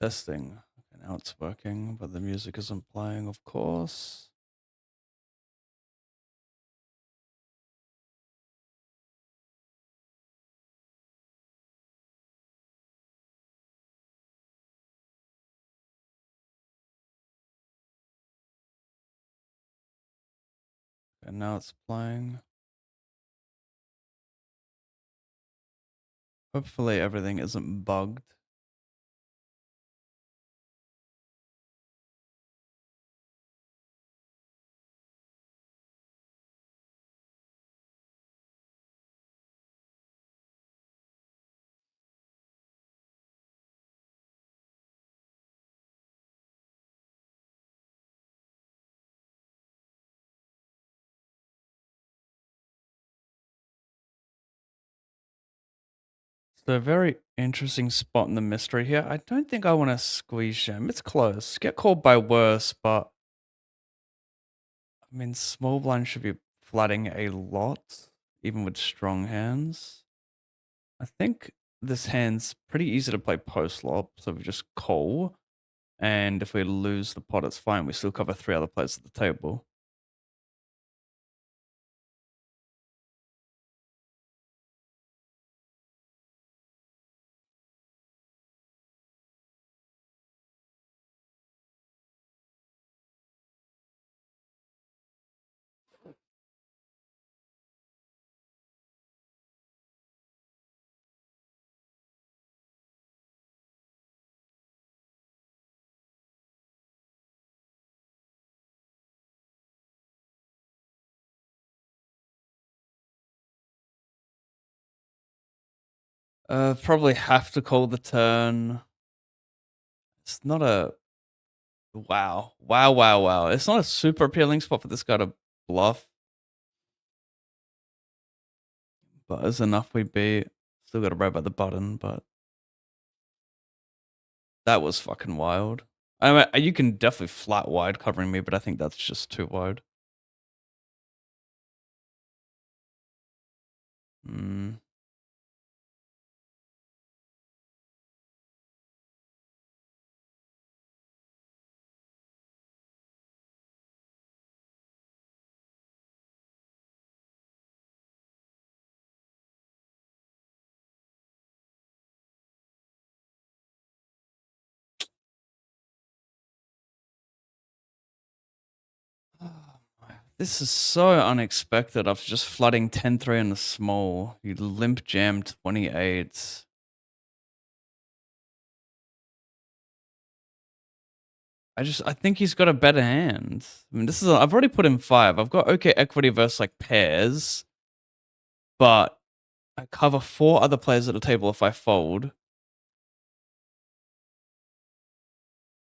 Testing. Okay, now it's working, but the music isn't playing, of course. And now it's playing. Hopefully everything isn't bugged. So a very interesting spot in the mystery here. I don't think I want to squeeze jam. It's close. Get called by worse, but I mean, small blind should be flooding a lot, even with strong hands. I think this hand's pretty easy to play post flop, so we just call. And if we lose the pot, it's fine. We still cover 3 other players at the table. Probably have to call the turn. It's not a wow. Wow, wow, wow. It's not a super appealing spot for this guy to bluff, but it's enough we beat. Still got to right by the button, but that was fucking wild. I mean, you can definitely flat wide covering me, but I think that's just too wide. Mm. This is so unexpected after just flooding 10-3 in the small. You limp jammed 28. I think he's got a better hand. I mean, I've already put in 5. I've got okay equity versus like pairs, but I cover 4 other players at the table if I fold.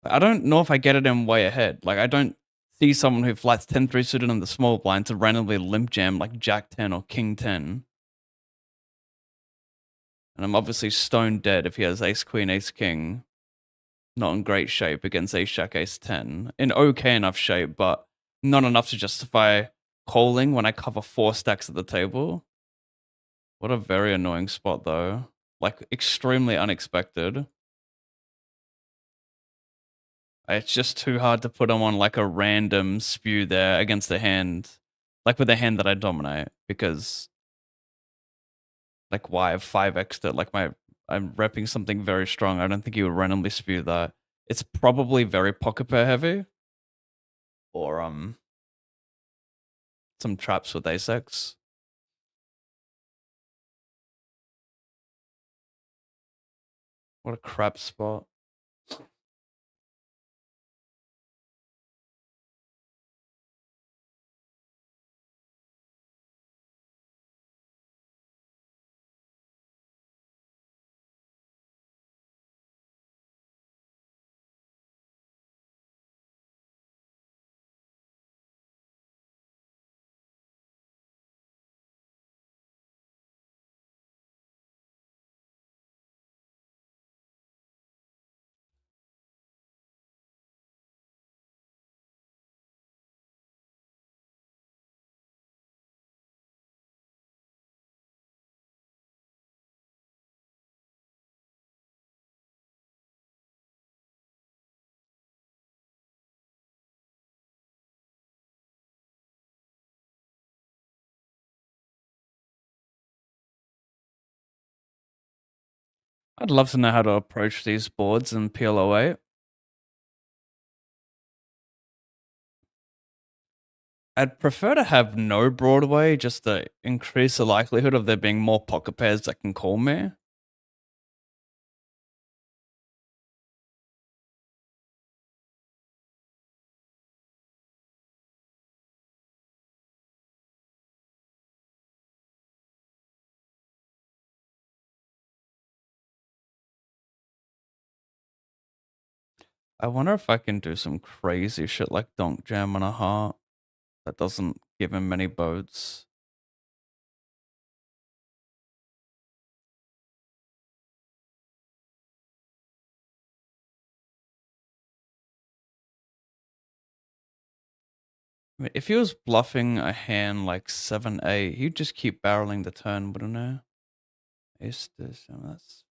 I don't know if I get it in way ahead. Like, I don't see someone who flats 10-3 suited in the small blind to randomly limp jam like Jack 10 or King 10. And I'm obviously stone dead if he has Ace Queen, Ace King. Not in great shape against Ace Jack, Ace 10. In okay enough shape, but not enough to justify calling when I cover 4 stacks at the table. What a very annoying spot, though. Like, extremely unexpected. It's just too hard to put him on like a random spew there against a hand, like with a hand that I dominate, because like why have 5x to like I'm repping something very strong. I don't think you would randomly spew that. It's probably very pocket pair heavy, or some traps with ace x. What a crap spot. I'd love to know how to approach these boards in PLO8. I'd prefer to have no Broadway just to increase the likelihood of there being more pocket pairs that can call me. I wonder if I can do some crazy shit like Donk Jam on a heart that doesn't give him many boats. I mean, if he was bluffing a hand like 7-8, he'd just keep barreling the turn, wouldn't he? Ace this, that's...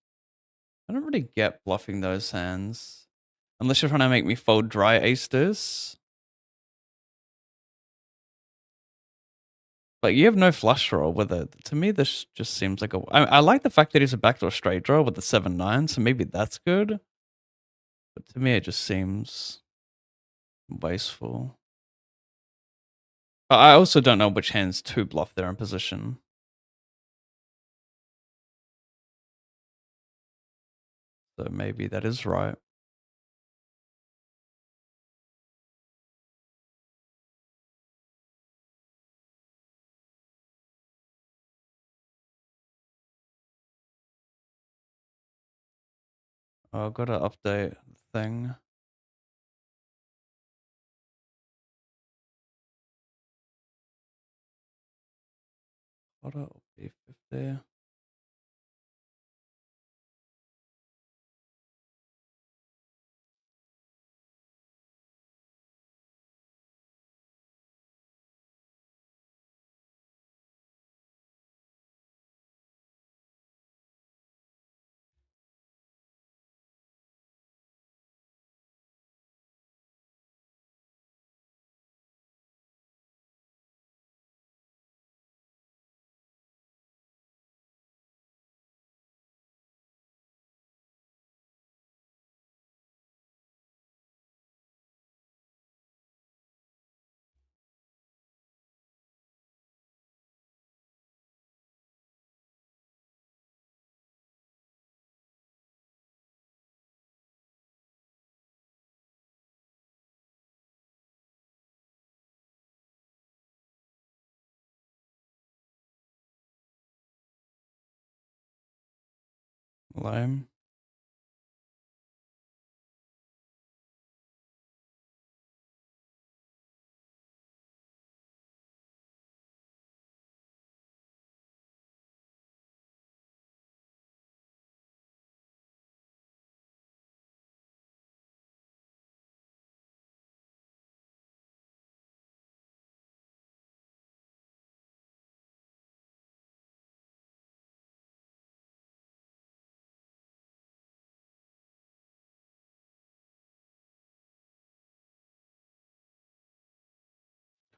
I don't really get bluffing those hands. Unless you're trying to make me fold dry ace this. But you have no flush draw with it. To me, this just seems like a... I like the fact that he's a backdoor straight draw with the 7-9, so maybe that's good. But to me, it just seems wasteful. I also don't know which hands to bluff there in position. So maybe that is right. Oh, I've got to update the thing. Auto B50. Lame.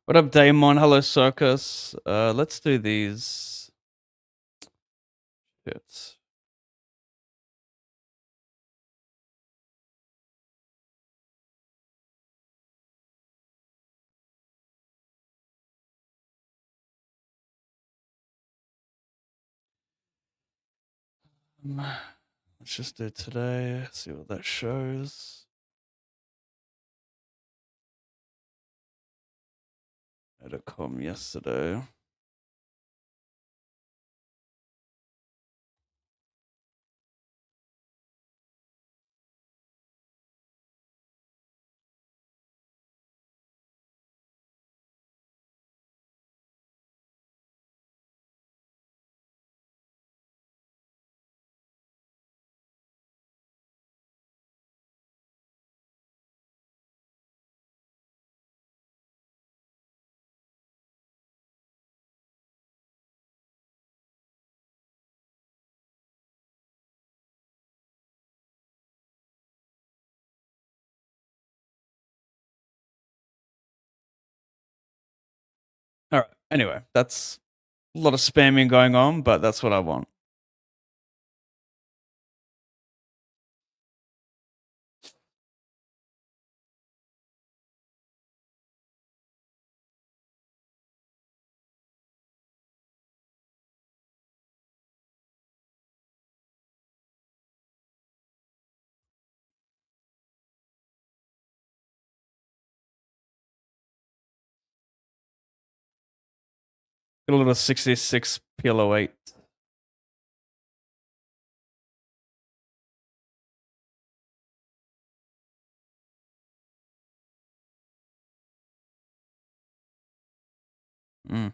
What up, Daemon? Hello, Circus. Let's do these. Shit. Let's just do today. See what that shows. I had a com yesterday. All right. Anyway, that's a lot of spamming going on, but that's what I want. Got a little 66 PLO 8. Mm.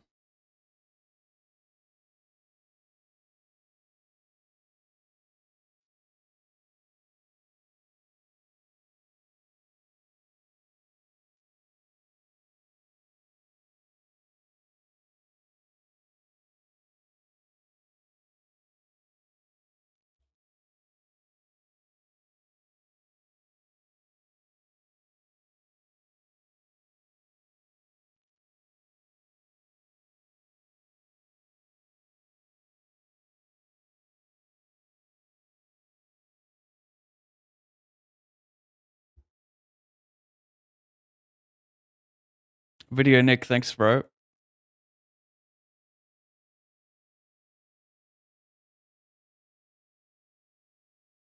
Video Nick, thanks, bro.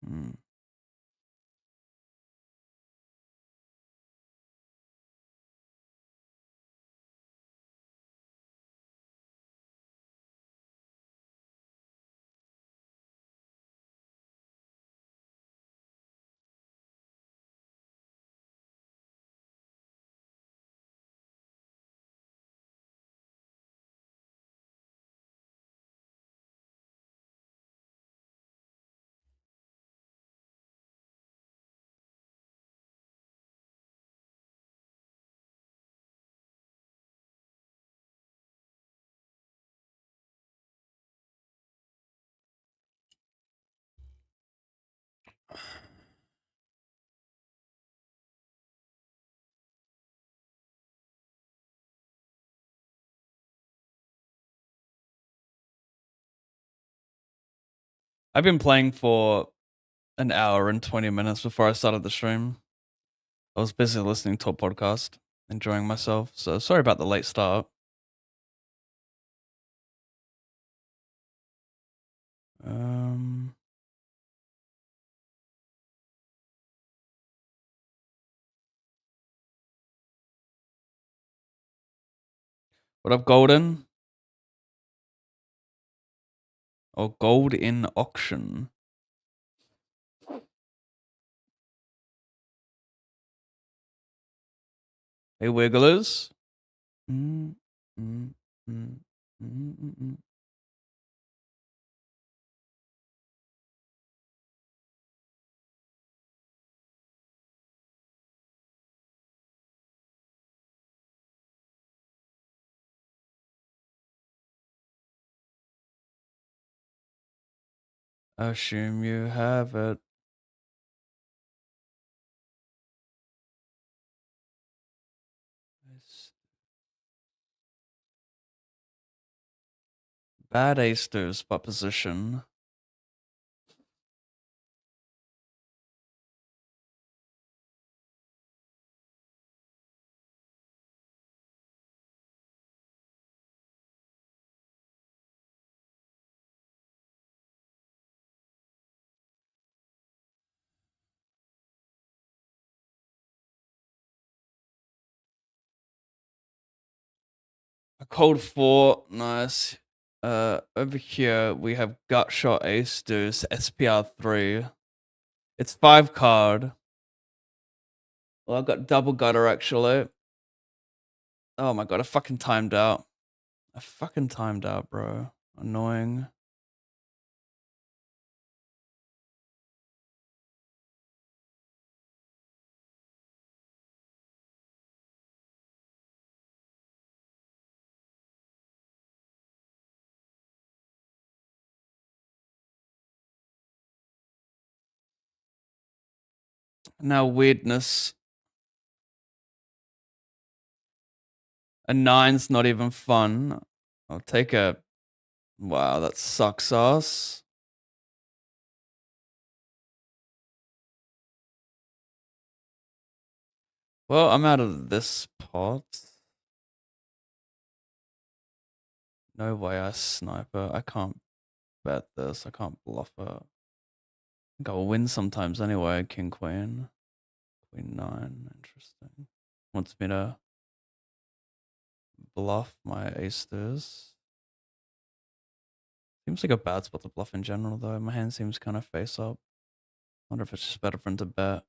Mm. I've been playing for an hour and 20 minutes before I started the stream. I was busy listening to a podcast, enjoying myself. So sorry about the late start. Um, what up, Golden? Or Gold in Auction? Hey, Wigglers. Mm, mm, mm, mm, mm, mm. Assume you have it. Bad Aster's position. A cold 4, nice. Over here we have Gut Shot Ace Deuce SPR 3. It's 5 card. Well, I've got double gutter actually. Oh my god, I fucking timed out. I fucking timed out, bro. Annoying. Now weirdness. A 9's not even fun. I'll take a. Wow, that sucks ass. Well, I'm out of this pot. No way I sniper. I can't bet this. I can't bluff it. I think I'll win sometimes anyway. King, queen. Queen 9. Interesting. Wants me to bluff my ace deuce. Seems like a bad spot to bluff in general, though. My hand seems kind of face up. Wonder if it's just better for him to bet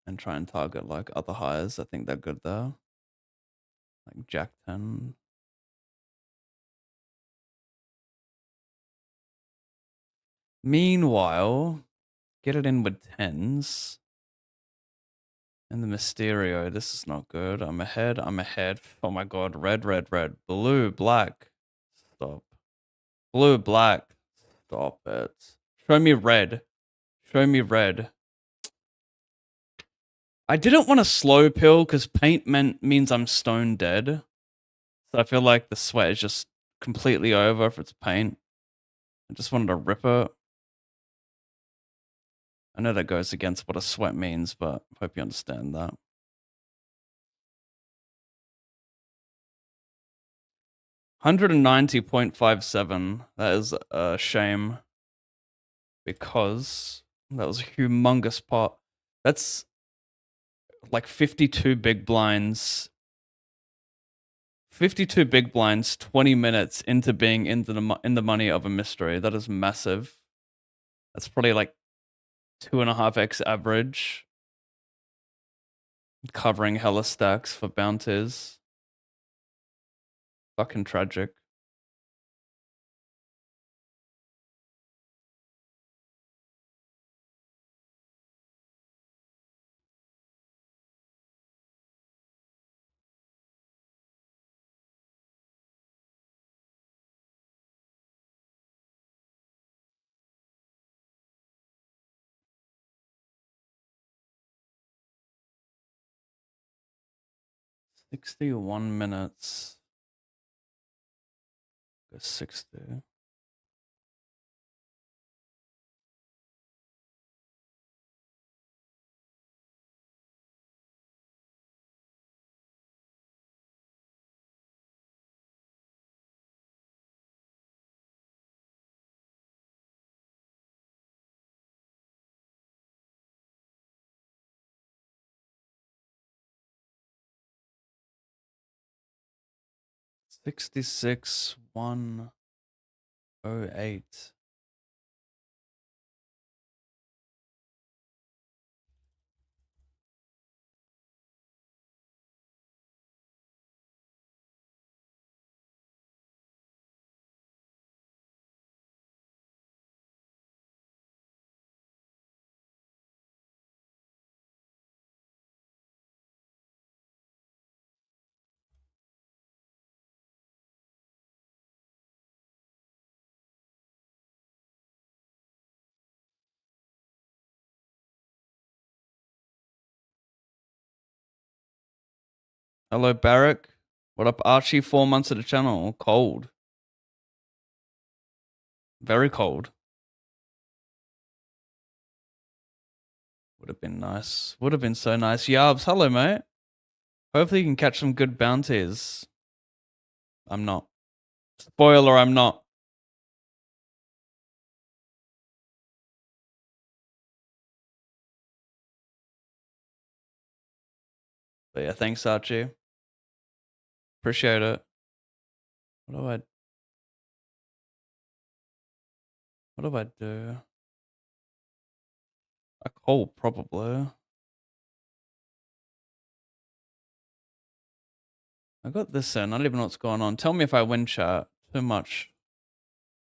and try and target like other highs. I think they're good there. Like Jack 10. Meanwhile, get it in with tens. And the Mysterio, this is not good. I'm ahead. Oh my god, red, red, red. Blue, black. Stop. Blue, black. Stop it. Show me red. Show me red. I didn't want to slow pill because paint means I'm stone dead. So I feel like the sweat is just completely over if it's paint. I just wanted to rip it. I know that goes against what a sweat means, but I hope you understand that. 190.57. That is a shame because that was a humongous pot. That's like 52 big blinds. 52 big blinds, 20 minutes into being in the money of a mystery. That is massive. That's probably like 2.5x average. Covering hella stacks for bounties. Fucking tragic. $61 minutes. Go 60. $66 108. Hello, Barrick. What up, Archie? 4 months of the channel. Cold. Very cold. Would have been nice. Would have been so nice. Yarbs, hello, mate. Hopefully you can catch some good bounties. I'm not. Spoiler, I'm not. But yeah, thanks, Archie. Appreciate it. What do I do? A call, probably. I got this in. I don't even know what's going on. Tell me if I win, chat. Too much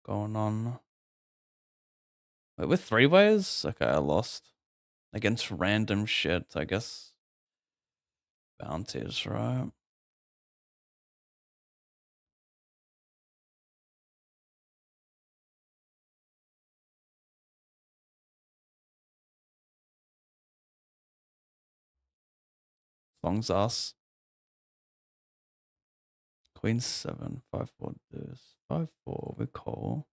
going on. Wait, with 3-ways? Okay, I lost. Against random shit, I guess. Bounties, right? Long's us. Queen 7, 5-4 deuce. 5-4, we call.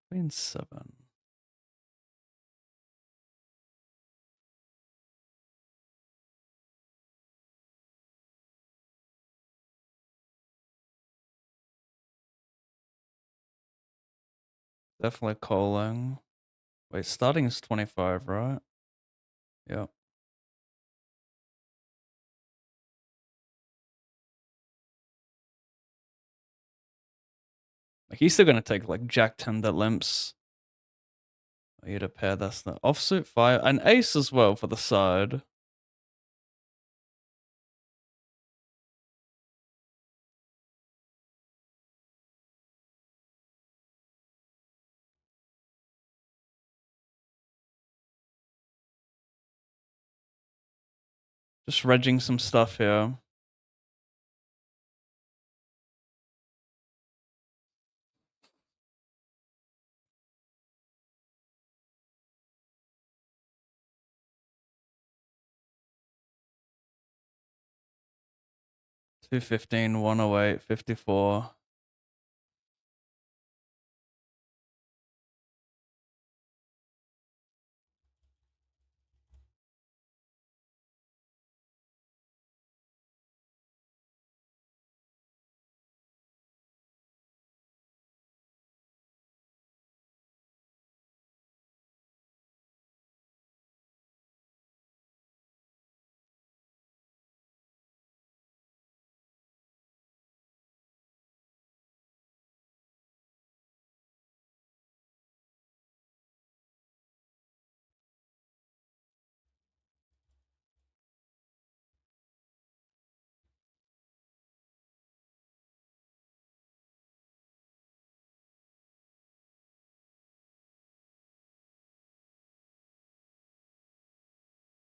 Queen 7. Definitely calling. Wait, starting is 25, right? Yep. Like he's still gonna take like Jack 10 that limps. I need a pair, that's the offsuit fire. An ace as well for the side. Just regging some stuff here. $215, 108, 54.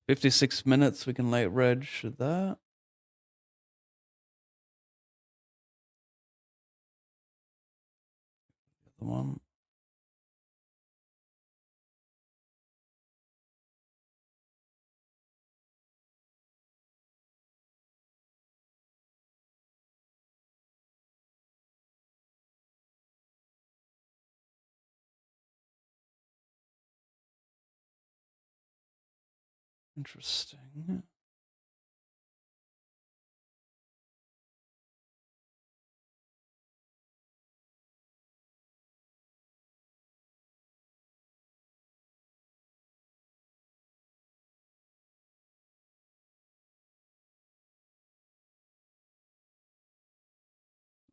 $56, we can late reg that. The one. Interesting.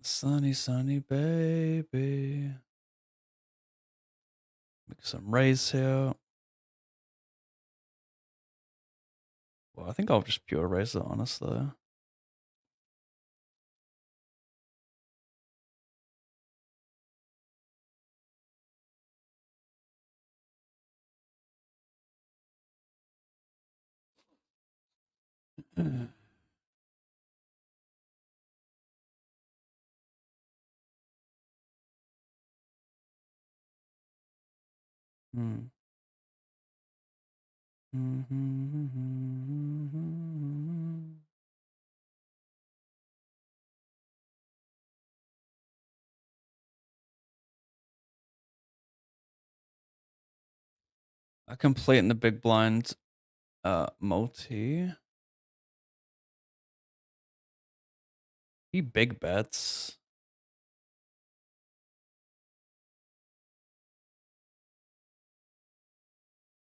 Sunny, sunny baby. Make some raise here. Well, I think I'll just pure raise it, honestly. Hmm. I complete in the big blind multi. He big bets.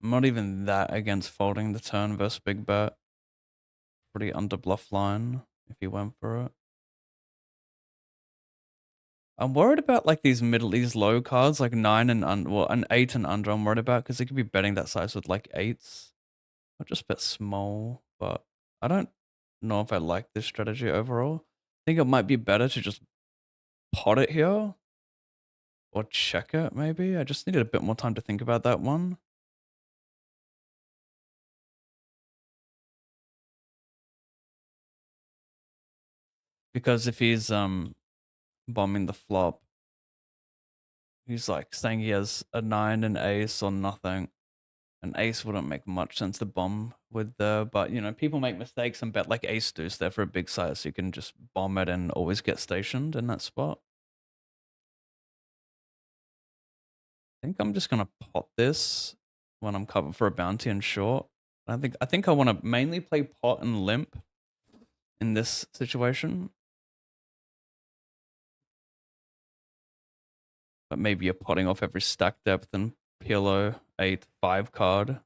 I'm not even that against folding the turn versus big bet. Pretty under bluff line if he went for it. I'm worried about like these low cards, like 9 and an 8 and under. I'm worried about because he could be betting that size with like 8s. I'll just bet small, but I don't know if I like this strategy overall. I think it might be better to just pot it here or check it maybe. I just needed a bit more time to think about that one. Because if he's bombing the flop, he's like saying he has a 9 and ace or nothing. An ace wouldn't make much sense to bomb with but you know, people make mistakes and bet like ace deuce there for a big size, so you can just bomb it and always get stationed in that spot. I think I'm just gonna pot this when I'm covered for a bounty and short. I think I want to mainly play pot and limp in this situation. But maybe you're potting off every stack depth and PLO 8-5 card.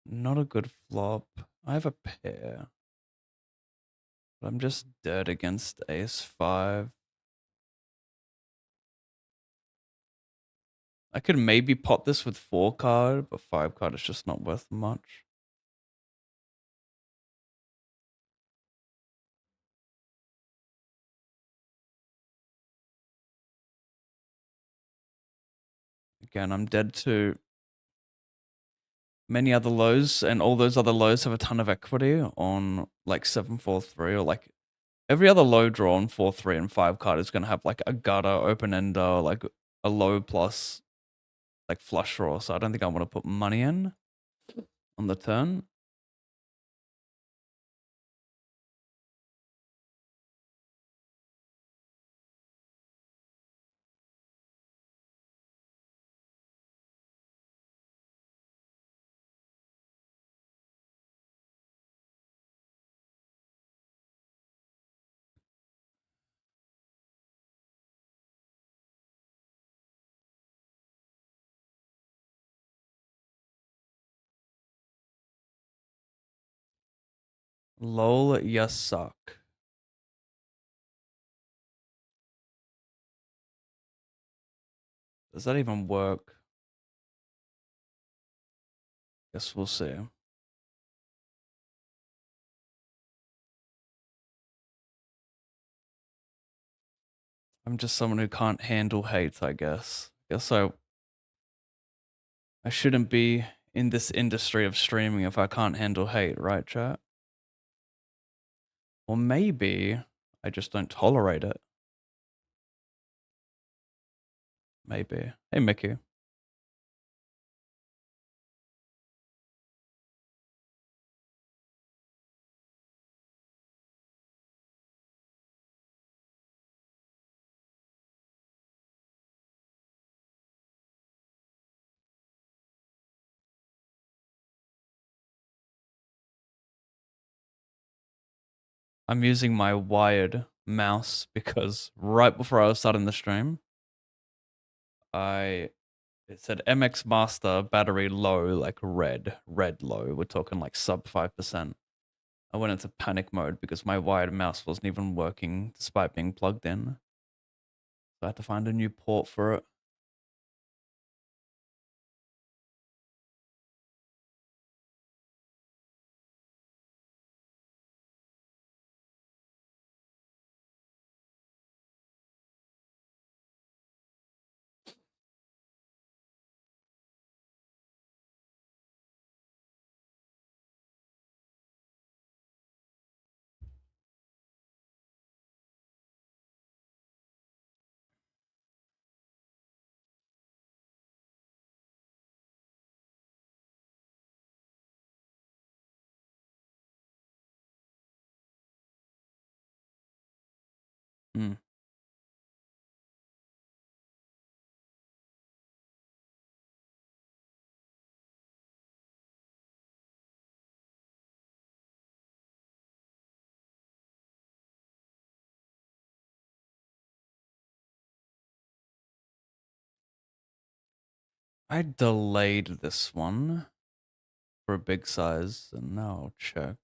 Not a good flop. I have a pair. But I'm just dead against ace 5. I could maybe pot this with 4 card, but 5 card is just not worth much. Again, I'm dead to many other lows, and all those other lows have a ton of equity on like 7-4-3, or like every other low draw on 4-3 and 5 card is going to have like a gutter, open ender, like a low plus like flush draw. So I don't think I want to put money in on the turn. Lol, you suck. Does that even work? Guess we'll see. I'm just someone who can't handle hate, I guess. I shouldn't be in this industry of streaming if I can't handle hate, right, chat? Or maybe I just don't tolerate it. Maybe. Hey, Mickey. I'm using my wired mouse because right before I was starting the stream, it said MX Master battery low, like red low. We're talking like sub 5%. I went into panic mode because my wired mouse wasn't even working despite being plugged in. So I had to find a new port for it. Hmm. I delayed this one for a big size, and now I'll check.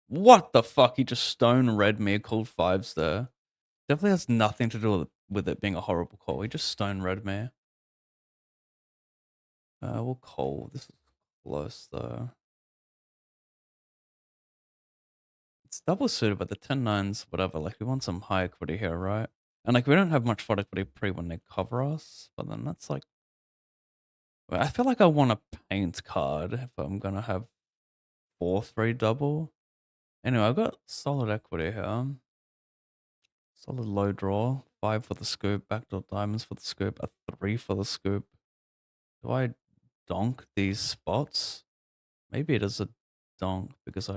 What the fuck? He just stone read me, called fives there. Definitely has nothing to do with it being a horrible call. He just stone read me. We'll call. This is close though. It's double suited, but the 10-9's whatever. Like, we want some high equity here, right? And like, we don't have much flat equity pre when they cover us, but then that's like, I feel like I want a paint card if I'm gonna have 4-3 double. Anyway, I've got solid equity here. Solid low draw. 5 for the scoop. Backdoor diamonds for the scoop. A 3 for the scoop. Do I donk these spots? Maybe it is a donk because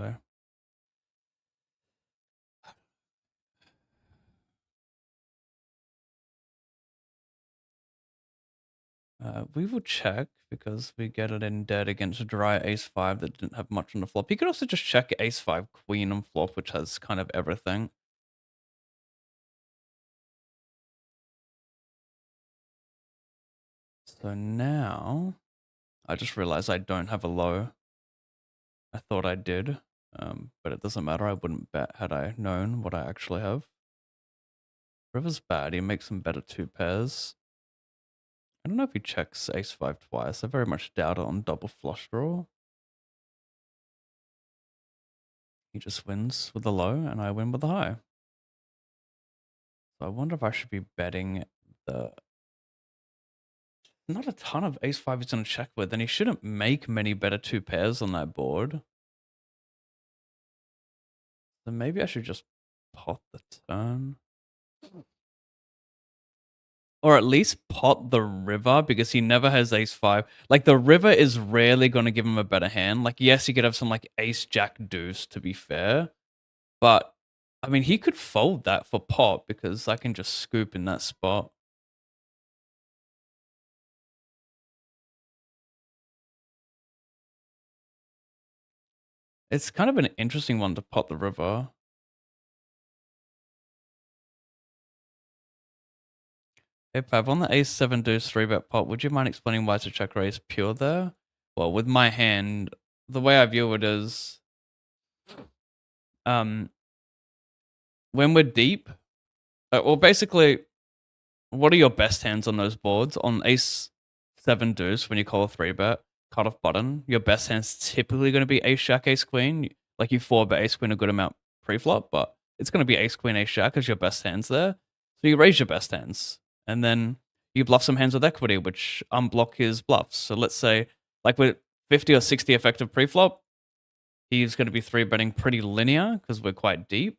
we will check because we get it in dead against a dry ace-5 that didn't have much on the flop. You could also just check ace-5 queen on flop, which has kind of everything. So now I just realized I don't have a low. I thought I did, but it doesn't matter. I wouldn't bet had I known what I actually have. River's bad. He makes some better 2 pairs. I don't know if he checks ace-5 twice. I very much doubt it on double flush draw. He just wins with the low, and I win with the high. So I wonder if I should be betting the... Not a ton of ace-5 he's going to check with, and he shouldn't make many better 2 pairs on that board. So maybe I should just pot the turn. Or at least pot the river, because he never has ace-5. Like, the river is rarely going to give him a better hand. Like, yes, he could have some, like, ace-jack-deuce, to be fair. But, I mean, he could fold that for pot, because I can just scoop in that spot. It's kind of an interesting one to pot the river. Hey, Pav, on the ace-7 deuce 3-bet pot, would you mind explaining why to check raise pure there? Well, with my hand, the way I view it is... when we're deep... well, basically, what are your best hands on those boards? On ace-7 deuce, when you call a 3-bet, cutoff button, your best hand's typically going to be ace-jack, ace-queen. Like, you 4-bet ace-queen a good amount pre-flop, but it's going to be ace-queen, ace-jack as your best hands there. So you raise your best hands, and then you bluff some hands with equity, which unblock his bluffs. So let's say, like, with 50 or 60 effective pre-flop, he's going to be 3-betting pretty linear, because we're quite deep.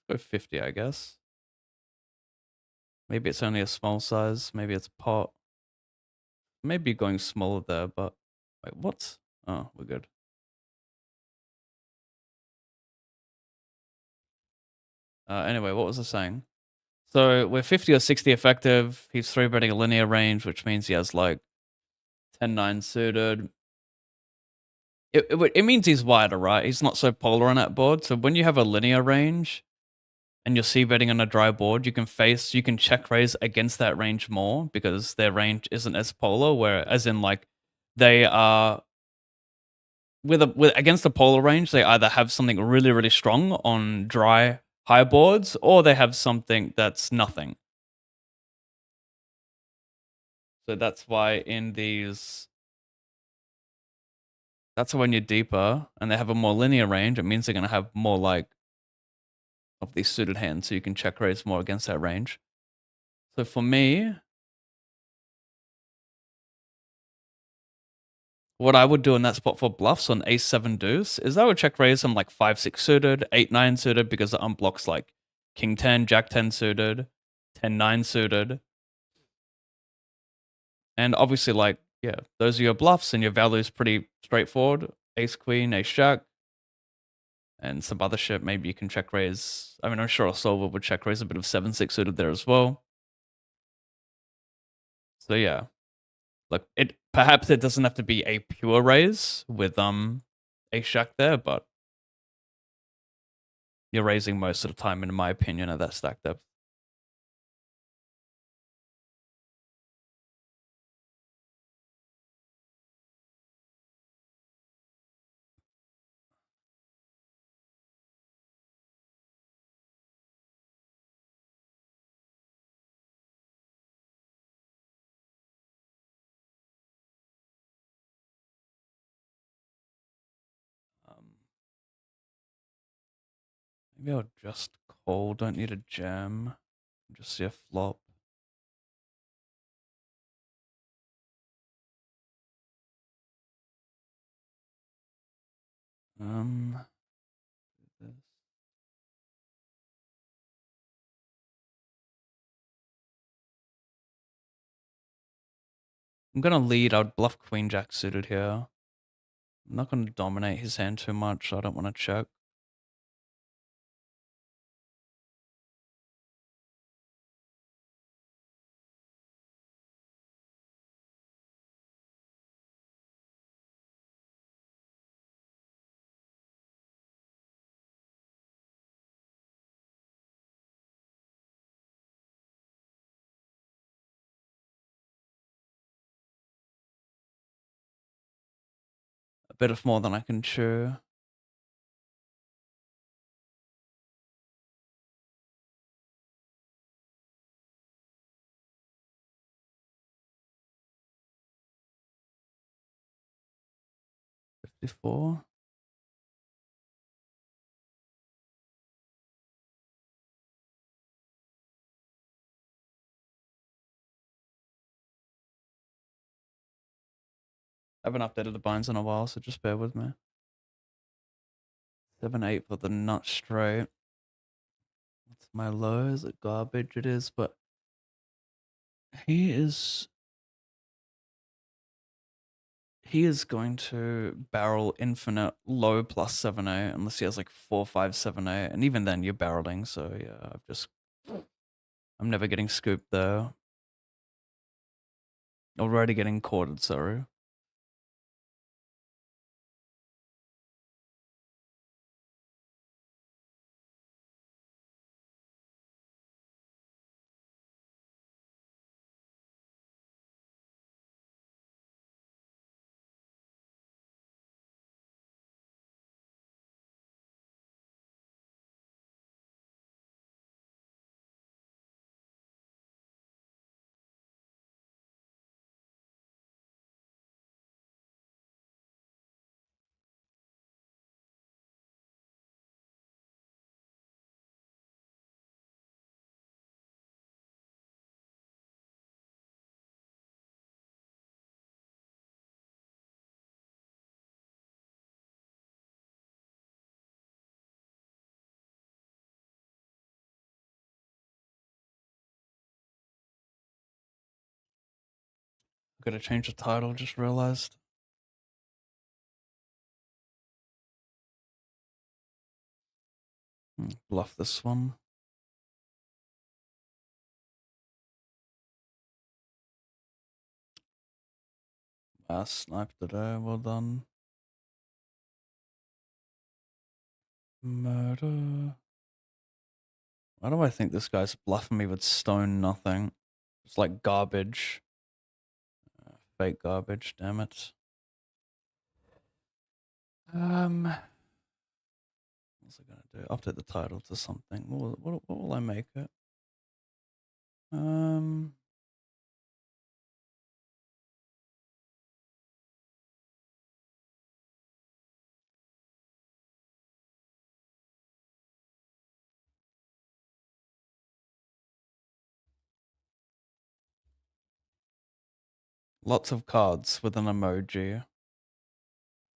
Go 50, I guess. Maybe it's only a small size. Maybe it's pot. Maybe going smaller there, but... Wait, what? Oh, we're good. Anyway, what was I saying? So we're 50 or 60 effective. He's 3-betting a linear range, which means he has like 10-9 suited. It means he's wider, right? He's not so polar on that board. So when you have a linear range and you're c-betting on a dry board, you can check raise against that range more, because their range isn't as polar, where as in like they are with against a polar range, they either have something really, really strong on dry high boards, or they have something that's nothing. So that's why in these... That's when you're deeper and they have a more linear range, it means they're going to have more like of these suited hands, so you can check raise more against that range. So for me, what I would do in that spot for bluffs on ace-7 deuce is I would check raise some like 5-6 suited, 8-9 suited, because it unblocks like king-10, jack-10 suited, 10-9 suited. And obviously, like, yeah, those are your bluffs, and your value is pretty straightforward. Ace-queen, ace-jack, and some other shit. Maybe you can check raise. I mean, I'm sure a solver would check raise a bit of 7-6 suited there as well. So yeah, like, perhaps it doesn't have to be a pure raise with ace-jack there, but you're raising most of the time, in my opinion, at that stack depth. Maybe I'll just call. Don't need a jam. Just see a flop. I'm gonna lead. I'd bluff queen jack suited here. I'm not gonna dominate his hand too much. So I don't want to check. bit of more than I can chew. $54. I haven't updated the binds in a while, so just bear with me. 7-8 for the nut straight. What's my low? Is it garbage? It is, but he is going to barrel infinite low plus 7-8 unless he has like 4-5-7-8, and even then you're barreling. So yeah, I'm never getting scooped there. Already getting quartered, sorry. Gotta change the title, just realized. Bluff this one. Sniped today, well done. Murder. Why do I think this guy's bluffing me with stone nothing? It's like garbage. Fake garbage, damn it. What's I gonna do? Update the title to something. What will I make it? Lots of cards with an emoji.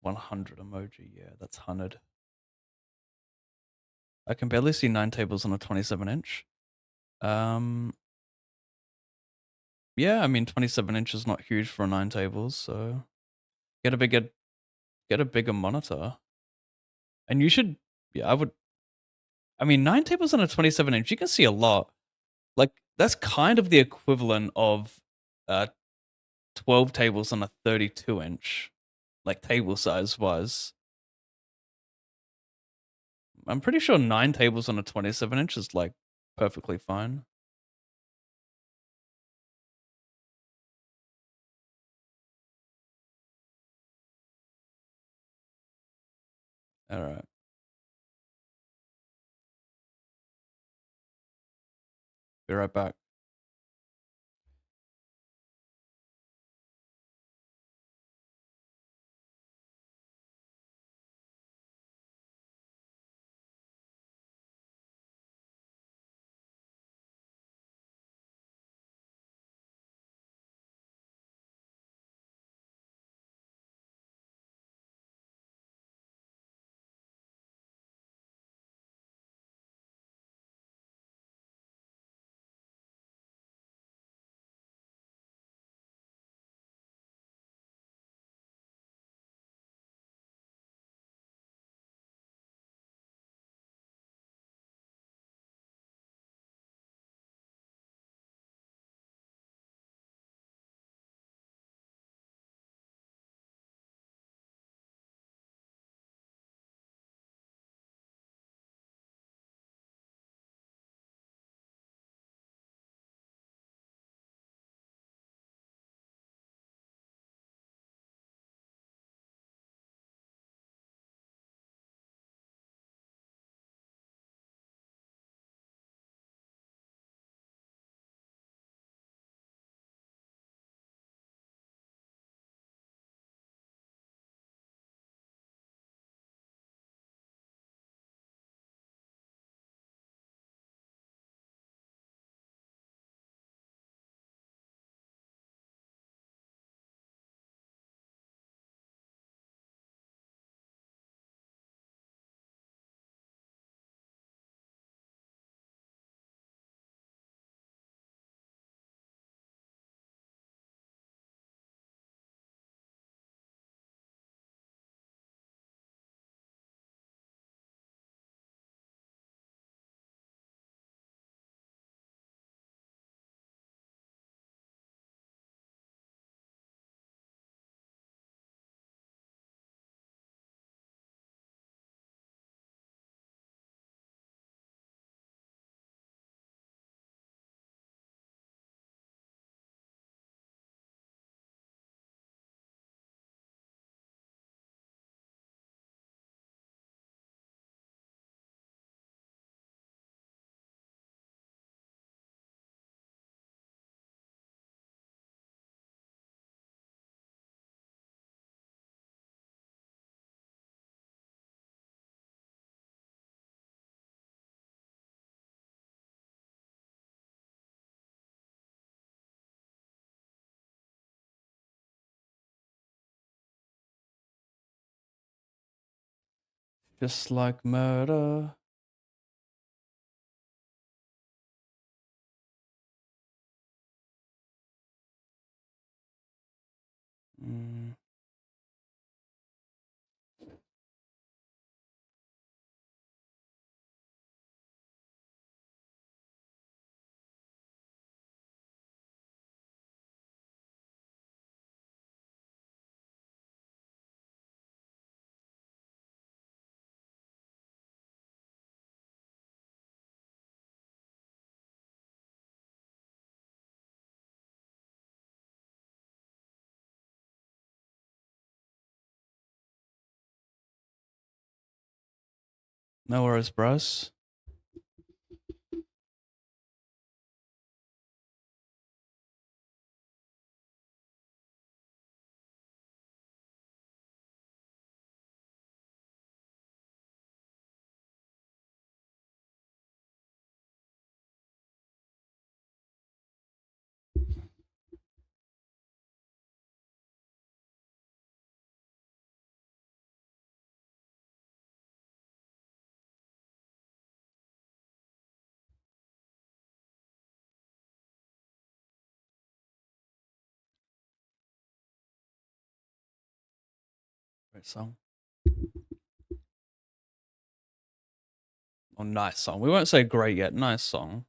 100 emoji, yeah, that's 100. I can barely see 9 tables on a 27-inch. Yeah, I mean 27-inch is not huge for 9 tables, so get a bigger monitor. And you should, yeah, I mean 9 tables on a 27-inch, you can see a lot. Like that's kind of the equivalent of 12 tables on a 32-inch, like table size wise. I'm pretty sure 9 tables on a 27-inch is like perfectly fine. All right. Be right back. Just like murder. Mm. No worries, bros. Great song. Oh, nice song. We won't say great yet. Nice song.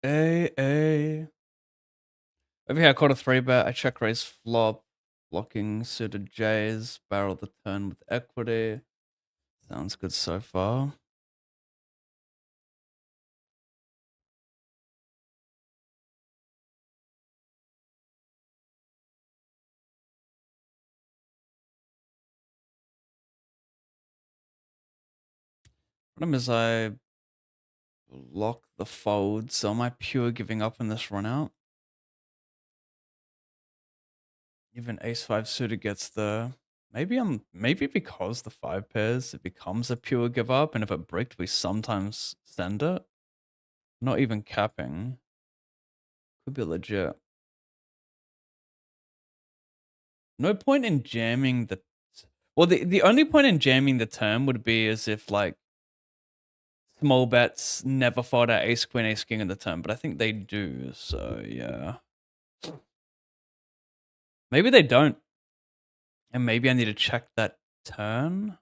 A. Over here, I caught a 3-bet. I check raise flop. Blocking suited J's. Barrel the turn with equity. Sounds good so far. Problem is I lock the fold, so am I pure giving up on this run out? Even ace-5 suited gets the... Maybe because the 5 pairs, it becomes a pure give up, and if it bricked, we sometimes send it. Not even capping. Could be legit. No point in jamming the... Well, the only point in jamming the turn would be as if, like, small bets never fold out ace, queen, ace, king in the turn, but I think they do, so yeah. Maybe they don't. And maybe I need to check that turn.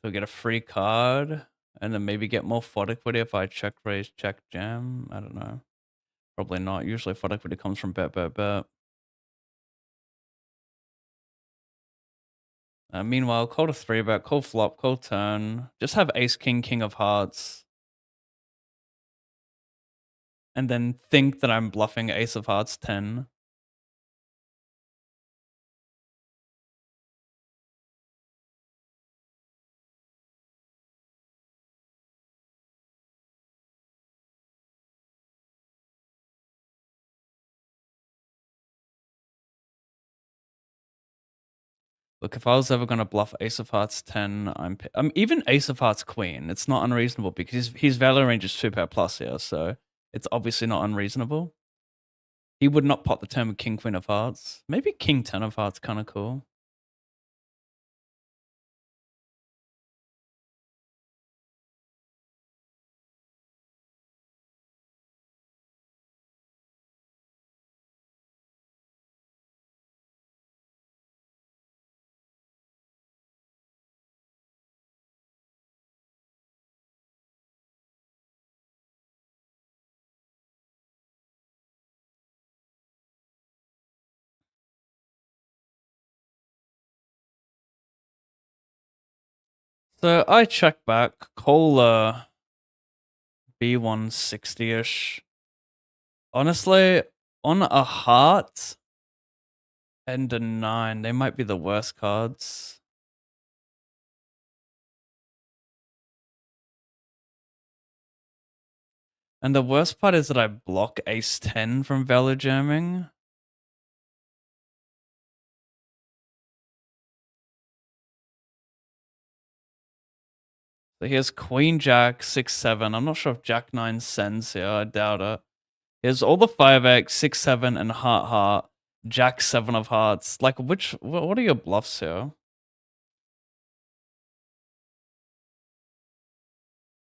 So get a free card, and then maybe get more FOD equity if I check raise, check jam. I don't know. Probably not. Usually FOD equity comes from bet, bet, bet. Meanwhile, call to 3-bet, call flop, call turn. Just have ace, king, king of hearts. And then think that I'm bluffing ace of hearts 10. Look, if I was ever going to bluff ace of hearts 10, I'm even ace of hearts queen. It's not unreasonable because his value range is 2 pair plus here, so it's obviously not unreasonable. He would not pot the turn with king, queen of hearts. Maybe king, 10 of hearts, kind of cool. So I check back. Cola B160-ish. Honestly, on a heart and a 9, they might be the worst cards. And the worst part is that I block ace 10 from value jamming. So here's queen jack 6-7. I'm not sure if jack 9 sends here. I doubt it. Here's all the 5x, 6-7, and heart, jack 7 of hearts. Like, what are your bluffs here?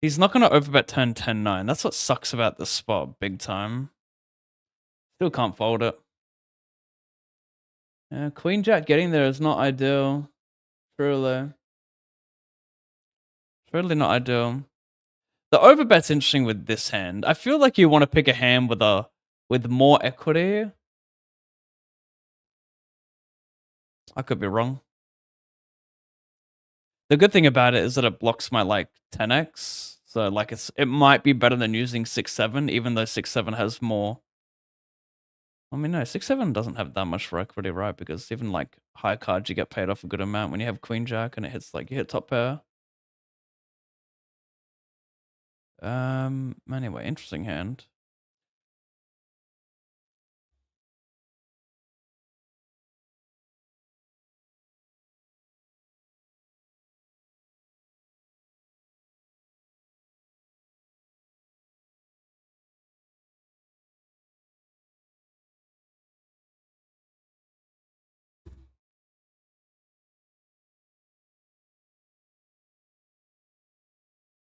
He's not going to overbet turn 10-9. That's what sucks about this spot big time. Still can't fold it. Yeah, queen jack getting there is not ideal. Truly. Truly not ideal. The overbet's interesting with this hand. I feel like you want to pick a hand with more equity. I could be wrong. The good thing about it is that it blocks my like 10x. So like it might be better than using 6-7, even though 6-7 has more. I mean, no, 6-7 doesn't have that much for equity, right? Because even like high cards, you get paid off a good amount when you have queen jack and it hits like you hit top pair. Anyway, interesting hand.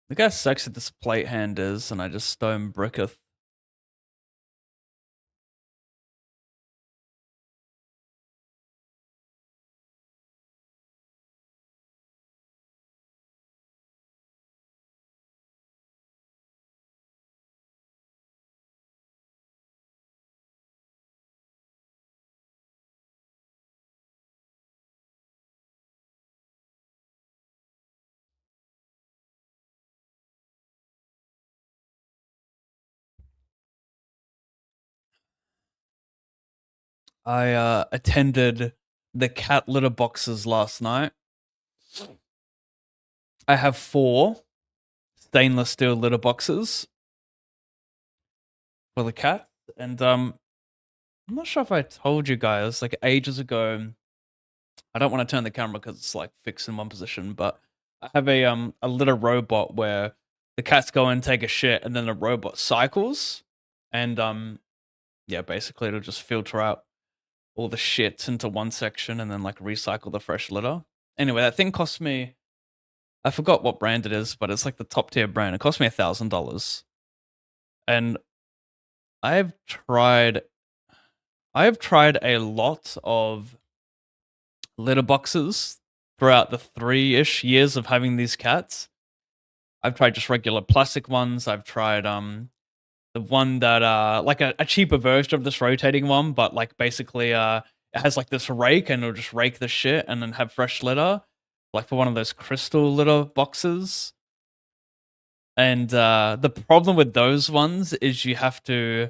Look how sexy this plate hand is, and I just stone bricketh. I attended the cat litter boxes last night. I have 4 stainless steel litter boxes for the cat, and I'm not sure if I told you guys like ages ago. I don't want to turn the camera because it's like fixed in one position, but I have a litter robot where the cats go and take a shit, and then the robot cycles, and yeah, basically it'll just filter out all the shit into one section and then like recycle the fresh litter. Anyway, that thing cost me, I forgot what brand it is, but it's like the top tier brand. It cost me $1,000. And I've tried a lot of litter boxes throughout the 3-ish years of having these cats. I've tried just regular plastic ones. I've tried the one that like a cheaper version of this rotating one, but like basically it has like this rake and it'll just rake the shit and then have fresh litter, like for one of those crystal litter boxes. And the problem with those ones is you have to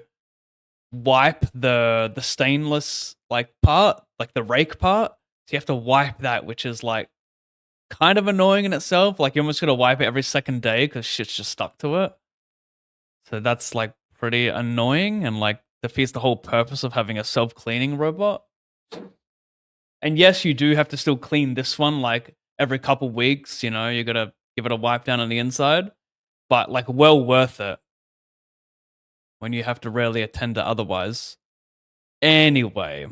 wipe the stainless like part, like the rake part. So you have to wipe that, which is like kind of annoying in itself. Like you're almost gonna wipe it every second day because shit's just stuck to it. So that's like pretty annoying and like defeats the whole purpose of having a self-cleaning robot. And yes, you do have to still clean this one like every couple weeks, you know, you gotta give it a wipe down on the inside. But like well worth it when you have to rarely attend to otherwise. Anyway,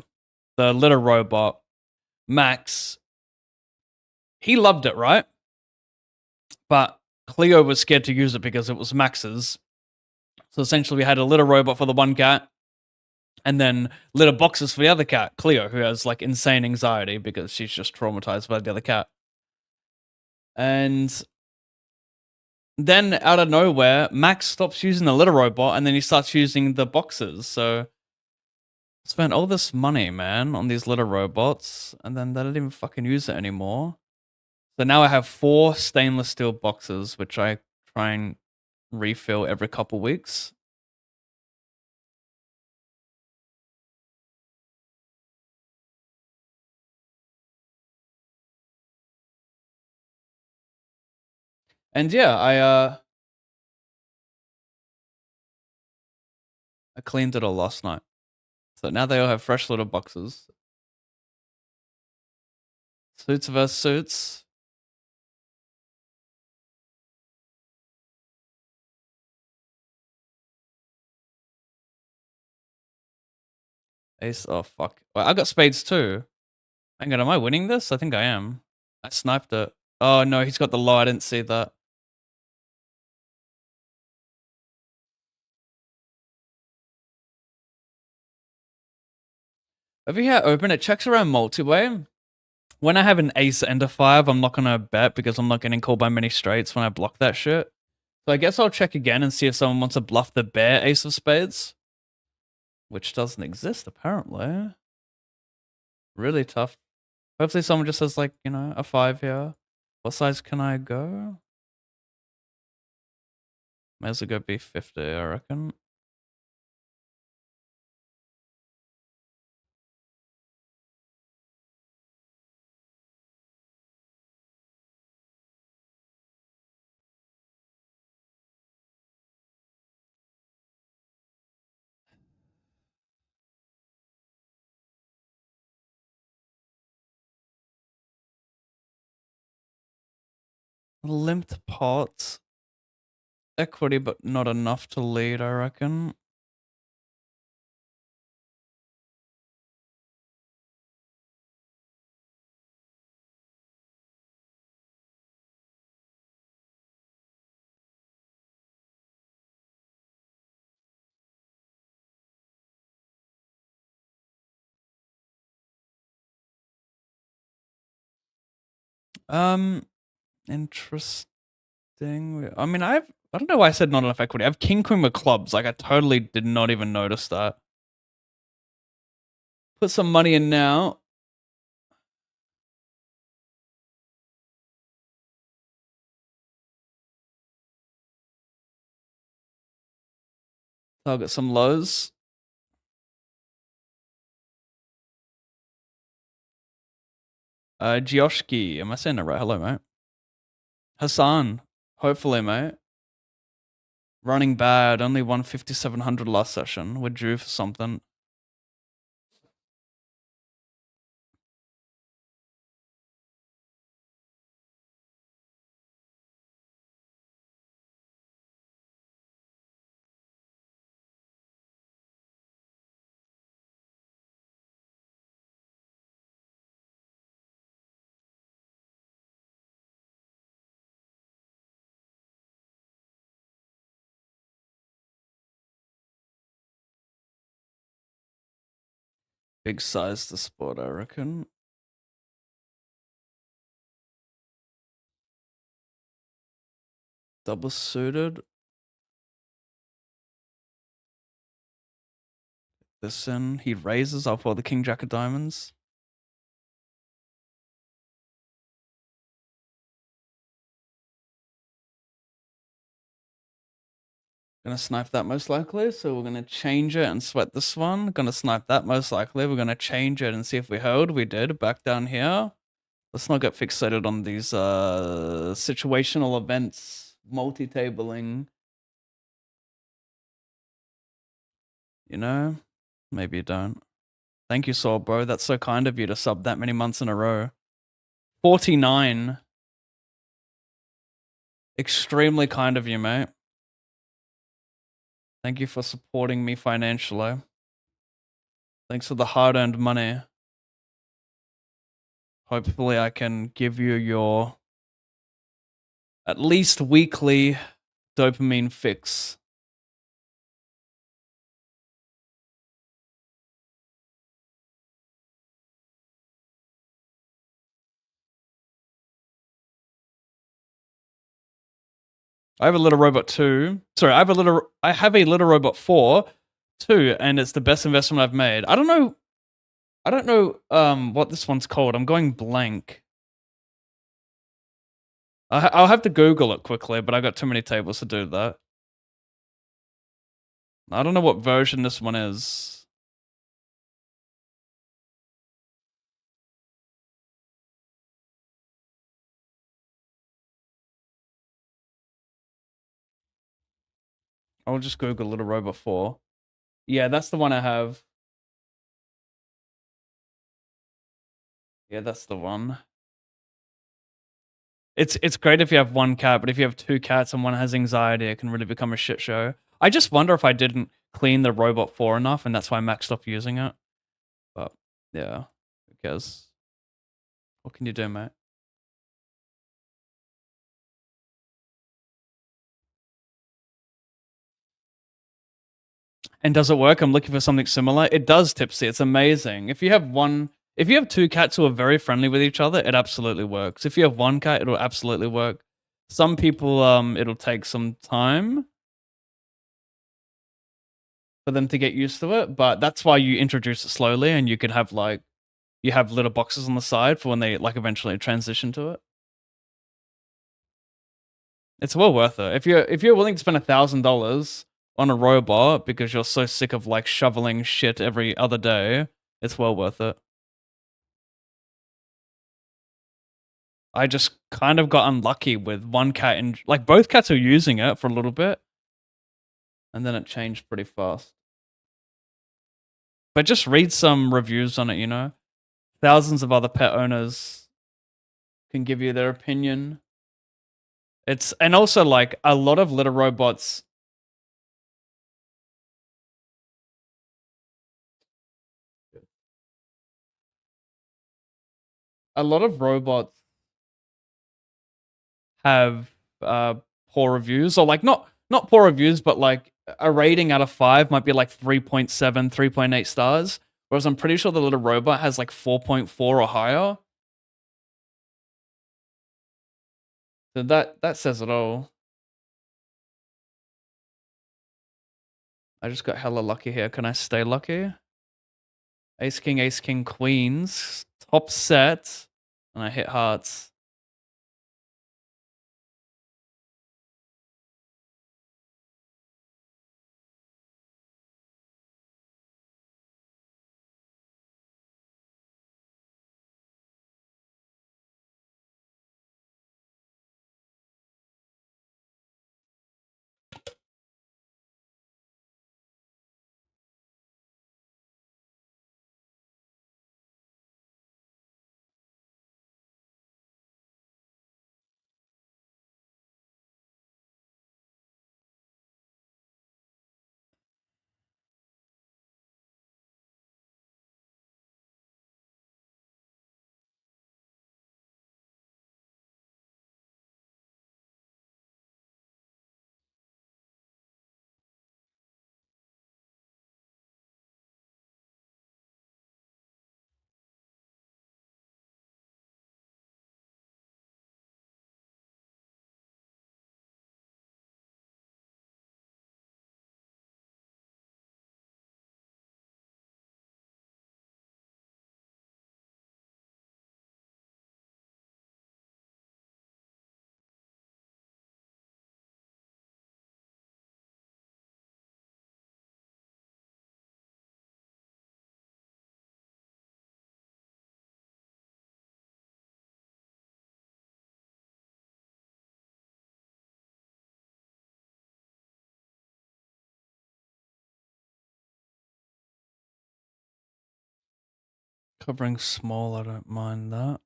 the litter robot, Max, he loved it, right? But Cleo was scared to use it because it was Max's. So essentially we had a litter robot for the one cat and then litter boxes for the other cat, Cleo, who has like insane anxiety because she's just traumatized by the other cat. And then out of nowhere, Max stops using the litter robot and then he starts using the boxes. So I spent all this money, man, on these litter robots, and then they don't even fucking use it anymore. So now I have 4 stainless steel boxes, which I try and refill every couple weeks. And yeah, I cleaned it all last night. So now they all have fresh little boxes. Suits vs. Suits. Ace. Oh, fuck. Well, I got spades too. Hang on, am I winning this? I think I am. I sniped it. Oh, no, he's got the low. I didn't see that. Over here, open. It checks around multi-way. When I have an ace and a 5, I'm not going to bet because I'm not getting called by many straights when I block that shit. So I guess I'll check again and see if someone wants to bluff the bare ace of spades. Which doesn't exist, apparently. Really tough. Hopefully someone just has, like, you know, a 5 here. What size can I go? May as well go B50, I reckon. Limped pot. Equity, but not enough to lead, I reckon. Interesting. I mean, I don't know why I said not enough equity. I have king queen with clubs. Like, I totally did not even notice that. Put some money in now. Target some lows. Gioshki. Am I saying it right? Hello, mate. Hassan. Hopefully, mate. Running bad. Only won 5,700 last session. We're due for something. Big size to spot, I reckon. Double suited. This in. He raises off all the king jack of diamonds. Gonna snipe that most likely, so we're gonna change it and sweat this one. Gonna snipe that most likely. We're gonna change it and see if we hold. We did. Back down here. Let's not get fixated on these situational events, multi-tabling. You know? Maybe you don't. Thank you, Saw, bro. That's so kind of you to sub that many months in a row. 49. Extremely kind of you, mate. Thank you for supporting me financially. Thanks for the hard-earned money. Hopefully I can give you your at least weekly dopamine fix. I have a little robot 2. Sorry, I have a little robot 4 too, and it's the best investment I've made. I don't know what this one's called. I'm going blank. I'll have to Google it quickly, but I got too many tables to do that. I don't know what version this one is. I'll just Google Little Robot 4. Yeah, that's the one I have. Yeah, that's the one. It's great if you have one cat, but if you have two cats and one has anxiety, it can really become a shit show. I just wonder if I didn't clean the Robot 4 enough, and that's why Max stopped using it. But yeah, because what can you do, mate? And does it work? I'm looking for something similar. It does, Tipsy. It's amazing. If you have two cats who are very friendly with each other, it absolutely works. If you have one cat, it'll absolutely work. Some people, it'll take some time for them to get used to it, but that's why you introduce it slowly, and you could have like you have little boxes on the side for when they like eventually transition to it. It's well worth it. If you're willing to spend $1,000 on a robot because you're so sick of like shoveling shit every other day, it's well worth it. I just kind of got unlucky with one cat and like both cats are using it for a little bit and then it changed pretty fast. But just read some reviews on it, you know? Thousands of other pet owners can give you their opinion. It's and also like a lot of litter robots a lot of robots have poor reviews or like not poor reviews but like a rating out of 5 might be like 3.7, 3.8 stars, whereas I'm pretty sure the little robot has like 4.4 or higher. So that says it all. I just got hella lucky here. Can I stay lucky? Ace king queens, top set, and I hit hearts. Covering small, I don't mind that.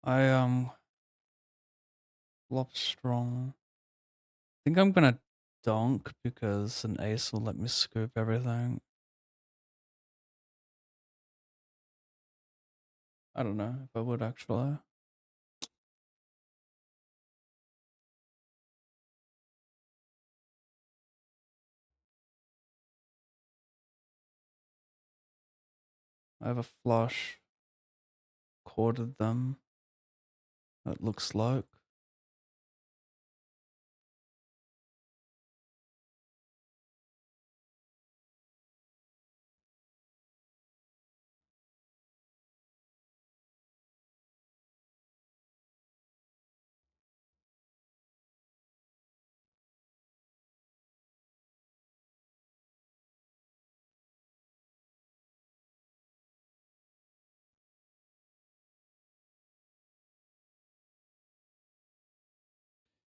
I flop strong. I think I'm gonna donk because an ace will let me scoop everything. I don't know if I would actually. I have a flush. Quartered them. It looks like.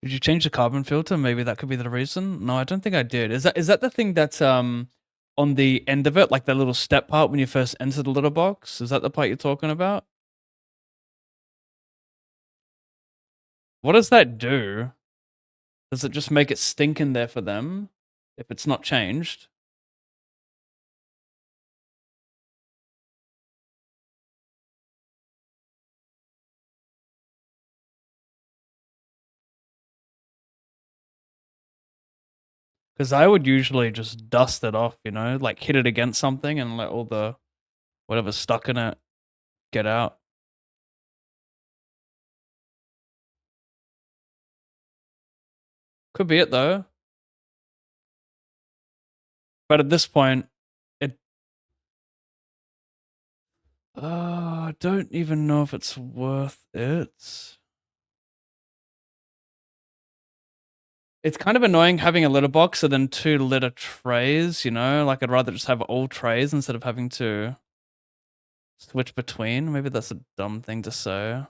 Did you change the carbon filter? Maybe that could be the reason. No, I don't think I did. Is that the thing that's on the end of it, like the little step part when you first enter the little box? Is that the part you're talking about? What does that do? Does it just make it stink in there for them if it's not changed? Because I would usually just dust it off, you know, like hit it against something and let all the whatever's stuck in it get out. Could be it though. But at this point, it I don't even know if it's worth it. It's kind of annoying having a litter box and then 2 litter trays, you know? Like, I'd rather just have all trays instead of having to switch between. Maybe that's a dumb thing to say.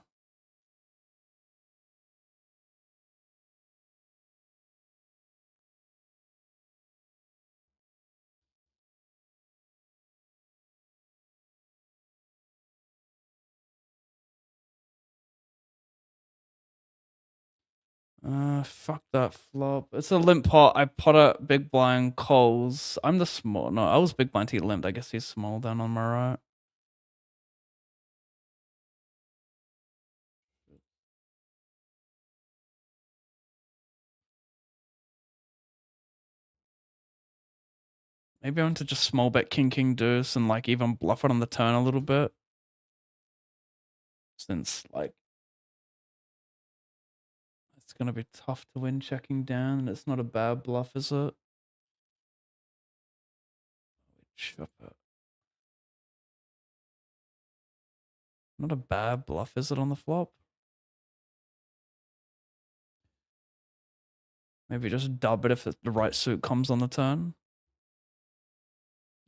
Fuck that flop. It's a limp pot. I pot a big blind calls. I'm the small. No, I was big blind. He limped. I guess he's small down on my right. Maybe I want to just small bet king deuce and like even bluff it on the turn a little bit. Since like it's gonna be tough to win checking down, and it's not a bad bluff, is it? Chop it. Not a bad bluff, is it, on the flop? Maybe just dub it if the right suit comes on the turn.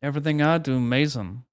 Everything I do amazing.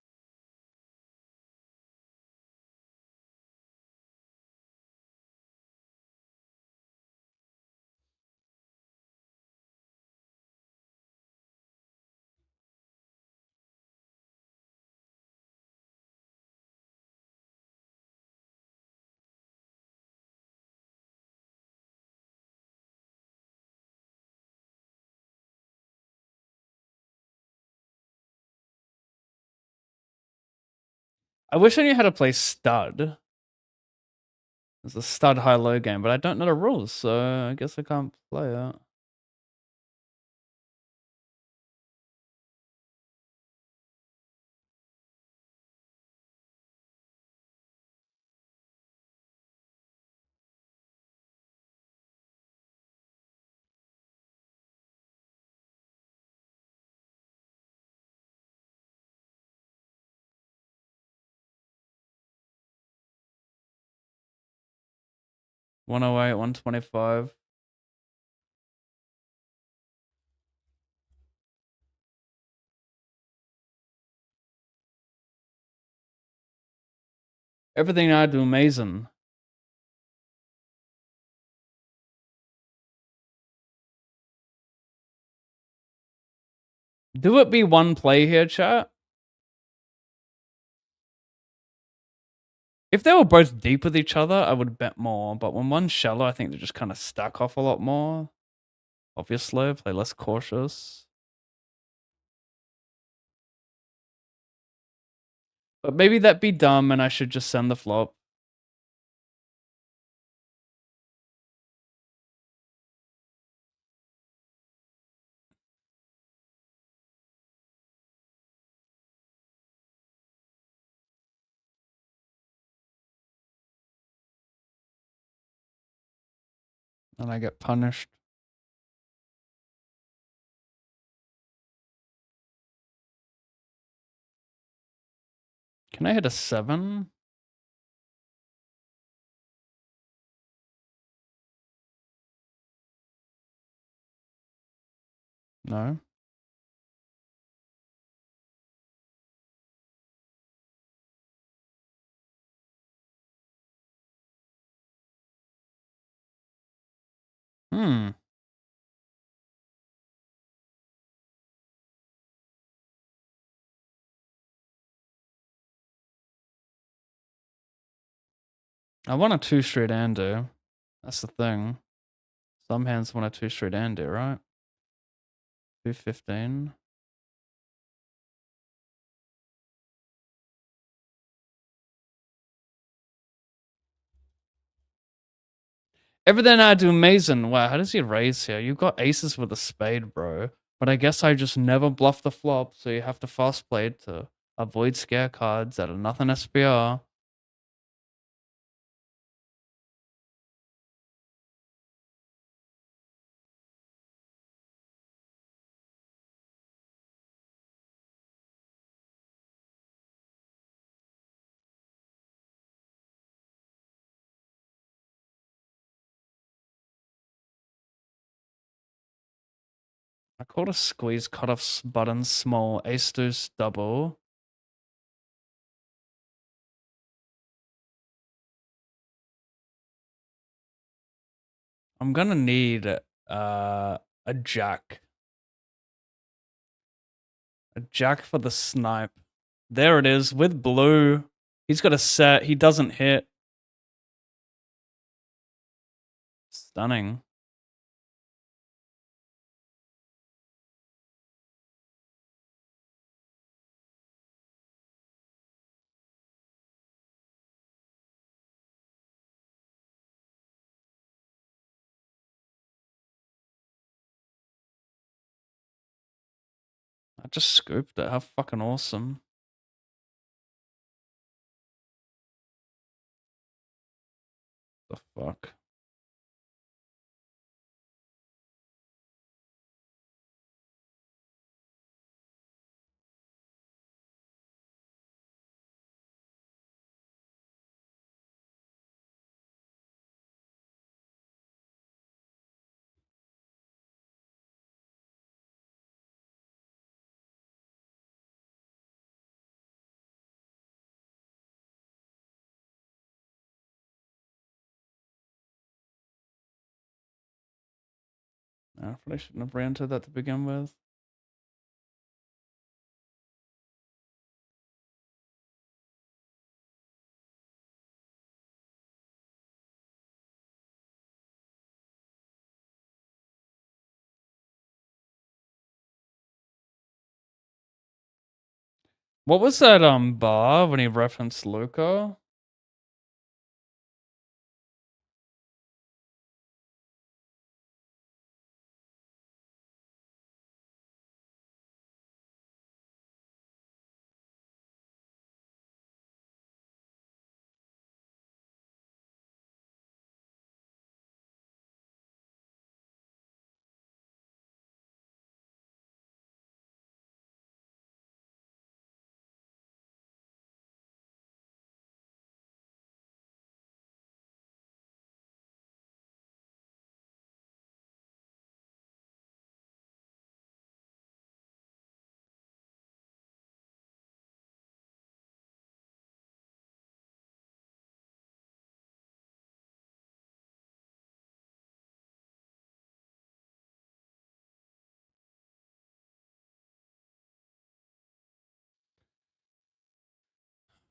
I wish I knew how to play stud. It's a stud high-low game, but I don't know the rules, so I guess I can't play it. $108, $125. Everything I do amazing. Do it be one play here, chat? If they were both deep with each other, I would bet more, but when one's shallow, I think they just kind of stack off a lot more. Obviously, play less cautious. But maybe that'd be dumb and I should just send the flop. And I get punished. Can I hit a 7? No. Hmm. I want a 2 straight Ando. That's the thing. Some hands want a 2 straight Ando, right? 215. Everything I do amazing. Wow, how does he raise here? You've got aces with a spade, bro. But I guess I just never bluff the flop, so you have to fast play to avoid scare cards that are nothing SPR. I called a squeeze cutoff button small, ace deuce double. I'm gonna need a jack. A jack for the snipe. There it is with blue. He's got a set. He doesn't hit. Stunning. I just scooped it. How fucking awesome. The fuck? I probably shouldn't have ran to that to begin with. What was that bar when he referenced Luca?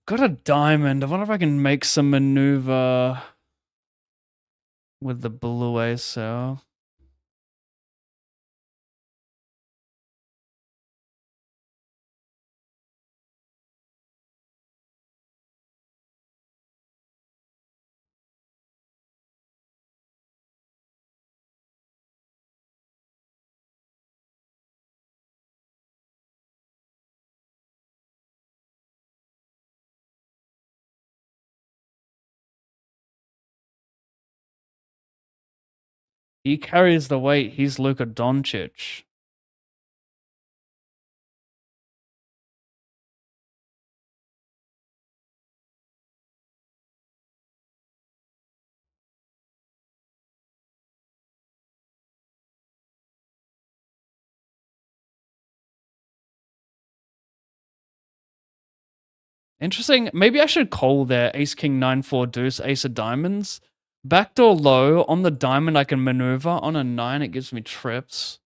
Got a diamond. I wonder if I can make some maneuver with the blue ace. He carries the weight. He's Luka Doncic. Interesting. Maybe I should call there ace king 9-4 deuce ace of diamonds. Backdoor low on the diamond I can maneuver. On a 9 it gives me trips.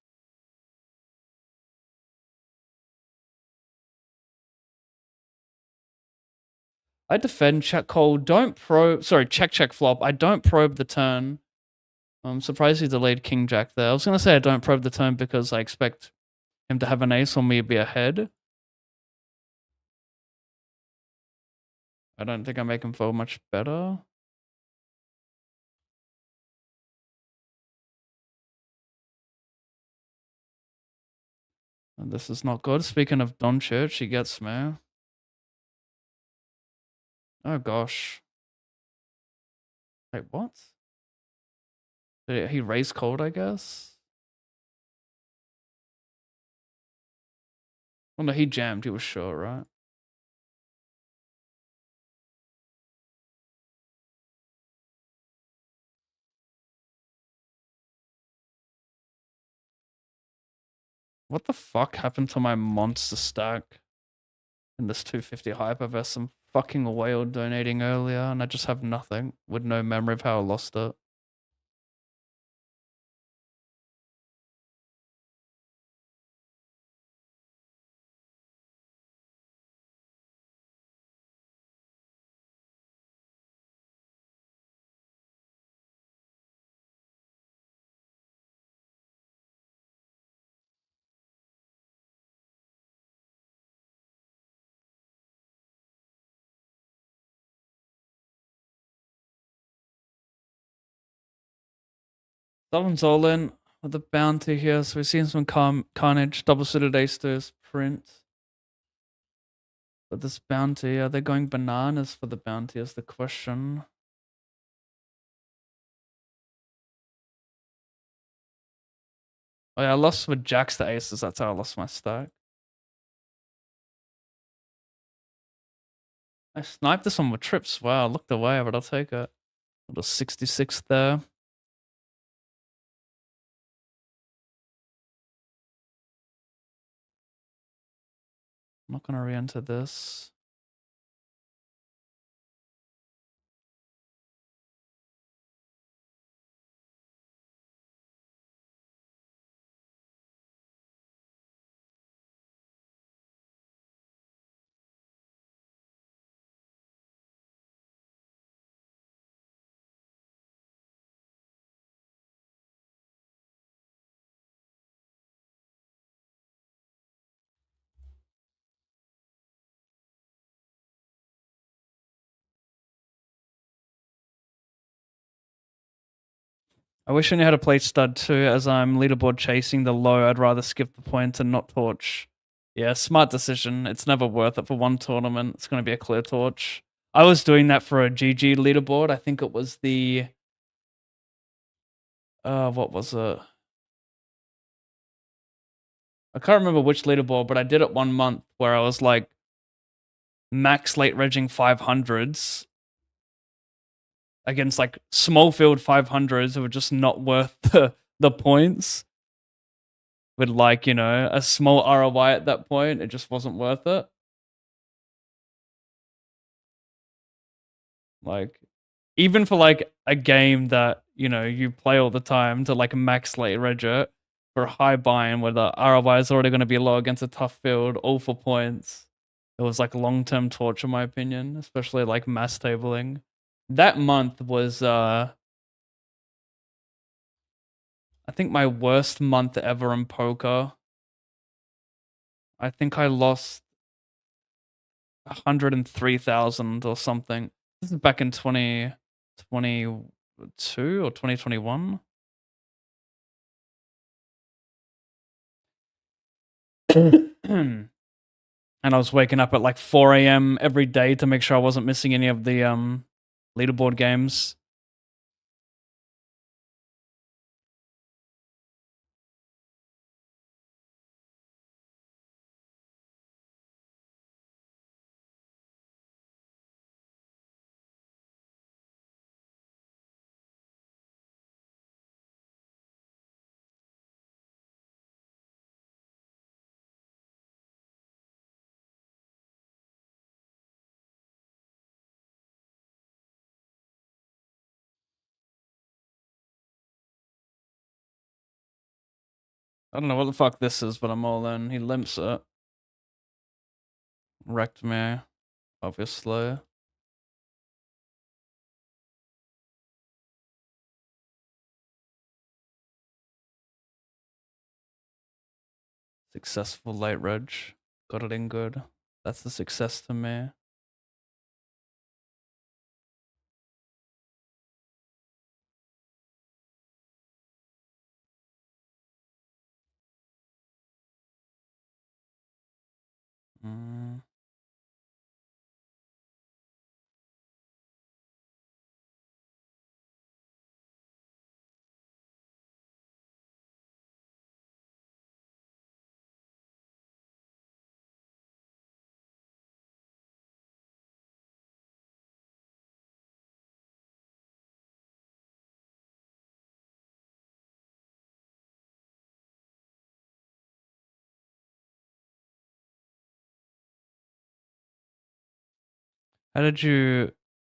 I defend, check call, don't probe. Sorry, check flop. I don't probe the turn. I'm surprised he delayed king jack there. I was gonna say I don't probe the turn because I expect him to have an ace or me be ahead. I don't think I make him fold much better. And this is not good. Speaking of Doncic, he gets me. Oh gosh. Wait, what? Did he raise cold, I guess? Well, no, he jammed. He was sure, right? What the fuck happened to my monster stack in this 250 hyper versus some fucking whale donating earlier, and I just have nothing with no memory of how I lost it. Someone's all in with the bounty here, so we've seen some carnage. Double suited ace deuce print. But this bounty, are they going bananas for the bounty is the question. Oh yeah, I lost with jacks to aces. That's how I lost my stack. I sniped this one with trips. Wow, I looked away, but I'll take it. Little 66 there. I'm not going to re-enter this. I wish I knew how to play stud too. As I'm leaderboard chasing the low, I'd rather skip the point and not torch. Yeah, smart decision. It's never worth it for one tournament. It's going to be a clear torch. I was doing that for a GG leaderboard. I think it was the... what was it? I can't remember which leaderboard, but I did it 1 month where I was like max late regging 500s against like small field 500s that were just not worth the points. With like, you know, a small ROI at that point, it just wasn't worth it. Like, even for like a game that, you know, you play all the time to like max late reg it for a high buy-in where the ROI is already going to be low against a tough field, all for points. It was like long-term torture, in my opinion, especially like mass tabling. That month was I think my worst month ever in poker. I think I lost 103,000 or something. This is back in 2022 or 2021. And I was waking up at like 4 a.m. every day to make sure I wasn't missing any of the leaderboard games. I don't know what the fuck this is, but I'm all in. He limps it. Wrecked me, obviously. Successful late reg. Got it in good. That's the success to me. Mm.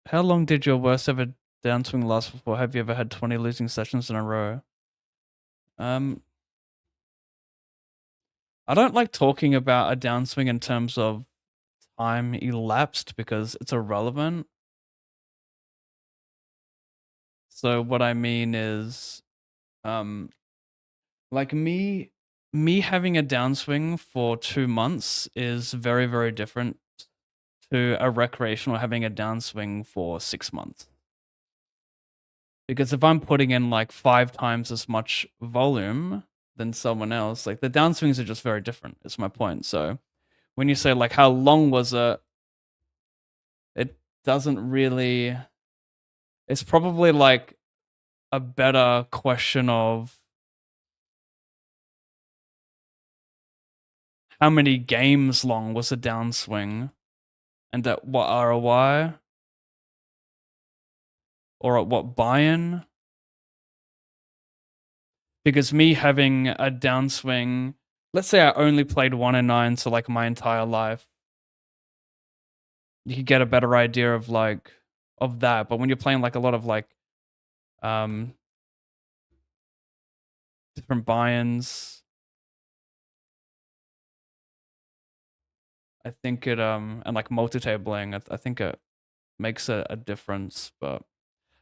How long did your worst ever downswing last before? Have you ever had 20 losing sessions in a row? I don't like talking about a downswing in terms of time elapsed because it's irrelevant. So what I mean is, like me having a downswing for 2 months is very, very different to a recreational having a downswing for 6 months. Because if I'm putting in like 5 times as much volume than someone else, like the downswings are just very different, is my point. So when you say like how long was it doesn't really, it's probably like a better question of how many games long was a downswing and at what ROI or at what buy-in. Because me having a downswing, let's say I only played 1 in 9 so like my entire life, you could get a better idea of like of that. But when you're playing like a lot of like different buy-ins, I think it and like multi-tabling, I think it makes a difference. But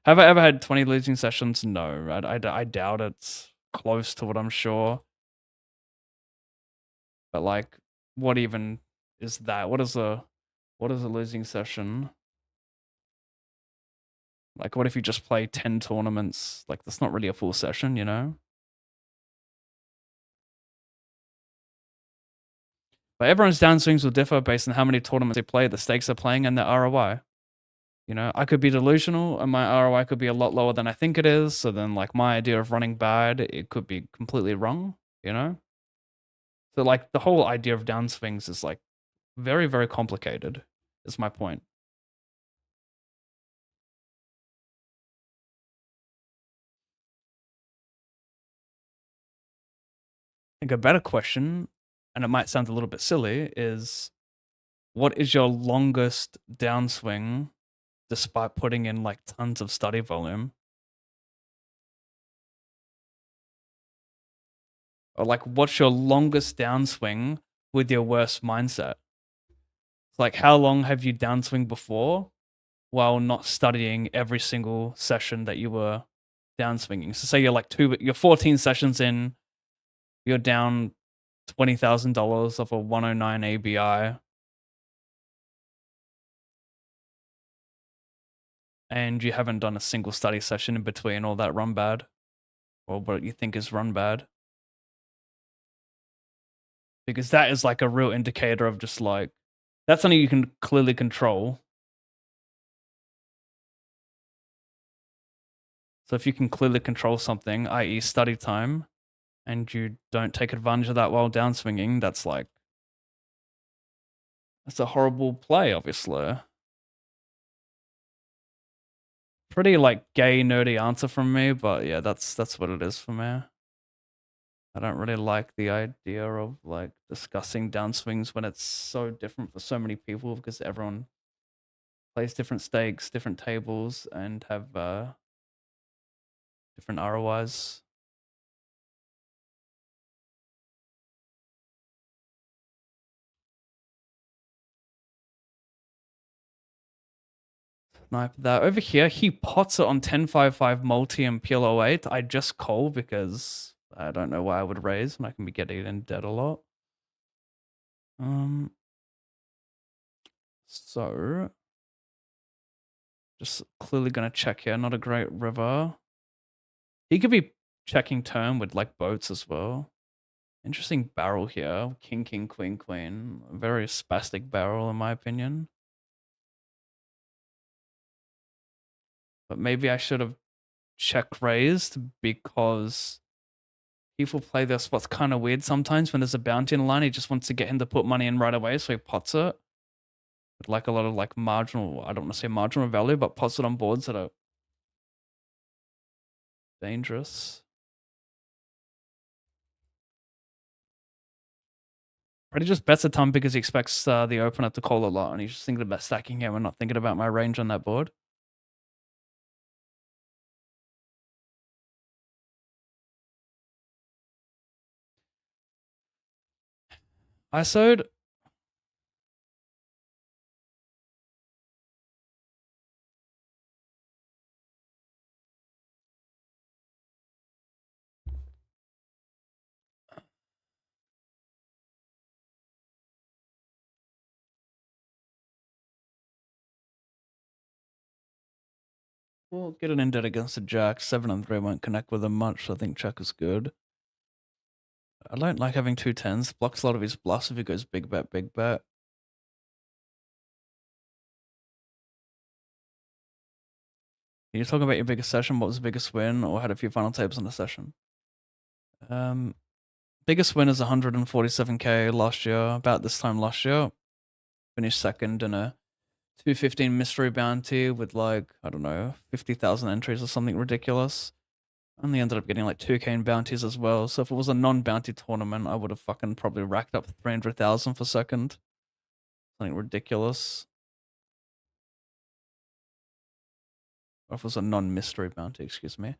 have I ever had 20 losing sessions? No, I doubt it's close to what I'm sure. But like, what even is that? What is a losing session? Like, what if you just play 10 tournaments? Like, that's not really a full session, you know? But everyone's downswings will differ based on how many tournaments they play, the stakes they're playing, and their ROI. You know, I could be delusional and my ROI could be a lot lower than I think it is. So then, like, my idea of running bad, it could be completely wrong, you know? So, like, the whole idea of downswings is, like, very, very complicated, is my point. I think a better question, and it might sound a little bit silly, is what is your longest downswing despite putting in like tons of study volume? Or like, what's your longest downswing with your worst mindset? It's like, how long have you downswing before while not studying every single session that you were downswinging? So say you're 14 sessions in, you're down $20,000 off a 109 ABI, and you haven't done a single study session in between all that run bad, or what you think is run bad. Because that is like a real indicator of just like, that's something you can clearly control. So if you can clearly control something, i.e. study time, and you don't take advantage of that while downswinging, that's a horrible play, obviously. Pretty like gay, nerdy answer from me, but yeah, that's what it is for me. I don't really like the idea of like discussing downswings when it's so different for so many people because everyone plays different stakes, different tables, and have different ROIs. Snipe that. Over here, he pots it on 10-5-5 multi and PL08. I just call because I don't know why I would raise and I can be getting in dead a lot. So just clearly gonna check here. Not a great river. He could be checking turn with like boats as well. Interesting barrel here. King, king, queen, queen. Very spastic barrel in my opinion. But maybe I should have check raised because people play their spots kind of weird sometimes when there's a bounty in the line. He just wants to get him to put money in right away, so he pots it. With like a lot of like marginal, I don't want to say marginal value, but pots it on boards that are dangerous. But he just bets a ton because he expects the opener to call a lot, and he's just thinking about stacking him and not thinking about my range on that board. ISO'd. We'll get an indent against the jack. 7 and 3 won't connect with him much, so I think check is good. I don't like having 2 10s. Blocks a lot of his bluffs if he goes big bet, big bet. Can you talk about your biggest session? What was the biggest win, or had a few final tables on the session? Biggest win is 147k last year, about this time last year. Finished second in a 215 mystery bounty with like, I don't know, 50,000 entries or something ridiculous. Only ended up getting like 2k in bounties as well. So if it was a non-bounty tournament, I would have fucking probably racked up 300,000 for second. Something ridiculous. Or if it was a non-mystery bounty, excuse me.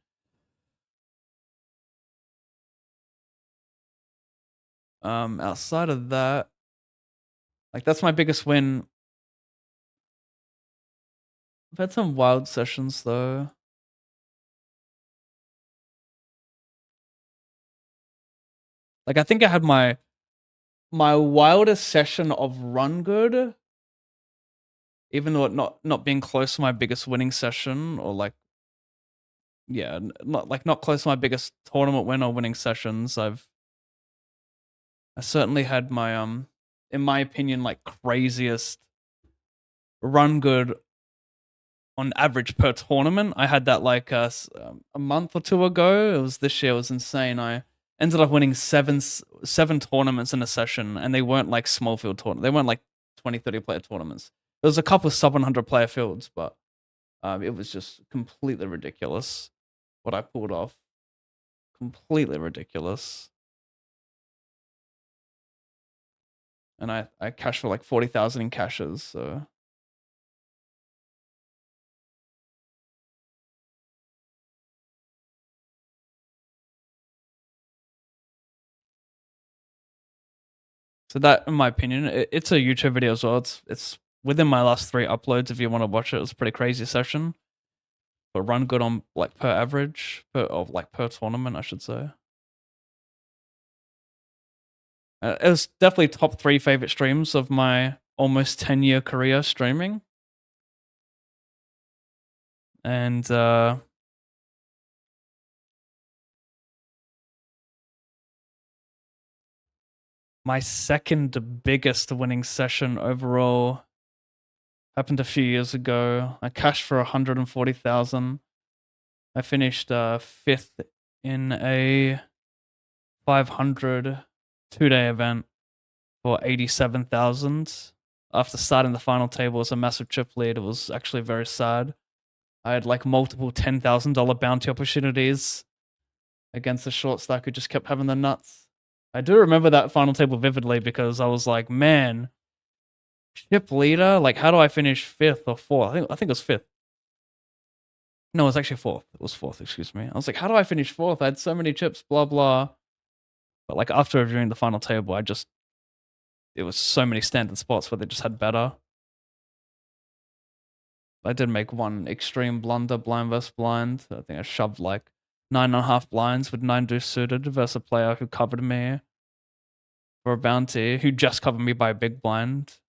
Outside of that, like that's my biggest win. I've had some wild sessions though. Like I think I had my wildest session of run good, even though it not being close to my biggest winning session, or like, yeah, not close to my biggest tournament win or winning sessions. I certainly had my in my opinion, like craziest run good on average per tournament. I had that like a month or two ago. It was this year. It was insane. I ended up winning seven tournaments in a session, and they weren't like small field tournaments. They weren't like 20, 30 player tournaments. There was a couple of sub 100 player fields, but it was just completely ridiculous what I pulled off. Completely ridiculous. And I cashed for like 40,000 in cashes, so So that, in my opinion, it's a YouTube video as well. It's within my last 3 uploads if you wanna watch it. It was a pretty crazy session, but run good on, like, per average, per tournament, I should say. It was definitely top 3 favorite streams of my almost 10-year career streaming. And, my second biggest winning session overall happened a few years ago. I cashed for 140,000. I finished 5th in a 500 two-day event for 87,000. After starting the final table, it was a massive chip lead. It was actually very sad. I had like multiple $10,000 bounty opportunities against the short stack who just kept having the nuts. I do remember that final table vividly because I was like, man, chip leader, like how do I finish 5th or 4th? I think it was 5th. No, it was actually 4th. It was 4th, excuse me. I was like, how do I finish 4th? I had so many chips, blah blah. But like after reviewing the final table, it was so many standard spots where they just had better. I did make one extreme blunder, blind versus blind. I think I shoved like 9.5 blinds with 9 deuce suited versus a player who covered me for a bounty, who just covered me by a big blind.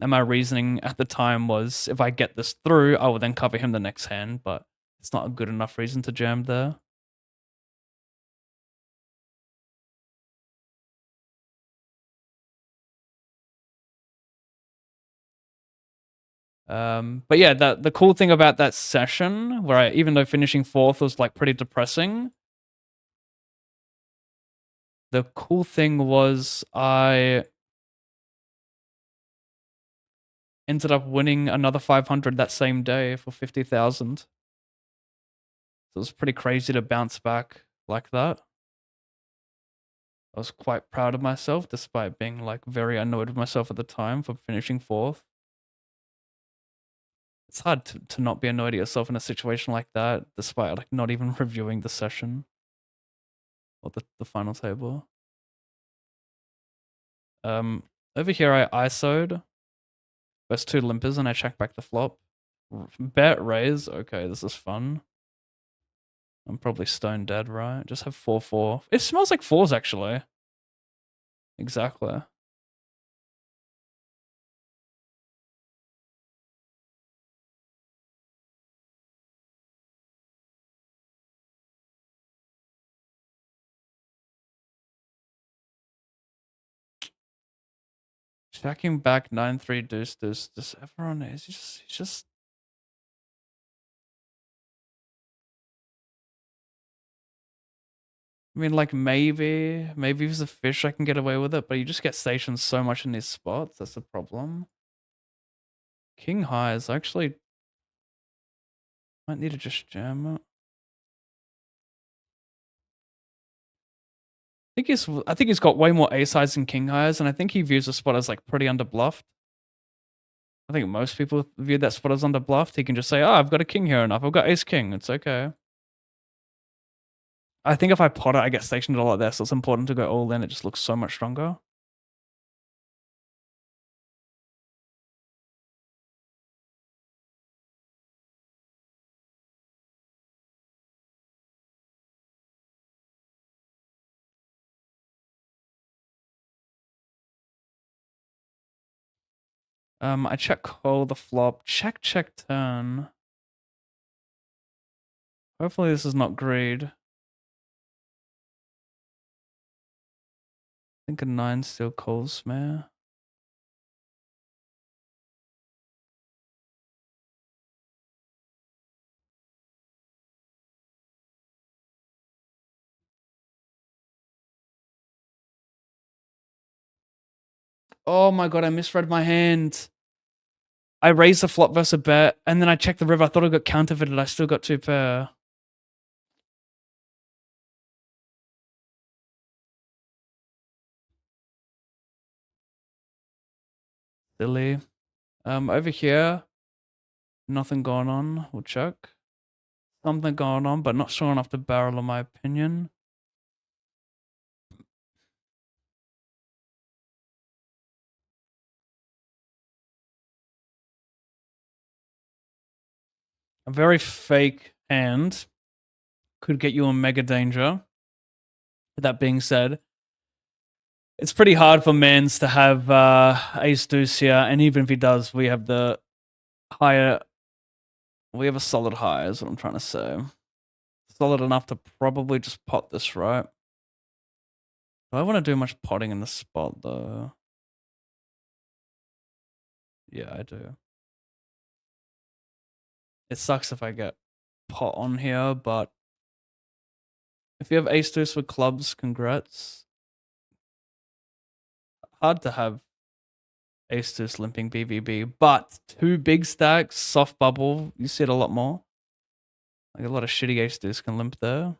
And my reasoning at the time was, if I get this through, I will then cover him the next hand, but it's not a good enough reason to jam there. But yeah, the cool thing about that session, where even though finishing 4th was like pretty depressing, the cool thing was I ended up winning another 500 that same day for 50,000. So it was pretty crazy to bounce back like that. I was quite proud of myself, despite being like very annoyed with myself at the time for finishing 4th. It's hard to not be annoyed at yourself in a situation like that, despite like not even reviewing the session or the final table. Over here I ISO'd first 2 limpers and I check back the flop. Bet raise. Okay, this is fun. I'm probably stone dead, right? Just have 4-4. It smells like 4s actually. Exactly. Checking back 9-3 deuce deuce. Does everyone is he's just I mean, like maybe if it's a fish I can get away with it, but you just get stationed so much in these spots. That's the problem. King high is actually might need to just jam it. I think he's got way more ace highs than king highs, and I think he views the spot as like pretty underbluffed. I think most people view that spot as underbluffed. He can just say, "Oh, I've got a king here enough. I've got ace king. It's okay." I think if I pot it, I get stationed a lot there, so it's important to go all in. It just looks so much stronger. I check call the flop. Check turn. Hopefully this is not greed. I think a 9 still calls mare. Oh my god, I misread my hand. I raised the flop versus a bet, and then I checked the river. I thought I got counterfeited. I still got 2 pair. Silly. Over here, nothing going on. We'll check. Something going on, but not strong enough to barrel, in my opinion. A very fake hand could get you in mega danger. That being said, it's pretty hard for Mans to have ace deuce here, and even if he does, we have the higher. We have a solid high, is what I'm trying to say. Solid enough to probably just pot this, right? Do I want to do much potting in the spot, though? Yeah, I do. It sucks if I get pot on here, but if you have ace deuce with clubs, congrats. Hard to have ace deuce limping BVB, but 2 big stacks, soft bubble, you see it a lot more. Like a lot of shitty ace deuce can limp there.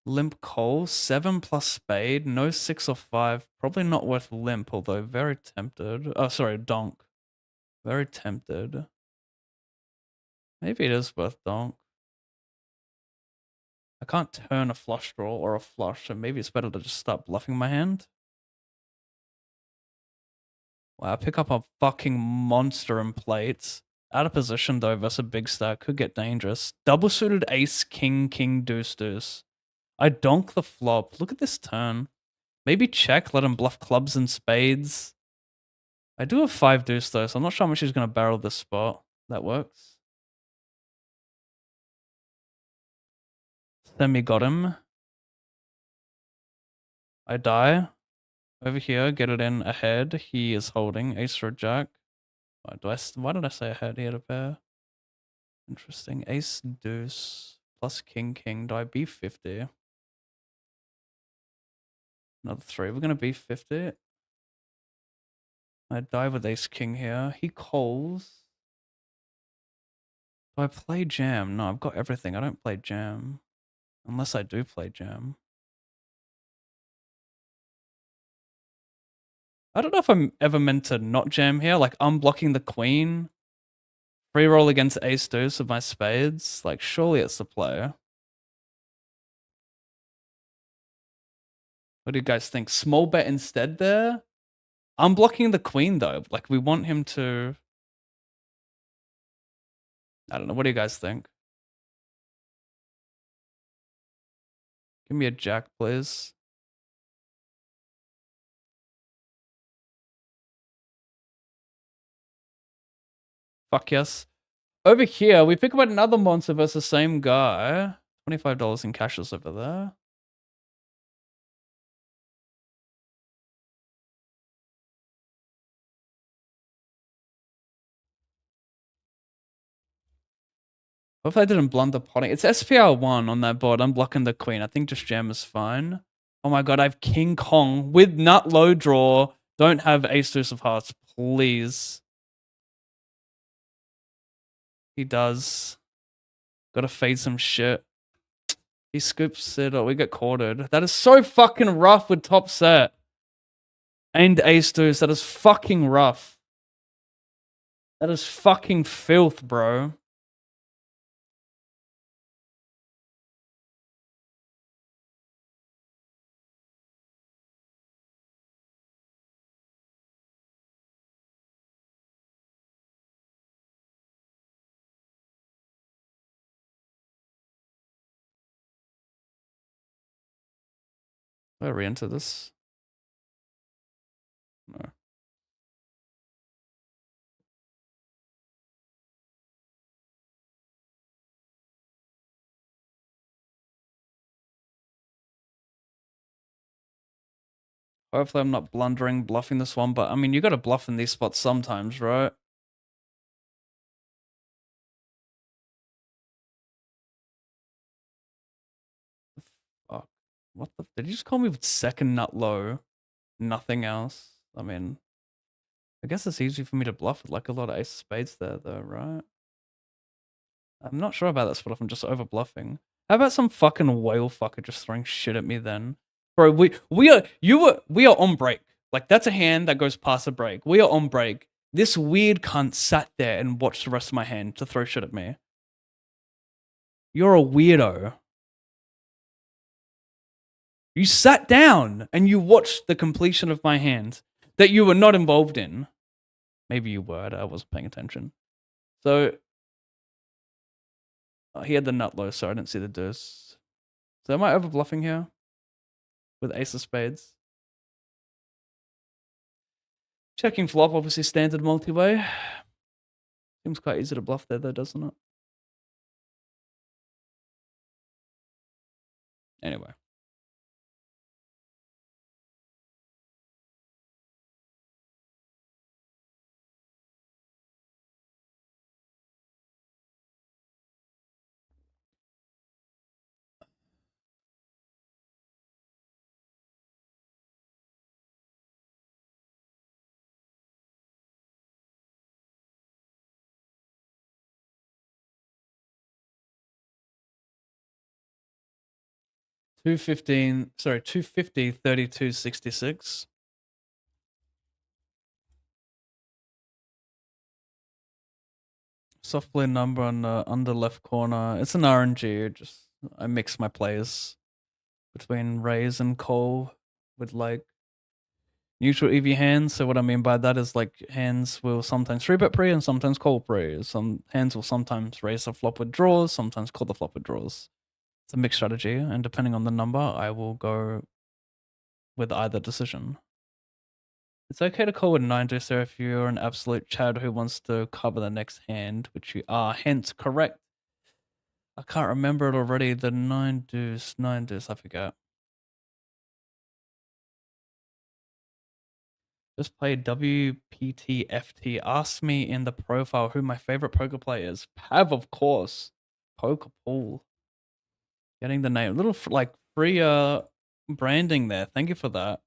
Limp call, 7 plus spade, no 6 or 5. Probably not worth limp, although very tempted. Oh, sorry, donk. Very tempted. Maybe it is worth donk. I can't turn a flush draw or a flush, so maybe it's better to just start bluffing my hand. Wow, pick up a fucking monster in plates. Out of position though versus a big stack. Could get dangerous. Double suited ace, king, king, deuce, deuce. I donk the flop. Look at this turn. Maybe check, let him bluff clubs and spades. I do have 5 deuce though, so I'm not sure how much he's going to barrel this spot. That works. Semi got him. I die. Over here, get it in ahead. He is holding ace or jack. Why did I say ahead? He had a pair. Interesting. Ace deuce plus king king. Do I B50? Another 3. We're gonna B50. I die with ace king here. He calls. Do I play jam? No, I've got everything. I don't play jam. Unless I do play jam. I don't know if I'm ever meant to not jam here. Like, unblocking the queen. Free roll against ace deuce of my spades. Like, surely it's the play. What do you guys think? Small bet instead there? I'm blocking the queen though. Like, we want him to. I don't know. What do you guys think? Give me a jack, please. Fuck yes. Over here, we pick up another monster versus the same guy. $25 in cashes over there. Hopefully I didn't blunder potting. It's SPR1 on that board. I'm blocking the queen. I think just jam is fine. Oh my god, I have King Kong with nut low draw. Don't have ace deuce of hearts, please. He does. Gotta fade some shit. He scoops it, or we get quartered. That is so fucking rough with top set. And ace deuce, that is fucking rough. That is fucking filth, bro. Do I re-enter this? No. Hopefully I'm not blundering, bluffing this one, but I mean, you gotta bluff in these spots sometimes, right? Fuck. What the? Did you just call me with second nut low? Nothing else? I mean, I guess it's easy for me to bluff with like a lot of ace of spades there, though, right? I'm not sure about that spot if I'm just over bluffing. How about some fucking whale fucker just throwing shit at me then? Bro, we are on break. Like, that's a hand that goes past the break. We are on break. This weird cunt sat there and watched the rest of my hand to throw shit at me. You're a weirdo. You sat down and you watched the completion of my hand that you were not involved in. Maybe you were. I wasn't paying attention. So he had the nut low, so I didn't see the deuce. So am I over bluffing here with ace of spades? Checking flop, obviously standard multi-way. Seems quite easy to bluff there, though, doesn't it? Anyway. Two 250, 32, 66. Soft play number on the under left corner. It's an RNG. Just I mix my plays between raise and call with like neutral EV hands. So what I mean by that is like hands will sometimes 3-bet pre and sometimes call pre. Some hands will sometimes raise the flop with draws, sometimes call the flop with draws. It's a mixed strategy, and depending on the number, I will go with either decision. It's okay to call with 9 deuce there if you're an absolute Chad who wants to cover the next hand, which you are, hence correct. I can't remember it already. The 9 deuce, I forget. Just play WPTFT. Ask me in the profile who my favorite poker player is. Pav, of course. Poker pool. Getting the name. A little like free branding there. Thank you for that.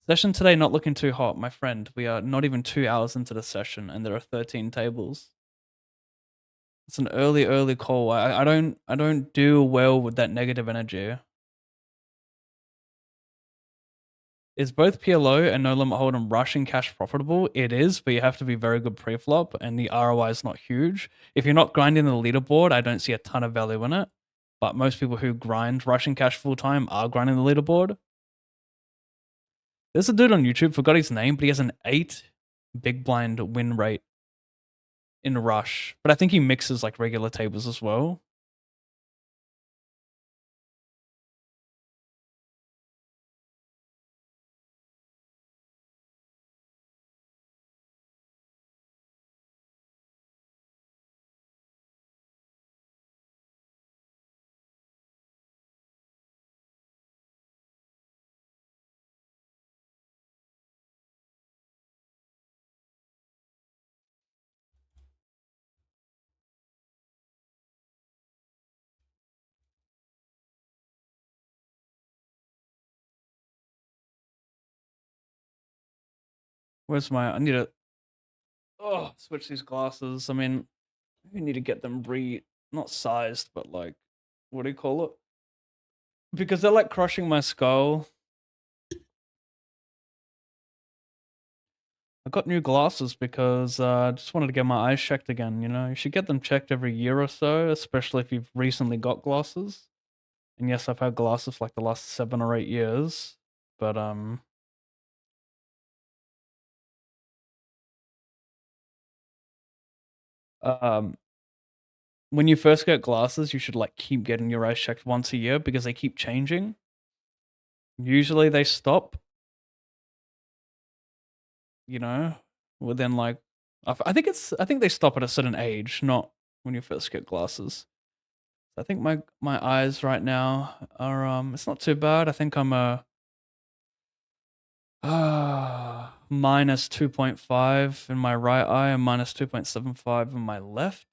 Session today not looking too hot, my friend. We are not even 2 hours into the session and there are 13 tables. It's an early call. I don't do well with that negative energy. Is both PLO and No Limit Hold'em rushing cash profitable? It is, but you have to be very good pre-flop, and the ROI is not huge. If you're not grinding the leaderboard, I don't see a ton of value in it. But most people who grind rushing cash full time are grinding the leaderboard. There's a dude on YouTube, forgot his name, but he has an 8 big blind win rate in rush. But I think he mixes like regular tables as well. Where's my, I need to, switch these glasses. I mean, we need to get them not sized, but like, what do you call it? Because they're like crushing my skull. I got new glasses because I just wanted to get my eyes checked again, you know? You should get them checked every year or so, especially if you've recently got glasses. And yes, I've had glasses for like the last 7 or 8 years, but when you first get glasses, you should like keep getting your eyes checked once a year because they keep changing. Usually they stop, you know, within like I think they stop at a certain age, not when you first get glasses. I think my eyes right now are it's not too bad. I think I'm a minus 2.5 in my right eye and minus 2.75 in my left.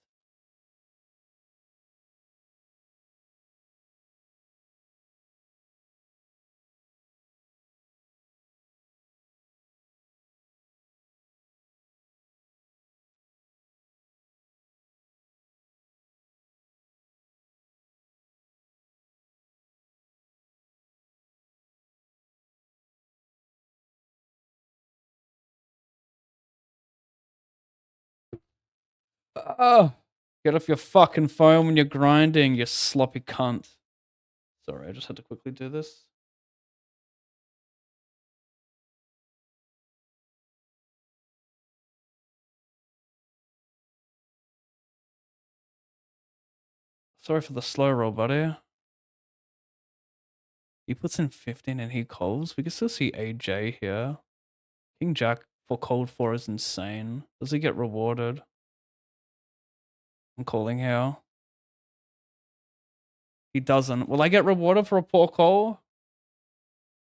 Oh, get off your fucking phone when you're grinding, you sloppy cunt. Sorry, I just had to quickly do this. Sorry for the slow roll, buddy. He puts in 15 and he calls. We can still see AJ here. King Jack for cold 4 is insane. Does he get rewarded? I'm calling here. He doesn't. Will I get rewarded for a poor call?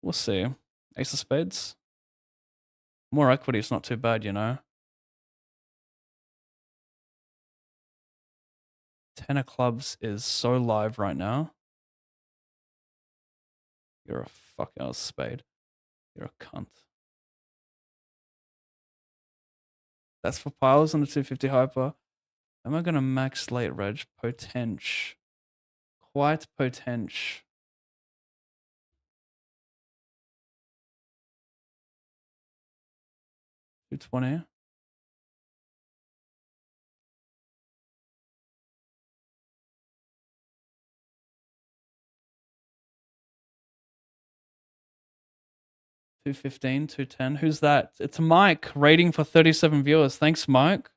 We'll see. Ace of spades. More equity is not too bad, you know. 10 of clubs is so live right now. You're a fucking spade. You're a cunt. That's for piles on the 250 hyper. Am I gonna max late reg? Potential. Quite potential. 220. $215, $210. Who's that? It's Mike, rating for 37 viewers. Thanks, Mike.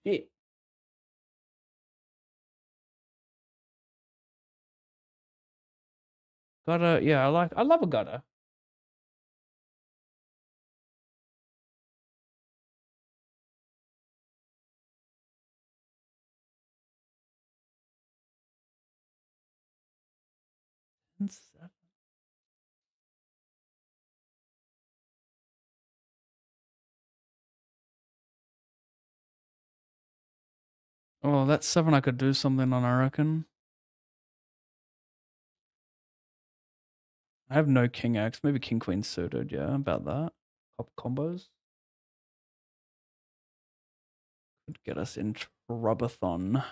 Yeah. Gutter, yeah, I love a gutter. Oh, that's 7 I could do something on, I reckon. I have no king X, maybe king queen suited, yeah, about that. Pop combos. Could get us in troubathon.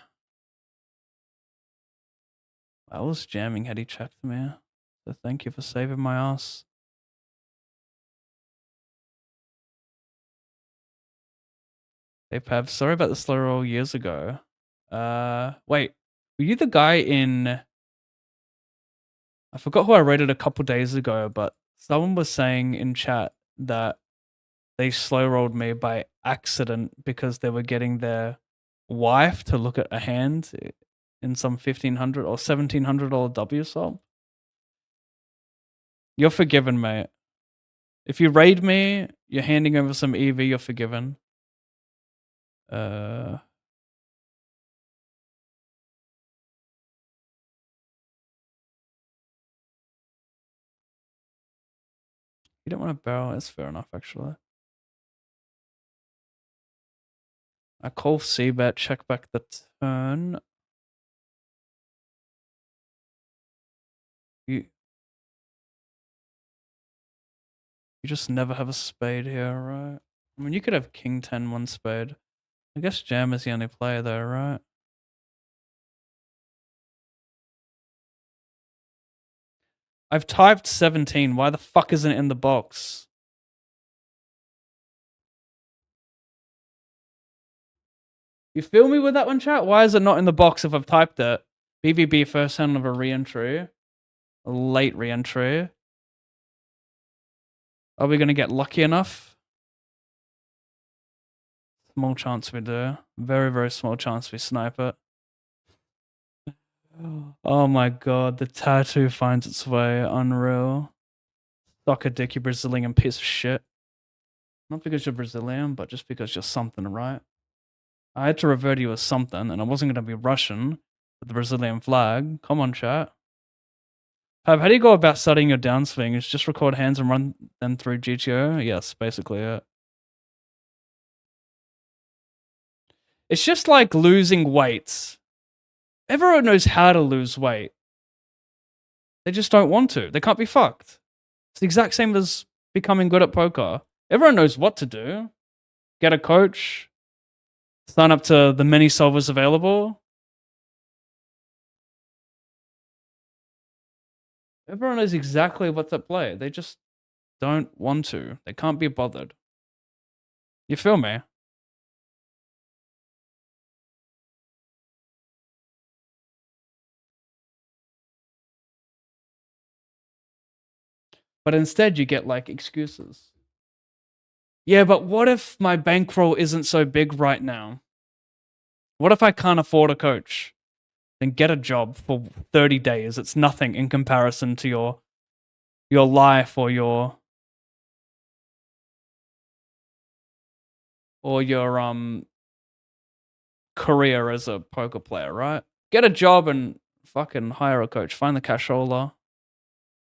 I was jamming had he checked me. So thank you for saving my ass. Hey Pav, sorry about the slow roll years ago. Wait, were you the guy in... I forgot who I rated a couple days ago, but someone was saying in chat that they slow rolled me by accident because they were getting their wife to look at a hand in some $1,500 or $1,700 W swap. You're forgiven, mate. If you raid me, you're handing over some EV, you're forgiven. You don't want to barrel, that's fair enough, actually. I call C-bet, check back the turn. You just never have a spade here, right? I mean, you could have king 10, 1 spade. I guess jam is the only player there, right? I've typed 17. Why the fuck isn't it in the box? You feel me with that one, chat? Why is it not in the box if I've typed it? BVB first hand of a re-entry. A late re-entry. Are we going to get lucky enough? Small chance we do. Very, very small chance we snipe it. Oh my god, the tattoo finds its way. Unreal. Suck a dick, you Brazilian piece of shit. Not because you're Brazilian, but just because you're something, right? I had to revert you as something, and I wasn't going to be Russian with the Brazilian flag. Come on, chat. How do you go about studying your downswing? Is just record hands and run them through GTO? Yes, basically it. It's just like losing weight. Everyone knows how to lose weight. They just don't want to. They can't be fucked. It's the exact same as becoming good at poker. Everyone knows what to do. Get a coach. Sign up to the many solvers available. Everyone knows exactly what to play. They just don't want to. They can't be bothered. You feel me? But instead, you get like excuses. Yeah, but what if my bankroll isn't so big right now? What if I can't afford a coach? Then get a job for 30 days. It's nothing in comparison to your life or your career as a poker player, right? Get a job and fucking hire a coach. Find the cashola.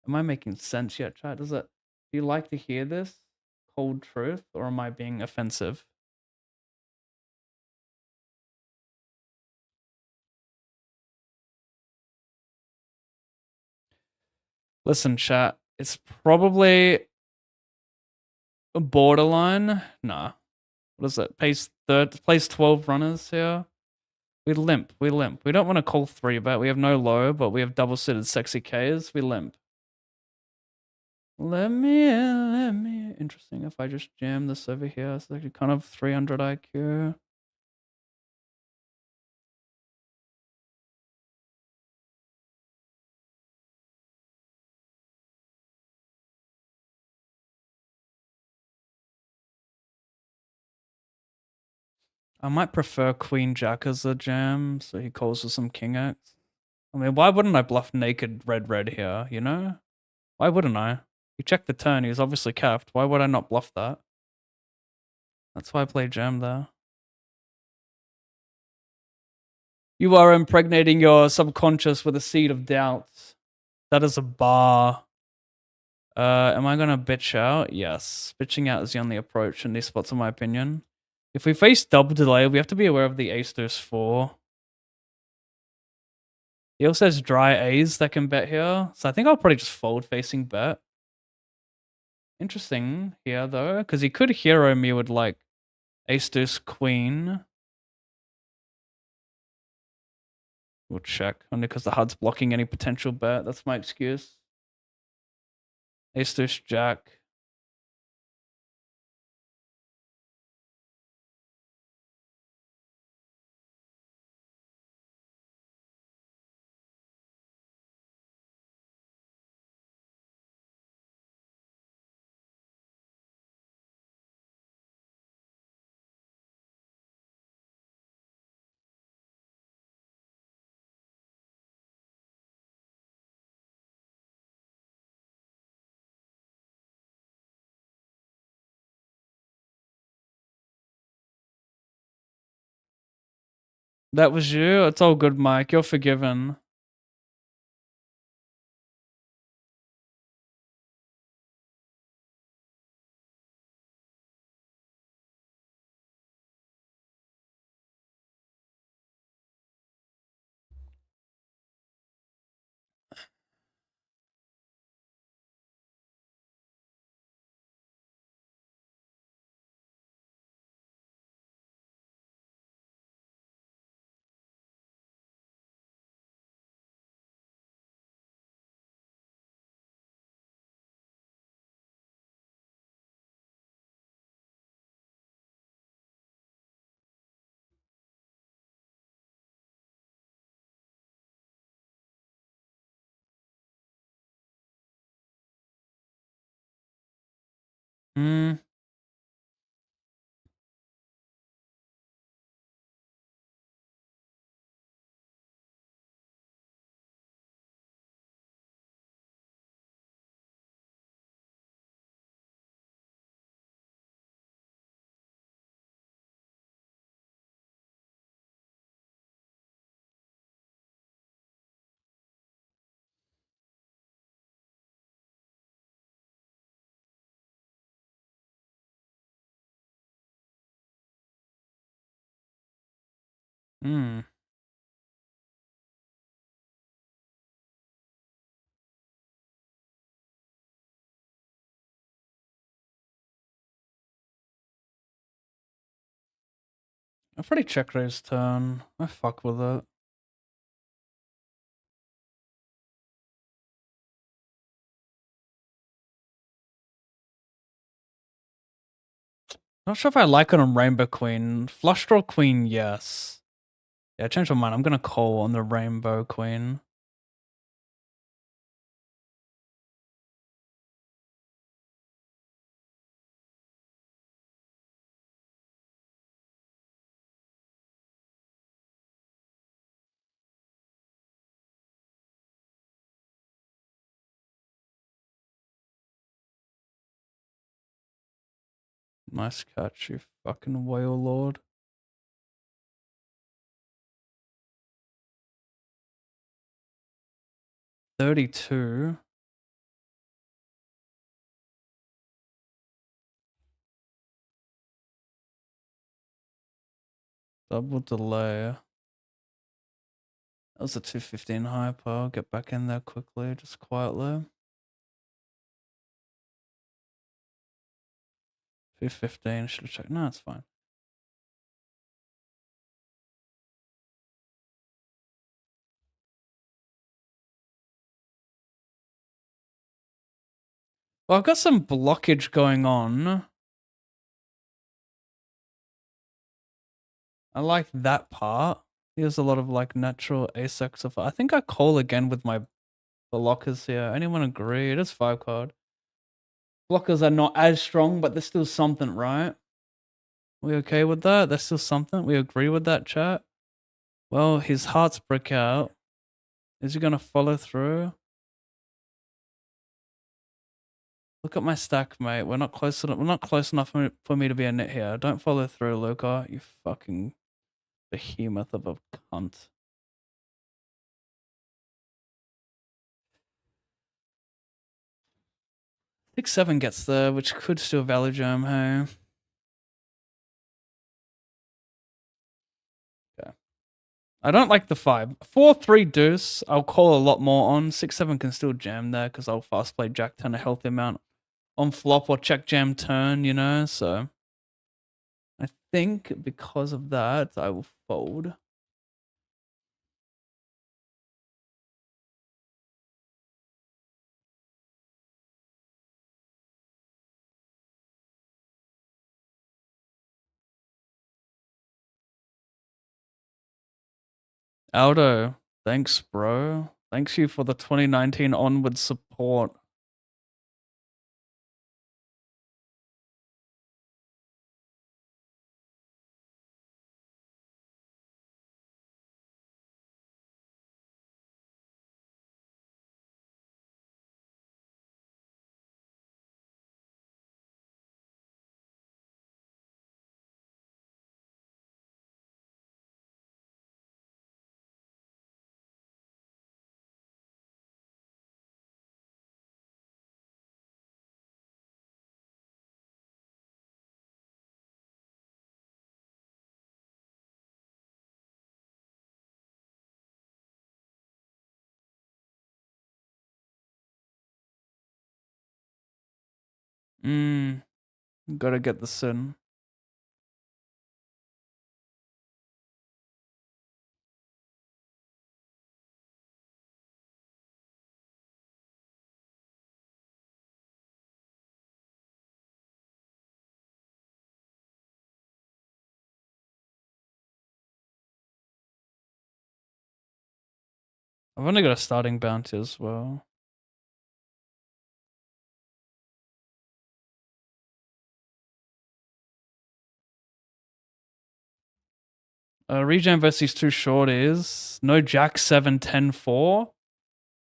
Am I making sense yet, chat? Do you like to hear this cold truth, or am I being offensive? Listen, chat, it's probably a borderline. Nah. What is it? Place 12 runners here. We limp. We limp. We don't want to call 3-bet. We have no low, but we have double suited sexy Ks. We limp. Let me in, let me in. Interesting. If I just jam this over here, it's actually kind of 300 IQ. I might prefer Queen Jack as a jam, so he calls with some King X. I mean, why wouldn't I bluff naked red here, you know? Why wouldn't I? You check the turn, he's obviously capped. Why would I not bluff that? That's why I play jam there. You are impregnating your subconscious with a seed of doubt. That is a bar. Am I gonna bitch out? Yes. Bitching out is the only approach in these spots, in my opinion. If we face double delay, we have to be aware of the ace deuce 4. He also has dry A's that can bet here. So I think I'll probably just fold facing bet. Interesting here though, because he could hero me with like ace deuce queen. We'll check, only because the HUD's blocking any potential bet. That's my excuse. Ace deuce jack. That was you? It's all good, Mike. You're forgiven. Hmm. Hmm. I've already checked raise turn. I fuck with it. Not sure if I like it on Rainbow Queen. Flush Draw Queen, yes. Yeah, I changed my mind. I'm gonna call on the Rainbow Queen. Nice catch, you fucking whale lord. 32. Double delay. That was a 215 hyper. I'll get back in there quickly, just quietly. 215, should have checked. No, it's fine. Well, I've got some blockage going on. I like that part. Here's a lot of like natural asexual. I think I call again with my blockers here. Anyone agree? It is 5 card. Blockers are not as strong, but there's still something, right? We okay with that? There's still something. We agree with that, chat. Well, his heart's brick out. Is he gonna follow through? Look at my stack, mate. We're not close enough. We're not close enough for me to be a nit here. Don't follow through, Luca. You fucking behemoth of a cunt. 6-7 gets there, which could still value gem, hey. Okay. I don't like the 5. 4-3 deuce, I'll call a lot more on. 6-7 can still jam there because I'll fast play Jack 10 a healthy amount on flop or check jam turn, you know, so I think because of that, I will fold. Aldo, thanks, bro. Thanks you for the 2019 onward support. Gotta get the sin. I've only got a starting bounty as well. Regen versus too short is no Jack 7-10-4.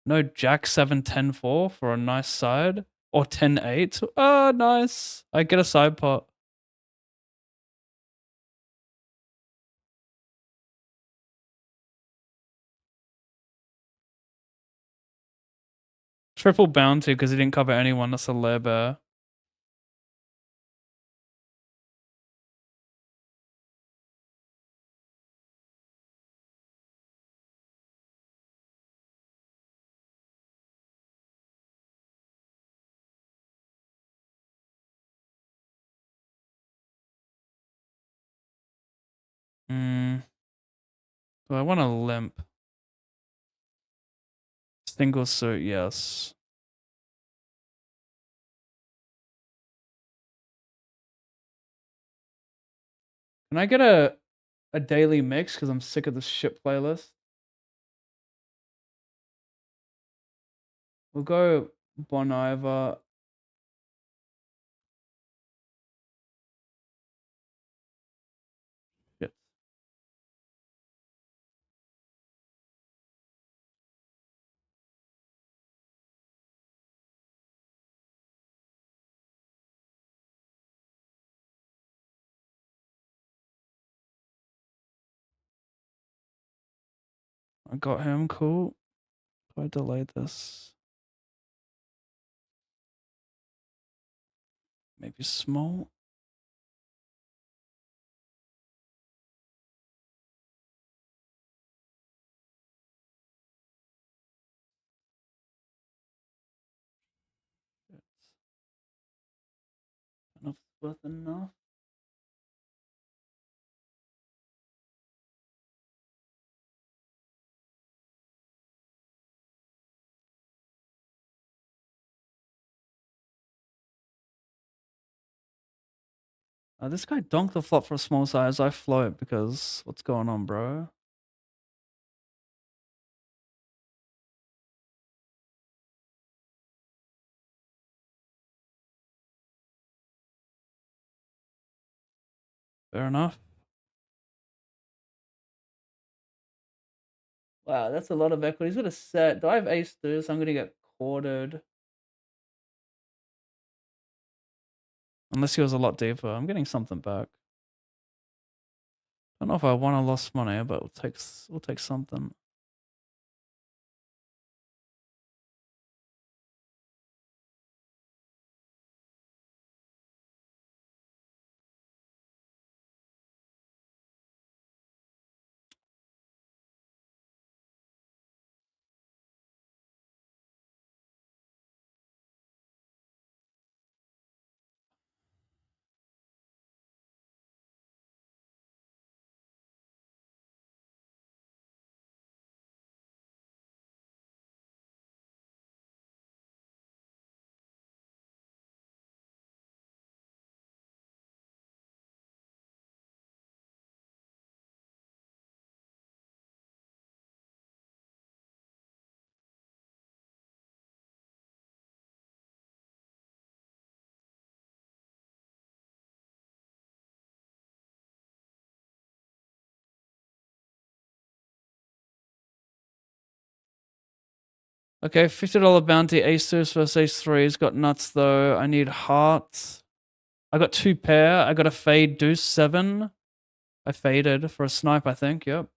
No Jack 7-10-4 for a nice side. Or 10-8. Oh, nice. I get a side pot. Triple bounty because he didn't cover anyone. That's a lair bear. Do I want to limp? Single suit, yes. Can I get a daily mix? Because I'm sick of this shit playlist. We'll go Bon Iver. Shit. I got him. Cool. If I delay this, maybe small. Enough's worth enough. This guy donked the flop for a small size. I float because what's going on, bro? Fair enough. Wow, that's a lot of equity. He's got a set. Do I have ace deuce? I'm gonna get quartered. Unless he was a lot deeper. I'm getting something back. I don't know if I won or lost money, but we'll take something. Okay, $50 bounty, ace deuce versus ace three. He's got nuts though. I need hearts. I got two pair. I got a fade deuce seven. I faded for a snipe, I think. Yep.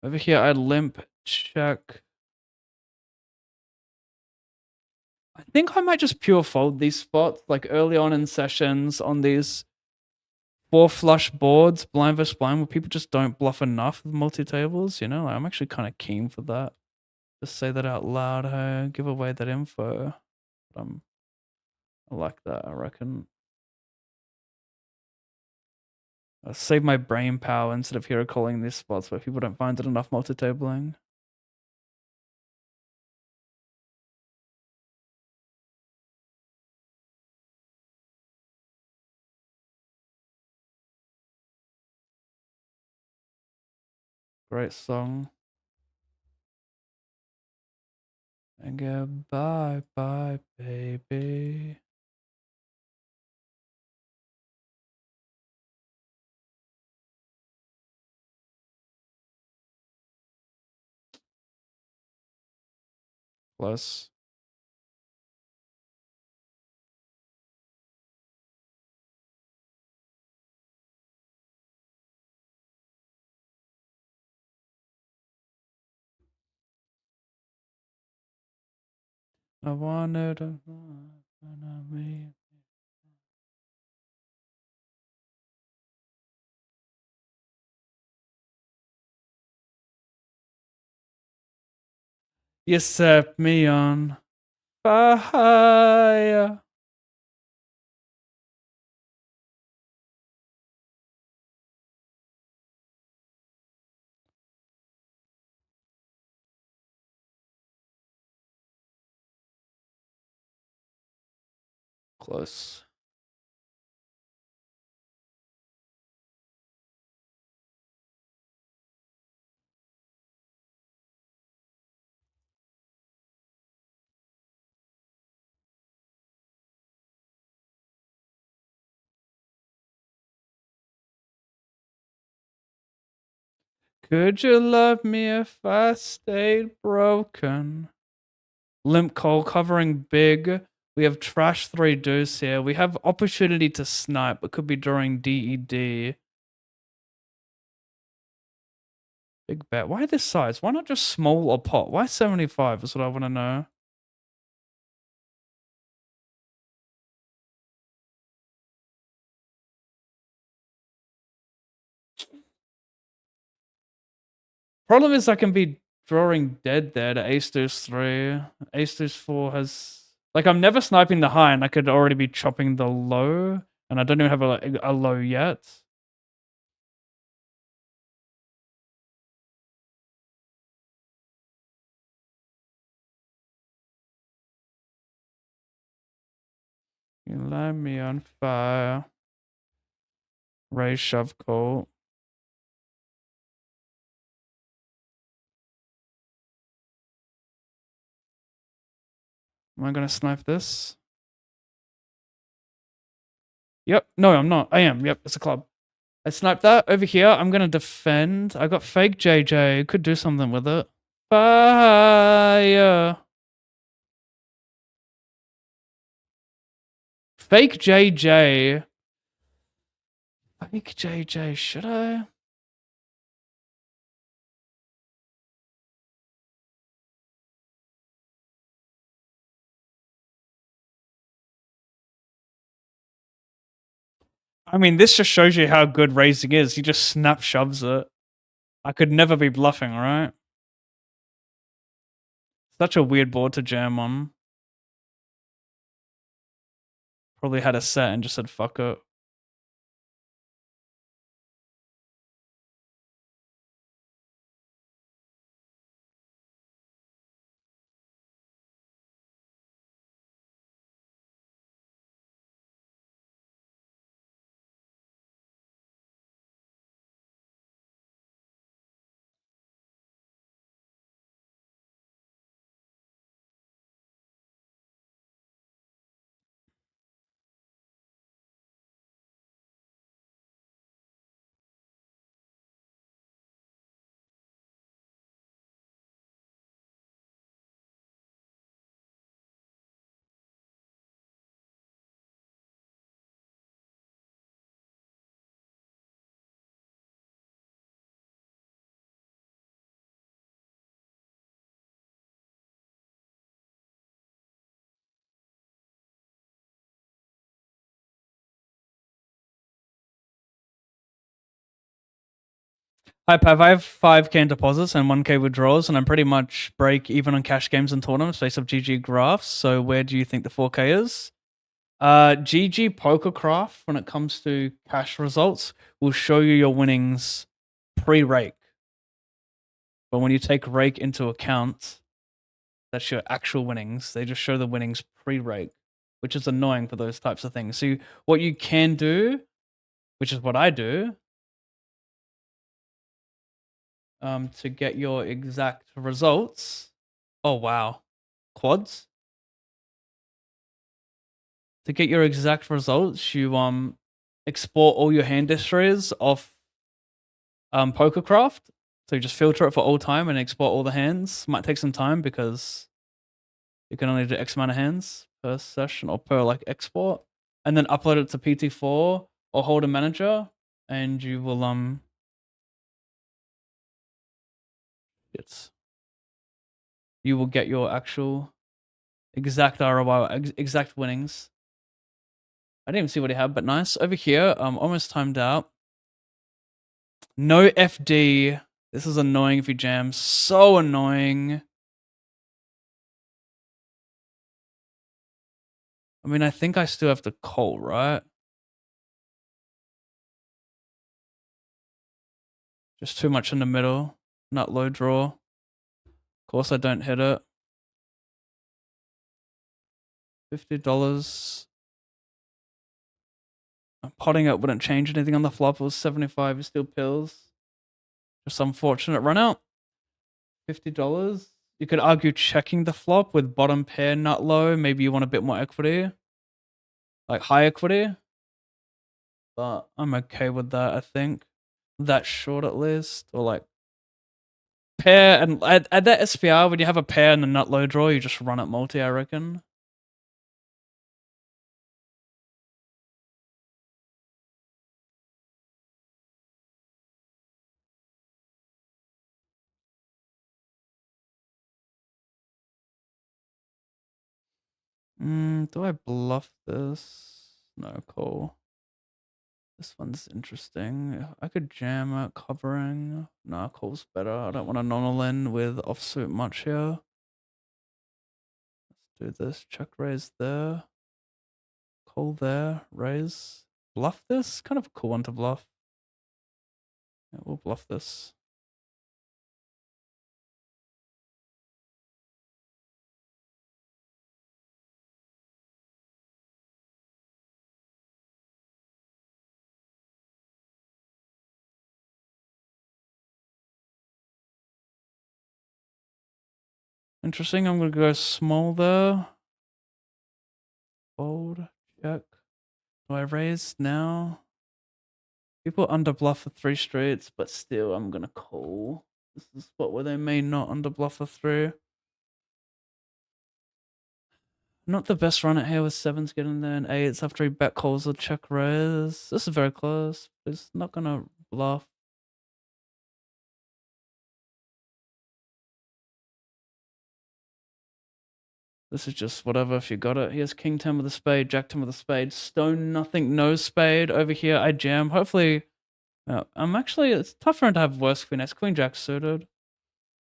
Over here, I limp check. I think I might just pure fold these spots like early on in sessions on these four flush boards, blind versus blind, where people just don't bluff enough with multi tables. You know, like, I'm actually kind of keen for that. Just say that out loud. Hey, give away that info. I like that. I reckon. I save my brain power instead of hero calling these spots where people don't find it enough multi tabling. Great song. And goodbye, bye, baby. Plus. I wanted to. You set me on fire. Close. Could you love me if I stayed broken? Limp Coal covering big. We have Trash 3 Deuce here. We have opportunity to snipe. It could be during DED. Big bet. Why this size? Why not just small or pot? Why 75 is what I want to know. Problem is I can be drawing dead there to Ace Deuce 3. Ace Deuce 4 has... Like, I'm never sniping the high, and I could already be chopping the low. And I don't even have a low yet. You light me on fire. Raise shove call. Am I gonna snipe this? Yep. No, I'm not. I am. Yep, it's a club. I sniped that. Over here, I'm gonna defend. I got fake JJ. Could do something with it. Fire. Fake JJ. Fake JJ. Should I? I mean, this just shows you how good raising is. He just snap shoves it. I could never be bluffing, right? Such a weird board to jam on. Probably had a set and just said fuck it. Hi, Pav. I have 5k in deposits and 1k withdrawals, and I'm pretty much break even on cash games and tournaments based off GG graphs. So where do you think the 4k is? GG Pokercraft, when it comes to cash results, will show you your winnings pre-rake. But when you take rake into account, that's your actual winnings. They just show the winnings pre-rake, which is annoying for those types of things. So what you can do, which is what I do, to get your exact results. Oh, wow. Quads. To get your exact results, you export all your hand histories off Pokercraft. So you just filter it for all time and export all the hands. Might take some time because you can only do X amount of hands per session or per like export. And then upload it to PT4 or hold a manager, and you will you will get your actual exact ROI, exact winnings. I didn't even see what he had, but nice. Over here, almost timed out. No FD. This is annoying if he jams. So annoying. I mean, I think I still have to call, right? Just too much in the middle. Not low draw. Of course I don't hit it. $50. Potting it wouldn't change anything on the flop. It was 75. It still pills. Just unfortunate run out. $50. You could argue checking the flop with bottom pair nut low. Maybe you want a bit more equity. Like high equity. But I'm okay with that, I think. That short at least. Or like pair and at that SPR, when you have a pair and a nut low draw, you just run it multi, I reckon. Do I bluff this? No, cool. This one's interesting. I could jam it covering. Nah, call's better. I don't want to non-all-in with offsuit much here. Let's do this. Check raise there. Call there. Raise. Bluff this? Kind of a cool one to bluff. Yeah, we'll bluff this. Interesting. I'm going to go small there. Fold. Check. Do I raise now? People under bluff for 3 straights, but still I'm going to call. This is a spot where they may not under bluff for 3. Not the best run it here with 7s getting there and 8s after he bet calls a check raise. This is very close. He's not going to bluff. This is just whatever if you got it. He has king 10 with a spade, jack 10 with a spade, stone nothing, no spade. Over here I jam. Hopefully, I'm actually, it's tough for him to have worse queen x, queen jack suited.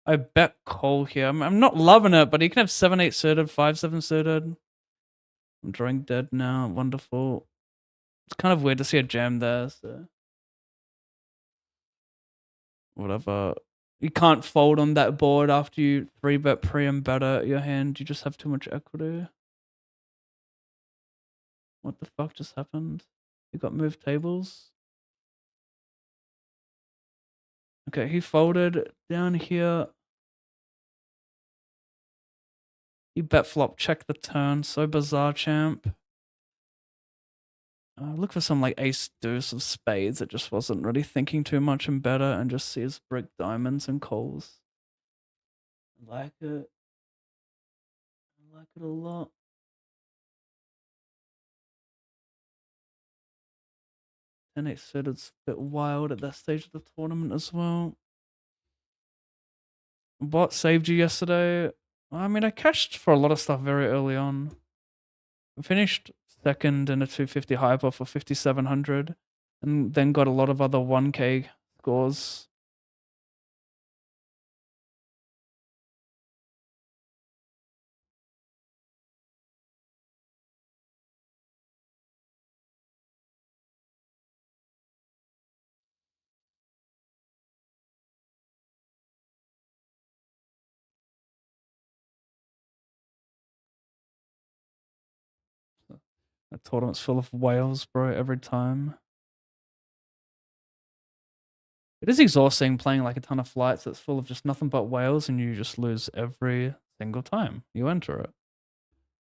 I bet call here. I'm not loving it, but he can have 7-8 suited, 5-7 suited. I'm drawing dead now. Wonderful. It's kind of weird to see a jam there, so whatever. You can't fold on that board after you 3-bet pre and better your hand. You just have too much equity. What the fuck just happened? You got moved tables? Okay, he folded down here. He bet flop, check the turn. So bizarre, champ. Look for some like ace deuce of spades. It just wasn't really thinking too much and better and just sees brick diamonds and calls. I like it. I like it a lot. 10-8 suited's a bit wild at that stage of the tournament as well. What saved you yesterday? I mean, I cashed for a lot of stuff very early on. I finished second in a 250 hyper for 5,700 and then got a lot of other 1k scores. The tournament's full of whales, bro, every time. It is exhausting playing like a ton of flights that's full of just nothing but whales and you just lose every single time you enter it.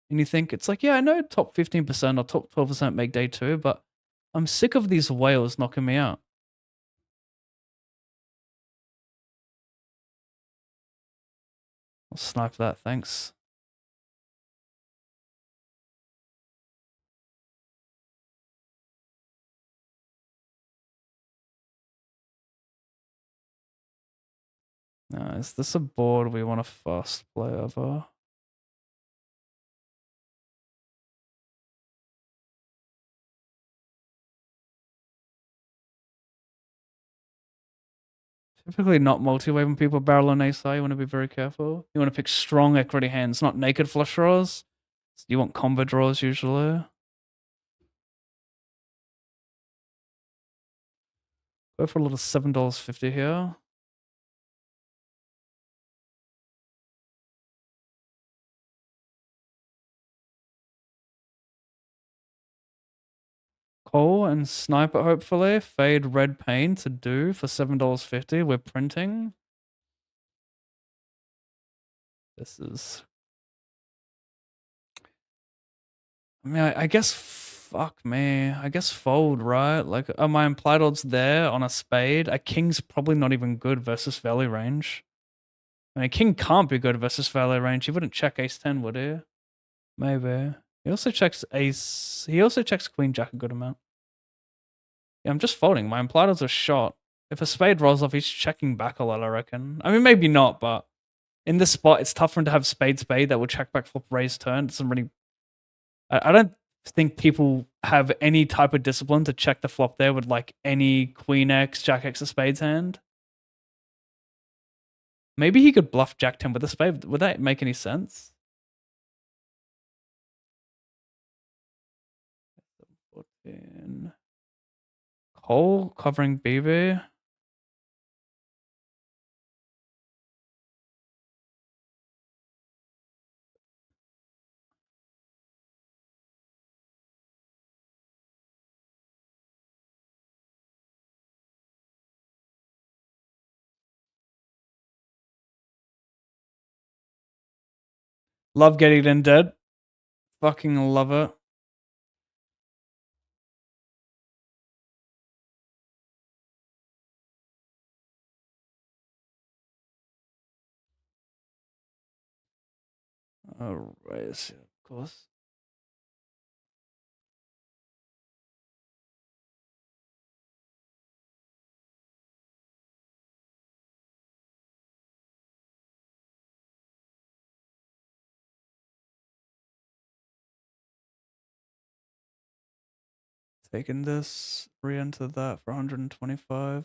And you think, it's like, yeah, I know top 15% or top 12% make day 2, but I'm sick of these whales knocking me out. I'll snipe that, thanks. Is this a board we want to fast play over? Typically not multi-way when people barrel on ace high. You want to be very careful. You want to pick strong equity hands, not naked flush draws. You want combo draws usually. Go for a little $7.50 here. Call and snipe it hopefully. Fade red paint to do for $7.50. We're printing. This is... I mean, I guess... Fuck me. I guess fold, right? Like, are my implied odds there on a spade? A king's probably not even good versus value range. I mean, king can't be good versus valet range. He wouldn't check ace 10, would he? Maybe. He also checks ace. He also checks queen jack a good amount. Yeah, I'm just folding. My implied odds are shot. If a spade rolls off, he's checking back a lot, I reckon. I mean, maybe not, but in this spot, it's tough for him to have spade spade that will check back flop raise turn. It doesn't really. I don't think people have any type of discipline to check the flop there with like any queen x, jack x of spades hand. Maybe he could bluff jack 10 with a spade. Would that make any sense? 14. Cole covering BB. Love getting in dead. Fucking love it. Alright, of course. Taking this, re-enter that for 125.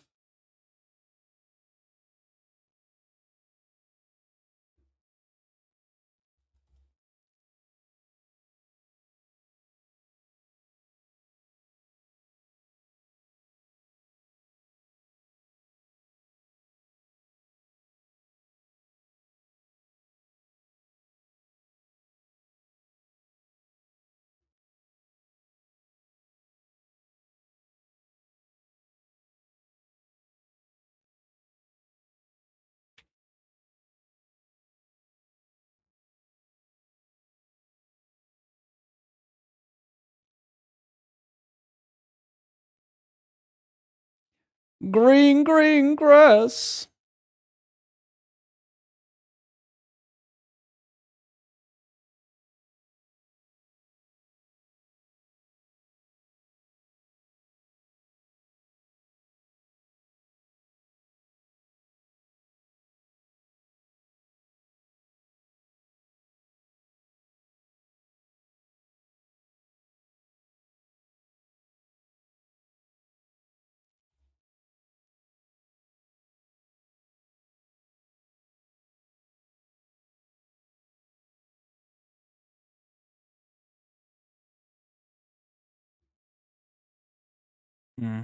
Green, green grass. Hmm.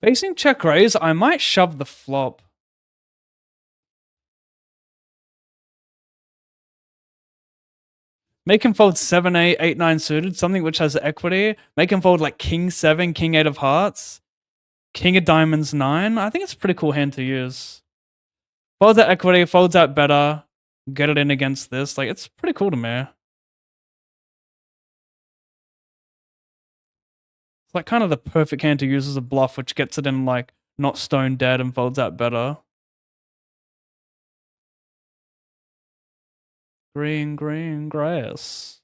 Facing check raise, I might shove the flop. Make him fold 7-8, 8-9 suited, something which has equity. Make him fold like king 7, king 8 of hearts, king of diamonds 9. I think it's a pretty cool hand to use. Folds out equity, folds out better, get it in against this. Like, it's pretty cool to me. It's like kind of the perfect hand to use as a bluff, which gets it in like not stone dead and folds out better. Green, green grass.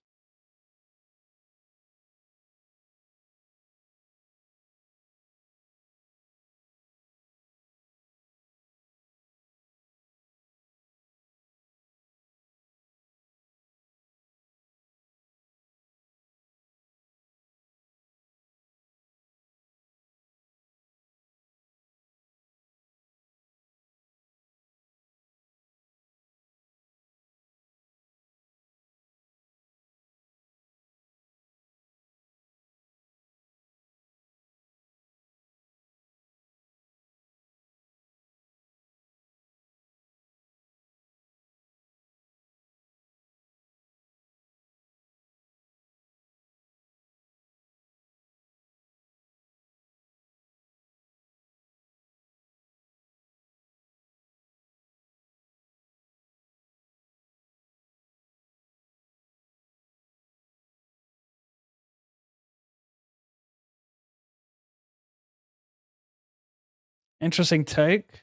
Interesting take.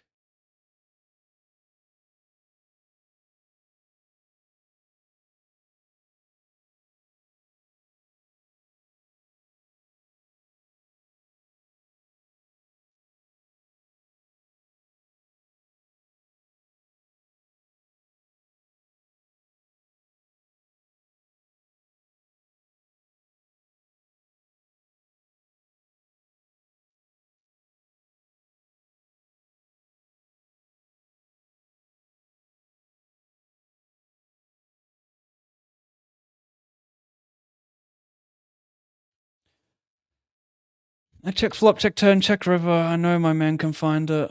I check flop, check turn, check river. I know my man can find it.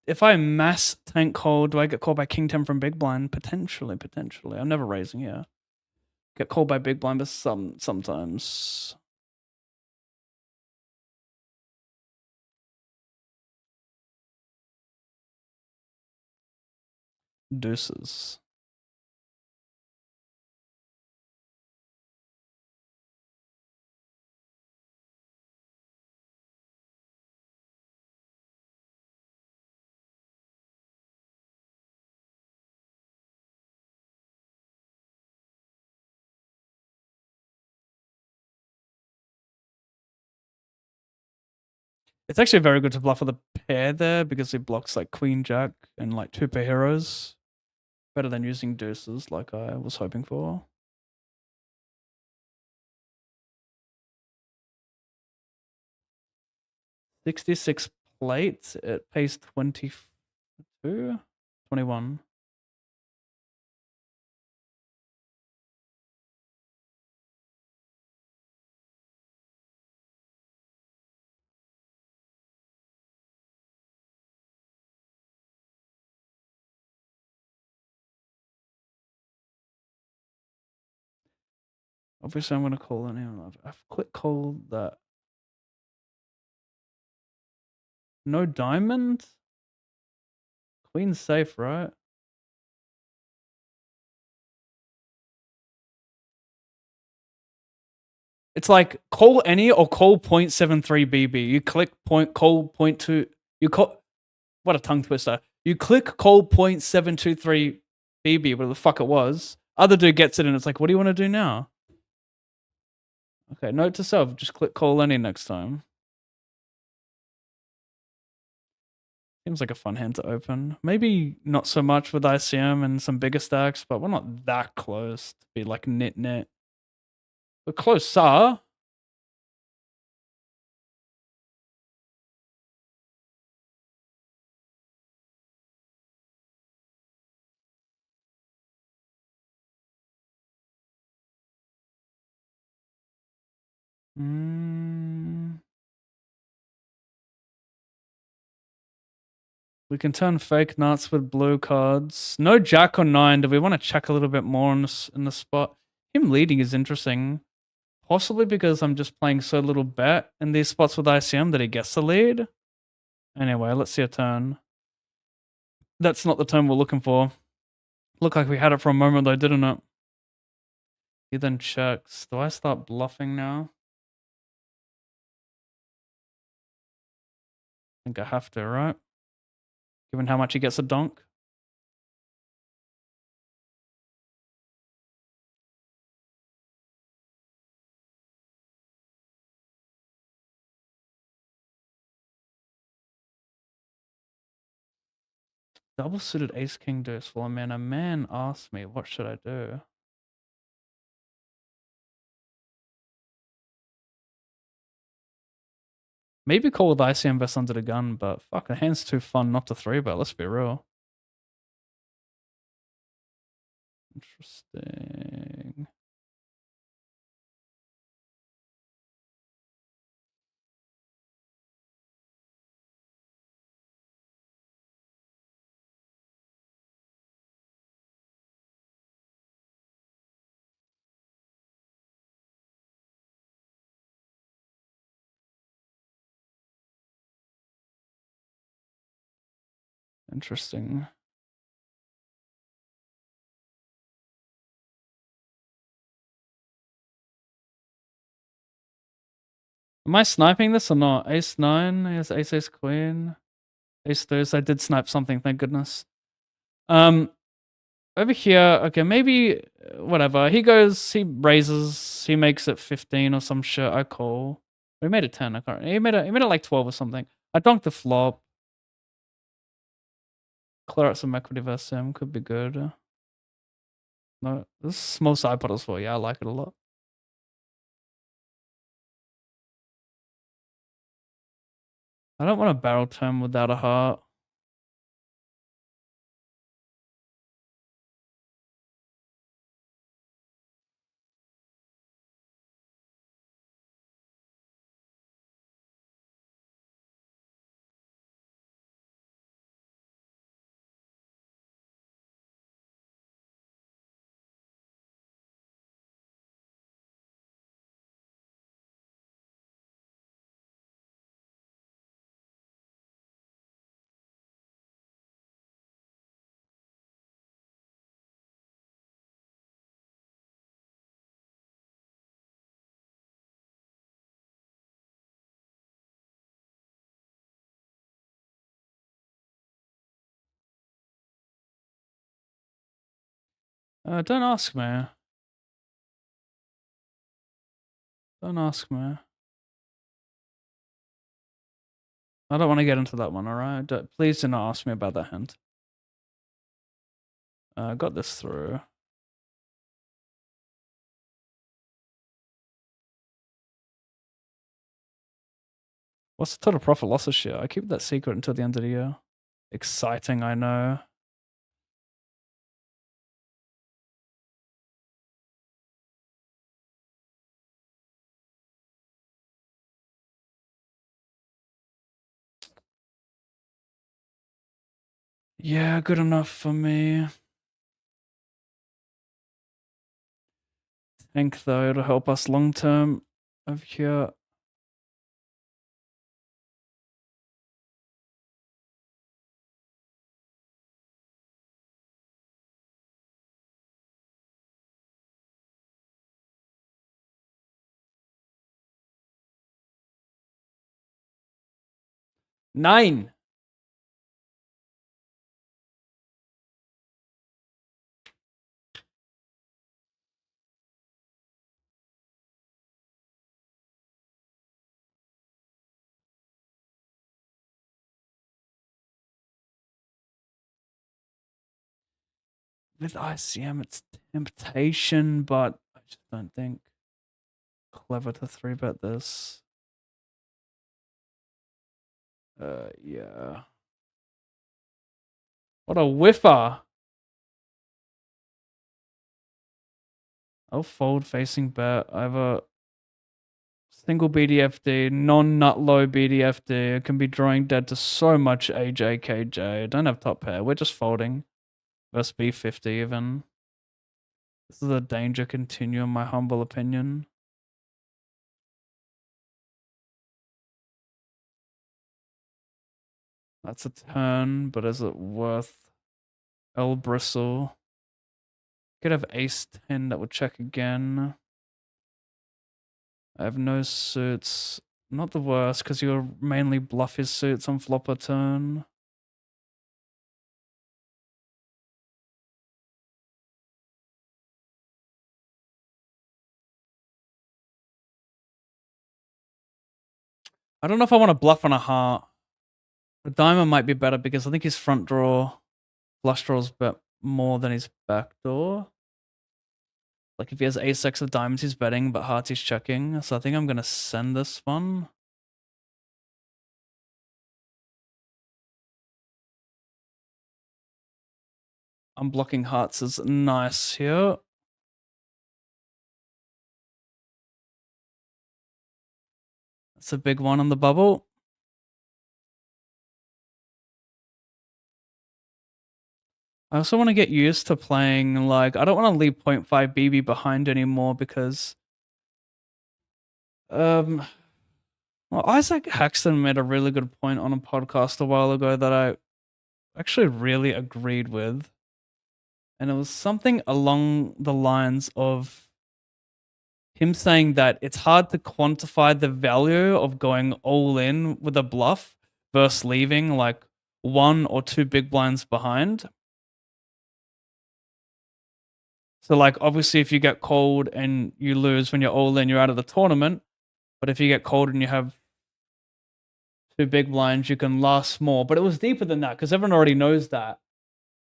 If I mass tank call, do I get called by King 10 from Big Blind? Potentially. I'm never raising here. Get called by Big Blind, but sometimes. Deuces. It's actually very good to bluff with a pair there because it blocks like Queen Jack and like 2 pair heroes. Better than using deuces like I was hoping for. 66 plates. It pays 22? 21. Obviously, I'm going to call it now. I've click call that. No diamond? Queen's safe, right? It's like call any or call 0.73 BB. You click call 0.2. You call. What a tongue twister. You click call 0.723 BB, whatever the fuck it was. Other dude gets it and it's like, what do you want to do now? Okay, note to self, just click call any next time. Seems like a fun hand to open. Maybe not so much with ICM and some bigger stacks, but we're not that close to be like net. We're closer. We can turn fake nuts with blue cards. No jack or 9. Do we want to check a little bit more in the spot? Him leading is interesting. Possibly because I'm just playing so little bet in these spots with ICM that he gets the lead. Anyway, let's see a turn. That's not the turn we're looking for. Looked like we had it for a moment though, didn't it? He then checks. Do I start bluffing now? I think I have to, right? Given how much he gets a donk. Double suited ace king deuce. Well, man, a man asked me, what should I do? Maybe call with ICM vest under the gun, but fuck, the hand's too fun not to 3-bet, let's be real. Interesting. Interesting. Am I sniping this or not? Ace 9, he has ace queen, ace deuce. I did snipe something, thank goodness. Over here, okay, maybe whatever. He raises, he makes it 15 or some shit. I call. We made it 10. I can't. He made it like 12 or something. I donked the flop. Clear out some equity versus him. Could be good. No, this is small side pot as well. Yeah, I like it a lot. I don't want to barrel turn without a heart. Don't ask me. Don't ask me. I don't want to get into that one, alright? Please do not ask me about that hand. Got this through. What's the total profit losses share? I keep that secret until the end of the year. Exciting, I know. Yeah, good enough for me. I think though it'll help us long term over here. Nine. With ICM, it's temptation, but I just don't think clever to 3-bet this. Yeah. What a whiffer. I'll fold facing bet. I have a single BDFD, non-nut low BDFD. I can be drawing dead to so much AJ, KJ. I don't have top pair. We're just folding. Versus B50 even. This is a danger continuum, my humble opinion. That's a turn, but is it worth L bristle? Could have ace 10 that would check again. I have no suits. Not the worst, because you'll mainly bluff his suits on flop or turn. I don't know if I want to bluff on a heart. The diamond might be better because I think his front draw, flush draws bet more than his back door. Like if he has ace X of diamonds, he's betting, but hearts he's checking. So I think I'm going to send this one. Unblocking hearts is nice here. That's a big one on the bubble. I also want to get used to playing, like, I don't want to leave 0.5 BB behind anymore because well, Isaac Haxton made a really good point on a podcast a while ago that I actually really agreed with. And it was something along the lines of him saying that it's hard to quantify the value of going all in with a bluff versus leaving like one or two big blinds behind. So, like, obviously, if you get called and you lose when you're all in, you're out of the tournament. But if you get called and you have two big blinds, you can last more. But it was deeper than that because everyone already knows that.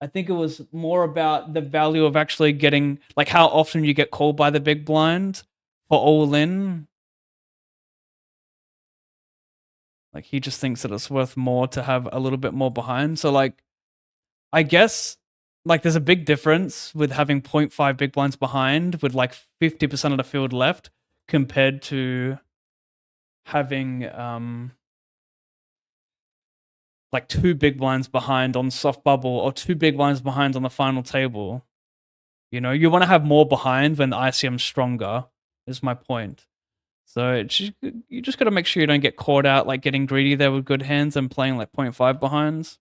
I think it was more about the value of actually getting, like, how often you get called by the big blind for all in. Like, he just thinks that it's worth more to have a little bit more behind. So, like, I guess, like, there's a big difference with having point 0.5 big blinds behind with like 50% of the field left compared to having like two big blinds behind on soft bubble or two big blinds behind on the final table. You know, you want to have more behind when the ICM's stronger, is my point. So you just got to make sure you don't get caught out like getting greedy there with good hands and playing like point 0.5 behinds.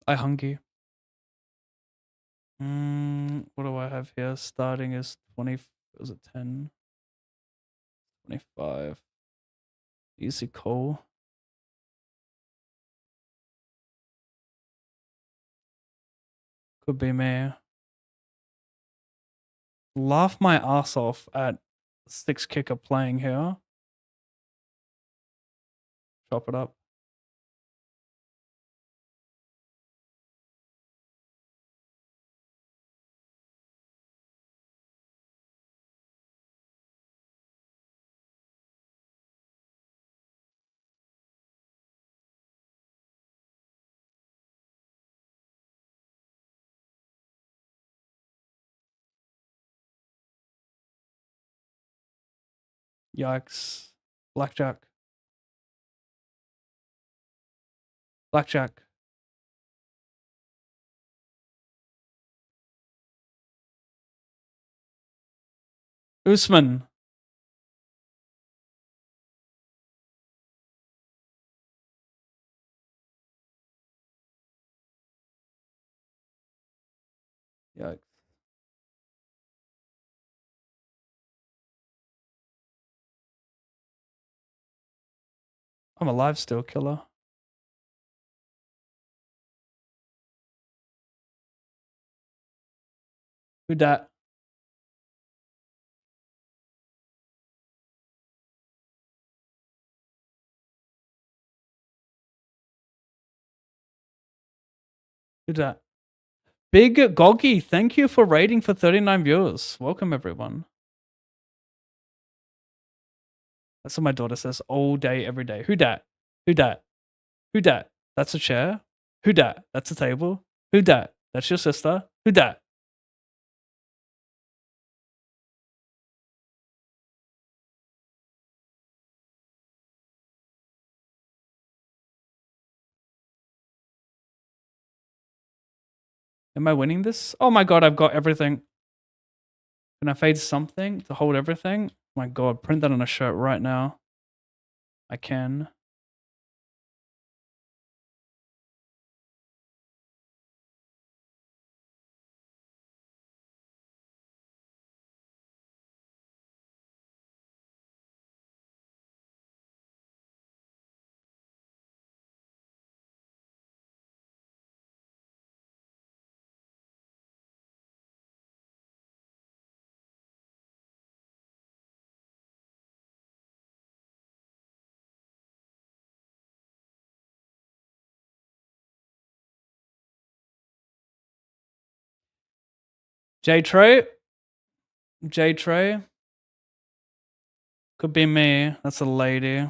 I hungry. What do I have here? Starting is 20. Was it 10? 25. Easy call. Could be me. Laugh my ass off at six kicker playing here. Chop it up. Yikes. Blackjack. Blackjack. Usman. Yikes. I'm alive still, killer. Who dat? Who dat? Big Goggy, thank you for rating for 39 viewers. Welcome, everyone. That's what my daughter says all day, every day. Who dat? Who dat? Who dat? That's a chair. Who dat? That's a table. Who dat? That's your sister. Who dat? Am I winning this? Oh my god, I've got everything. Can I fade something to hold everything? My god, print that on a shirt right now. I can. J Trey. J Trey. Could be me. That's a lady.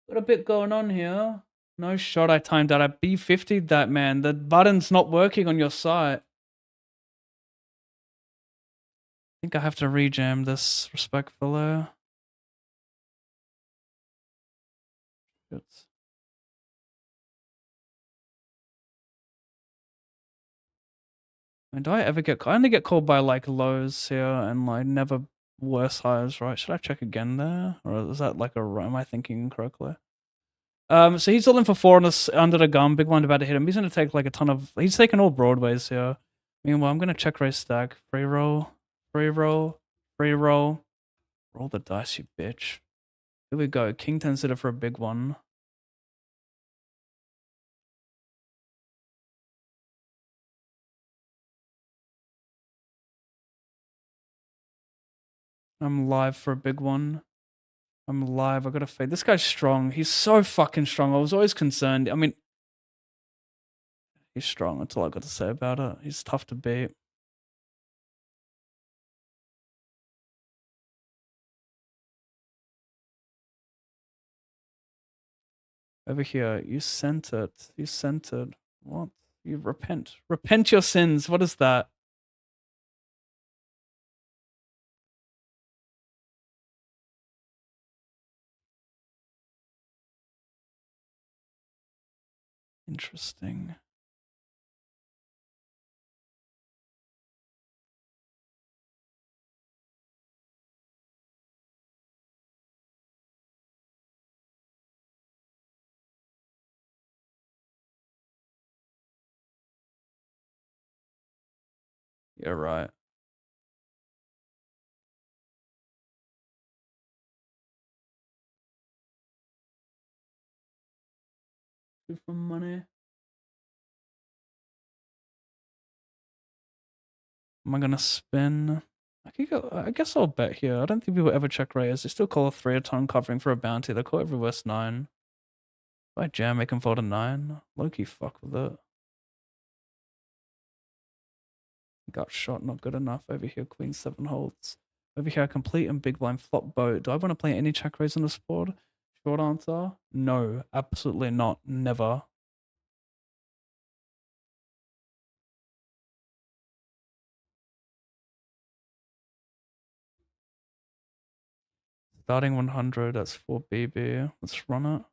Got a bit going on here. No shot I timed out. I B50'd that, man. The button's not working on your site. I think I have to rejam this respectfully. It's... And do I ever get... I only get called by, like, lows here and, like, never worse highs, right? Should I check again there? Or is that, like, am I thinking incorrectly? So he's all in for 4 on this, under the gun. Big blind about to hit him. He's going to take, like, a ton of... He's taking all broadways here. Meanwhile, I'm going to check raise stack. Free roll. Free roll. Free roll. Roll the dice, you bitch. Here we go. King 10 sitter for a big one. I'm live for a big one. I'm live. I gotta fade. This guy's strong. He's so fucking strong. I was always concerned. I mean, he's strong. That's all I got to say about it. He's tough to beat. Over here, you sent it. You sent it. What? You repent. Repent your sins. What is that? Interesting. You're right. Good for money. Am I gonna spin? I could go, I guess I'll bet here. I don't think people ever check raise. They still call a 3 a ton covering for a bounty. They call every worst 9. If I jam, make him fold a 9. Low-key fuck with it. Gut shot, not good enough. Over here, queen 7 holds. Over here, complete and big blind flop boat. Do I want to play any check raise on this board? Short answer, no. Absolutely not. Never. Starting 100, that's 4 BB. Let's run it.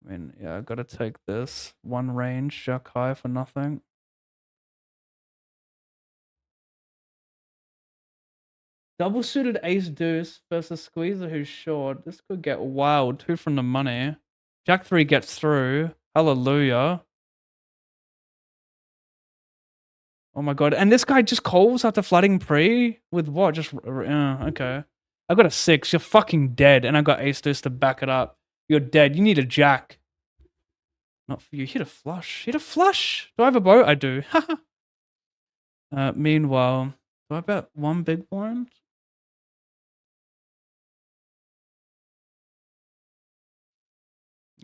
I mean, yeah, I gotta take this. 1 range, jack high for nothing. Double suited ace deuce versus squeezer who's short. This could get wild. 2 from the money. Jack 3 gets through. Hallelujah. Oh my god. And this guy just calls after flooding pre? With what? Just, okay. I got a 6. You're fucking dead. And I got ace deuce to back it up. You're dead. You need a jack. Not for you. Hit a flush. Hit a flush. Do I have a boat? I do. Meanwhile, do I bet 1 big blind?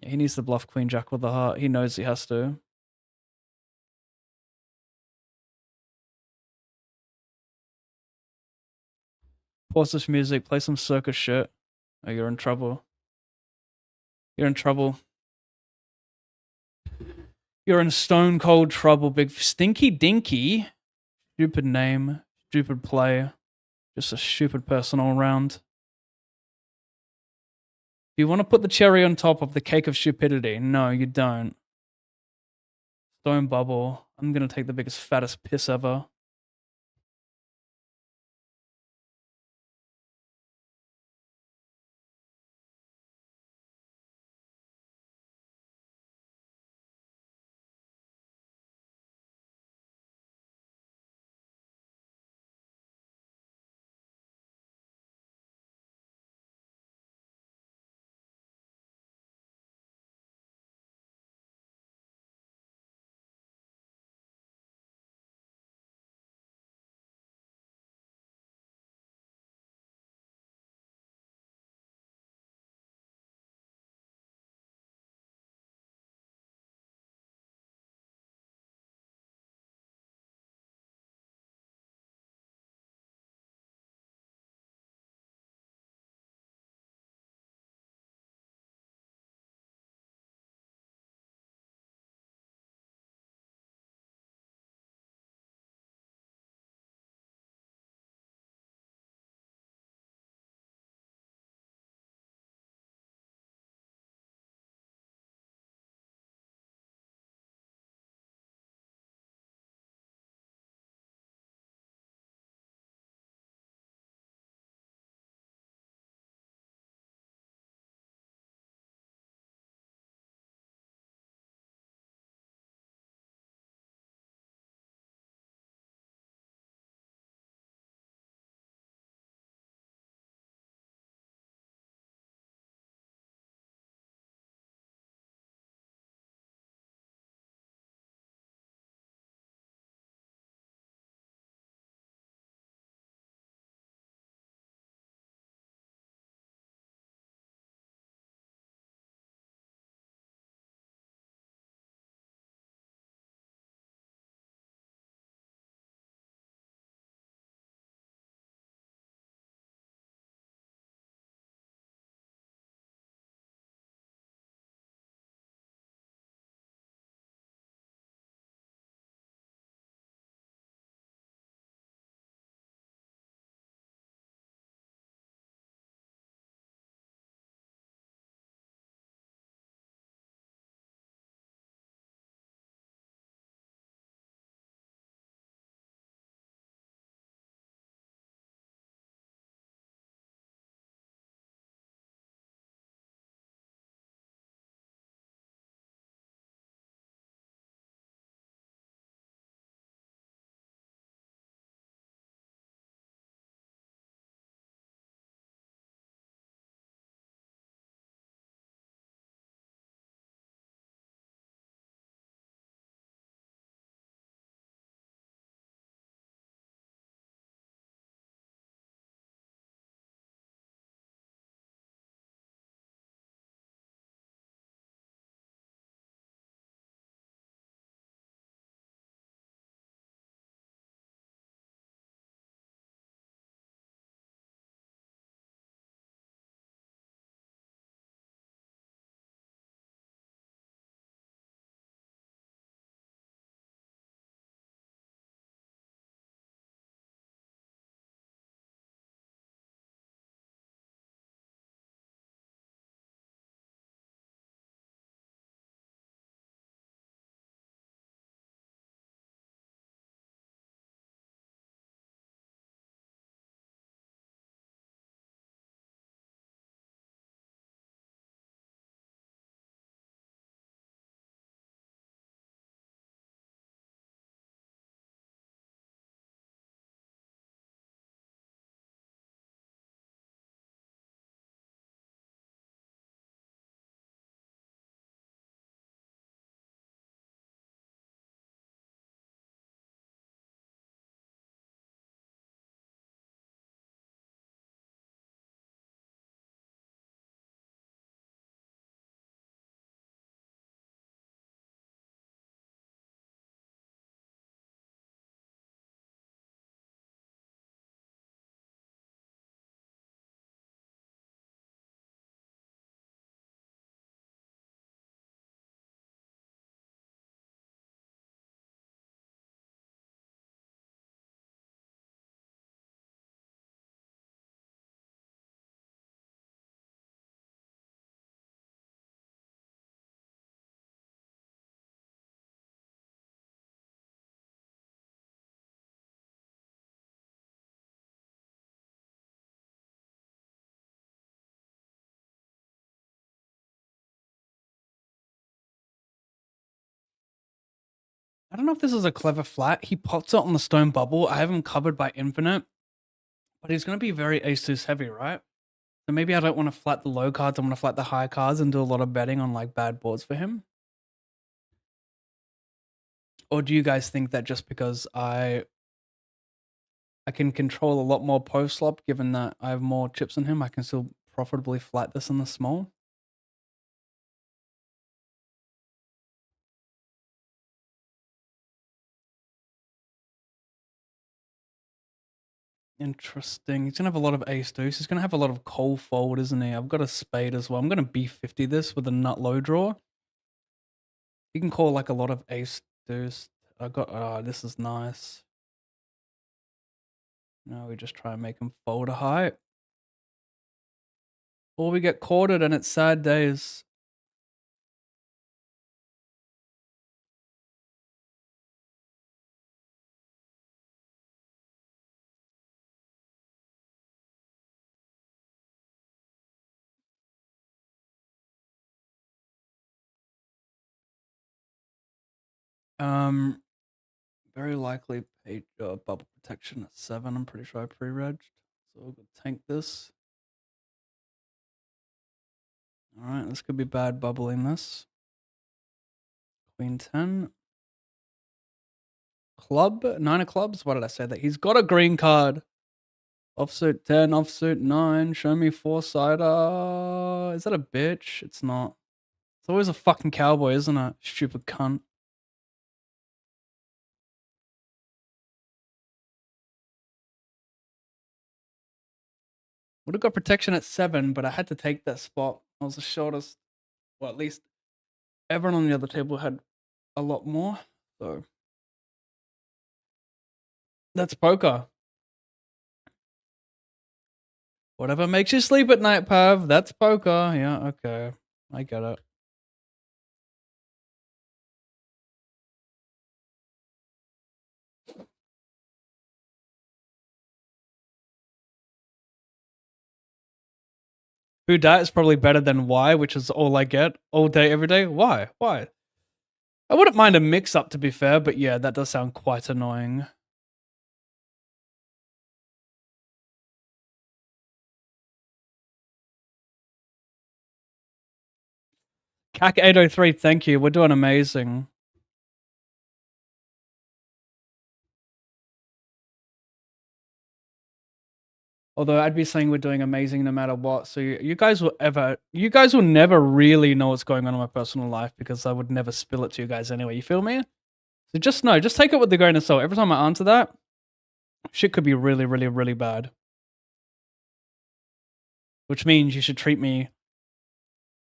He needs to bluff queen jack with the heart. He knows he has to. Pause this music. Play some circus shit. Oh, you're in trouble. You're in trouble. You're in stone cold trouble, big stinky dinky. Stupid name. Stupid play. Just a stupid person all around. Do you want to put the cherry on top of the cake of stupidity? No, you don't. Stone bubble. I'm going to take the biggest, fattest piss ever. I don't know if this is a clever flat. He pots it on the stone bubble. I have him covered by infinite, but he's going to be very ace-deuce heavy, right? So maybe I don't want to flat the low cards. I want to flat the high cards and do a lot of betting on like bad boards for him. Or do you guys think that just because I can control a lot more post flop, given that I have more chips than him, I can still profitably flat this in the small? Interesting. He's gonna have a lot of ace deuce. He's gonna have a lot of call fold, isn't he? I've got a spade as well. I'm gonna B50 this with a nut low draw. You can call like a lot of ace deuce. I got this is nice. Now we just try and make him fold a high. Or we get corded and it's sad days. Very likely paid bubble protection at 7. I'm pretty sure I pre-regged. So we'll tank this. Alright, this could be bad bubbling this. Queen 10. Club? 9 of clubs? Why did I say that? He's got a green card. Offsuit 10, offsuit 9. Show me 4-sider. Is that a bitch? It's not. It's always a fucking cowboy, isn't it? Stupid cunt. Would have got protection at 7, but I had to take that spot. I was the shortest. Well, at least everyone on the other table had a lot more. So that's poker. Whatever makes you sleep at night, Pav. That's poker. Yeah, okay. I get it. Who dat is probably better than why, which is all I get all day, every day. Why? Why? I wouldn't mind a mix-up, to be fair, but yeah, that does sound quite annoying. CAC 803, thank you. We're doing amazing. Although I'd be saying we're doing amazing no matter what. So you guys will never really know what's going on in my personal life because I would never spill it to you guys anyway. You feel me? So just know, just take it with the grain of salt. Every time I answer that, shit could be really, really, really bad. Which means you should treat me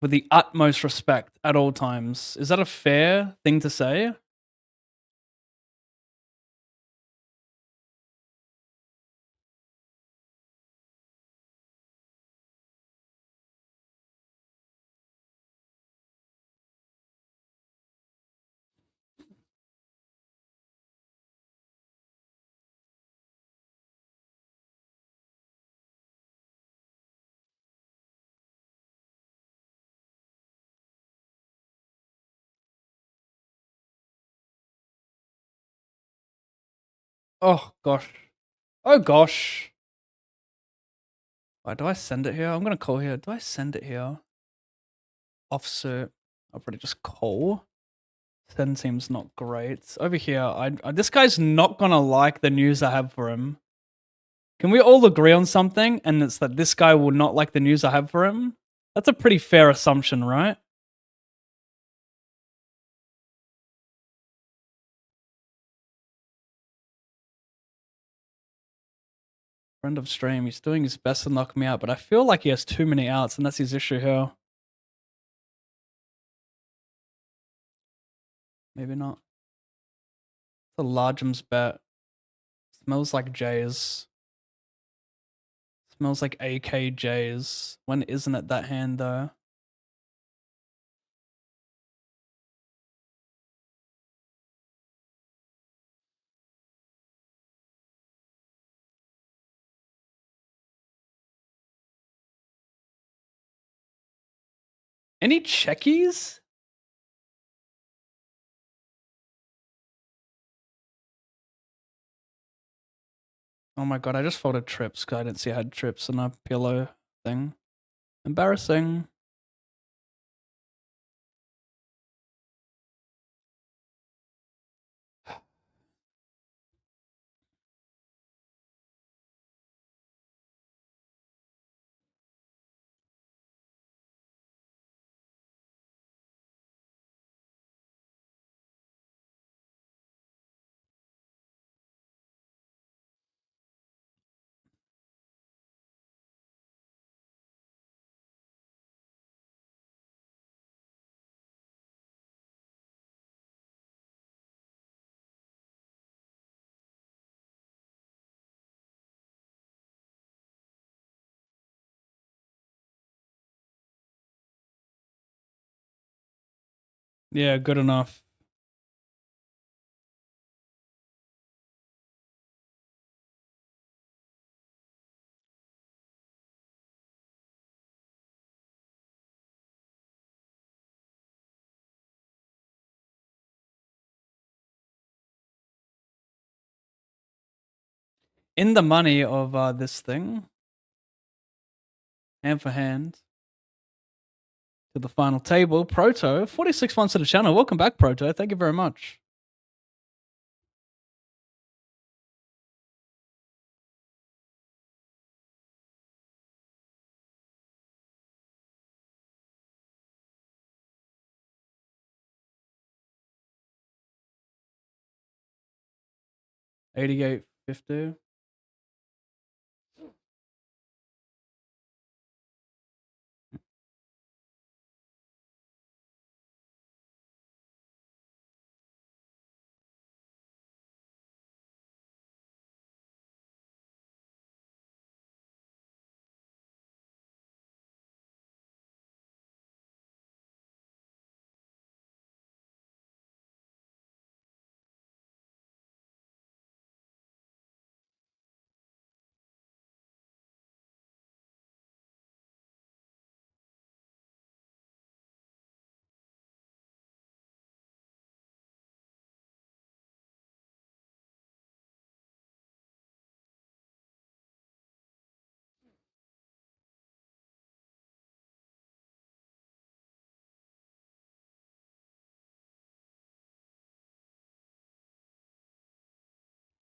with the utmost respect at all times. Is that a fair thing to say? Oh gosh. Oh gosh. Why do I send it here? I'm gonna call here. Do I send it here? Offsuit. I'll probably just call. Send seems not great. Over here, this guy's not gonna like the news I have for him. Can we all agree on something? And it's that this guy will not like the news I have for him? That's a pretty fair assumption, right? Friend of stream, he's doing his best to knock me out, but I feel like he has too many outs, and that's his issue here. Maybe not. The Largem's bet. Smells like J's. Smells like AKJs. When isn't it that hand though? Any checkies? Oh my god, I just folded trips because I didn't see I had trips in a pillow thing. Embarrassing. Yeah, good enough. In the money of this thing, hand for hand to the final table. Proto, 46 months to the channel. Welcome back, Proto. Thank you very much. $88.50.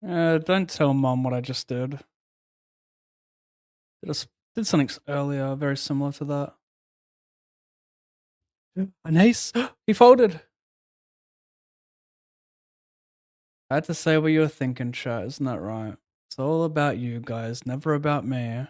Don't tell mom what I just did. Did something earlier very similar to that. An ace. He folded. I had to say what you were thinking, chat. Isn't that right? It's all about you guys, never about me.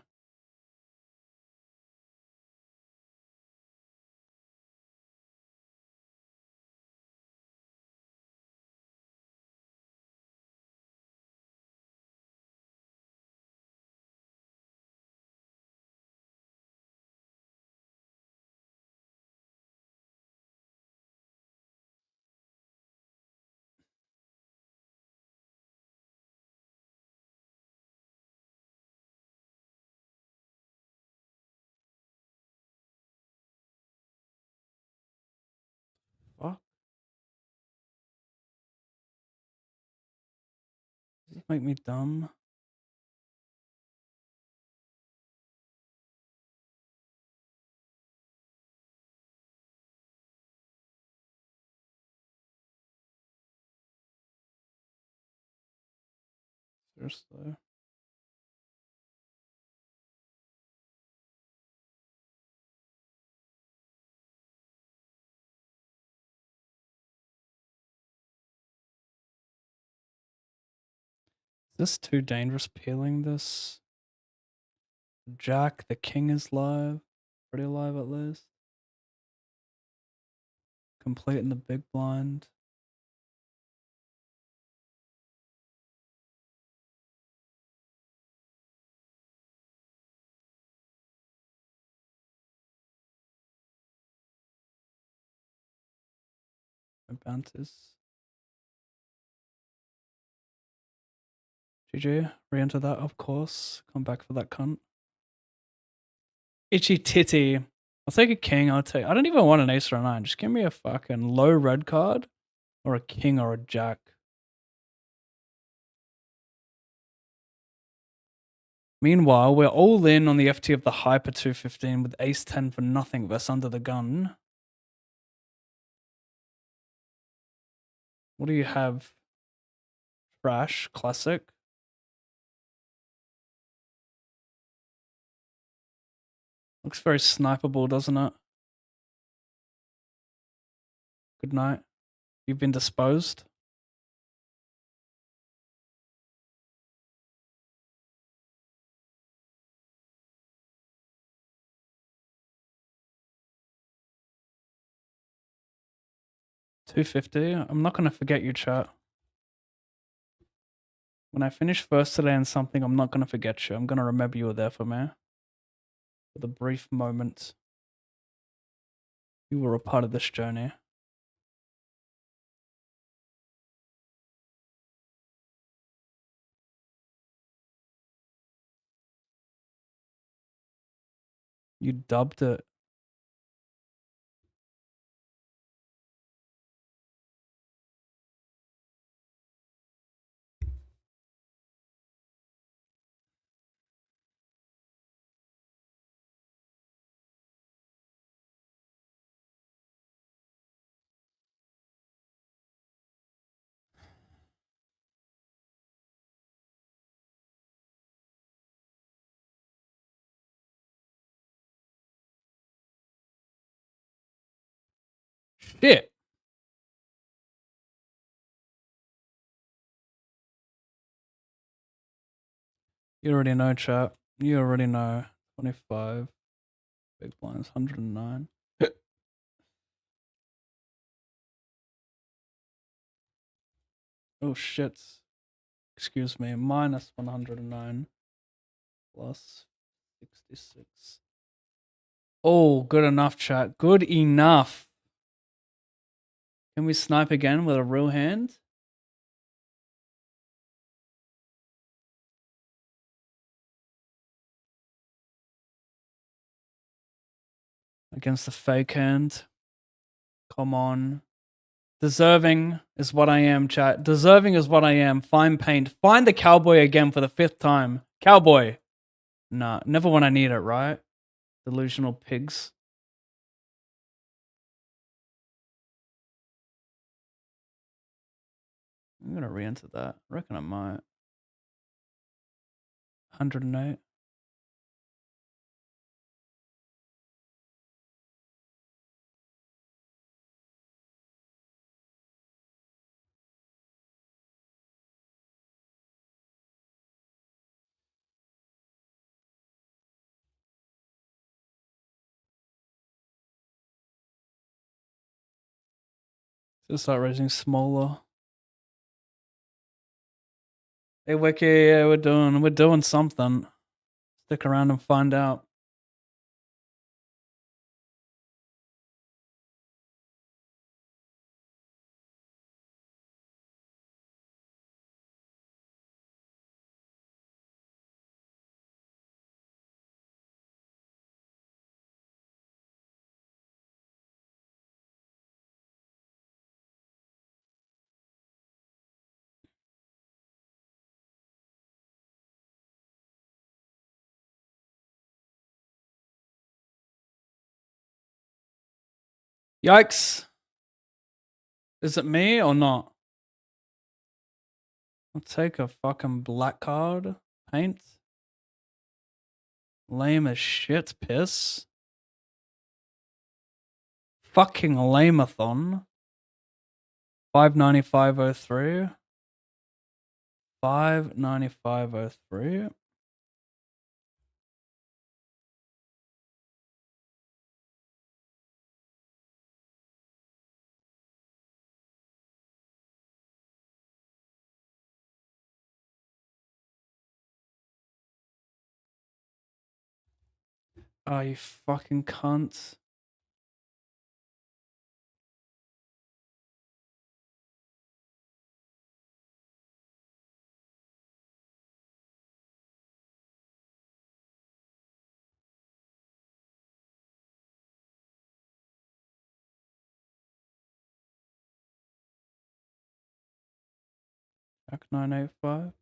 Fuck. Does this make me dumb? Seriously. Is this too dangerous peeling this? Jack, the king is live. Pretty alive at least. Complete in the big blind. Bounties. GG. Re-enter that, of course. Come back for that cunt. Itchy titty. I'll take a king. I don't even want an ace or a nine. Just give me a fucking low red card or a king or a jack. Meanwhile, we're all in on the FT of the Hyper 215 with Ace 10 for nothing versus Under the Gun. What do you have? Trash, classic. Looks very snipeable, doesn't it? Good night. You've been disposed. $250. I'm not gonna forget you, chat. When I finish first today in something, I'm not gonna forget you. I'm gonna remember you were there for me. For the brief moment. You were a part of this journey. You dubbed it. Shit. You already know, chat. You already know. 25. Big blinds, 109. Oh shit. Excuse me. Minus 109. Plus 66. Oh, good enough, chat. Good enough. Can we snipe again with a real hand? Against the fake hand. Come on. Deserving is what I am, chat. Deserving is what I am. Fine paint. Find the cowboy again for the 5th time. Cowboy. Nah, never when I need it, right? Delusional pigs. I'm gonna re-enter that. I reckon I might. 108. So start raising smaller. Hey Wiki, yeah, we're doing something. Stick around and find out. Yikes. Is it me or not? I'll take a fucking black card. Paint. Lame as shit. Piss. Fucking lame-a-thon. 595.03. 595.03. Oh, you fucking cunt. Jack 985.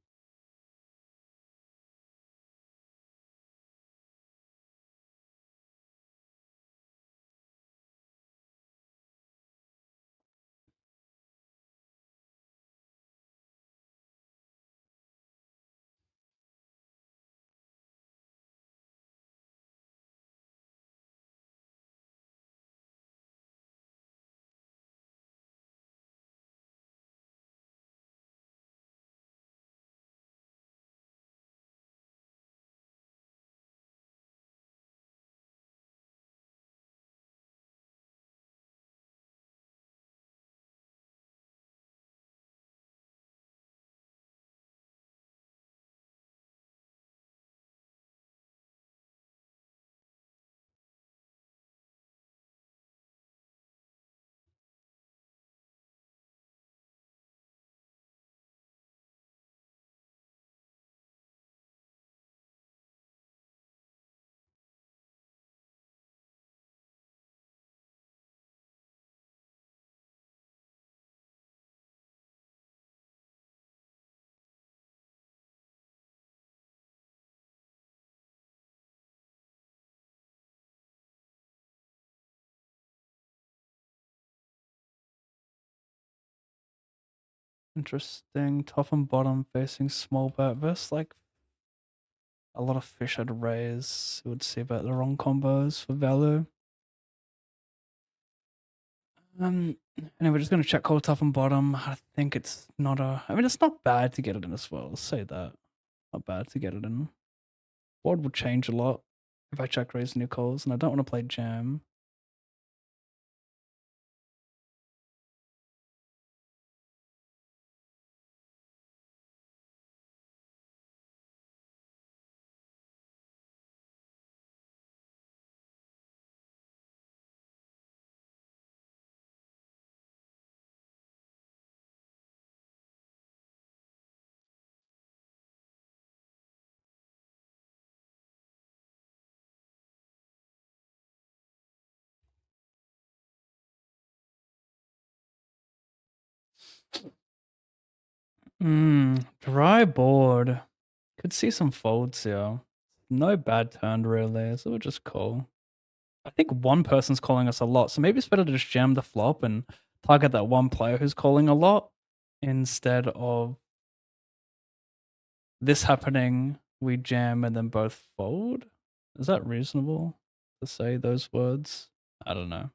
Interesting. Top and bottom facing small bet versus like a lot of fish I'd raise. It would see about the wrong combos for value. Anyway, we're just gonna check call top and bottom. I think it's not a. I mean, it's not bad to get it in as well. Let's say that. Not bad to get it in. Board will change a lot if I check raise new calls, and I don't want to play jam. Dry board. Could see some folds here. No bad turn really, so we'll just call. I think one person's calling us a lot, so maybe it's better to just jam the flop and target that one player who's calling a lot instead of this happening. We jam and then both fold. Is that reasonable to say those words? I don't know.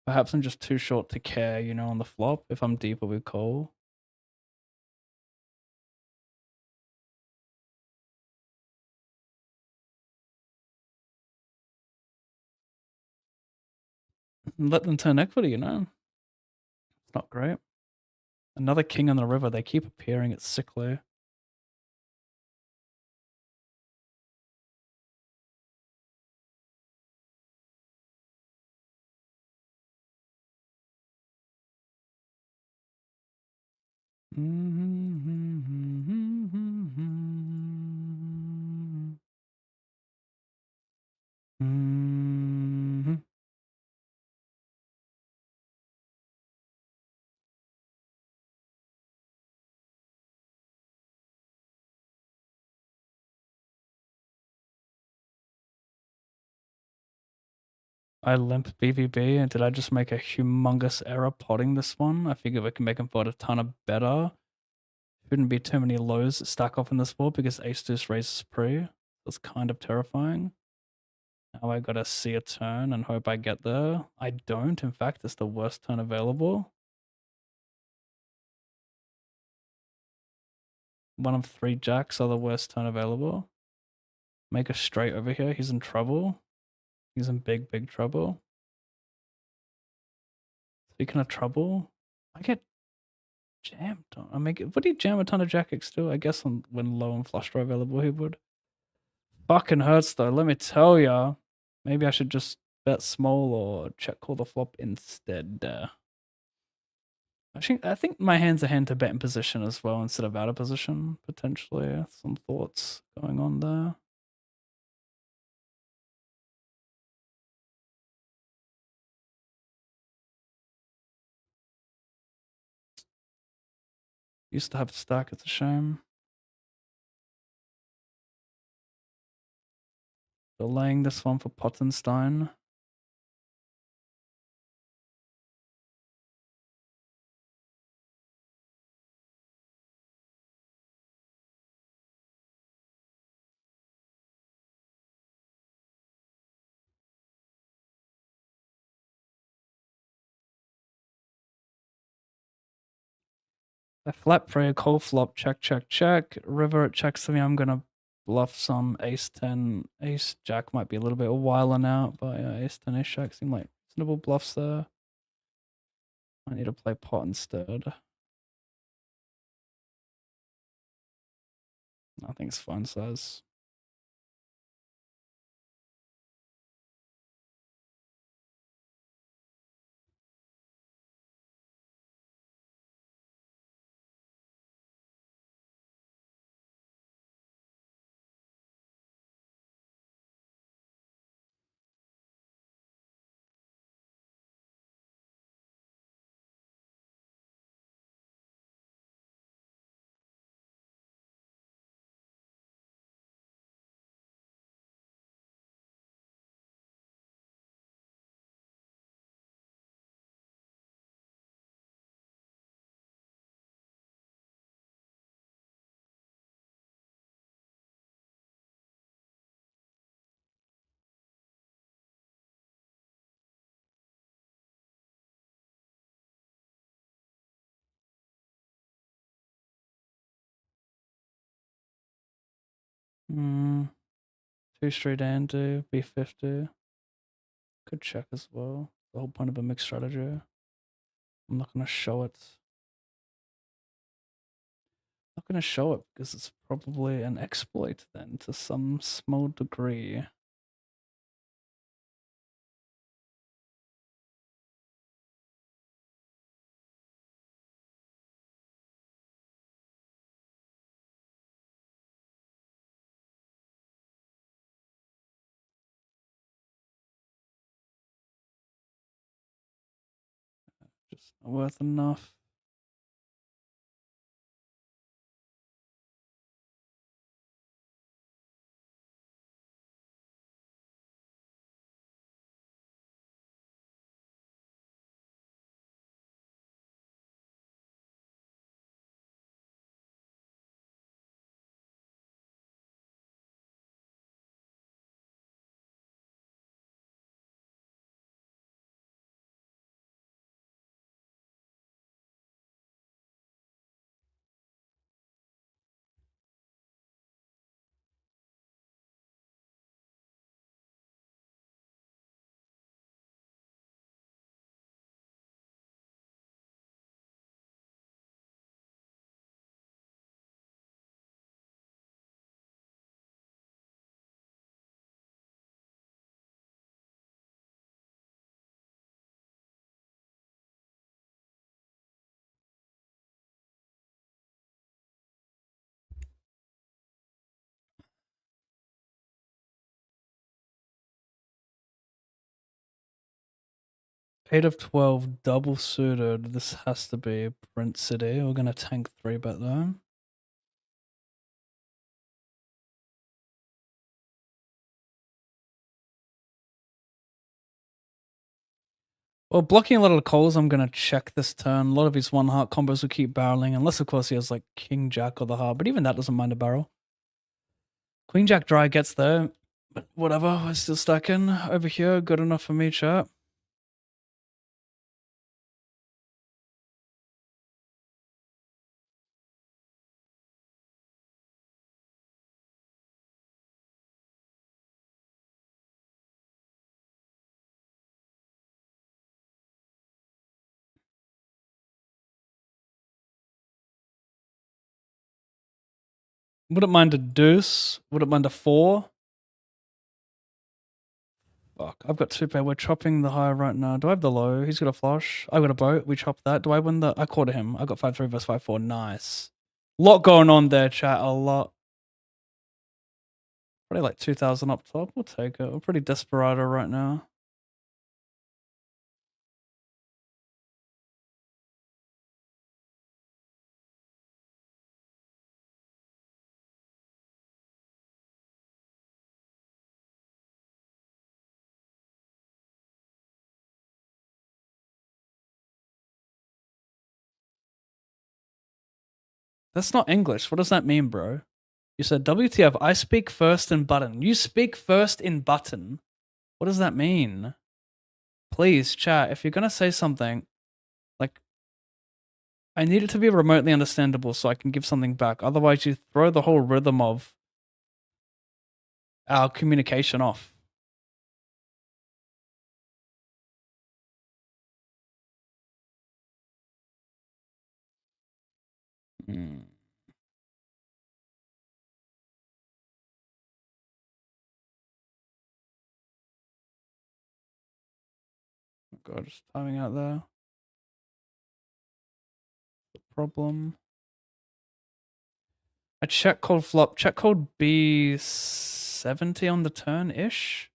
Perhaps I'm just too short to care, on the flop if I'm deeper with call. Let them turn equity, It's not great. Another king on the river. They keep appearing. It's sickly. I limp BVB, and did I just make a humongous error potting this one? I figure we can make him fold a ton of better. Shouldn't be too many lows that stack off in this board because ace deuce raises pre. That's kind of terrifying. Now I gotta see a turn and hope I get there. I don't. In fact, it's the worst turn available. One of three jacks are the worst turn available. Make a straight over here. He's in trouble. He's in big, big trouble. Speaking of trouble, I get jammed. I make it. Would he jam a ton of jack X too? I guess when low and flush draw available, he would. Fucking hurts though. Let me tell ya. Maybe I should just bet small or check call the flop instead. Actually, I think my hand's a hand to bet in position as well instead of out of position potentially. Some thoughts going on there. Used to have a stack. It's a shame. Delaying this one for Pottenstein. I flat pray, call flop, check, check, check. River it checks to me. I'm gonna bluff some ace 10. Ace jack might be a little bit whiling out, but yeah, ace 10, ace jack seem like reasonable bluffs there. I need to play pot instead. Nothing's fun size. Hmm. 2 straight ante, B50. Could check as well. The whole point of a mixed strategy. I'm not gonna show it. Not gonna show it because it's probably an exploit then to some small degree. Just not worth enough. Eight of 12 double suited. This has to be Prince City. We're gonna tank 3-bet though. Well, blocking a lot of the calls, I'm gonna check this turn. A lot of his 1-heart combos will keep barreling, unless of course he has like King Jack or the heart, but even that doesn't mind a barrel. Queen Jack dry gets there, but whatever, we're still stacking. Over here, good enough for me, chat. Wouldn't mind a deuce. Wouldn't mind a 4. Fuck, I've got 2-pair. We're chopping the high right now. Do I have the low? He's got a flush. I got a boat. We chop that. Do I win the... I quarter him. I got 5-3 versus 5-4. Nice. Lot going on there, chat. A lot. Probably like 2,000 up top. We'll take it. We're pretty desperado right now. That's not English. What does that mean, bro? You said WTF, I speak first in button. You speak first in button. What does that mean? Please, chat, if you're going to say something, like, I need it to be remotely understandable so I can give something back. Otherwise, you throw the whole rhythm of our communication off. Hmm. Oh God, just timing out there. The problem. I check cold flop. Check cold B70 on the turn ish.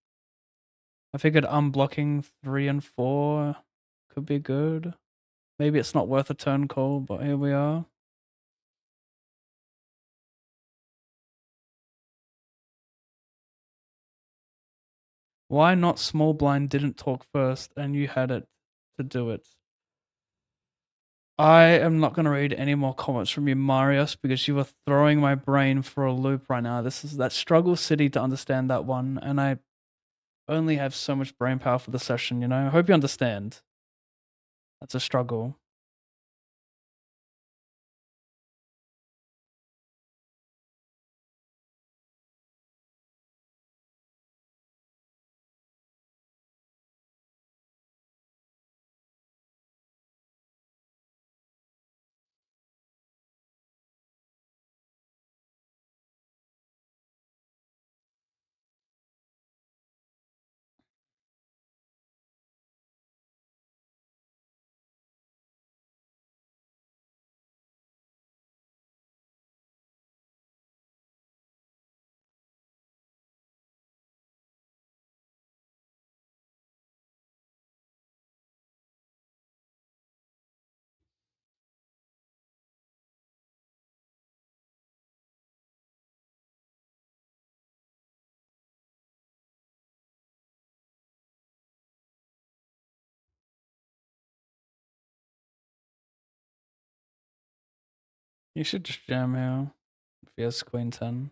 I figured unblocking 3 and 4 could be good. Maybe it's not worth a turn call, but here we are. Why not small blind didn't talk first and you had it to do it? I am not going to read any more comments from you, Marius, because you are throwing my brain for a loop right now. This is that struggle city to understand that one, and I only have so much brain power for the session, you know? I hope you understand. That's a struggle. You should just jam here if he has queen 10.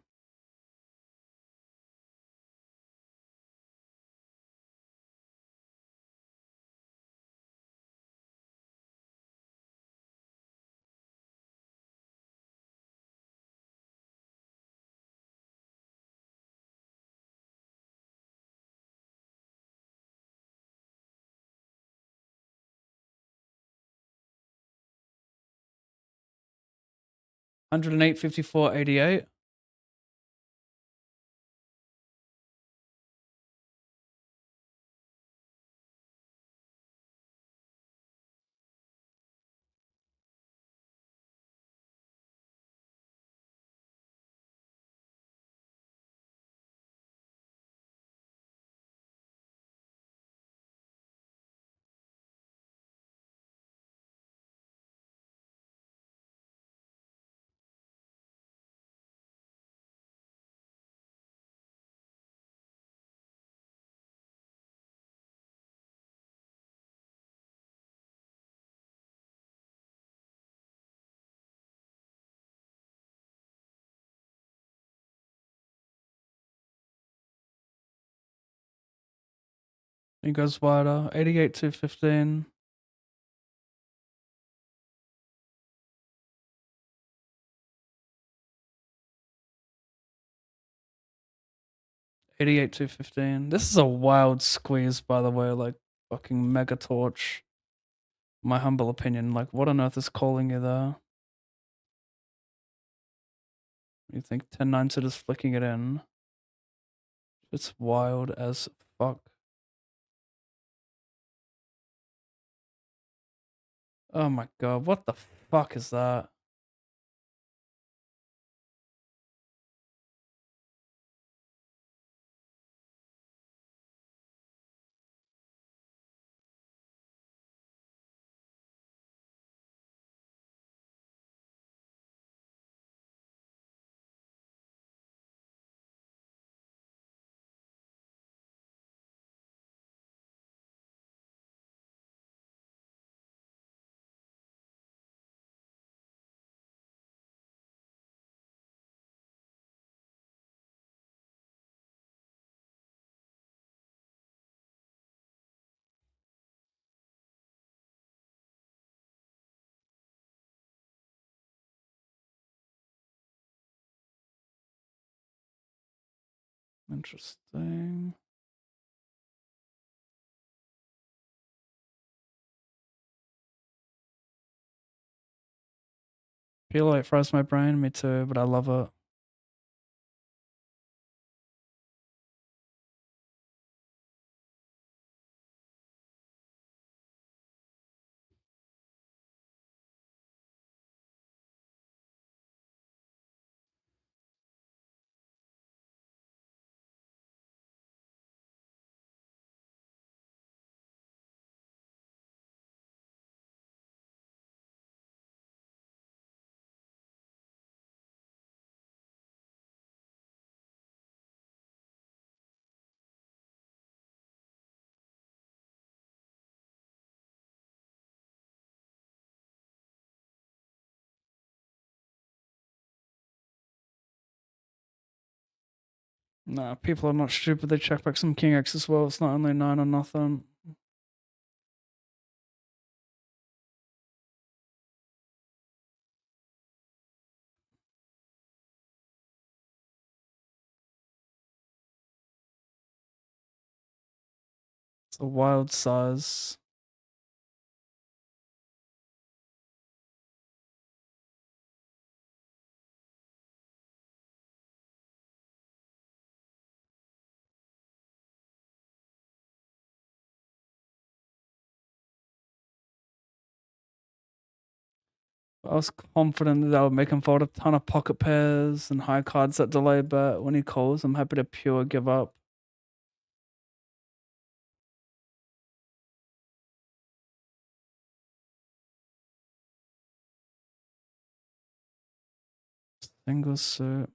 $108, 54, 88. He goes wider. 88 to 15. $88 to 15. This is a wild squeeze, by the way. Like, fucking mega torch. My humble opinion. Like, what on earth is calling you there? You think 10-9 to just flicking it in? It's wild as fuck. Oh my god, what the fuck is that? Interesting. Feel like it fries my brain, me too, but I love it. Nah, people are not stupid. They check back some King X as well. It's not only 9 or nothing. It's a wild size. I was confident that I would make him fold a ton of pocket pairs and high cards that delay bet. When he calls, I'm happy to pure give up. Single suit.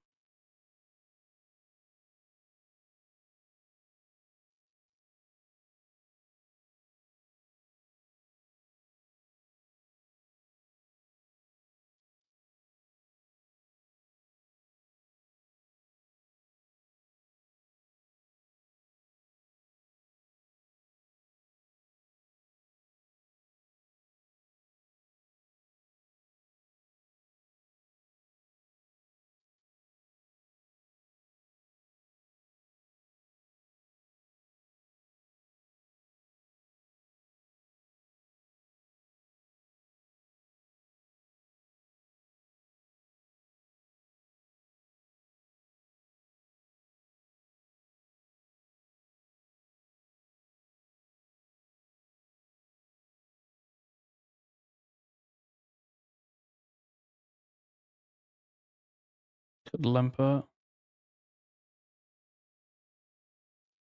Could limp it.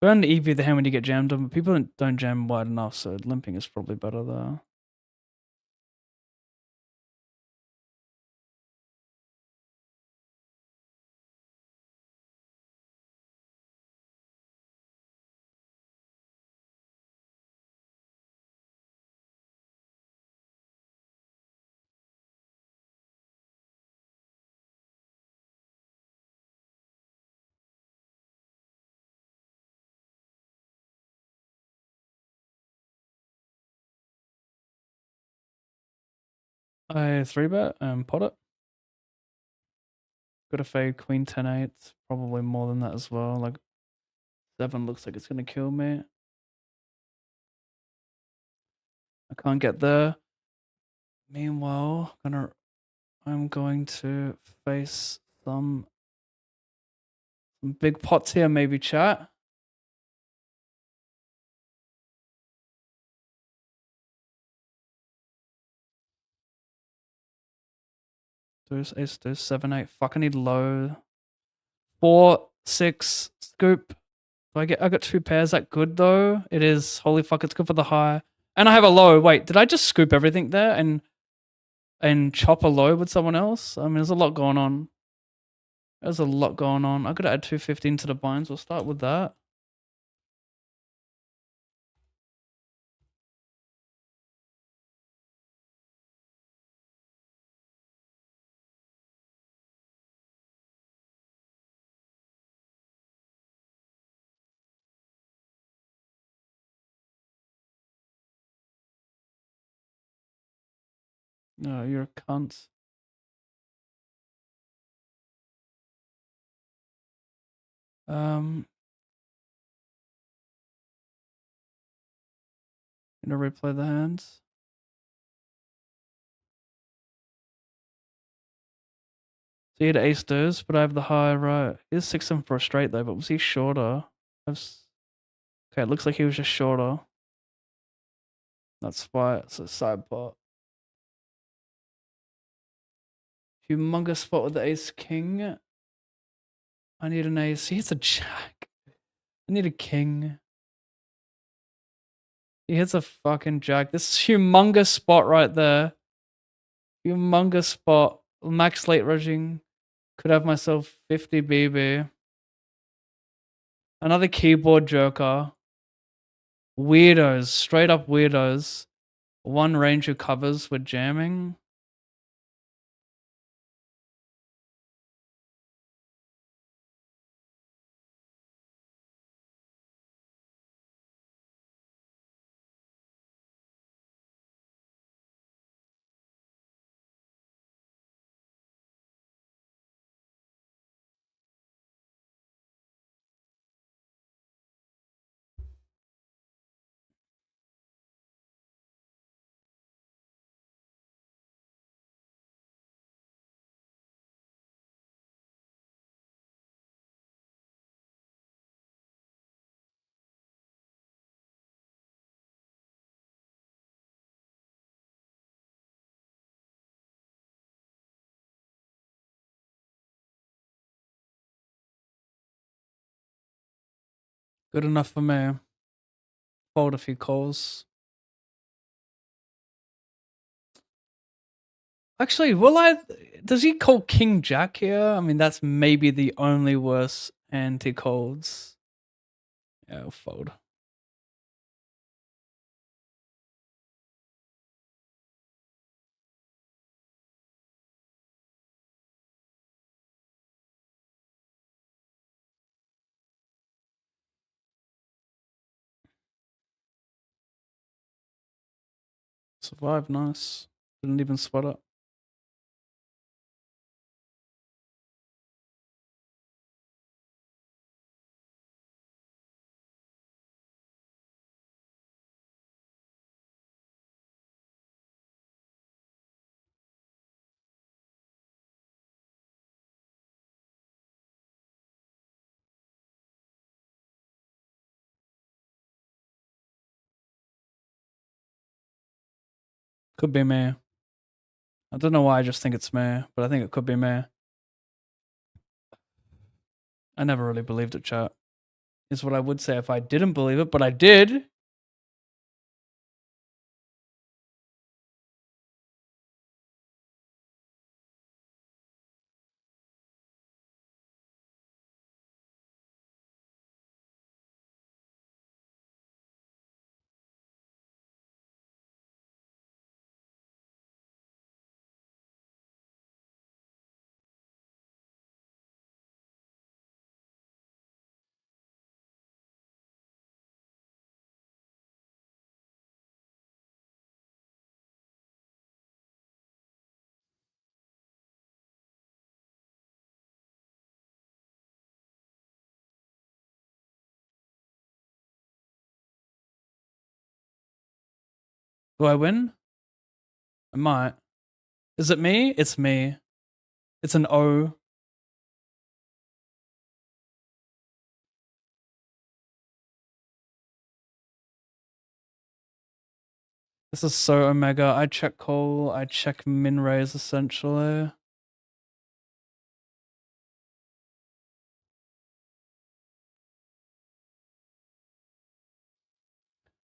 Burn the EV the hand when you get jammed on, but people don't jam wide enough, so limping is probably better there. I 3-bet and pot it. Got a fade queen 10-8, probably more than that as well. Like 7 looks like it's gonna kill me. I can't get there. Meanwhile, I'm going to face some big pots here, maybe chat. Deuce, ace, deuce, 7, 8. Fuck, I need low. 4, 6, scoop. I got 2 pairs. That good though? It is. Holy fuck, it's good for the high. And I have a low. Wait, did I just scoop everything there and chop a low with someone else? I mean, there's a lot going on. There's a lot going on. I could add 215 to the binds. We'll start with that. No, you're a cunt. Gonna replay the hands. So he had ace deuce, but I have the high right. He's 6-7 for a straight though, but was he shorter? Okay, it looks like he was just shorter. That's why it's a side pot. Humongous spot with the ace king. I need an ace. He hits a jack. I need a king. He hits a fucking jack. This is humongous spot right there. Humongous spot. Max late rushing. Could have myself 50 BB. Another keyboard joker. Weirdos. Straight up weirdos. One range who covers with jamming. Good enough for me. Fold a few calls. Actually, does he call King Jack here? I mean, that's maybe the only worse hand he calls. Yeah, I'll fold. Survive, nice. Didn't even sweat it. Could be me. I don't know why I just think it's me, but I think it could be me. I never really believed it, chat. Is what I would say if I didn't believe it, but I did. Do I win? I might. Is it me? It's me. It's an O. This is so Omega. I check call, I check min raise essentially.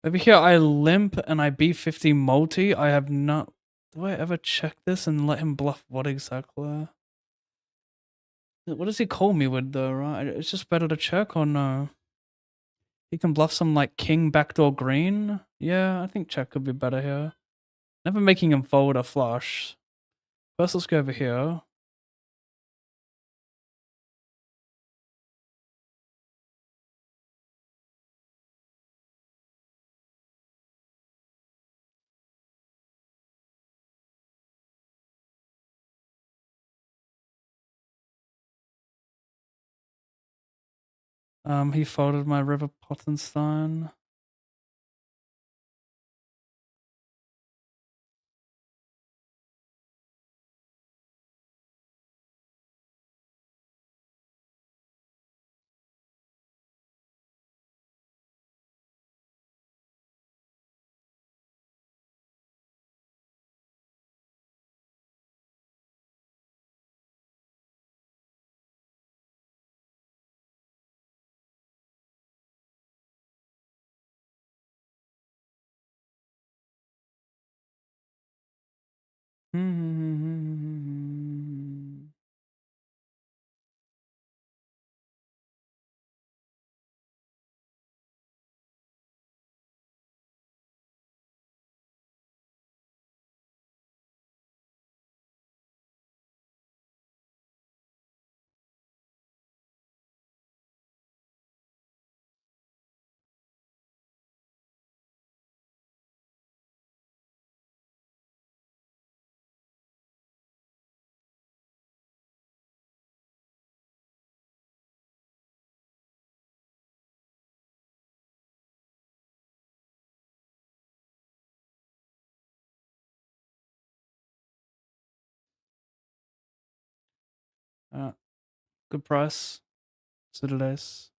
Over here I limp and I B50 multi. I have not... Do I ever check this and let him bluff what exactly? What does he call me with though, right? It's just better to check or no? He can bluff some like king backdoor green. Yeah, I think check could be better here. Never making him fold a flush. First, let's go over here. He folded my River Pottenstein. Good price. Citadels.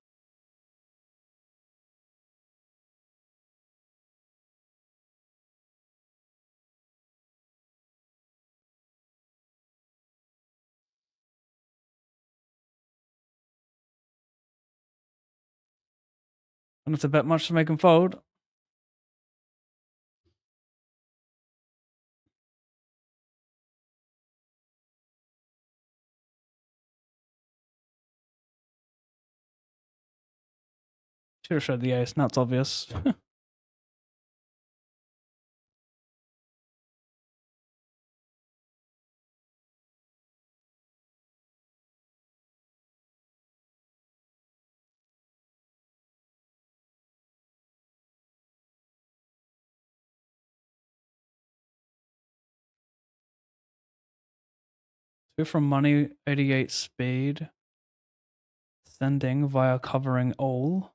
Don't have to bet much to make him fold. Should have showed the ace, now it's obvious. Two from money, 88 speed. Sending via covering all.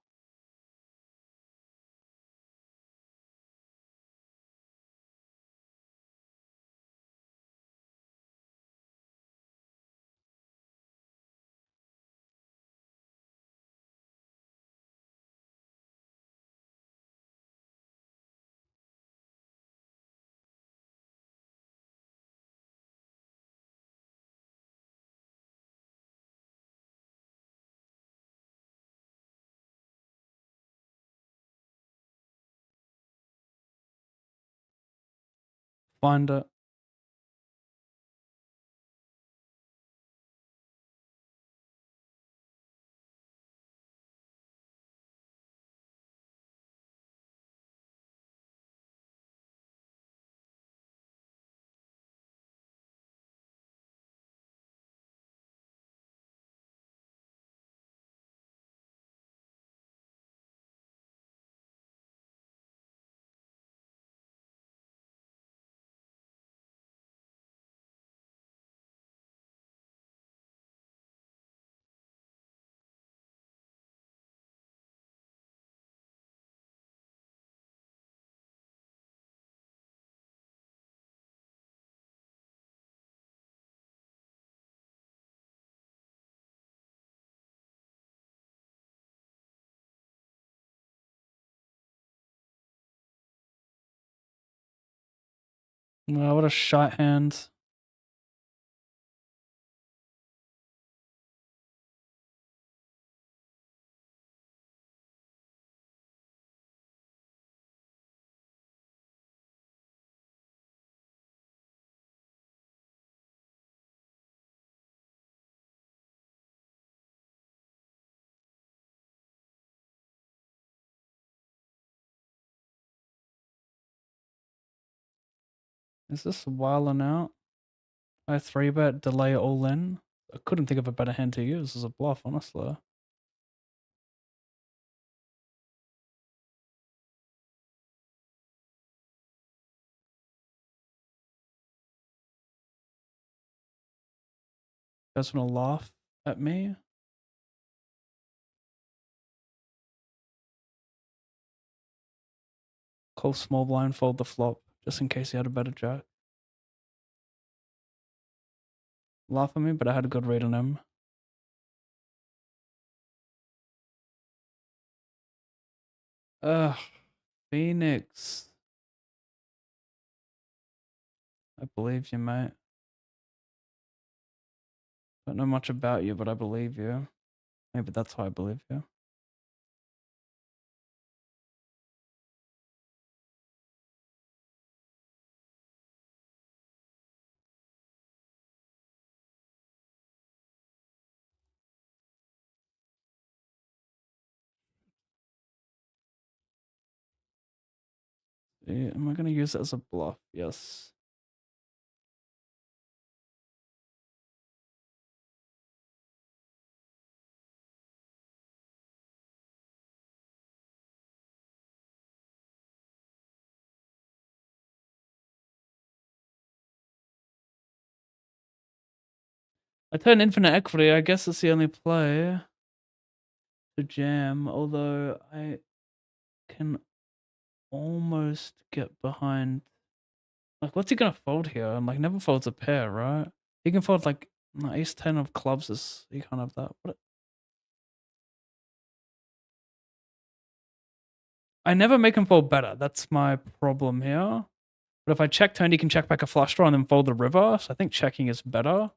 find it. Oh, what a shite hand. Is this wilding out? I 3-bet, delay all in. I couldn't think of a better hand to use as a bluff, honestly. You guys wanna laugh at me? Call small blind, fold the flop, just in case he had a better jack. Laugh at me, but I had a good read on him. Ugh, Phoenix. I believe you, mate. Don't know much about you, but I believe you. Maybe that's why I believe you. Yeah, am I gonna use it as a bluff? Yes. I turn infinite equity. I guess it's the only play to jam, although I can almost get behind. Like, what's he gonna fold here? And like, never folds a pair, right? He can fold like ace 10 of clubs. Is he can't have that? What? I never make him fold better. That's my problem here. But if I check turn, he can check back a flush draw and then fold the river. So I think checking is better.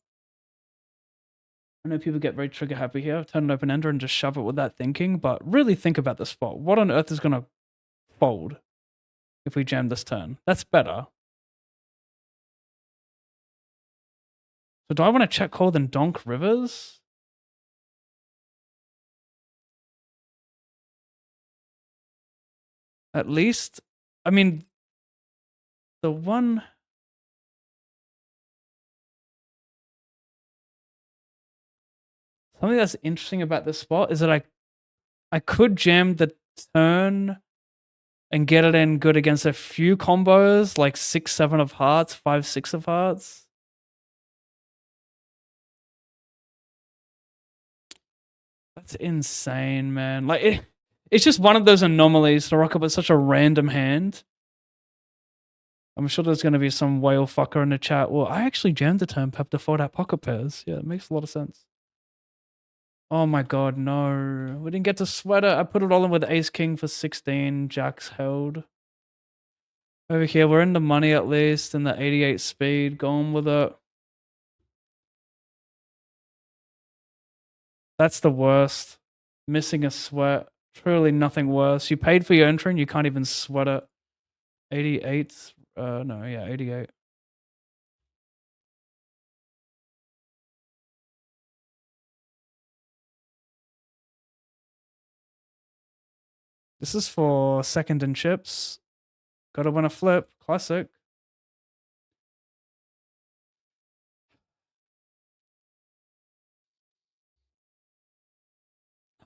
I know people get very trigger happy here. Turn an open ender and just shove it with that thinking. But really think about the spot. What on earth is gonna fold if we jam this turn? That's better. So do I want to check call then donk rivers? At least, I mean, the one. Something that's interesting about this spot is that I could jam the turn and get it in good against a few combos, like 6, 7 of hearts, 5, 6 of hearts. That's insane, man. Like, it's just one of those anomalies to rock up with such a random hand. I'm sure there's going to be some whale fucker in the chat. Well, I actually jammed the turn pep to fold out pocket pairs. Yeah, it makes a lot of sense. Oh my god, no. We didn't get to sweat it. I put it all in with ace king for 16. Jacks held. Over here, we're in the money at least, in the 88 speed. Going with it. That's the worst. Missing a sweat. Truly nothing worse. You paid for your entry and you can't even sweat it. 88's No, yeah, 88. This is for second and chips. Gotta win a flip. Classic.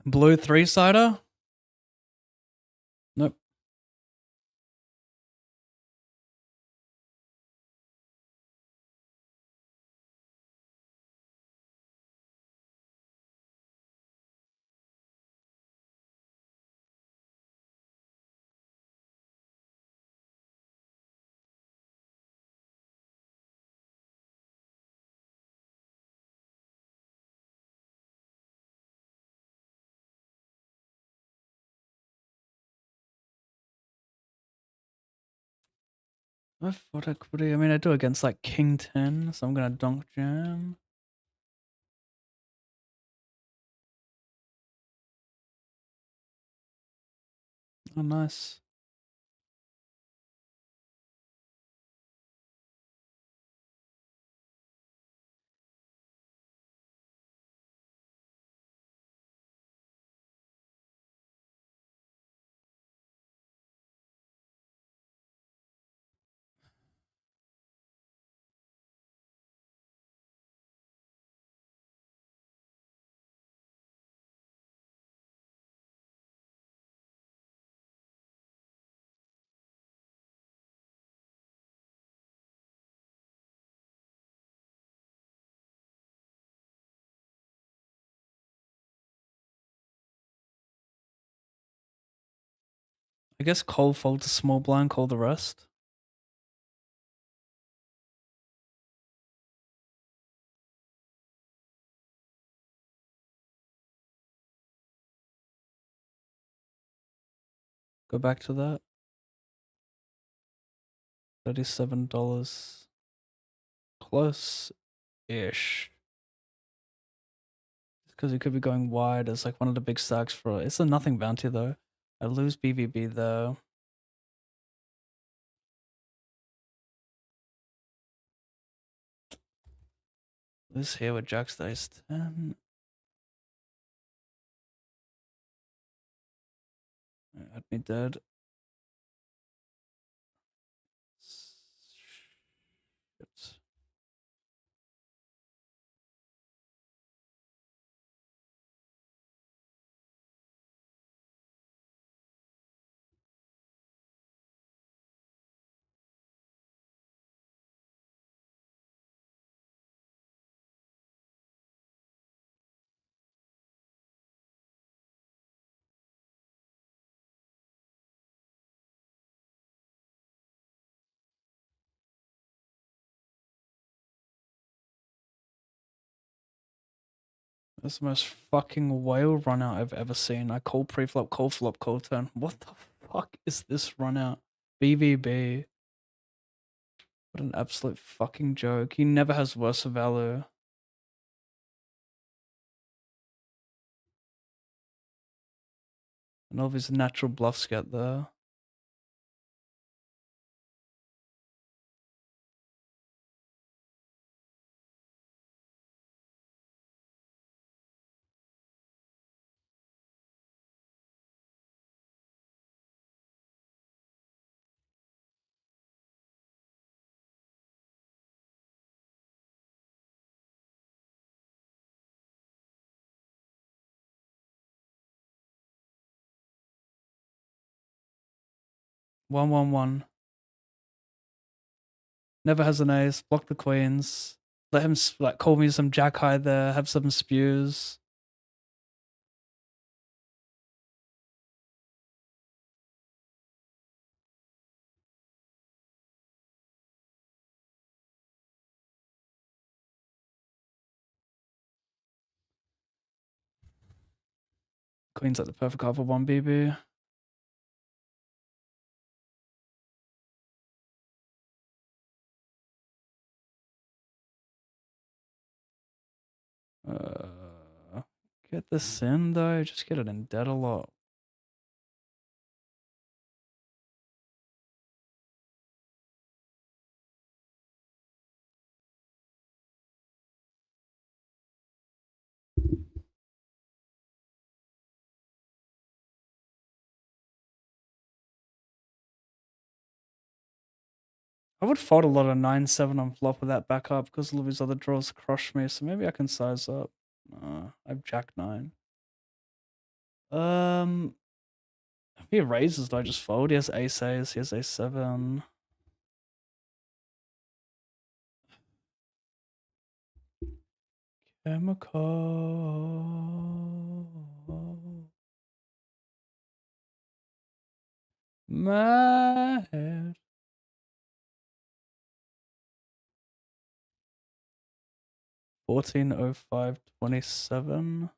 Blue three-sider? Nope. What equity? I mean, I do against like King 10, so I'm gonna donk jam. Oh, nice. I guess cold fold to small blind, call the rest. Go back to that. $37. Close-ish. Because he could be going wide as like one of the big stacks for it's a nothing bounty though. I lose BVB though. Lose here with Jack's Dice 10. Had me dead. Shit. That's the most fucking whale run out I've ever seen. I call preflop, call flop, call turn. What the fuck is this run out? BVB. What an absolute fucking joke. He never has worse value. And all of his natural bluffs get there. One, one, one. Never has an ace. Block the queens. Let him like call me some jack high there. Have some spews. Queen's like the perfect card for one BB. Get this in though. Just get it in dead a lot. I would fold a lot of 9-7 on flop with that backup because all of his other draws crush me, so maybe I can size up. I have Jack 9. If he raises, do I just fold? He has ace ace, he has ace 7. Chemical. My head. $14.05.27.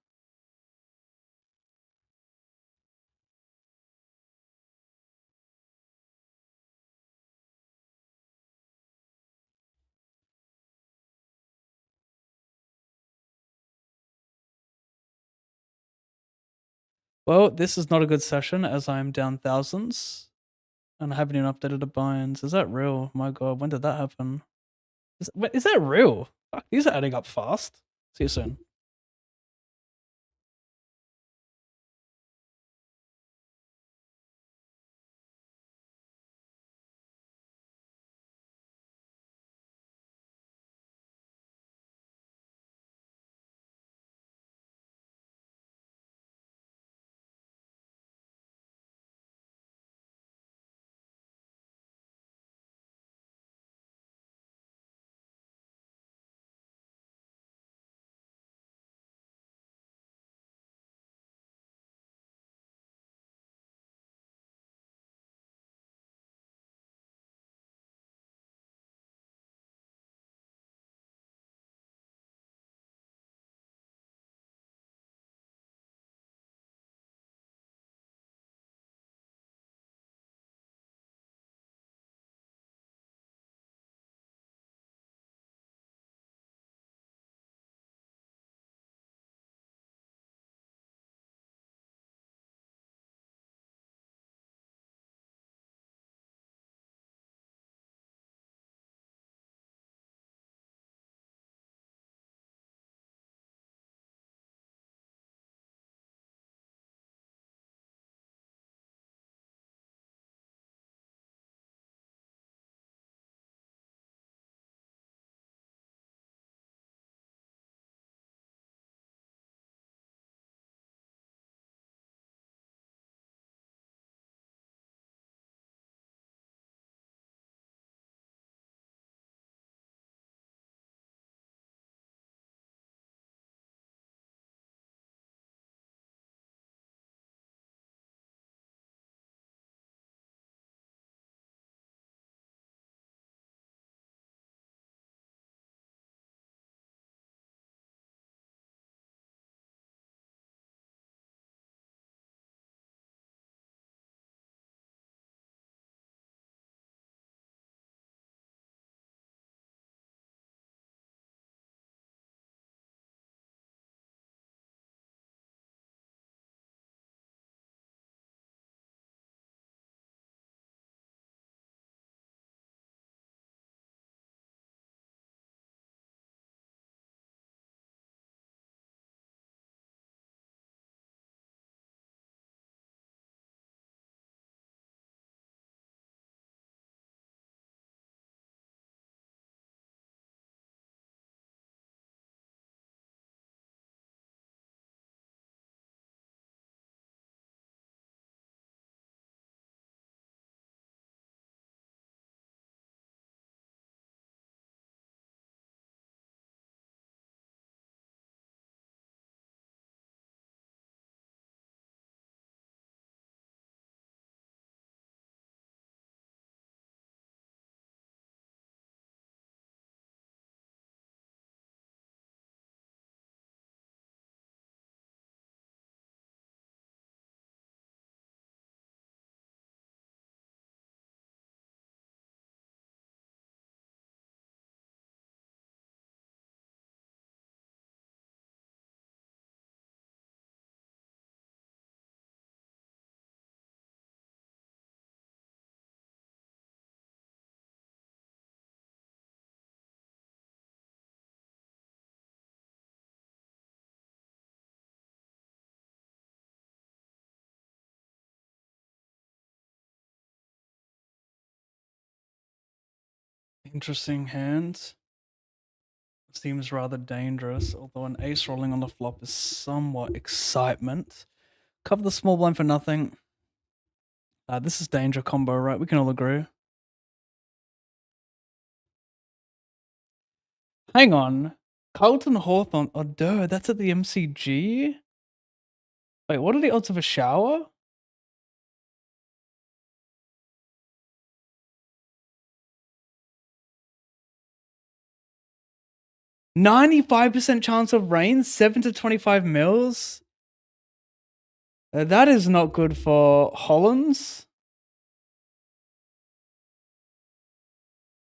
Well, this is not a good session as I am down thousands and I haven't even updated the binds. Is that real? My god, when did that happen? Is that real? Fuck, these are adding up fast. See you soon. Interesting hand. Seems rather dangerous, although an ace rolling on the flop is somewhat excitement. Cover the small blind for nothing. This is danger combo, right? We can all agree. Hang on. Carlton Hawthorne. Oh, duh, that's at the MCG? Wait, what are the odds of a shower? %95 chance of rain, 7 to 25 mils. That is not good for Hollands.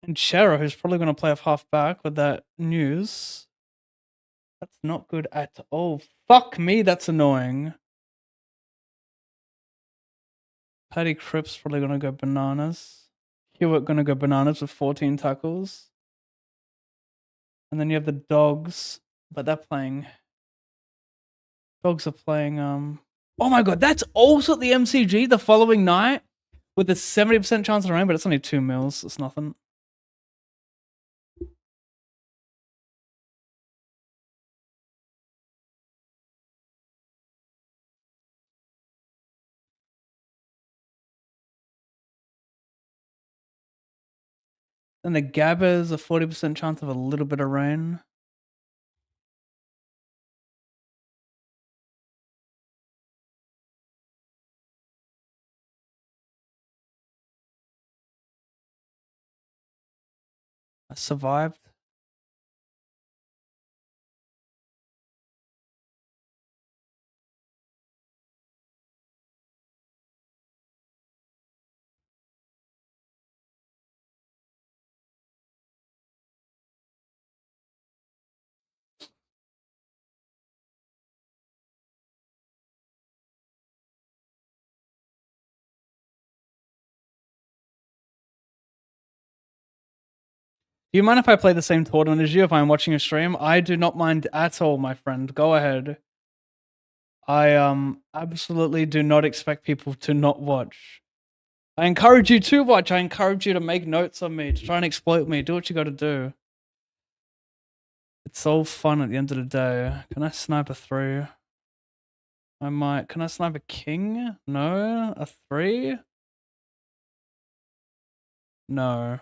And Shera, who's probably going to play off half back with that news. That's not good at all. Fuck me, that's annoying. Paddy Cripps probably going to go bananas. Hewitt going to go bananas with 14 tackles. And then you have the Dogs, but they're playing. Dogs are playing. Oh my god, that's also at the MCG the following night with a 70% chance of rain, but it's only 2 mils. It's nothing. And the Gabbers, a 40% chance of a little bit of rain. I survived. Do you mind if I play the same tournament as you if I'm watching a stream? I do not mind at all, my friend. Go ahead. I absolutely do not expect people to not watch. I encourage you to watch. I encourage you to make notes on me, to try and exploit me. Do what you got to do. It's all fun at the end of the day. Can I snipe a 3? I might. Can I snipe a king? No. A 3? No.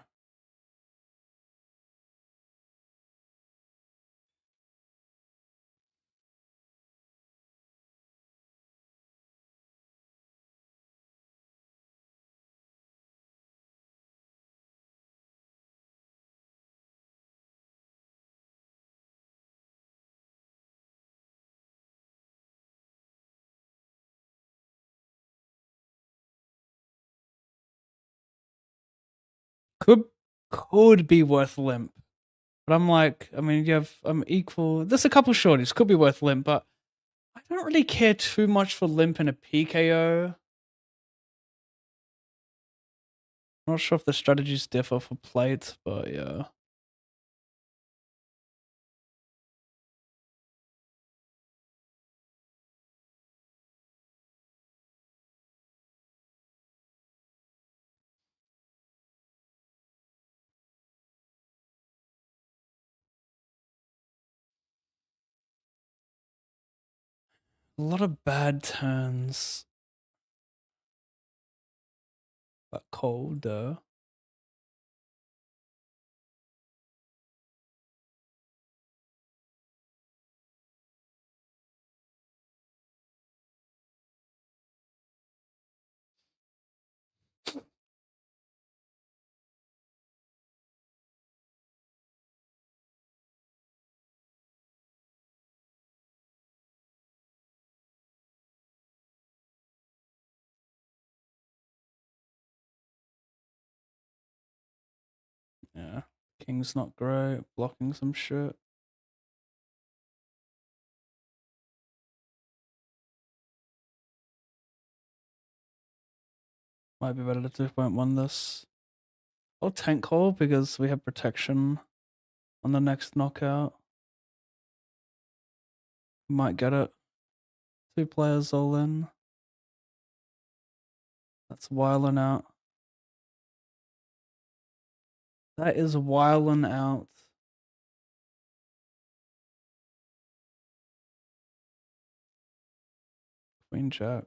Could be worth limp. But I'm like, I mean, you have equal. There's a couple shorties. Could be worth limp, but I don't really care too much for limp in a PKO. Not sure if the strategies differ for plate, but yeah. A lot of bad turns. But cold though. Yeah. King's not great. Blocking some shit. Might be better to 2.1 this. I'll tank call because we have protection on the next knockout. Might get it. 2 players all in. That's wilding out. That is wildin' out. Queen jack.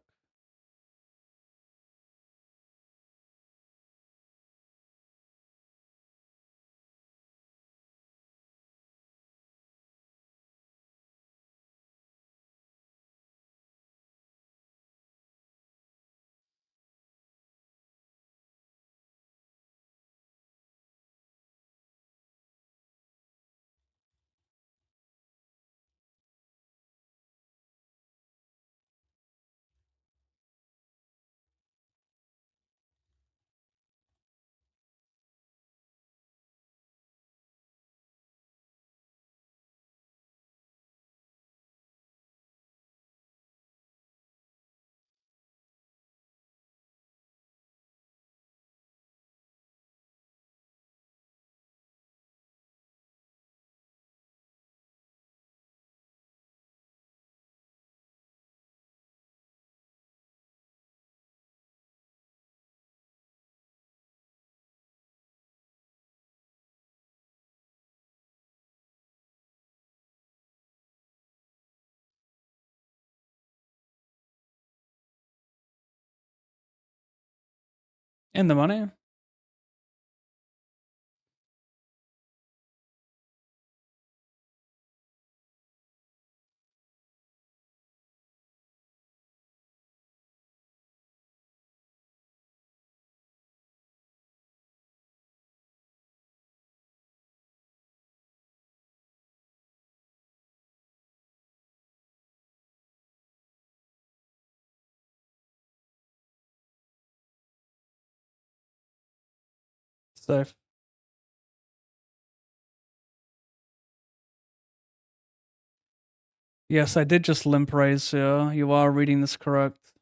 In the money. Safe. Yes, I did just limp raise here. You are reading this correct.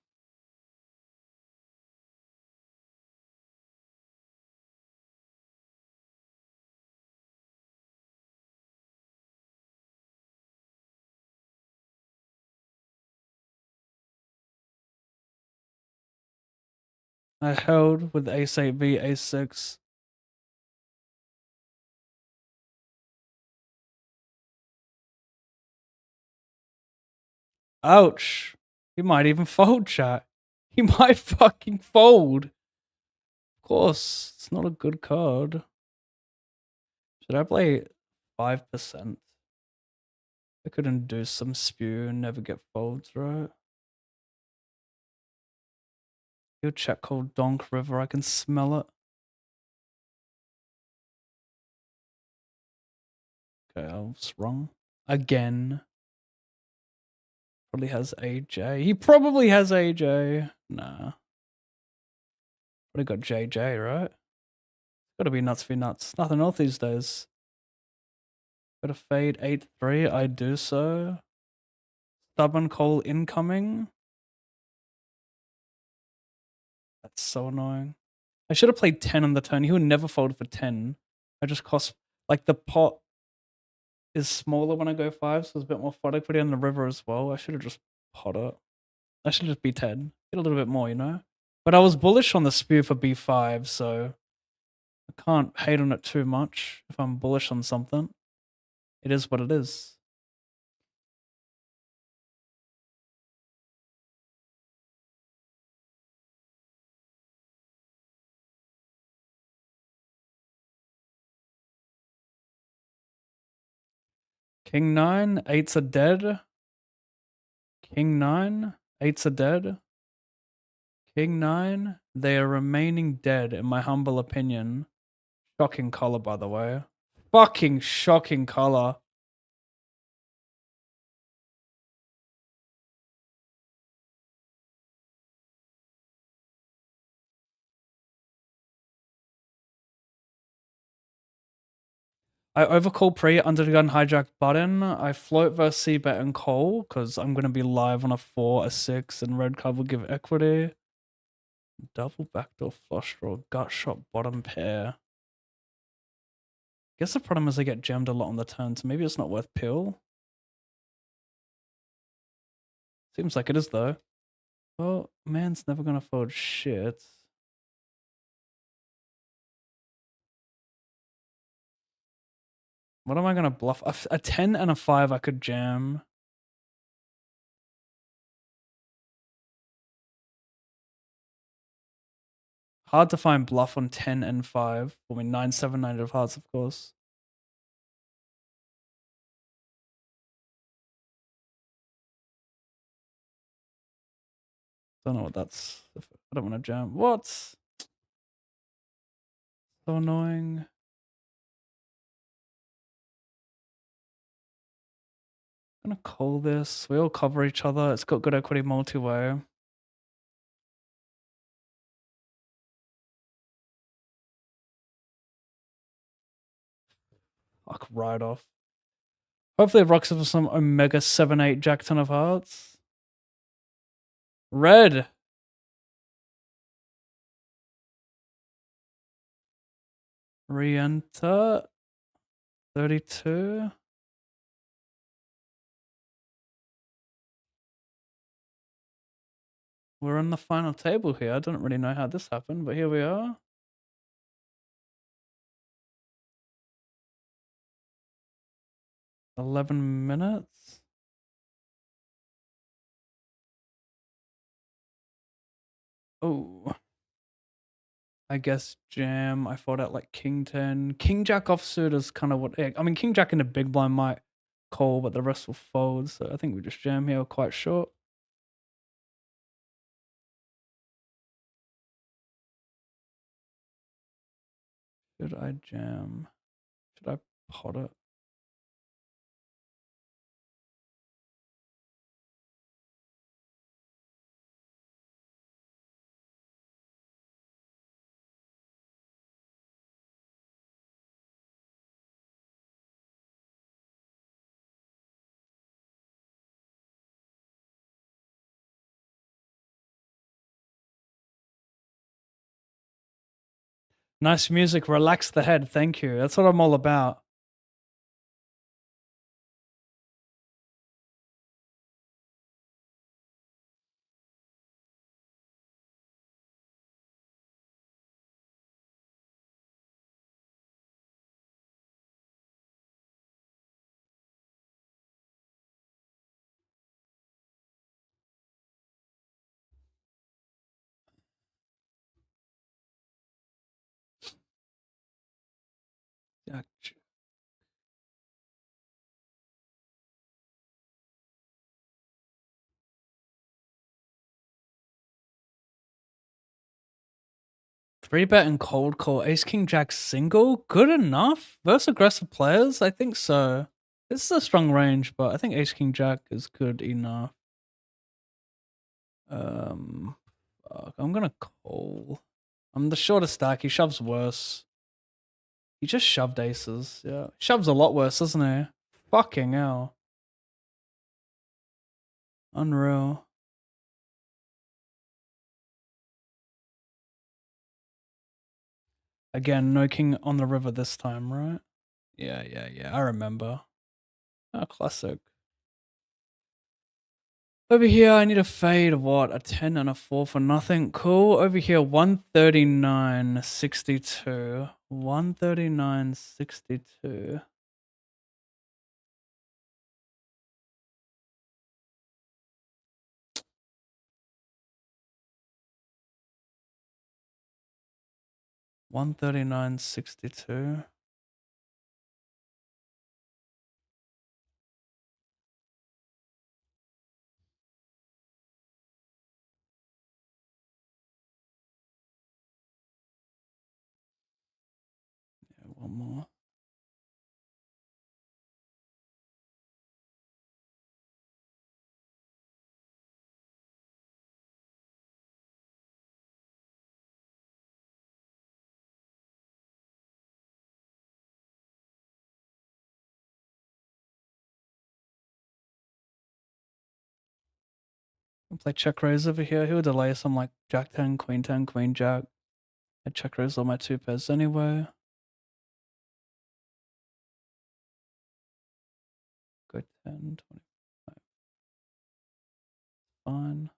I held with ace 8v, ace 6. Ouch. He might even fold, chat. He might fucking fold. Of course, it's not a good card. Should I play 5%? I could induce some spew and never get folds, right? Your check called Donk River, I can smell it. Okay, I was wrong. Again. Probably has AJ. He probably has AJ. Nah. Probably got JJ, right? Gotta be nuts for nuts. Nothing else these days. Gotta fade 8-3. I do so. Stubborn call incoming. That's so annoying. I should have played 10 on the turn. He would never fold for 10. I just cost, like, the pot is smaller when I go 5, so it's a bit more fun. I put it in the river as well. I should have just pot it. I should just be 10. Get a little bit more, you know? But I was bullish on the spear for b5, so I can't hate on it too much if I'm bullish on something. It is what it is. King 9, 8s are dead. King 9, 8s are dead. King 9, they are remaining dead, in my humble opinion. Shocking color, by the way. Fucking shocking color. I overcall pre under the gun hijack button. I float versus c-bet and call because I'm going to be live on a 4, a 6, and red card will give equity. Double backdoor flush draw, gut shot bottom pair. Guess the problem is I get gemmed a lot on the turn, so maybe it's not worth pill. Seems like it is though. Well, man's never gonna fold shit. What am I gonna bluff? A 10 and a 5 I could jam. Hard to find bluff on 10 and 5. I mean 9, 7, 9 of hearts, of course. Don't know what that's. I don't want to jam. What? So annoying. I'm gonna call this. We all cover each other. It's got good equity multi-way. Fuck, right off. Hopefully it rocks up with some Omega 7-8 Jack 10 of hearts. Red. Re-enter. 32. We're on the final table here. I don't really know how this happened, but here we are. $11. Oh. I guess jam. I thought out like King 10. King Jack offsuit is kind of what. I mean, King Jack in the big blind might call, but the rest will fold. So I think we just jam here. We're quite short. Should I jam? Should I pot it? Nice music. Relax the head. Thank you. That's what I'm all about. Jack. 3-bet and cold call. Ace King Jack single. Good enough versus aggressive players. I think so. This is a strong range, but I think Ace King Jack is good enough. I'm gonna call. I'm the shortest stack. He shoves worse. He just shoved aces. Yeah, shoves a lot worse, doesn't he? Fucking hell. Unreal. Again, no king on the river this time, right? Yeah. I remember. Oh, classic. Over here, I need a fade of what? A 10 and a 4 for nothing. Cool. Over here, 139.62. 139.62. $139.62. Yeah, one more. I'll play check raise over here. He'll delay some like Jack 10, Queen 10, Queen Jack. I check raise all my two pairs anyway. Go 10, 25. Fine.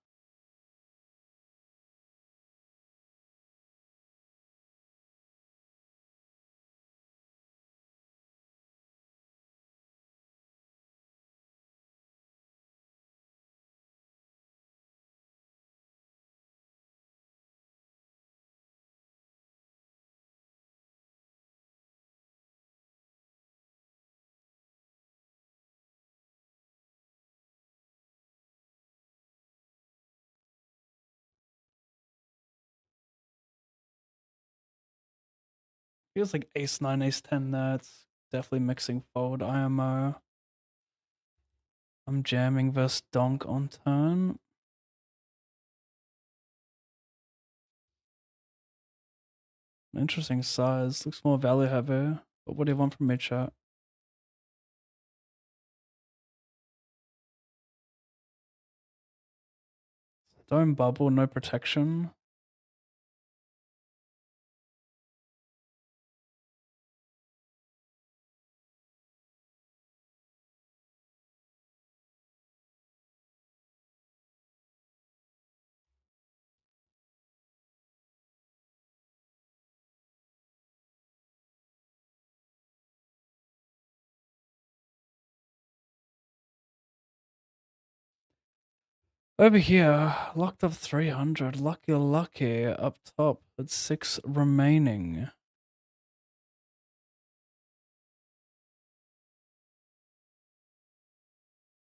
Feels like ace 9, ace 10 there. It's definitely mixing fold IMO. I'm jamming versus donk on turn. Interesting size. Looks more value heavy. But what do you want from me, chat? Don't bubble, no protection. Over here, locked up 300. Lucky. Up top, it's 6 remaining.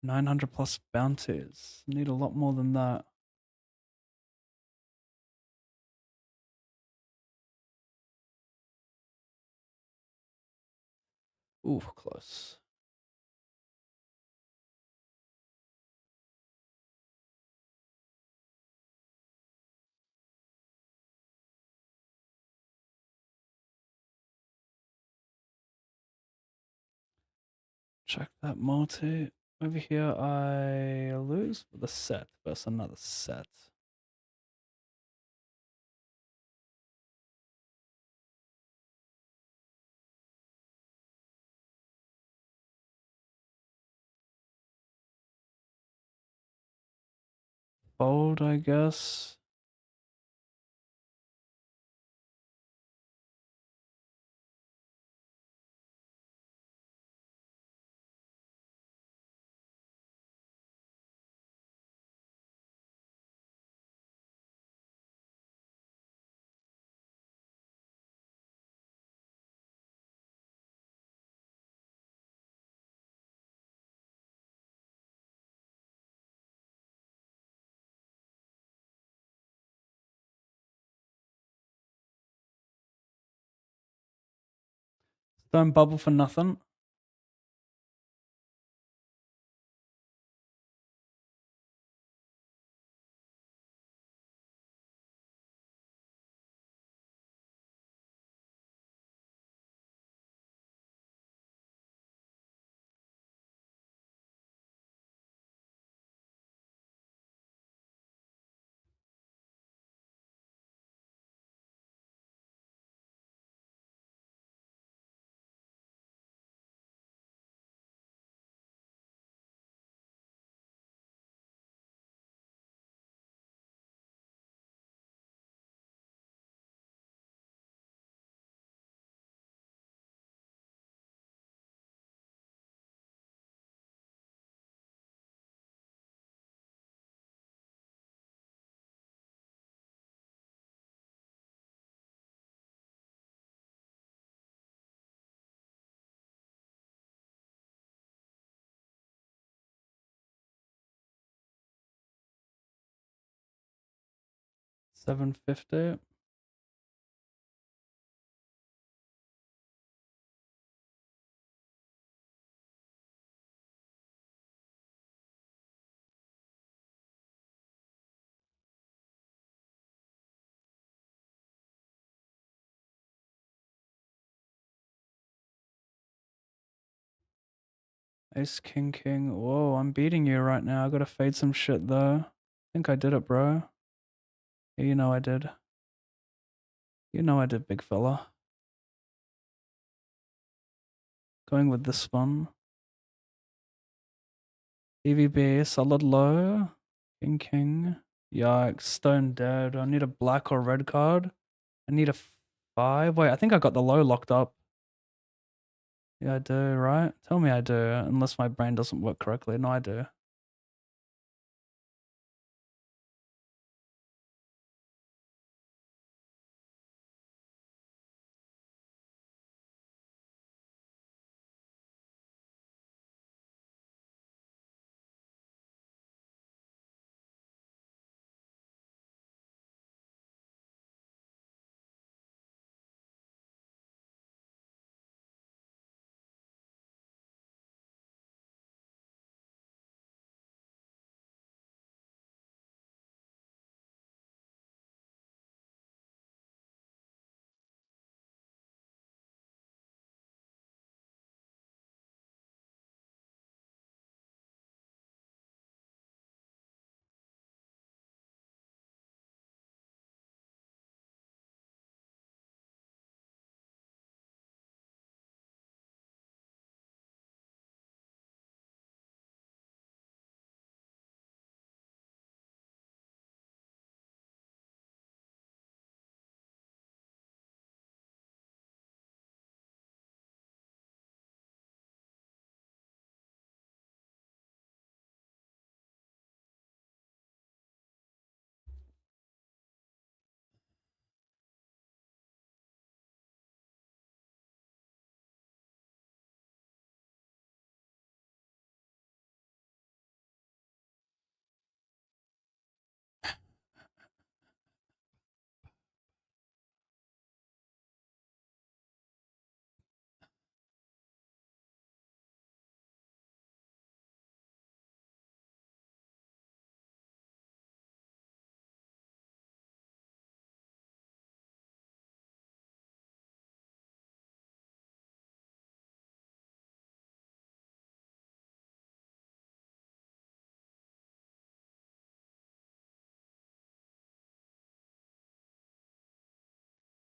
900 plus bounties. Need a lot more than that. Ooh, close. Check that multi. Over here, I lose with a set versus another set. Fold, I guess. Don't bubble for nothing. $750. Ace, king. Whoa, I'm beating you right now. I gotta fade some shit though. I think I did it, bro. Yeah, you know I did. You know I did, big fella. Going with this one. EVB, solid low. King. Yikes, stone dead. I need a black or red card. I need a 5. Wait, I think I got the low locked up. Yeah, I do, right? Tell me I do, unless my brain doesn't work correctly. No, I do.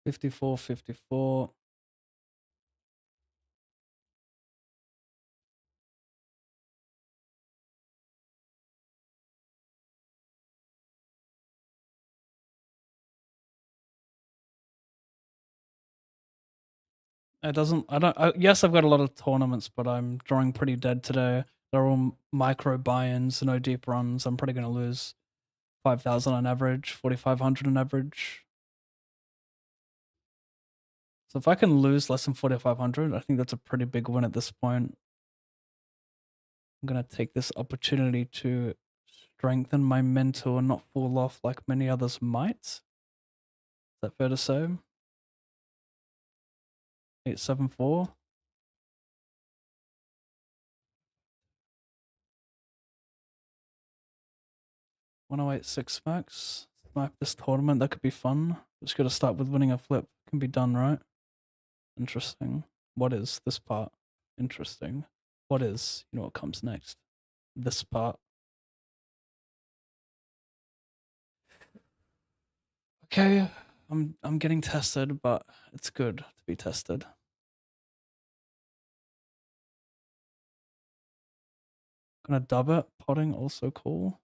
54, 54. It doesn't. Yes, I've got a lot of tournaments, but I'm drawing pretty dead today. They're all micro buy-ins, no deep runs. I'm probably going to lose 5,000 on average, 4,500 on average. So if I can lose less than 4,500, I think that's a pretty big win at this point. I'm going to take this opportunity to strengthen my mental and not fall off like many others might. Is that fair to say? 874. 1086 max. Snipe this tournament. That could be fun. Just got to start with winning a flip. Can be done, right? Interesting. What is this part? Interesting. What is, you know, what comes next? This part. Okay, I'm getting tested, but it's good to be tested. Gonna dub it. Potting also cool.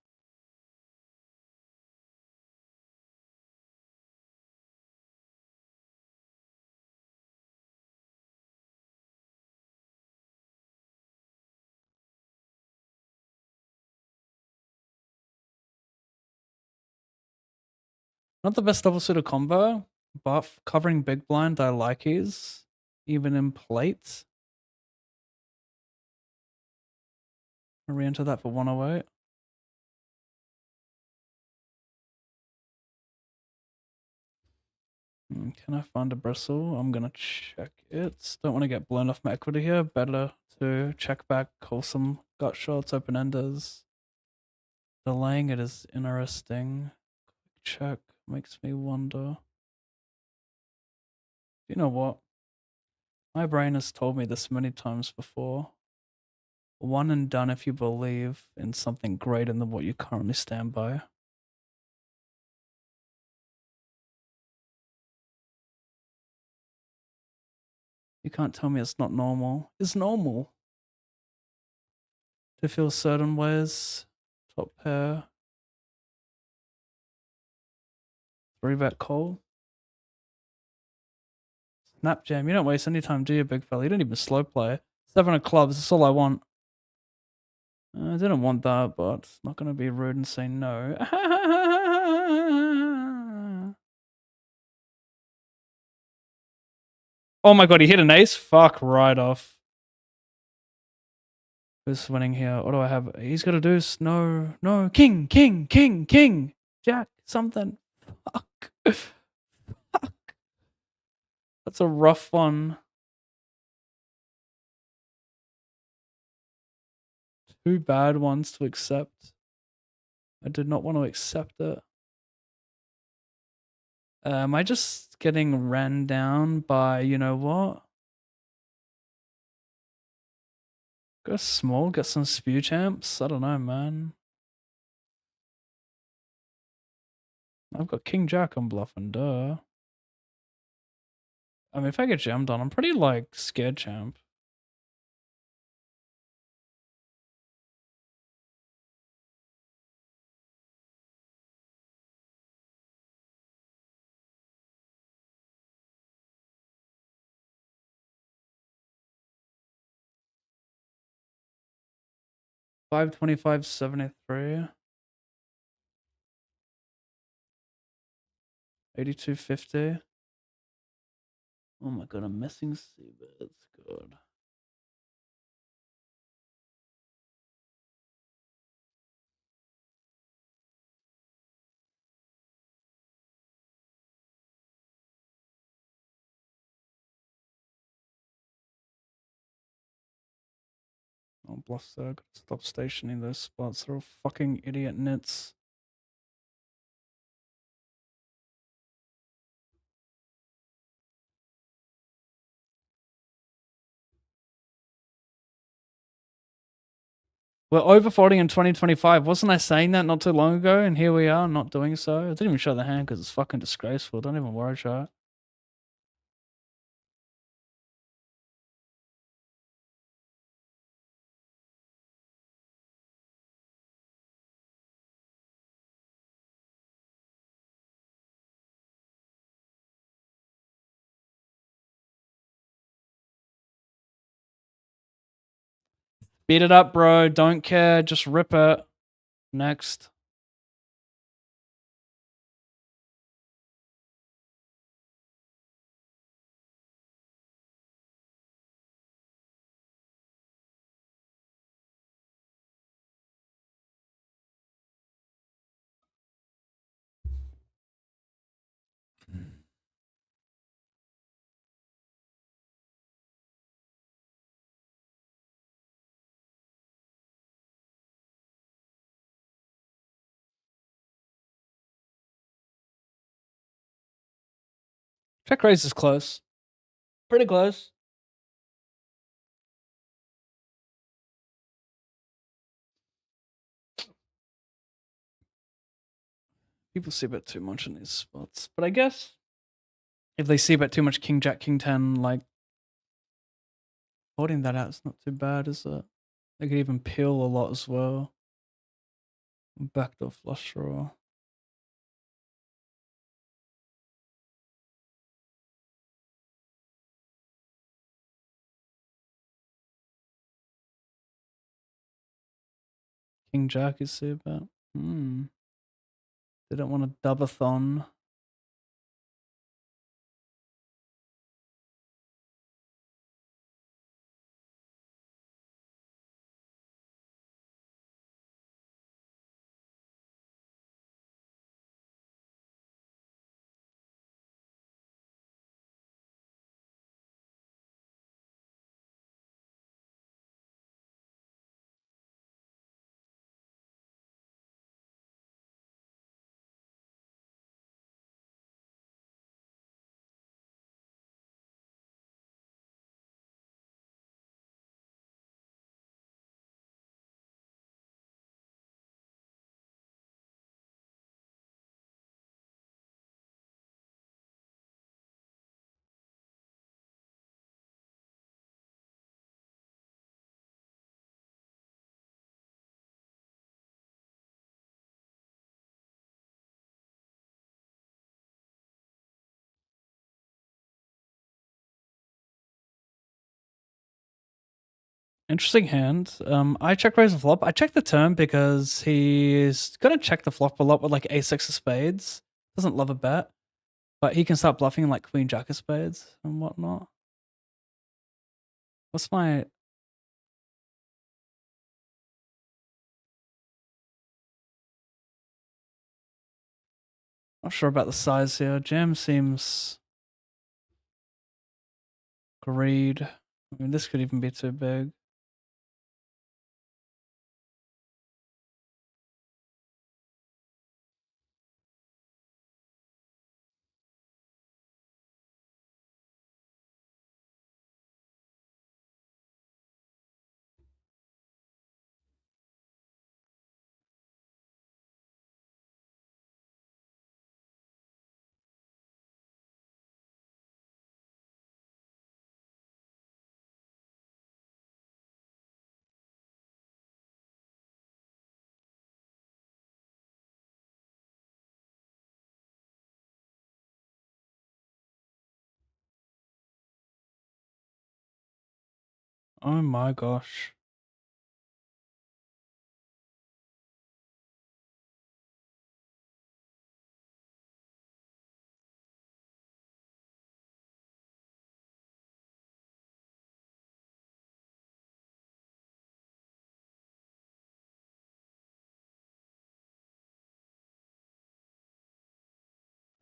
Not the best double suited combo, but covering big blind I like his, even in plates. I re-enter that for 108. Can I find a bristle? I'm gonna check it. Don't want to get blown off my equity here. Better to check back, call some gut shots, open enders. Delaying it is interesting. Check makes me wonder. You know what? My brain has told me this many times before. One and done if you believe in something greater than what you currently stand by. You can't tell me it's not normal. It's normal to feel certain ways. Top pair. 3-bet call. Snap jam. You don't waste any time, do you, big fella? You don't even slow play. 7 of clubs. That's all I want. I didn't want that, but not going to be rude and say no. Oh my god, he hit an ace? Fuck right off. Who's winning here? What do I have? He's got a deuce. No, no. King, king, king, king. Jack, something. Fuck. Fuck. That's a rough one. 2 bad ones to accept. I did not want to accept it. Am I just getting ran down by, you know what? Go small, get some spew champs? I don't know, man. I've got King Jack on bluffing, duh. I mean, if I get jammed on, I'm pretty, like, scared champ. $525.73. 82.50. Oh my god, I'm missing C-bets. Good. Oh, bluff there. Gotta stop stationing those spots. They're all fucking idiot nits. We're overfolding in 2025. Wasn't I saying that not too long ago? And here we are, not doing so. I didn't even show the hand because it's fucking disgraceful. Don't even worry, show it. Beat it up, bro. Don't care. Just rip it. Next. Check raise is close. Pretty close. People see a bit too much in these spots. But I guess if they see a bit too much king, jack, king 10, like, holding that out is not too bad, is it? They could even peel a lot as well. Backdoor flush draw. King jack is see a bit. They don't want a double-thon. Interesting hand. I check raise the flop. I check the turn because he's gonna check the flop a lot with like ace-6 of spades. Doesn't love a bet, but he can start bluffing like queen jack of spades and whatnot. What's my... Not sure about the size here. Jam seems greed. I mean, this could even be too big. Oh my gosh.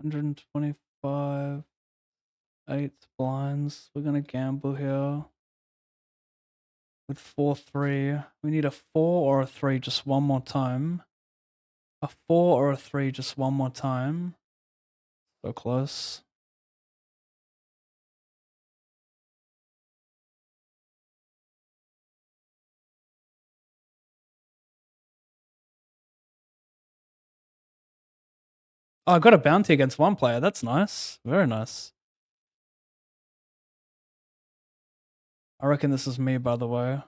$125, 8 blinds. We're gonna gamble here with 4-3. We need a 4 or a 3 just one more time. A 4 or a 3 just one more time. So close. Oh, I got a bounty against one player. That's nice. Very nice. I reckon this is me, by the way.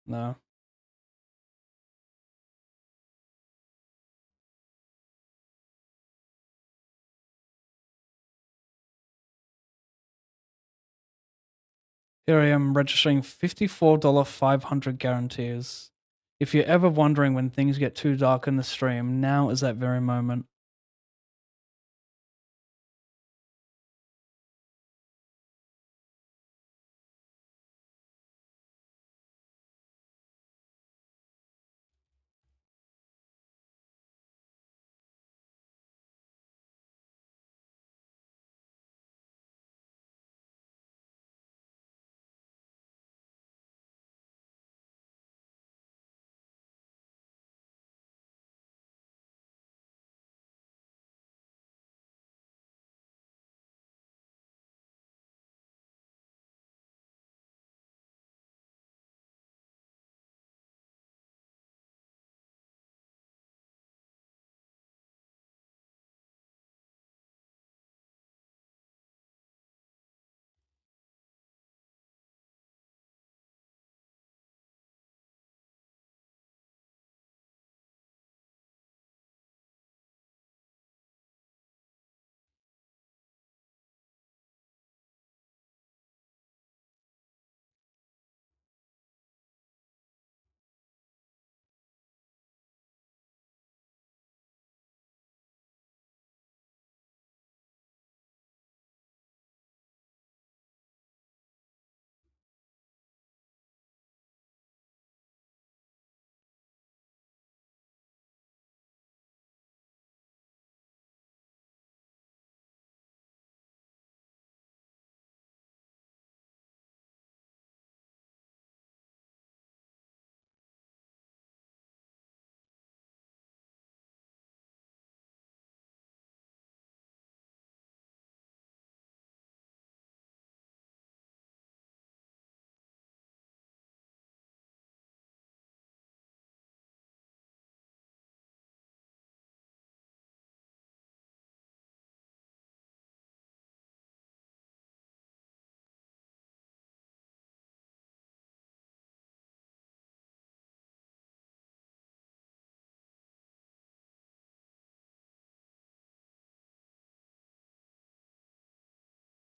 No. Here I am registering $54.500 guarantees. If you're ever wondering when things get too dark in the stream, now is that very moment.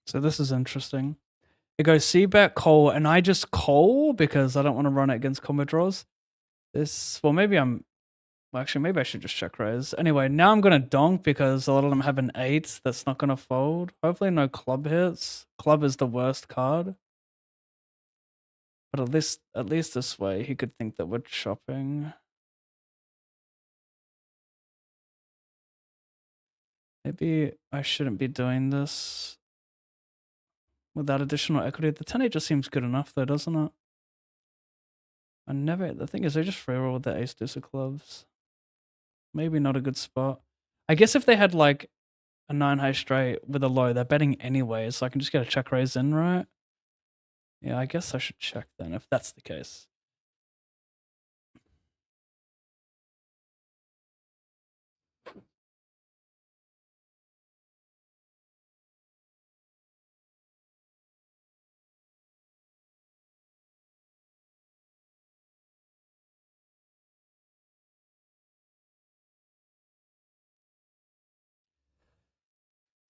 So this is interesting. It goes C-bet, call, and I just call because I don't want to run it against combo draws. This, well, maybe well, actually, maybe I should just check raise. Anyway, now I'm going to donk because a lot of them have an 8 that's not going to fold. Hopefully no club hits. Club is the worst card. But at least this way, he could think that we're chopping. Maybe I shouldn't be doing this without additional equity. The 10-8 just seems good enough though, doesn't it? The thing is, they just free roll with the ace deuce of clubs. Maybe not a good spot. I guess if they had like a 9 high straight with a low, they're betting anyway, so I can just get a check raise in, right? Yeah, I guess I should check then if that's the case.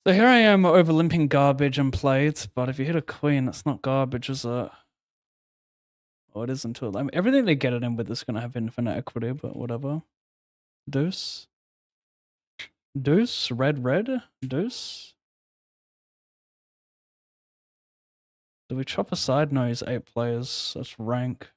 So here I am over limping garbage and plates, but if you hit a queen, that's not garbage, is it? Oh, it is until I mean, everything they get it in with is going to have infinite equity, but whatever. Deuce. Deuce, red, deuce. Do we chop aside? No, he's 8 players. That's rank.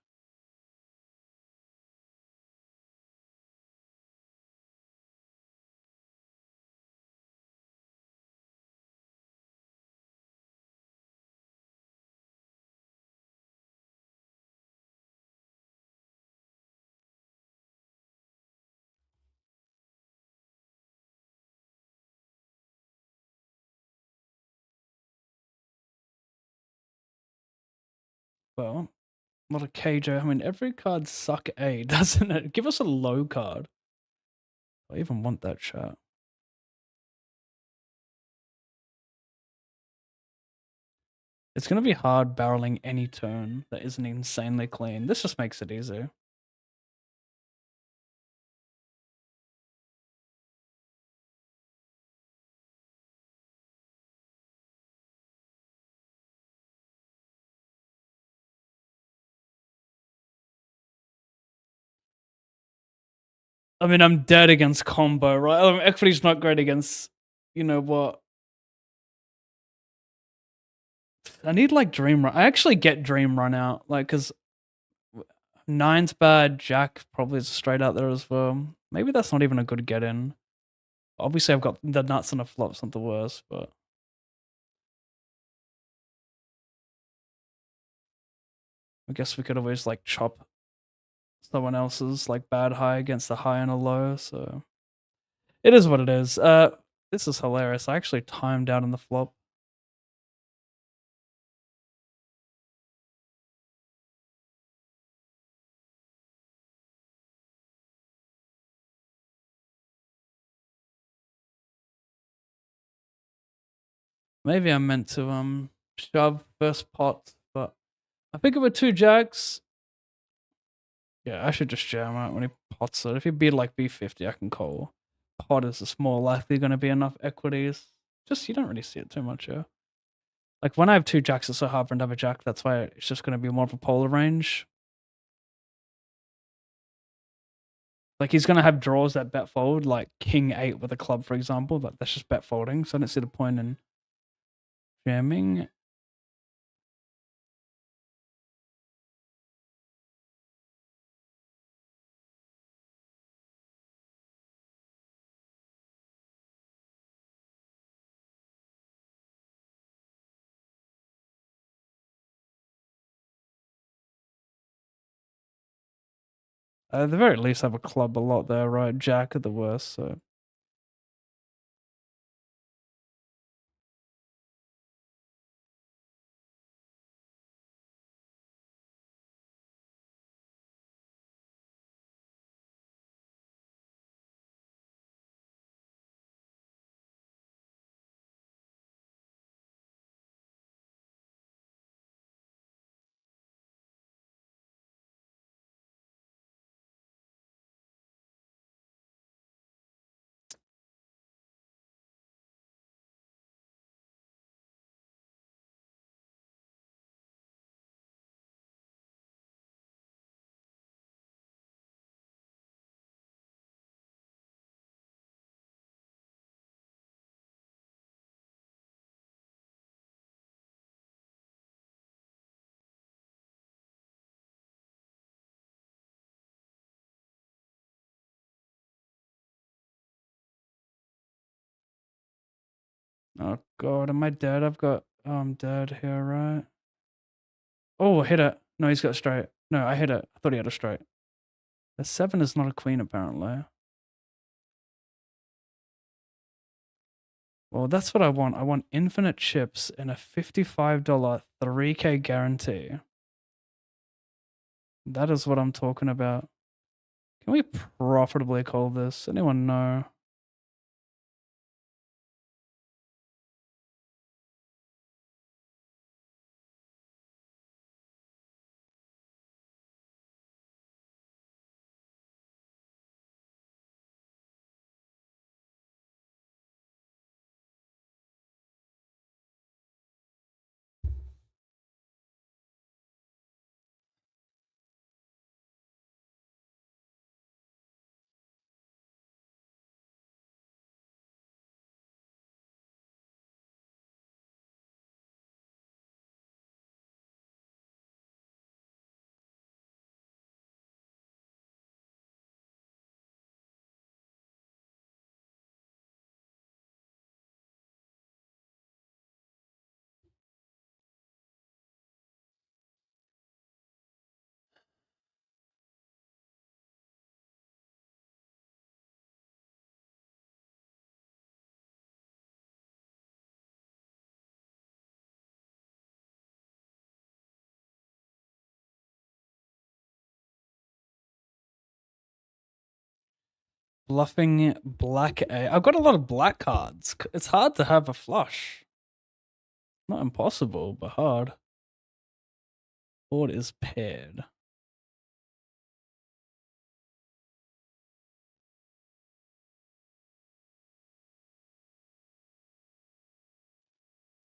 Well, a lot of KJ. I mean, every card suck A, doesn't it? Give us a low card. I even want that chat. It's going to be hard barreling any turn that isn't insanely clean. This just makes it easy. I mean, I'm dead against combo, right? Equity's not great against, you know what? I need like Dream Run. I actually get Dream Run out, like, because nine's bad. Jack probably is straight out there as well. Maybe that's not even a good get in. Obviously, I've got the nuts and the flops, not the worst, but I guess we could always like chop someone else's like bad high against a high and a low. So it is what it is. This is hilarious. I actually timed out on the flop. Maybe I meant to shove first pot, but I think it with two jacks. Yeah, I should just jam out when he pots it. If he beat like B50, I can call. Pot is just more likely going to be enough equities. Just you don't really see it too much, yeah. Like when I have two jacks, it's so hard for him to have a jack. That's why it's just going to be more of a polar range. Like he's going to have draws that bet fold, like King 8 with a club, for example. But that's just bet folding. So I don't see the point in jamming. At the very least, have a club a lot there, right? Jack at the worst. So oh god, am I dead? I'm dead here, right? Oh, I hit it. No, he's got a straight. No, I hit it. I thought he had a straight. The 7 is not a queen, apparently. Well, that's what I want. I want infinite chips and a $55 3K guarantee. That is what I'm talking about. Can we profitably call this? Anyone know? Bluffing black A. I've got a lot of black cards. It's hard to have a flush. Not impossible, but hard. Board is paired.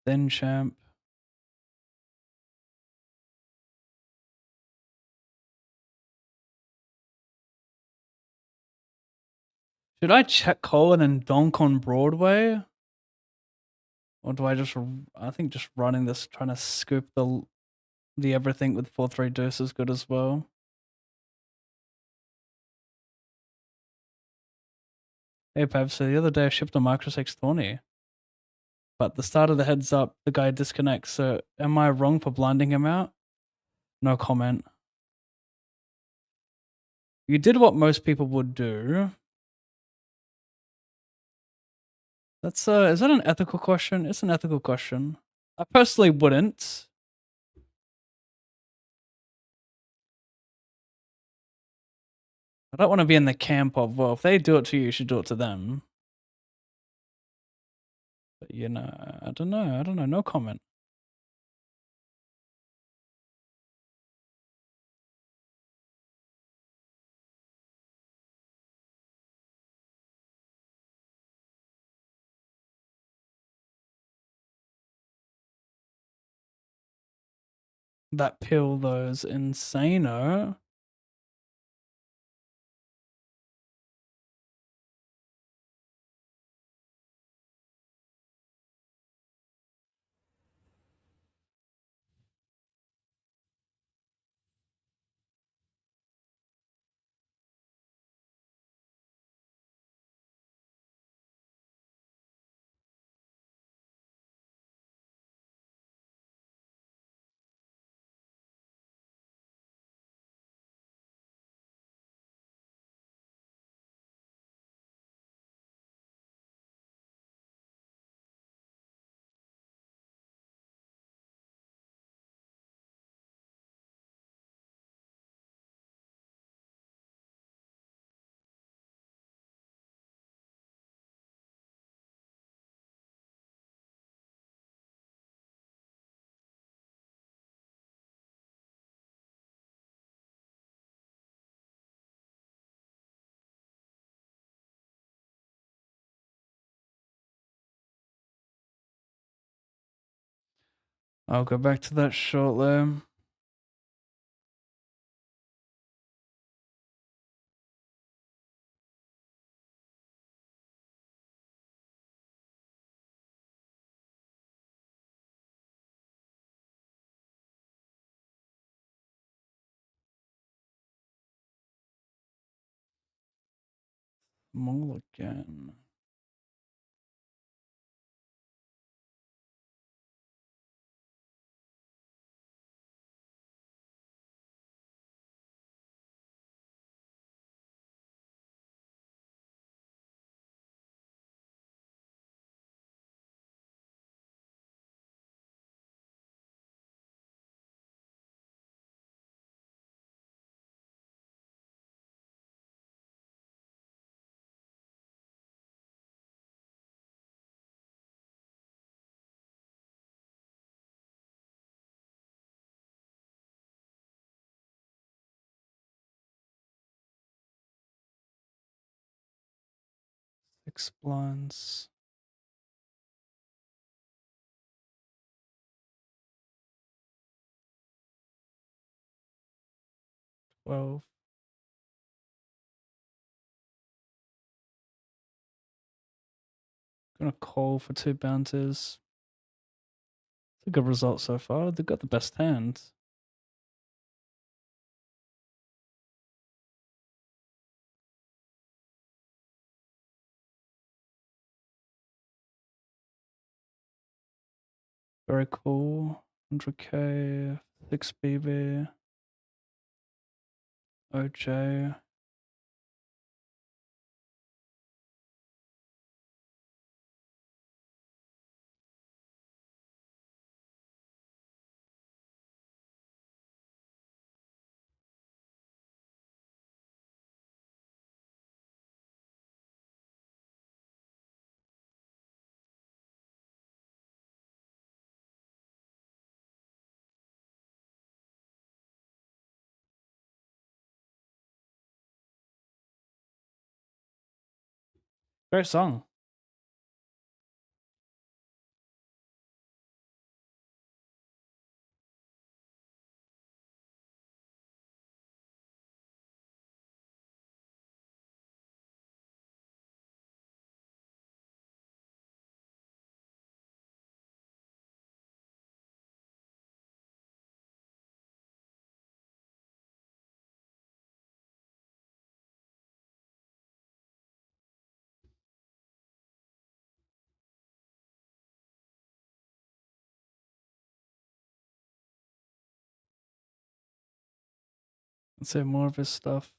Then champ. Should I check Cole and then donk on Broadway? Or do I I think just running this, trying to scoop the everything with 4-3 deuce is good as well. Hey Pav, so the other day I shipped a Micros X20. But the start of the heads up, the guy disconnects, so am I wrong for blinding him out? No comment. You did what most people would do. That's is that an ethical question? It's an ethical question. I personally wouldn't. I don't want to be in the camp of, well, if they do it to you, you should do it to them. But you know, I don't know. No comment. That pill though is insano. I'll go back to that shortly. Mulligan. Six blinds. 12. Gonna call for 2 bounties. It's a good result so far. They've got the best hand. Very cool. 100k, 6 BB, OJ. Great song. Let's see more of his stuff.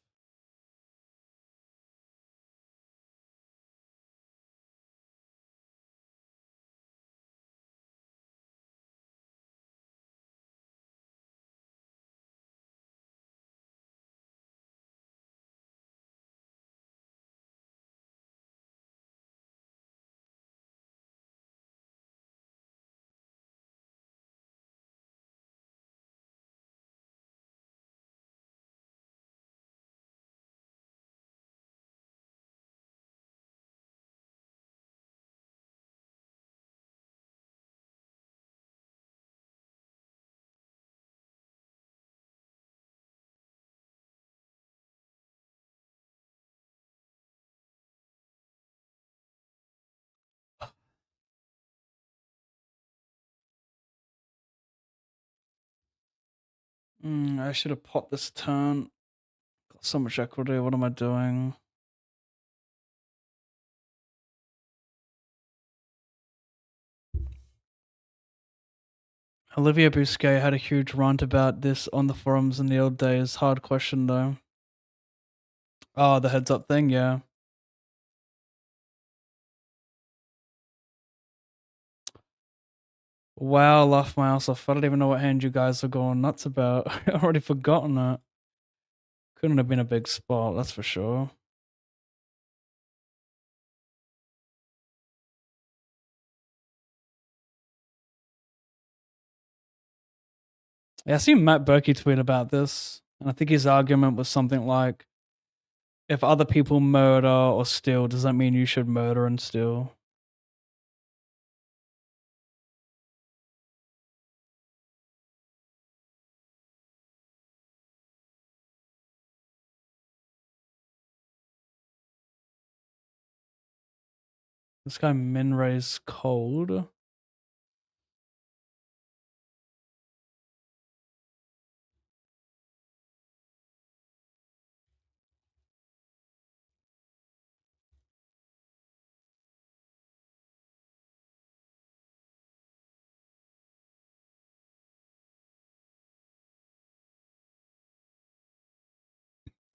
I should have popped this turn. Got so much equity. What am I doing? Olivier Bousquet had a huge rant about this on the forums in the old days. Hard question though. Oh, the heads up thing, yeah. Wow, laugh my ass off. I don't even know what hand you guys are going nuts about. I already forgotten it. Couldn't have been a big spot, that's for sure. Yeah, I seen Matt Berkey tweet about this, and I think his argument was something like, if other people murder or steal, does that mean you should murder and steal? This guy Minray's cold.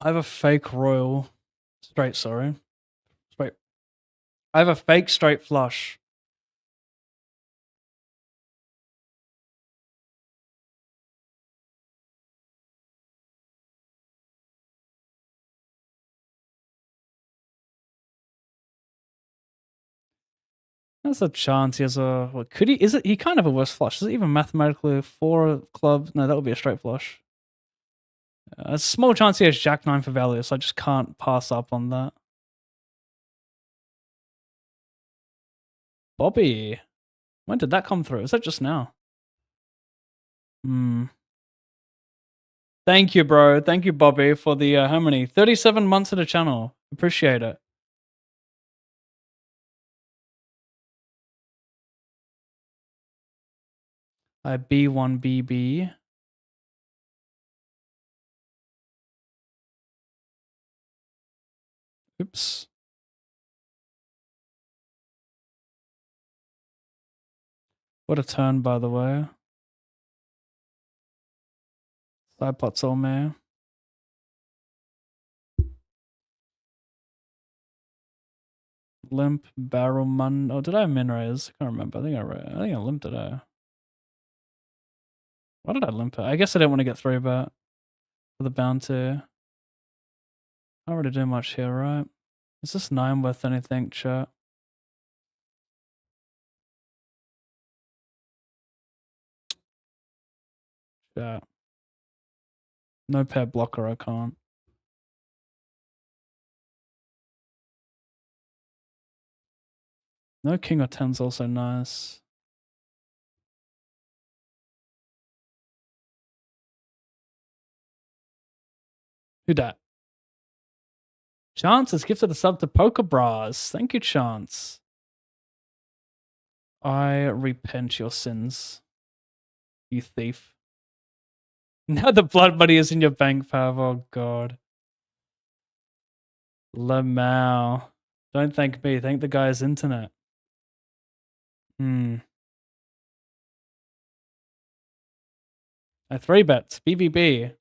I have a fake royal. Straight, sorry. Straight. I have a fake straight flush. There's a chance he has a. What could he? Is it? He can't have a worse flush. Is it even mathematically 4 clubs? No, that would be a straight flush. A small chance he has Jack 9 for value, so I just can't pass up on that. Bobby. When did that come through? Is that just now? Thank you, bro. Thank you, Bobby, for the how many? 37 months of the channel. Appreciate it. B1BB. Oops. What a turn, by the way. Side pots all me. Limp barrel mun. Oh, did I have min raise? I can't remember. I think I limped it. Why did I limp it? I guess I didn't want to get 3-bet for the bounty. I don't really do much here, right? Is this 9 worth anything, chat? Yeah. No pair blocker, I can't. No king or 10's also nice. Who dat? Chance has gifted a sub to Poker Bras. Thank you, Chance. I repent your sins, you thief. Now the blood money is in your bank, Pav. Oh, God. Lamau. Don't thank me. Thank the guy's internet. I 3 bets. BBB.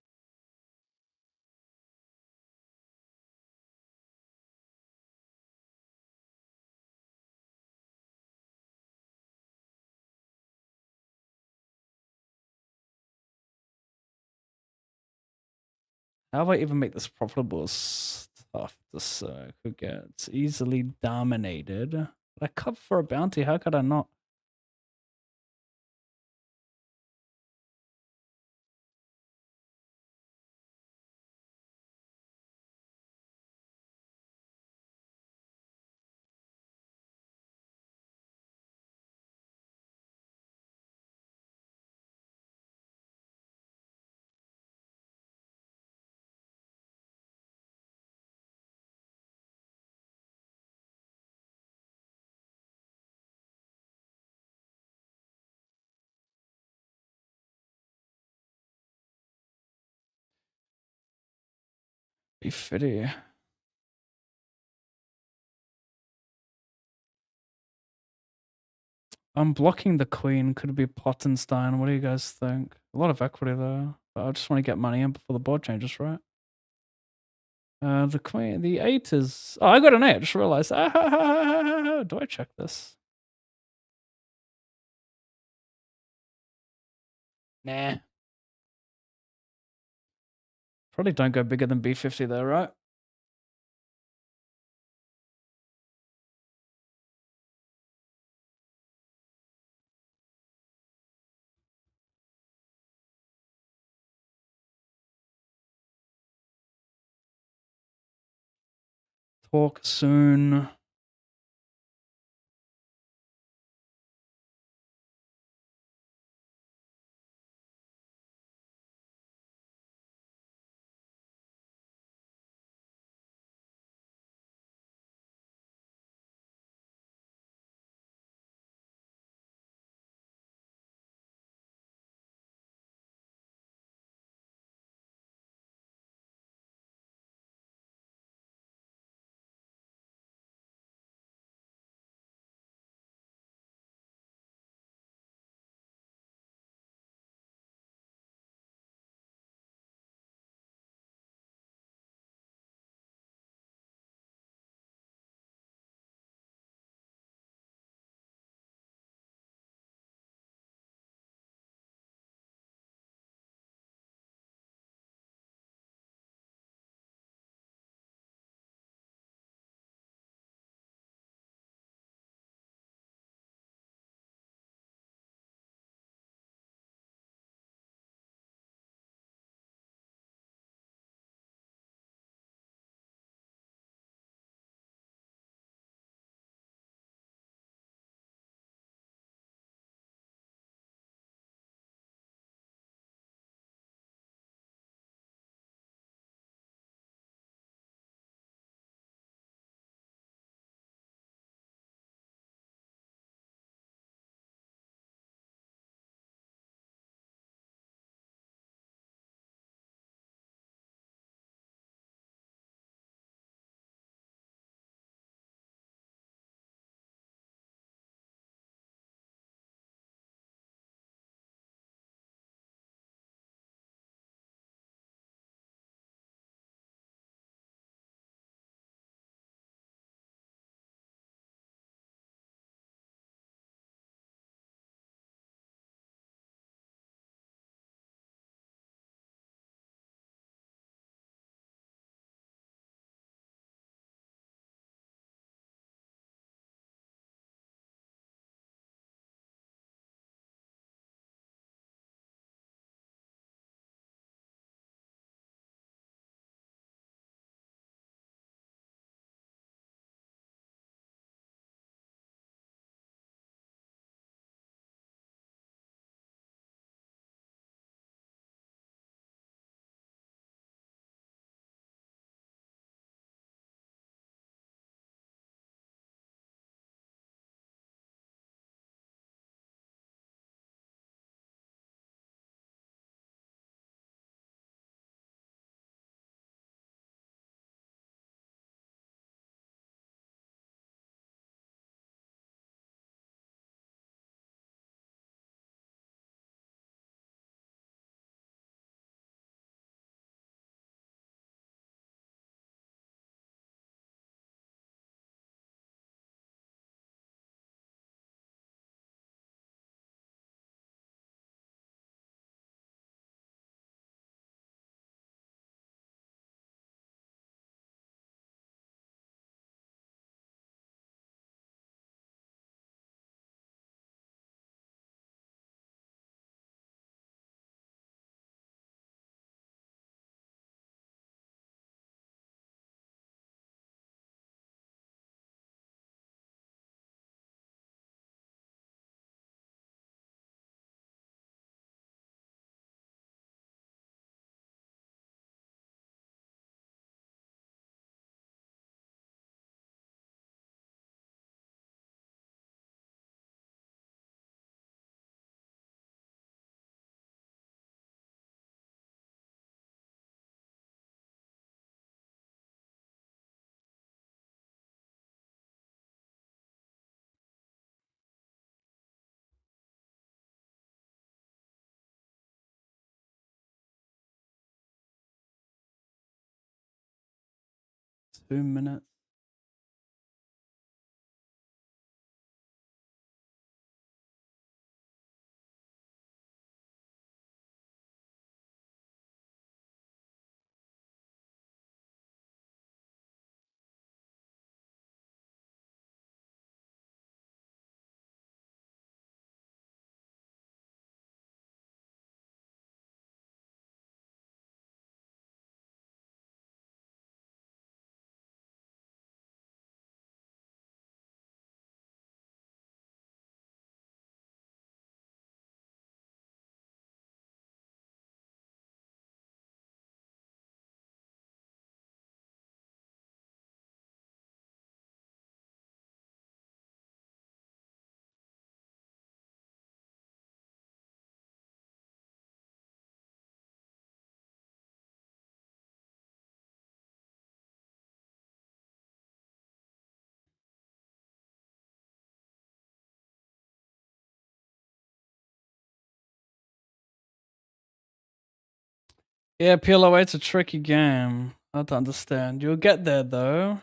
How do I even make this profitable? It's tough to say. Could get it's easily dominated. But I cover for a bounty. How could I not? Be fitty. I'm blocking the queen. Could it be Pottenstein? What do you guys think? A lot of equity there. But I just want to get money in before the board changes, right? The queen, the 8 is. Oh, I got an 8. I just realized. Do I check this? Nah. Probably don't go bigger than B50 there, right? Talk soon. 2 minutes. Yeah, PLO8's a tricky game. Hard to understand. You'll get there though.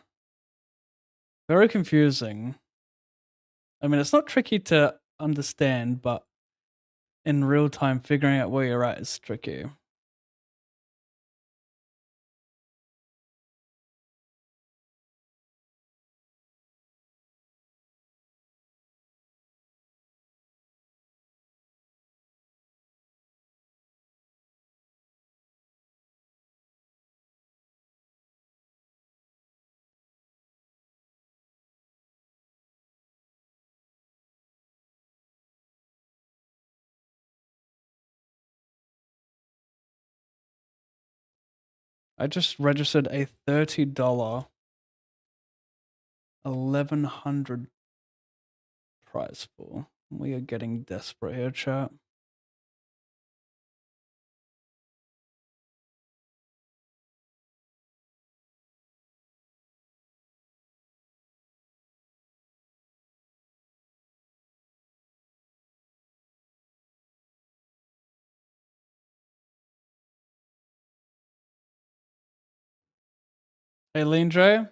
Very confusing. I mean, it's not tricky to understand, but in real time, figuring out where you're at is tricky. I just registered a $30 1100 prize pool. We are getting desperate here, chat. Hey, Lindre.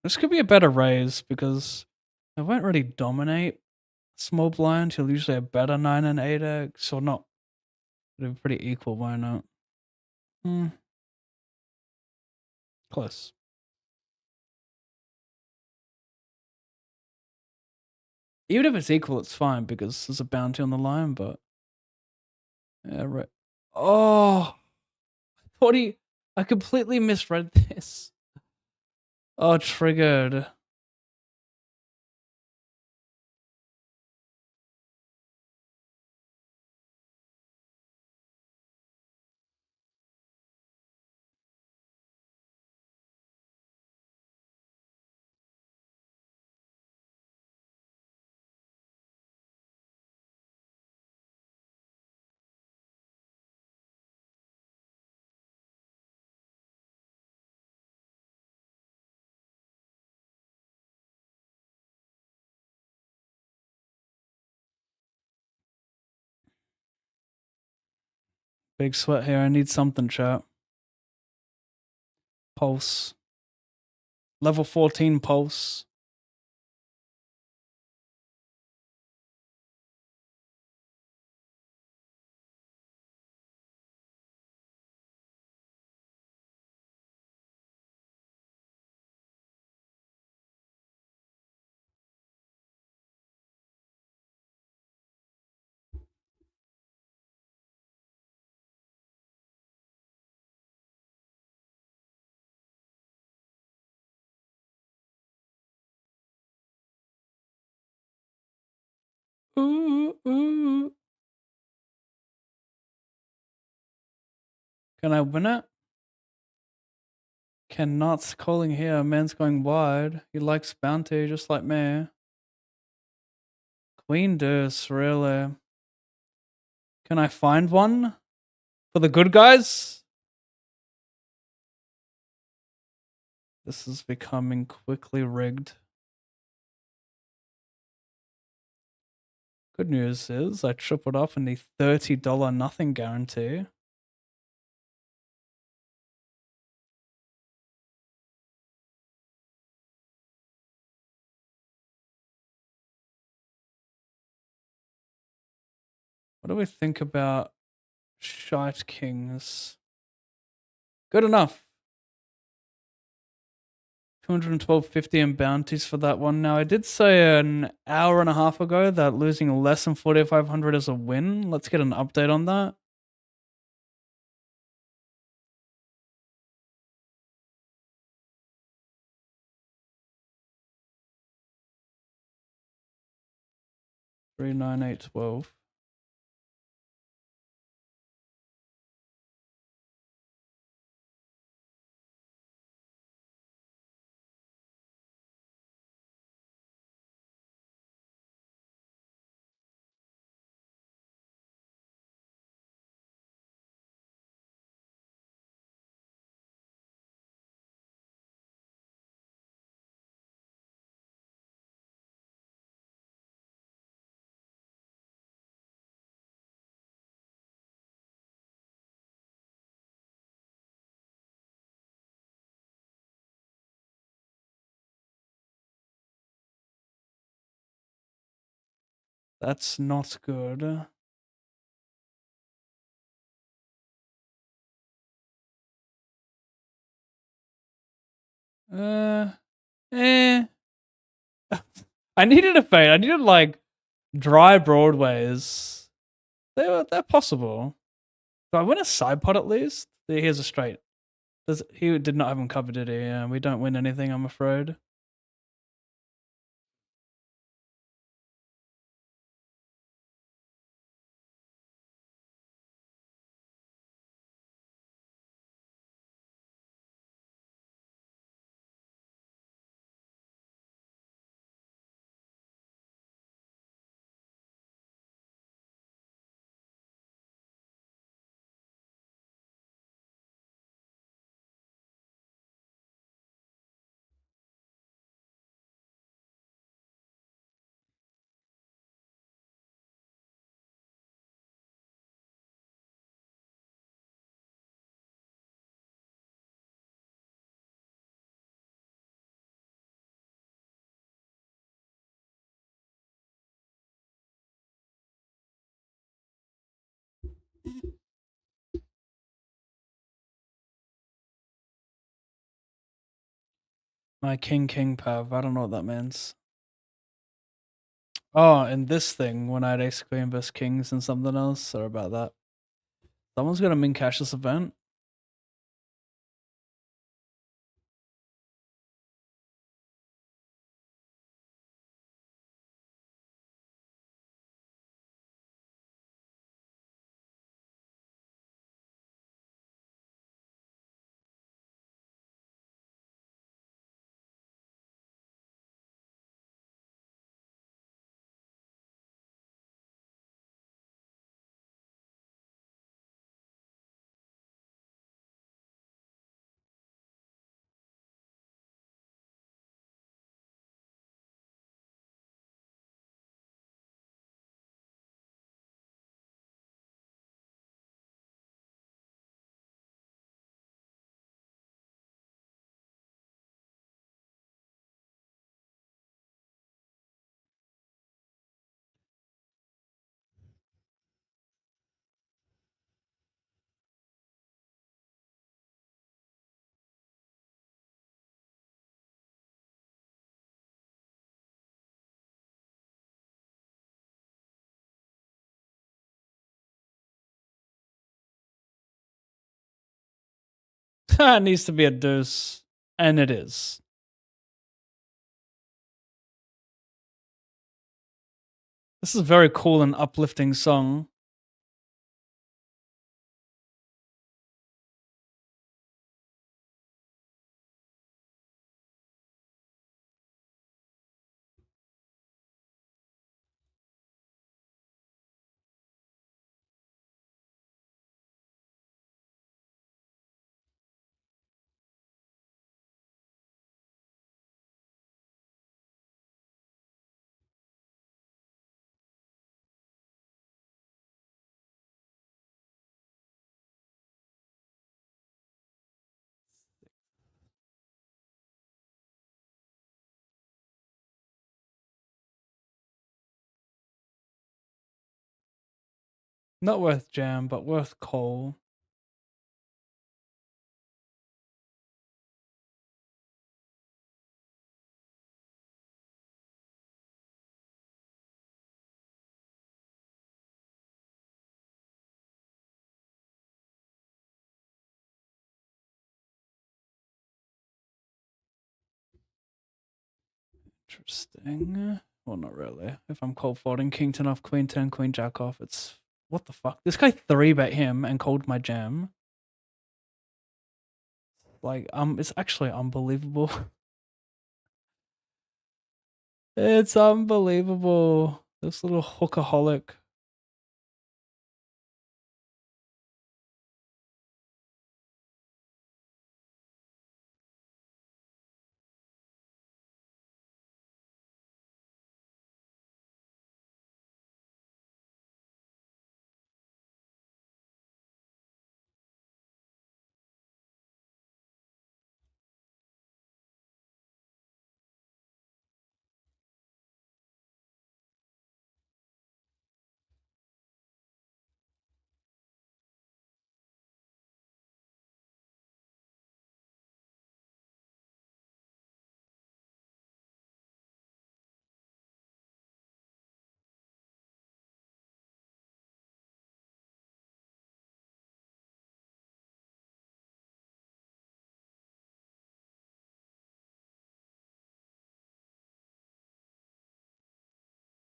This could be a better raise because I won't really dominate small blind. He'll usually have better 9 and 8x, or not. It'll be pretty equal, why not? Close. Even if it's equal, it's fine because there's a bounty on the line, but yeah, right. Oh, I completely misread this. Oh, triggered. Big sweat here. I need something, chat. Pulse. Level 14 pulse. Ooh, ooh. Can I win it? Cannot calling here. Man's going wide. He likes bounty just like me. Queen deuce, really? Can I find one for the good guys? This is becoming quickly rigged. Good news is I tripled up in the $30 nothing guarantee. What do we think about Shite Kings? Good enough. 212.50 in bounties for that one. Now, I did say an hour and a half ago that losing less than 4,500 is a win. Let's get an update on that. Three nine eight 12. That's not good. Uh, eh. I needed a fade. I needed like dry broadways. They're possible. Do I win a side pot at least? Here's a straight. He did not have him covered, did he? Yeah, we don't win anything, I'm afraid. My king pav. I don't know what that means. Oh, in this thing, when I had ace queen versus kings and something else. Sorry about that. Someone's gonna min cash this event. It needs to be a deuce. And it is. This is a very cool and uplifting song. Not worth jam, but worth coal. Interesting. Well, not really. If I'm cold folding king 10 off, queen 10, queen jack off, it's what the fuck? This guy 3-bet him and called my jam. Like, it's actually unbelievable. It's unbelievable. This little hookaholic.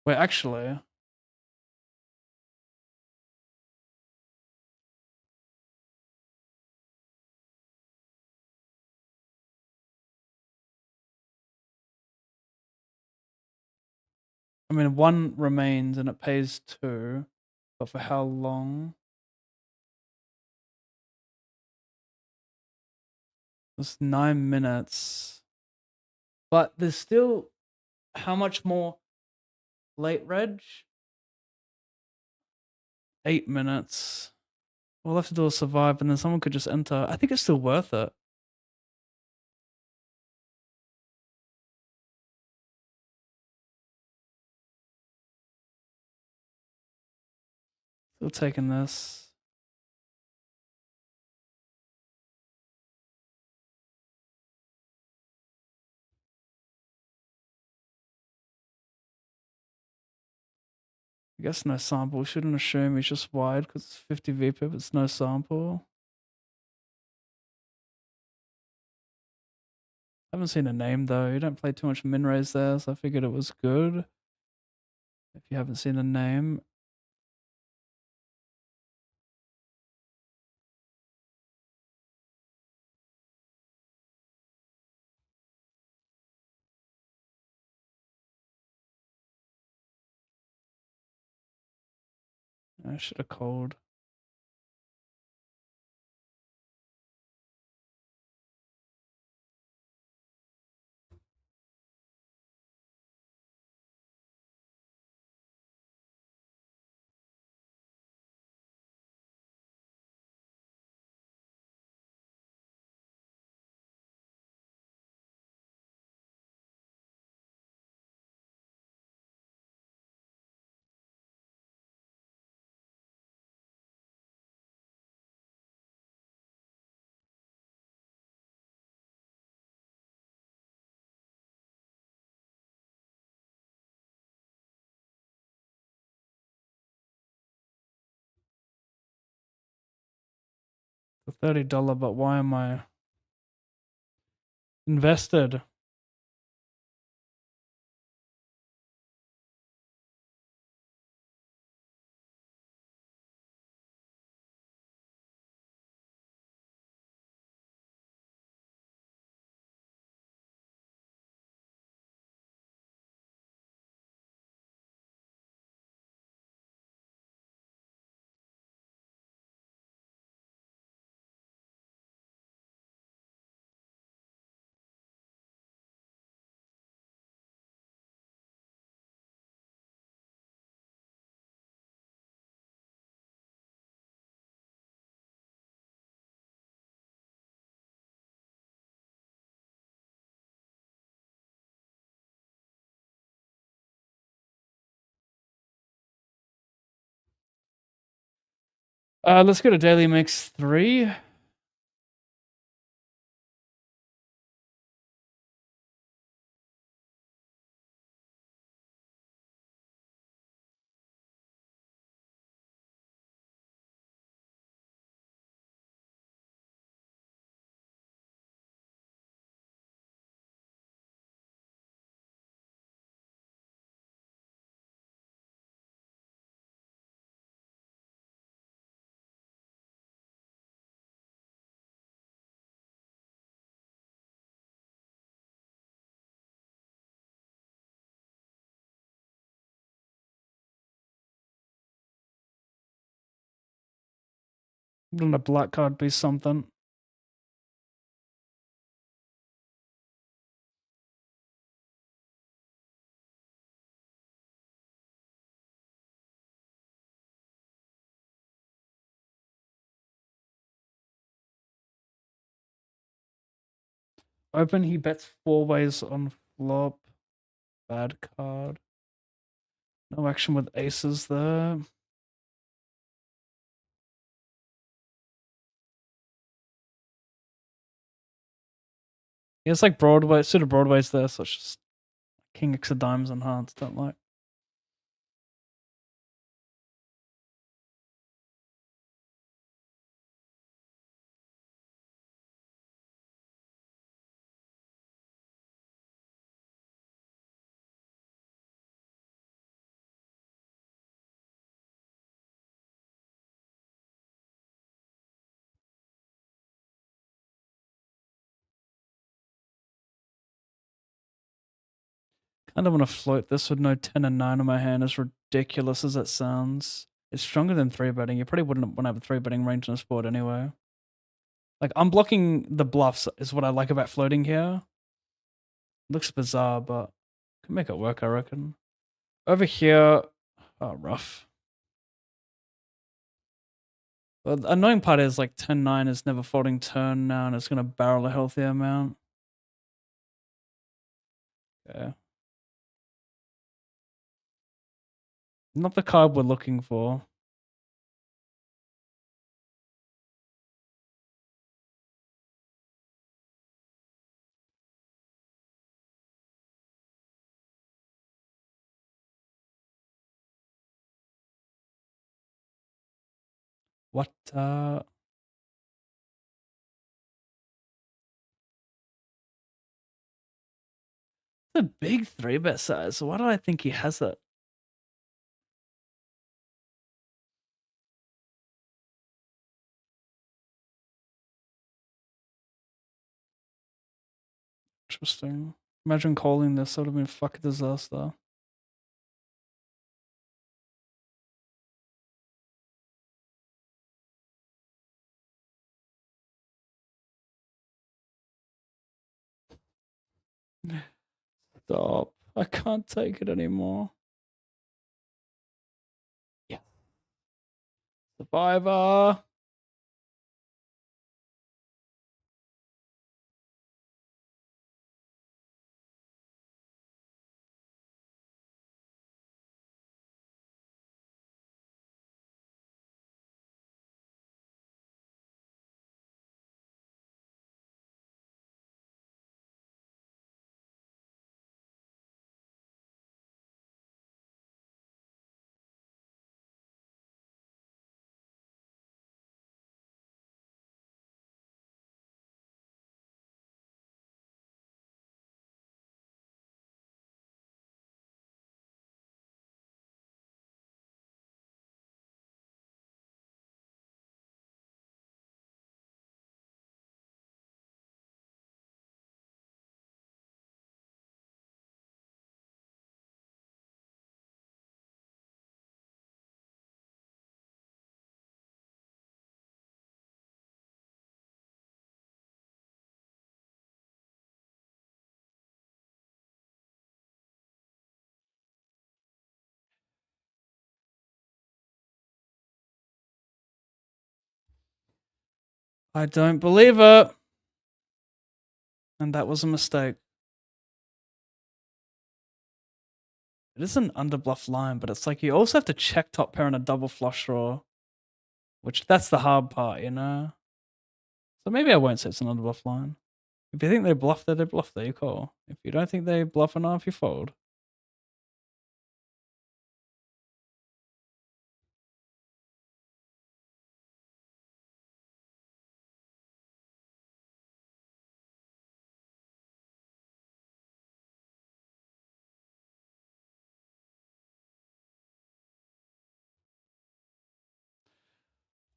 Wait, actually, I mean, 1 remains and it pays 2, but for how long? It's 9 minutes. But there's still how much more late reg? 8 minutes. We'll have to do a survive and then someone could just enter. I think it's still worth it. Still taking this. I guess no sample. Shouldn't assume he's just wide because it's 50 VPIP. It's no sample. I haven't seen a name though. You don't play too much min raise there, so I figured it was good. If you haven't seen a name. I should have called. The $30, but why am I invested? Let's go to Daily Mix 3. Wouldn't a black card be something? Open, he bets 4 ways on flop. Bad card. No action with aces there. He has like Broadway, suited Broadways there, so it's just King X of diamonds and hearts, don't like. Kind of want to float this with no 10 and 9 in my hand, as ridiculous as that sounds. It's stronger than 3-betting. You probably wouldn't want to have a 3-betting range on a sport anyway. Like, unblocking the bluffs is what I like about floating here. Looks bizarre, but can make it work, I reckon. Over here, oh, rough. But the annoying part is like 10-9 is never folding turn now, and it's going to barrel a healthy amount. Yeah. Not the card we're looking for. What? It's a big 3-bet size. Why do I think he has it? Interesting. Imagine calling this. That would have been a fucking disaster. Stop. I can't take it anymore. Yeah. Survivor. I don't believe it. And that was a mistake. It is an underbluff line, but it's like you also have to check top pair on a double flush draw. Which that's the hard part, you know? So maybe I won't say it's an underbluff line. If you think they bluff there, they bluff there, you call. If you don't think they bluff enough, you fold.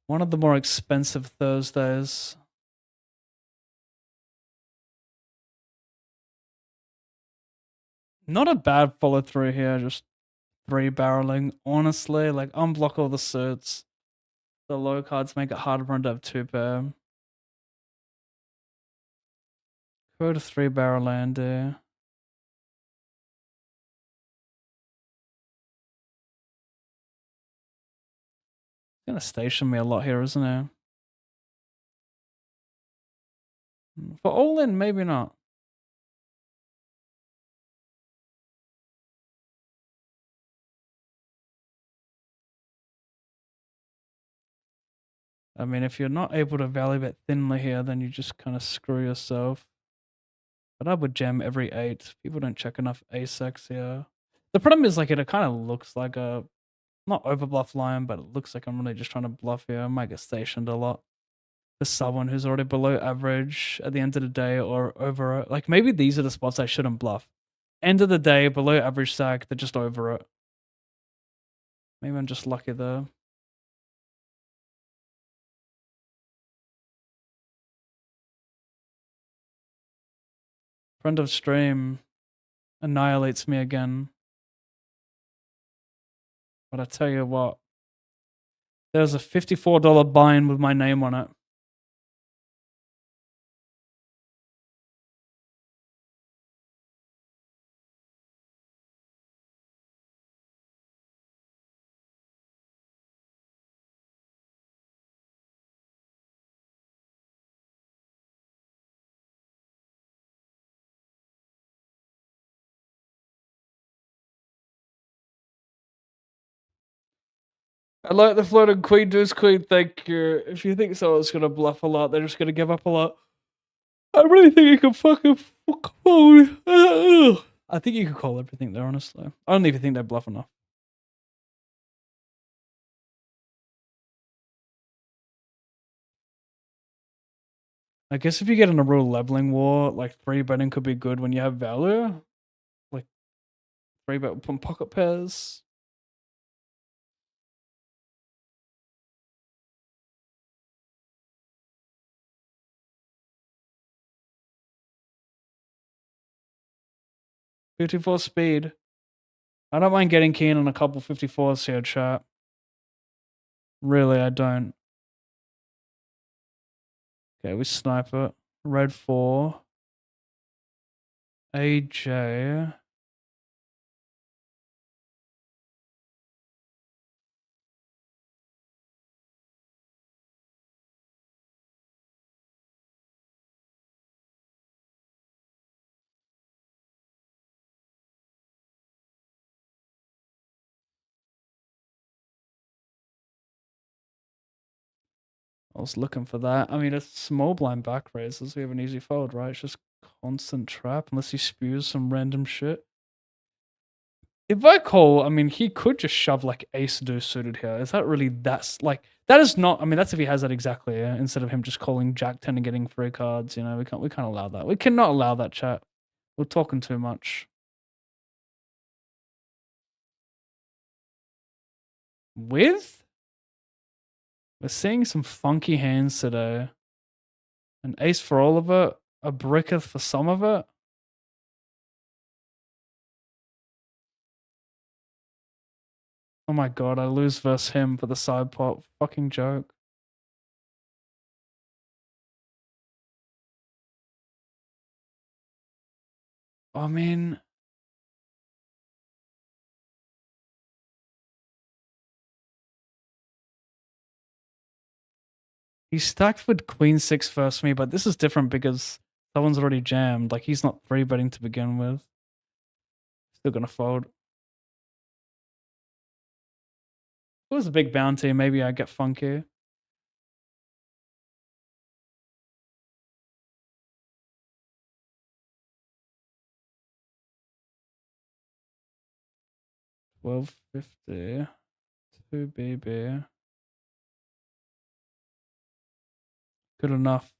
One of the more expensive Thursdays. Not a bad follow through here, just 3-barreling. Honestly, like unblock all the suits. The low cards make it harder for him to have 2-pair. Go to 3-barrel land there. He's gonna station me a lot here, isn't he? For all in, maybe not. I mean, if you're not able to value bet thinly here, then you just kind of screw yourself. But I would jam every 8. People don't check enough ace-x here. The problem is, like, it kind of looks like a, not overbluff line, but it looks like I'm really just trying to bluff here. I might get stationed a lot. For someone who's already below average at the end of the day or over it. Like, maybe these are the spots I shouldn't bluff. End of the day, below average stack, they're just over it. Maybe I'm just lucky there. Friend of stream annihilates me again. But I tell you what, there's a $54 buy-in with my name on it. I like the floating queen deuce queen, thank you. If you think someone's gonna bluff a lot, they're just gonna give up a lot. I really think you can fucking fold. I think you can call everything there, honestly. Only if you think they bluff enough. I guess if you get in a real leveling war, like 3-betting could be good when you have value. Like 3-bet from pocket pairs. $54 speed. I don't mind getting keen on a couple 54s here, chat. Really, I don't. Okay, we snipe it. Red 4. AJ. I was looking for that. I mean, it's small blind back raises. We have an easy fold, right? It's just constant trap unless he spews some random shit. If I call, I mean, he could just shove like ace deuce suited here. Is that really that's like that is not? I mean, that's if he has that exactly. Yeah? Instead of him just calling jack 10 and getting 3 cards, you know, we can't allow that. We cannot allow that, chat. We're talking too much. With? We're seeing some funky hands today. An ace for all of it, a bricketh for some of it. Oh my god, I lose versus him for the side pot. Fucking joke. I mean, he's stacked with queen 6 versus me, but this is different because someone's already jammed. Like, he's not 3-betting to begin with. Still gonna fold. If it was a big bounty, maybe I get funky. 1250. 2BB. Good enough.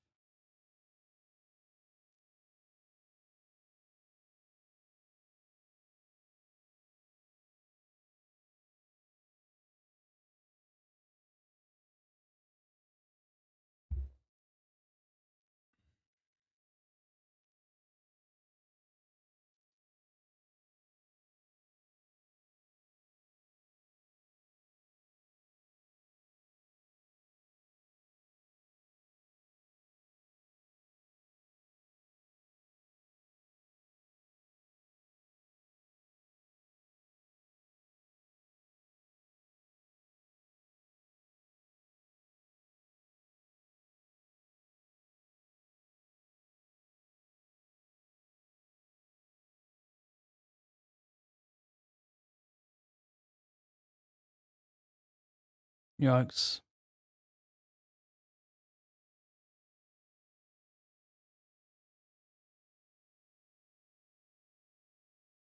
Yikes.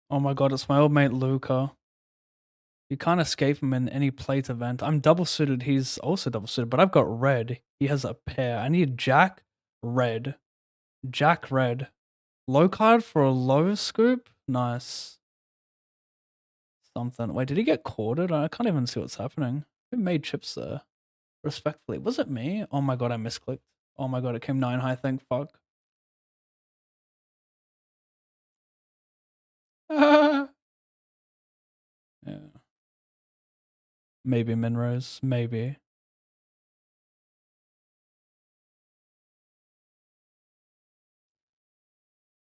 Oh my god, it's my old mate Luca. You can't escape him in any plate event. I'm double suited. He's also double suited, but I've got red. He has a pair. I need Jack red. Jack red. Low card for a low scoop? Nice. Something. Wait, did he get quartered? I can't even see what's happening. Who made chips there? Respectfully. Was it me? Oh my god, I misclicked. Oh my god, it came 9 high, thank fuck. Yeah. Maybe Minrose. Maybe.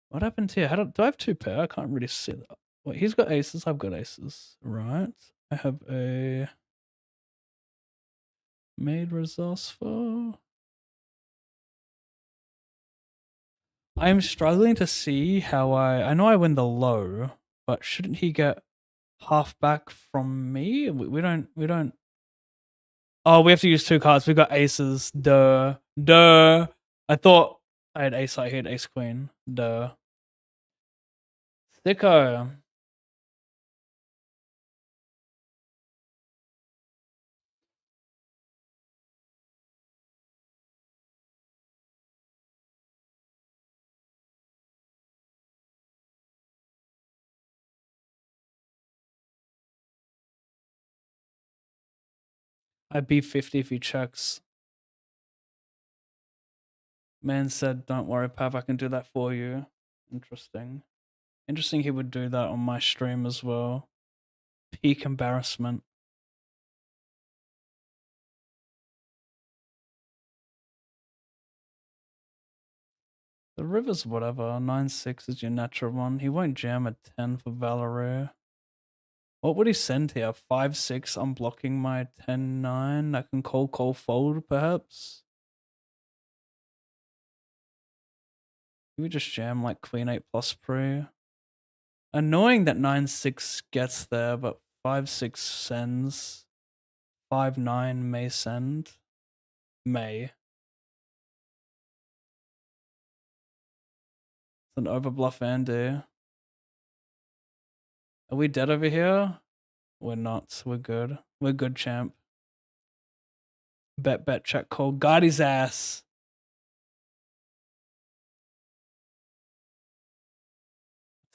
What happened here? Do I have 2 pair? I can't really see that. Wait, he's got aces. I've got aces. Right. I have a made resourceful. I'm struggling to see how I know I win the low, but shouldn't he get half back from me? We don't. Oh, we have to use 2 cards. We've got aces. Duh. Duh. I thought I had ace. I had ace queen. Duh. Sicko. I B50 if he checks. Man said, don't worry, Pav, I can do that for you. Interesting. Interesting he would do that on my stream as well. Peak embarrassment. The river's whatever. 9-6 is your natural one. He won't jam a 10 for Valerie. What would he send here? 5-6 unblocking my 10-9. I can call fold, perhaps? Can we just jam like Queen 8 plus pre? Annoying that 9-6 gets there, but 5-6 sends. 5-9 may send. May. It's an overbluff Andy. Are we dead over here? We're not. We're good. We're good, champ. Bet, check, call. Got his ass.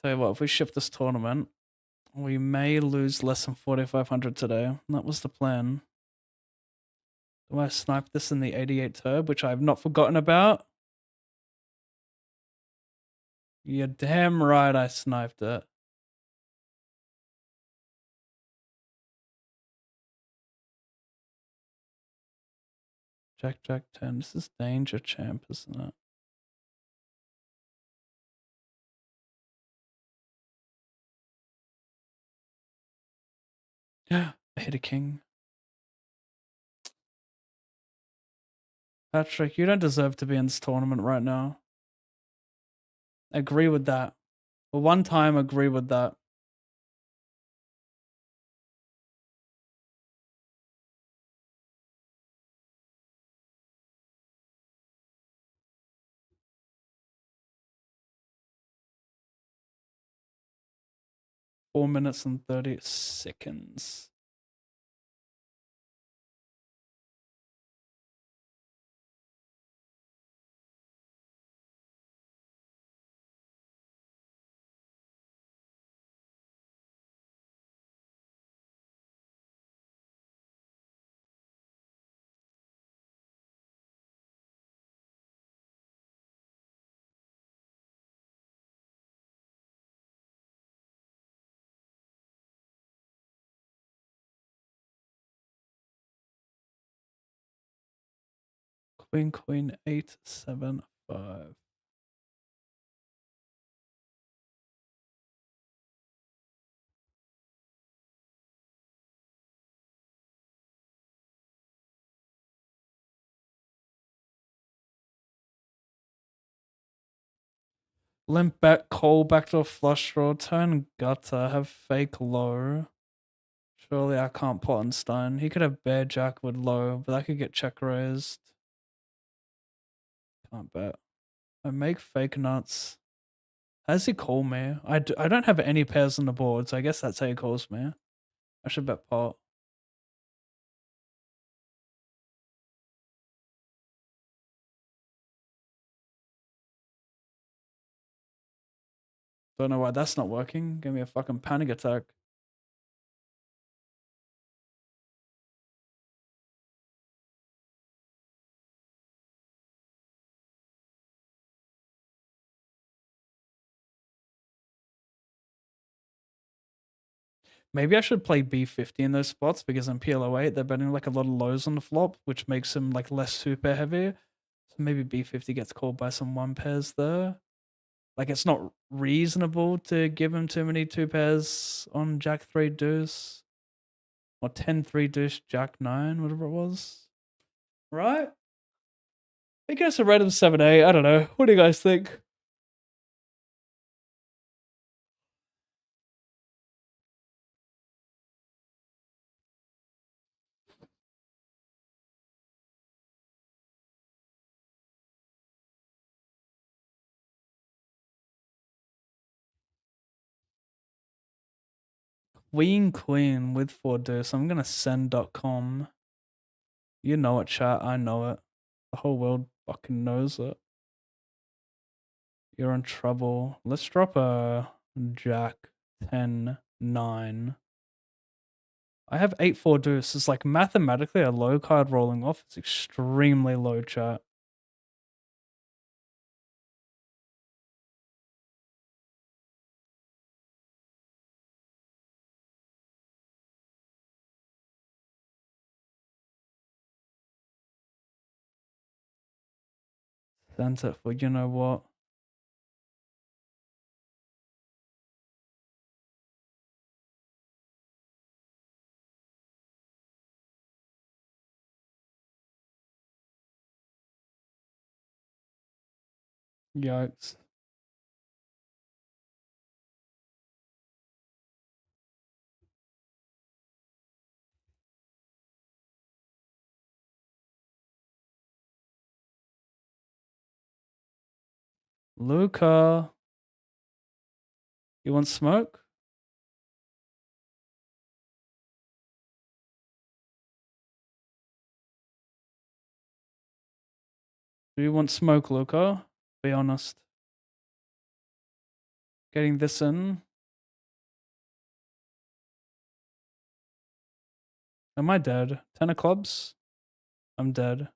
Tell you what, if we shift this tournament, we may lose less than 4,500 today. That was the plan. Do I snipe this in the 88 turb, which I've not forgotten about? You're damn right I sniped it. Jack 10. This is danger, champ, isn't it? I hit a king. Patrick, you don't deserve to be in this tournament right now. Agree with that. For one time, agree with that. 4 minutes and 30 seconds. Queen 8 7 5. Limp back, call backdoor flush draw, turn gutter, have fake low. Surely I can't pot on stone. He could have bear jack with low, but I could get check raised. Can't bet. I make fake nuts. How does he call me? I don't have any pairs on the board, so I guess that's how he calls me. I should bet pot. Don't know why that's not working. Give me a fucking panic attack. Maybe I should play B50 in those spots because in PLO8 they're betting like a lot of lows on the flop, which makes him like less super heavy. So maybe B50 gets called by some one pairs there. Like it's not reasonable to give him too many two pairs on Jack 3 deuce or 10-3 deuce Jack 9, whatever it was. Right? I guess a random 7-8. I don't know. What do you guys think? Queen with 4 deuce. I'm gonna send.com. You know it, chat. I know it. The whole world fucking knows it. You're in trouble. Let's drop a Jack 10-9. I have 8-4 deuce. It's like mathematically a low card rolling off. It's extremely low, chat. Sent it for you know what. Yikes. Luca. You want smoke? Do you want smoke, Luca? Be honest. Getting this in. Am I dead? 10 of clubs? I'm dead.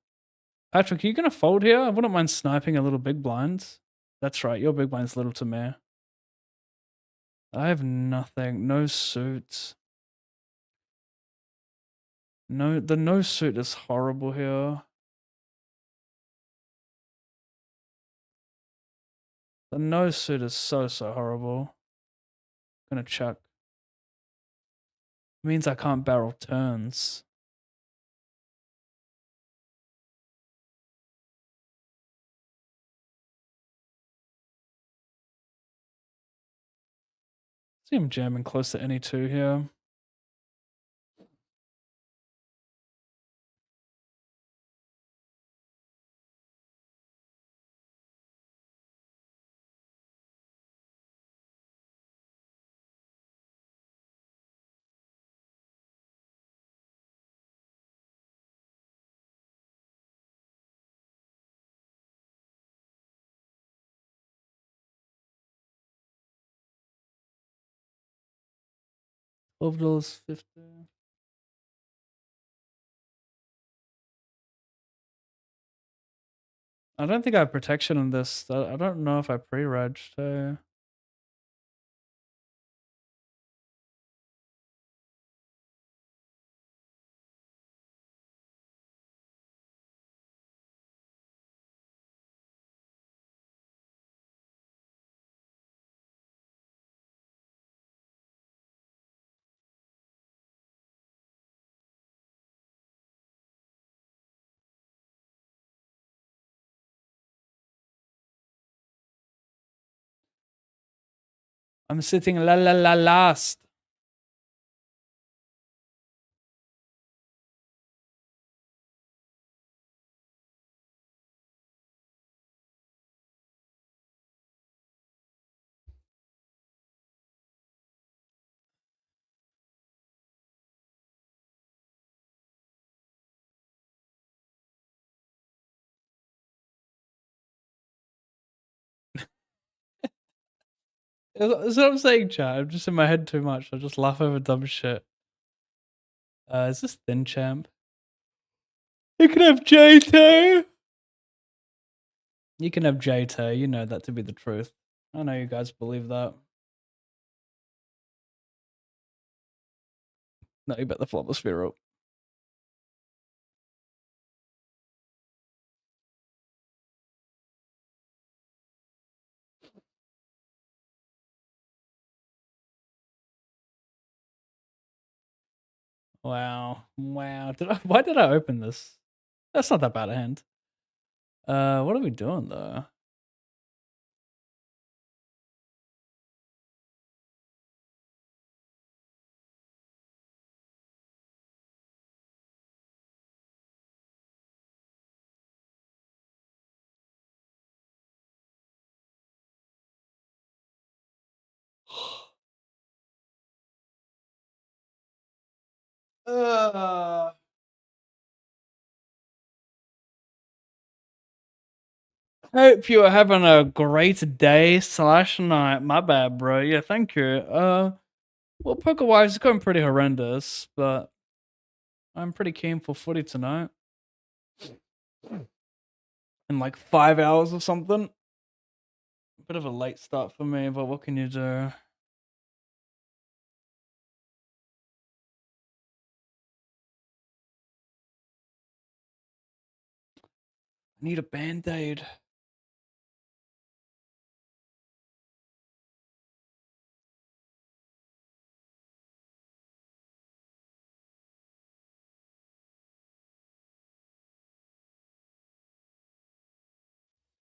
Patrick, are you going to fold here? I wouldn't mind sniping a little big blind. That's right, your big blind's little to me. I have nothing. No suits. No, the no suit is horrible here. The no suit is so horrible. Gonna check. Means I can't barrel turns. See him jamming close to any two here. $12.50. I don't think I have protection in this. I don't know if I pre-reg too. I'm sitting last. That's what I'm saying, chat. I'm just in my head too much. I just laugh over dumb shit. Is this Thin Champ? You can have J2. You can have J2. You know that to be the truth. I know you guys believe that. No, you bet the Flobosphere up. Wow. Wow. Why did I open this? That's not that bad a hand. What are we doing though? Hope you're having a great day / night. My bad, bro. Yeah, thank you. Well, poker wise, it's going pretty horrendous, but I'm pretty keen for footy tonight. In like 5 hours or something. Bit of a late start for me, but what can you do? I need a band-aid.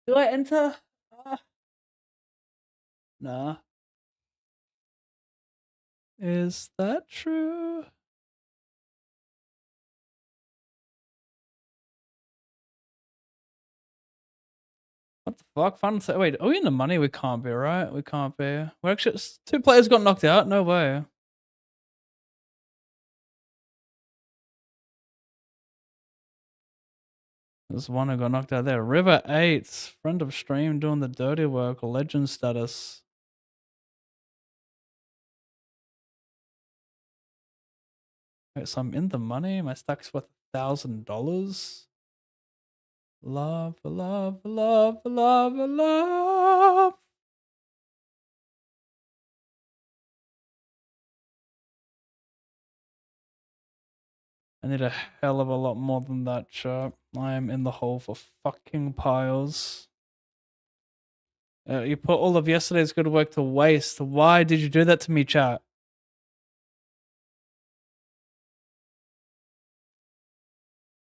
Do I enter? Nah. Is that true? What the fuck? Fun. Wait, are we in the money? We can't be, right? We can't be. We're actually 2 players got knocked out. No way. There's one who got knocked out there. River 8, friend of stream doing the dirty work. Legend status. Wait, so I'm in the money. My stack's worth $1,000. Love, love, love, love, love. I need a hell of a lot more than that, chat. I am in the hole for fucking piles. You put all of yesterday's good work to waste. Why did you do that to me, chat?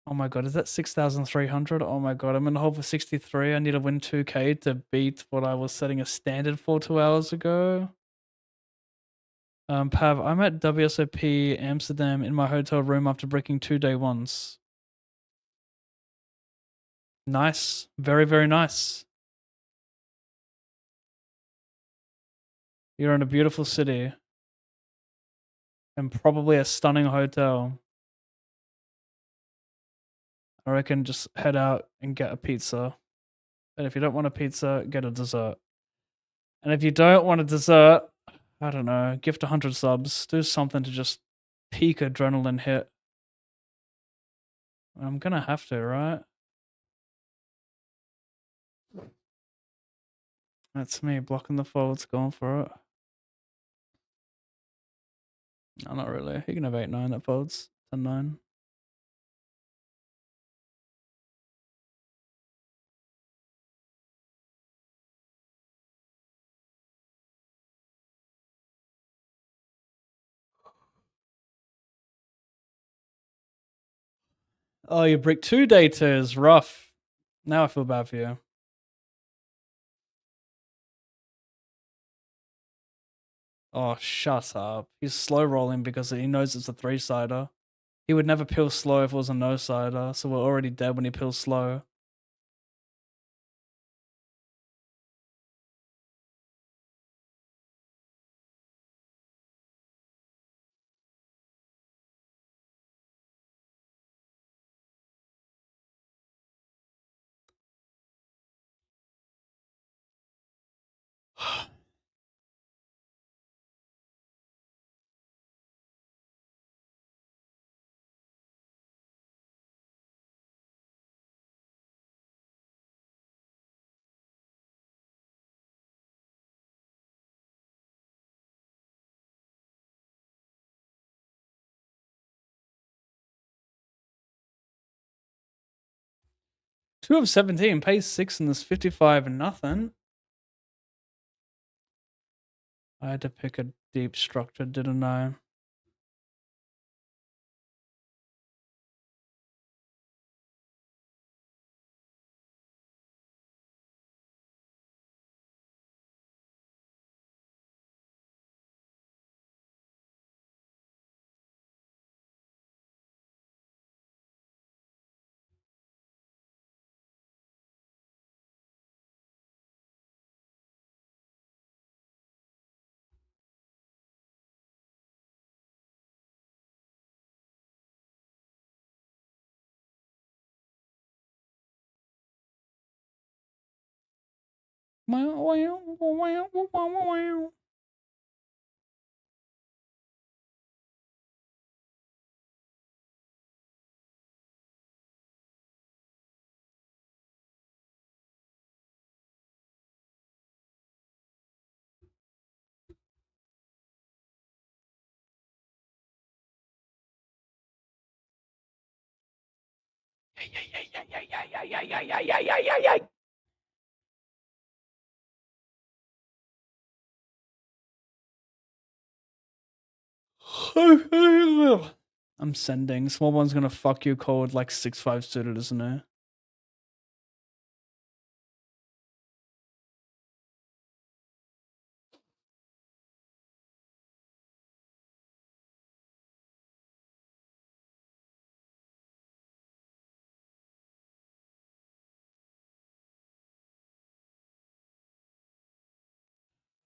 Oh my god, is that 6,300? Oh my god, I'm in the hole for 63. I need to win 2k to beat what I was setting a standard for 2 hours ago. Pav, I'm at WSOP Amsterdam in my hotel room after breaking 2 day ones. Nice. Very, very nice. You're in a beautiful city. And probably a stunning hotel. I reckon just head out and get a pizza. And if you don't want a pizza, get a dessert. And if you don't want a dessert, I don't know, gift 100 subs, do something to just peak adrenaline hit. I'm gonna have to, right? That's me blocking the forwards, going for it. No, not really. He can have 8-9 that folds. 10-9. Oh, you brick 2 day 2 is rough. Now I feel bad for you. Oh, shut up. He's slow rolling because he knows it's a 3-sider. He would never pill slow if it was a no-sider, so we're already dead when he pills slow. Two of 17, pays 6 in this 55 and nothing. I had to pick a deep structure, didn't I? I'm sending. Small one's gonna fuck you cold like 6-5 suited, isn't it?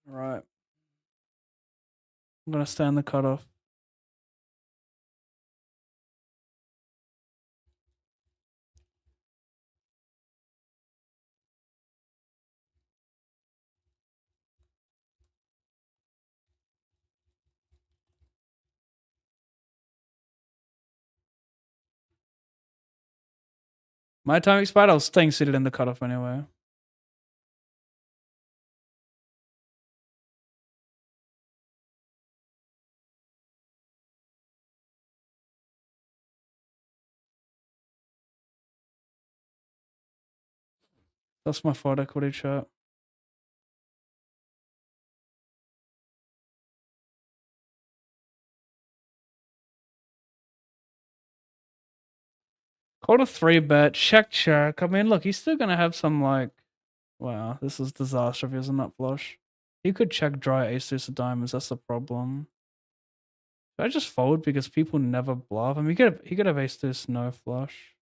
Right. I'm gonna stay on the cutoff. My time expired, I was staying seated in the cutoff anyway. That's my forward equity chart. Called a 3-bet, check. I mean, look, he's still gonna have some like, wow, this is disaster if he has a nut flush. He could check dry ace deuce of diamonds. That's the problem. Should I just fold because people never bluff? I mean, he could have ace deuce no flush.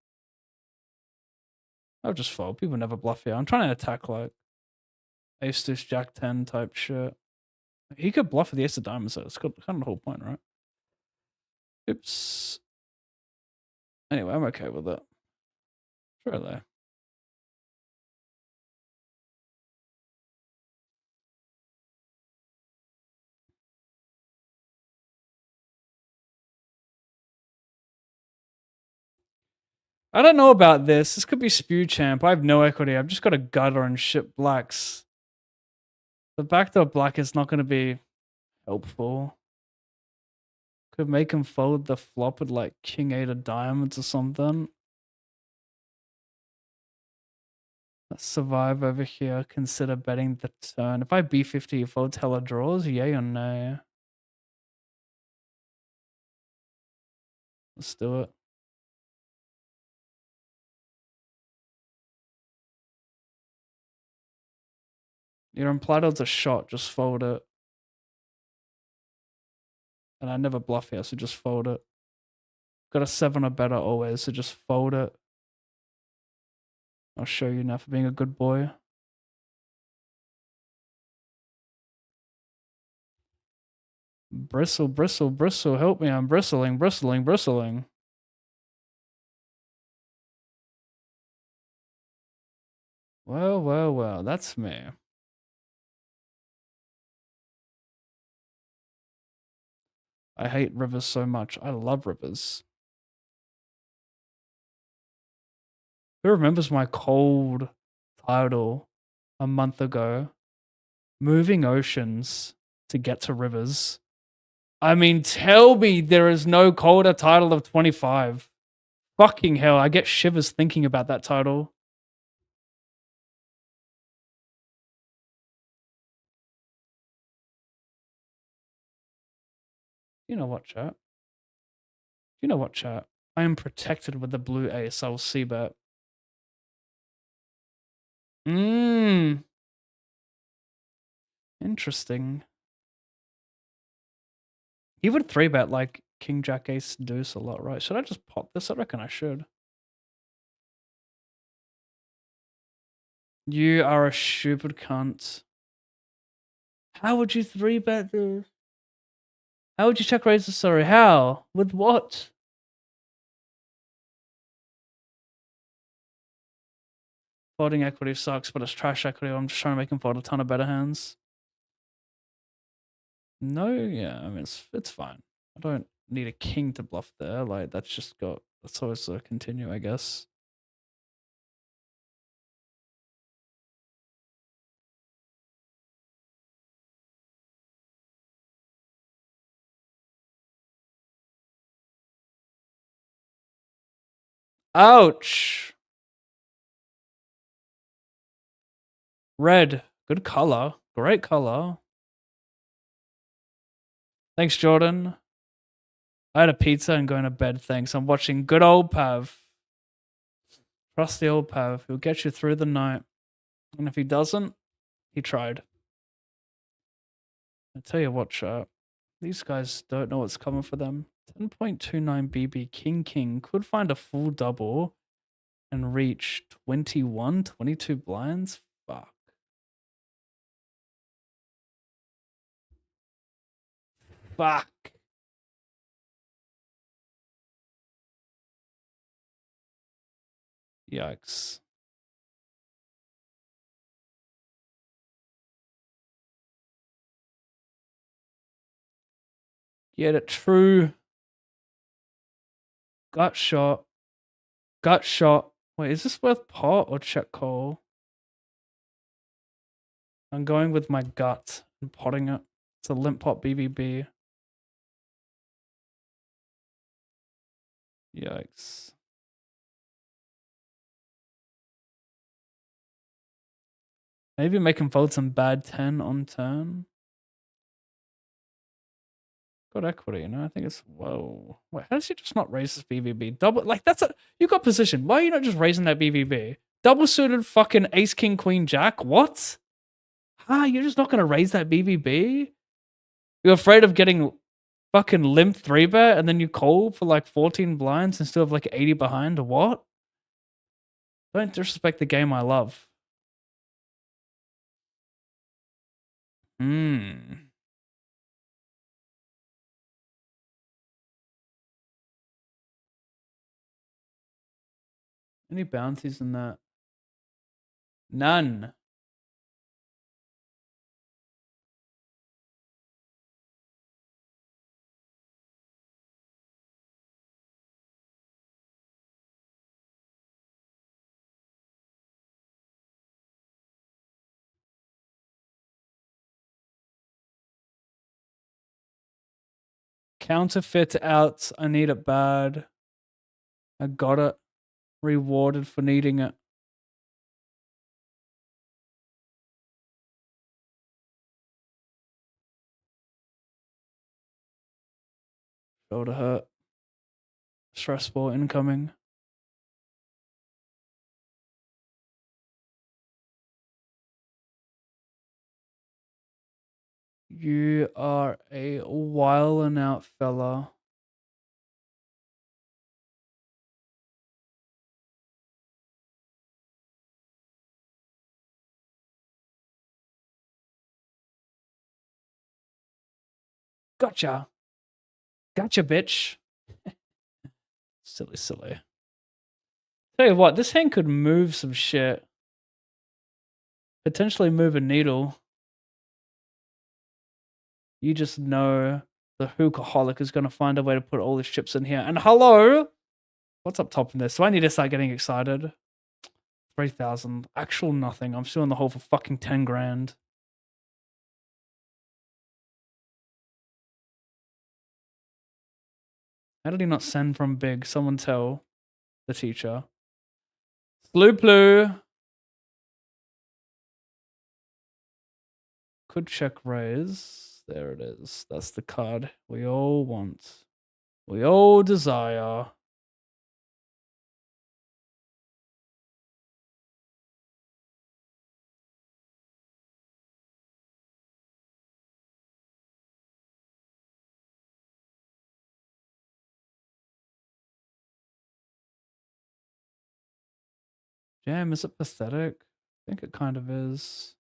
I'll just fold. People never bluff here. I'm trying to attack like ace deuce jack 10 type shit. He could bluff with the ace of diamonds. So it's kind of the whole point, right? Oops. Anyway, I'm okay with it. Sure though. I don't know about this. This could be Spew Champ. I have no equity. I've just got a gutter and shit blacks. The backdoor black is not going to be helpful. Could make him fold the flop with like king 8 of diamonds or something. Let's survive over here. Consider betting the turn. If I b50, he folds hella draws. Yay or nay? Let's do it. You're implied odds a shot. Just fold it. And I never bluff here, so just fold it. Got a 7 or better always, so just fold it. I'll show you now for being a good boy. Bristle, bristle, bristle. Help me. I'm bristling, bristling, bristling. Well, well, well. That's me. I hate rivers so much. I love rivers. Who remembers my cold title a month ago? Moving oceans to get to rivers. I mean, tell me there is no colder title of 25. Fucking hell, I get shivers thinking about that title. You know what, chat? You know what, chat? I am protected with the blue ace. I will see bet. Interesting. He would 3-bet like king, jack, ace, deuce a lot, right? Should I just pop this? I reckon I should. You are a stupid cunt. How would you 3-bet this? How would you check raise the sorry? How? With what? Folding equity sucks, but it's trash equity. I'm just trying to make him fold a ton of better hands. No, yeah, I mean it's fine. I don't need a king to bluff there. Like that's always a continue, I guess. Ouch. Red, good color, great color. Thanks, Jordan. I had a pizza and going to bed. Thanks. I'm watching good old Pav. Trust the old Pav. He'll get you through the night. And if he doesn't, he tried. I tell you what, chat. These guys don't know what's coming for them. 10.29 BB King King could find a full double and reach 21, 22 blinds. Fuck. Fuck. Yikes. Get it true. Gut shot. Gut shot. Wait, is this worth pot or check call? I'm going with my gut and potting it. It's a limp pot BBB. Yikes. Maybe make him fold some bad 10 on turn. Got equity, you know? I think it's whoa. Wait, how does he just not raise this BBB? Double like that's a you got position. Why are you not just raising that BBB? Double suited fucking ace, king, queen, jack. What? You're just not gonna raise that BBB? You're afraid of getting fucking limp 3-bet and then you call for like 14 blinds and still have like 80 behind? What? Don't disrespect the game I love. Any bounties in that? None. Counterfeit out. I need it bad. I got it. Rewarded for needing it. Shoulder hurt. Stressful incoming. You are a wildin' out fella. Gotcha. Gotcha, bitch. Silly. Tell you what, this hand could move some shit. Potentially move a needle. You just know the hookaholic is going to find a way to put all his chips in here. And hello? What's up top in this? Do I need to start getting excited? 3,000. Actual nothing. I'm still in the hole for fucking 10 grand. How did he not send from big? Someone tell the teacher. Sluplu. Could check raise. There it is. That's the card we all want. We all desire. Jam, is it pathetic? I think it kind of is.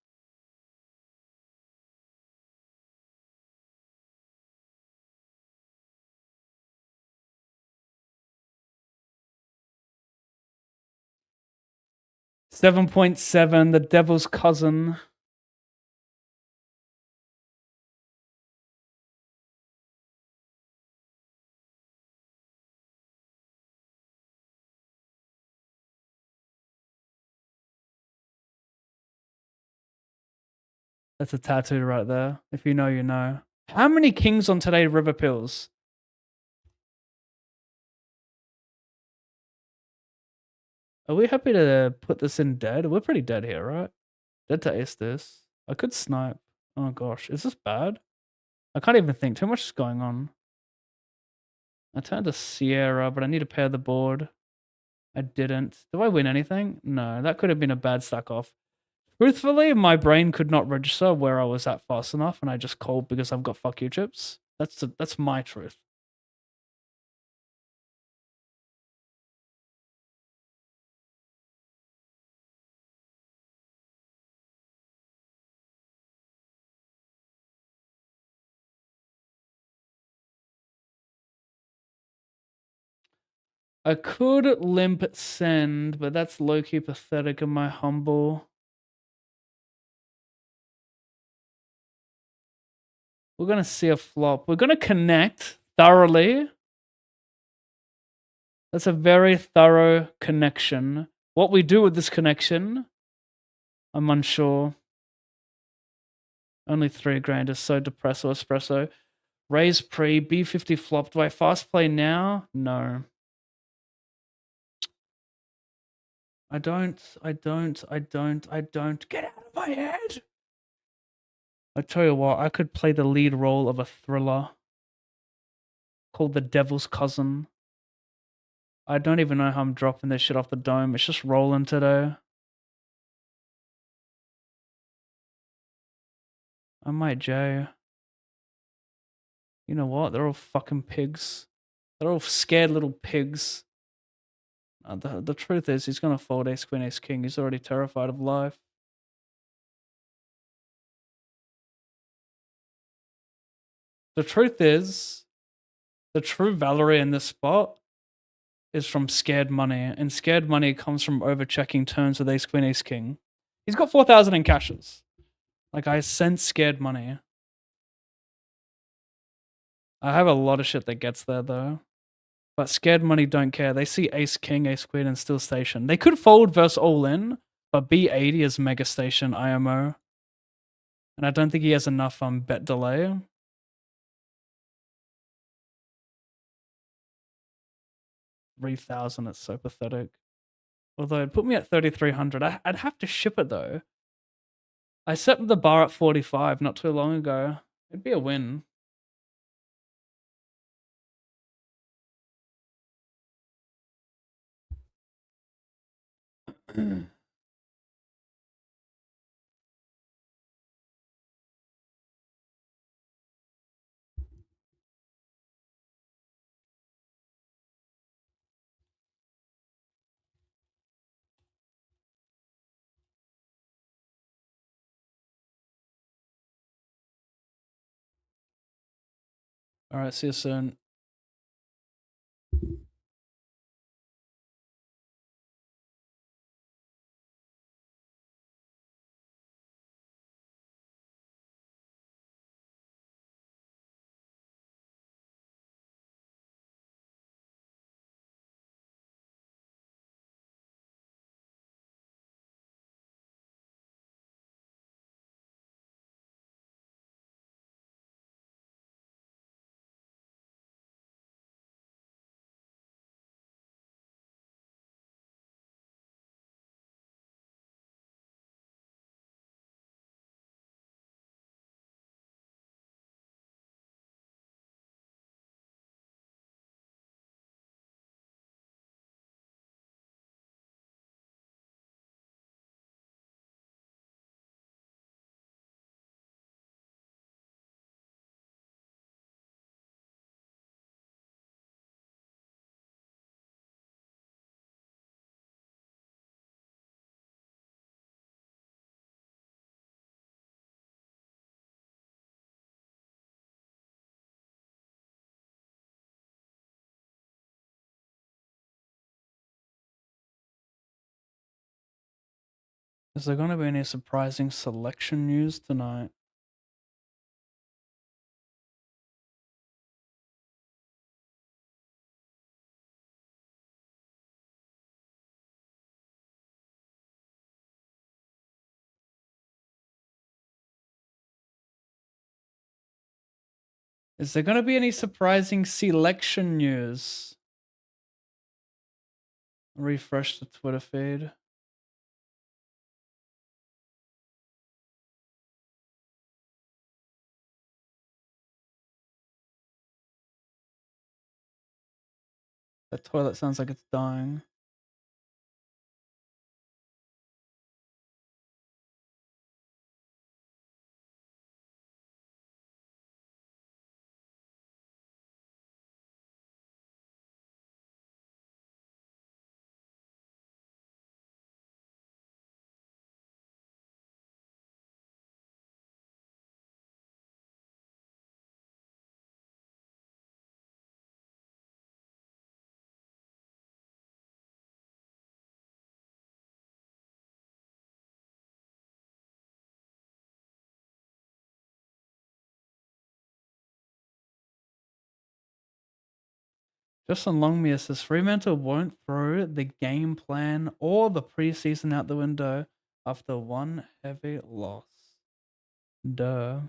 $7.7, the devil's cousin. That's a tattoo right there. If you know, you know. How many kings on today River Pills? Are we happy to put this in dead? We're pretty dead here, right? Dead to ace this. I could snipe. Oh gosh, is this bad? I can't even think. Too much is going on. I turned to Sierra, but I need to pair the board. I didn't. Do I win anything? No, that could have been a bad stack off. Truthfully, my brain could not register where I was at fast enough, and I just called because I've got fuck you chips. That's my truth. I could limp send, but that's low-key pathetic in my humble. We're going to see a flop. We're going to connect thoroughly. That's a very thorough connection. What we do with this connection, I'm unsure. Only 3 grand is so depresso espresso. Raise pre, B50 flop. Do I fast play now? No. I don't. Get out of my head. I tell you what, I could play the lead role of a thriller called The Devil's Cousin. I don't even know how I'm dropping this shit off the dome. It's just rolling today. I might J. You know what? They're all fucking pigs. They're all scared little pigs. The truth is, he's going to fold ace, queen, ace, king. He's already terrified of life. The truth is, the true Valerie in this spot is from scared money. And scared money comes from overchecking turns with ace, queen, ace, king. He's got 4,000 in cashes. Like, I sense scared money. I have a lot of shit that gets there, though. But scared money don't care. They see ace, king, ace, queen, and still station. They could fold versus all in, but B80 is mega station IMO. And I don't think he has enough bet delay. 3,000. It's so pathetic. Although it put me at 3,300. I'd have to ship it though. I set the bar at 45 not too long ago. It'd be a win. All right, see you soon. Is there going to be any surprising selection news tonight? Is there going to be any surprising selection news? Refresh the Twitter feed. The toilet sounds like it's dying. Justin Longmire says Fremantle won't throw the game plan or the preseason out the window after one heavy loss. Duh.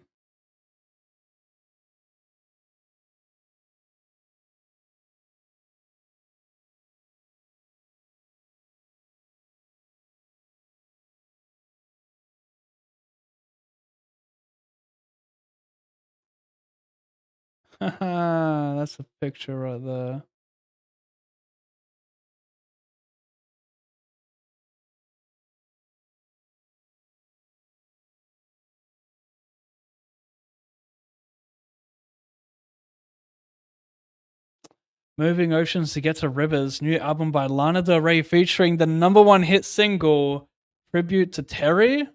Haha, that's a picture right there. Moving Oceans to Get to Rivers, new album by Lana Del Rey featuring the #1 hit single, Tribute to Terry.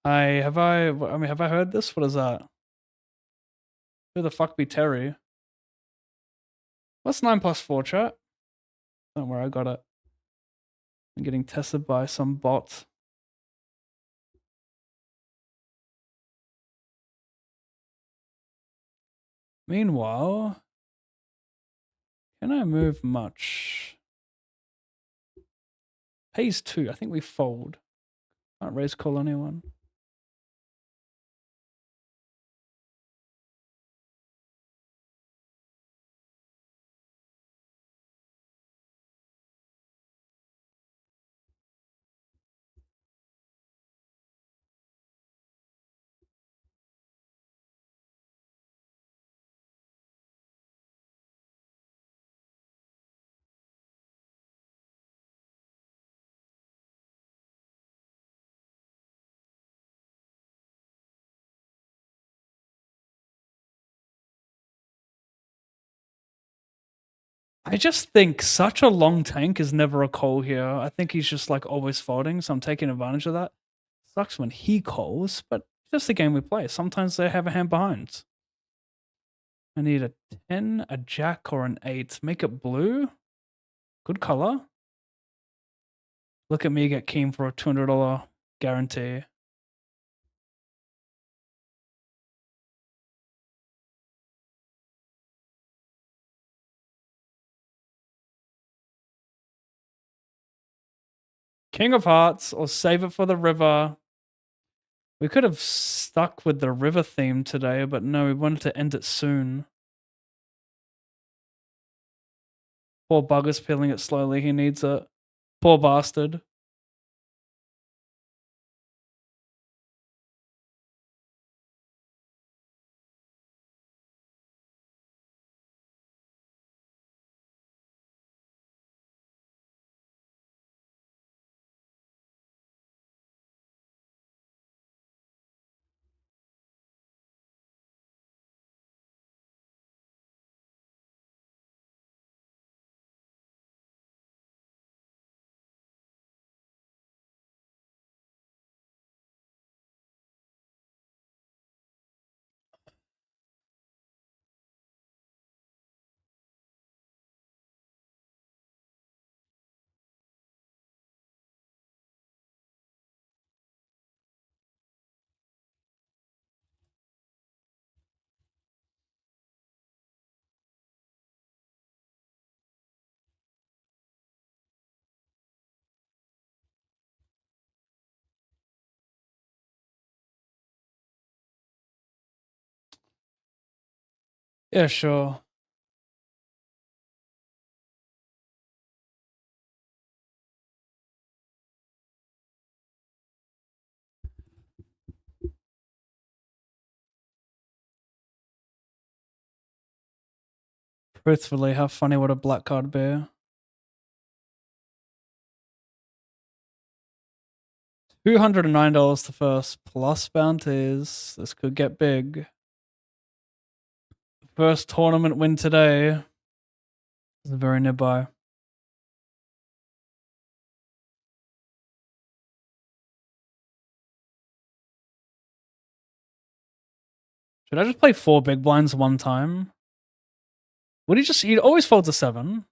Have I heard this? What is that? Who the fuck be Terry? What's 9+4 chat? Don't worry, I got it. I'm getting tested by some bot. Meanwhile, can I move much? Pays 2. I think we fold. Can't raise call anyone. I just think such a long tank is never a call here. I think he's just like always folding, so I'm taking advantage of that. Sucks when he calls, but it's just the game we play. Sometimes they have a hand behind. I need a 10, a jack, or an 8. Make it blue. Good color. Look at me get keen for a $200 guarantee. King of Hearts or save it for the river. We could have stuck with the river theme today, but no, we wanted to end it soon. Poor bugger's peeling it slowly. He needs it. Poor bastard. Yeah, sure. Truthfully, how funny would a black card be? $209 to first plus bounties. This could get big. First tournament win today. Is very nearby. Should I just play 4 big blinds one time? Would he just, he'd always fold to 7.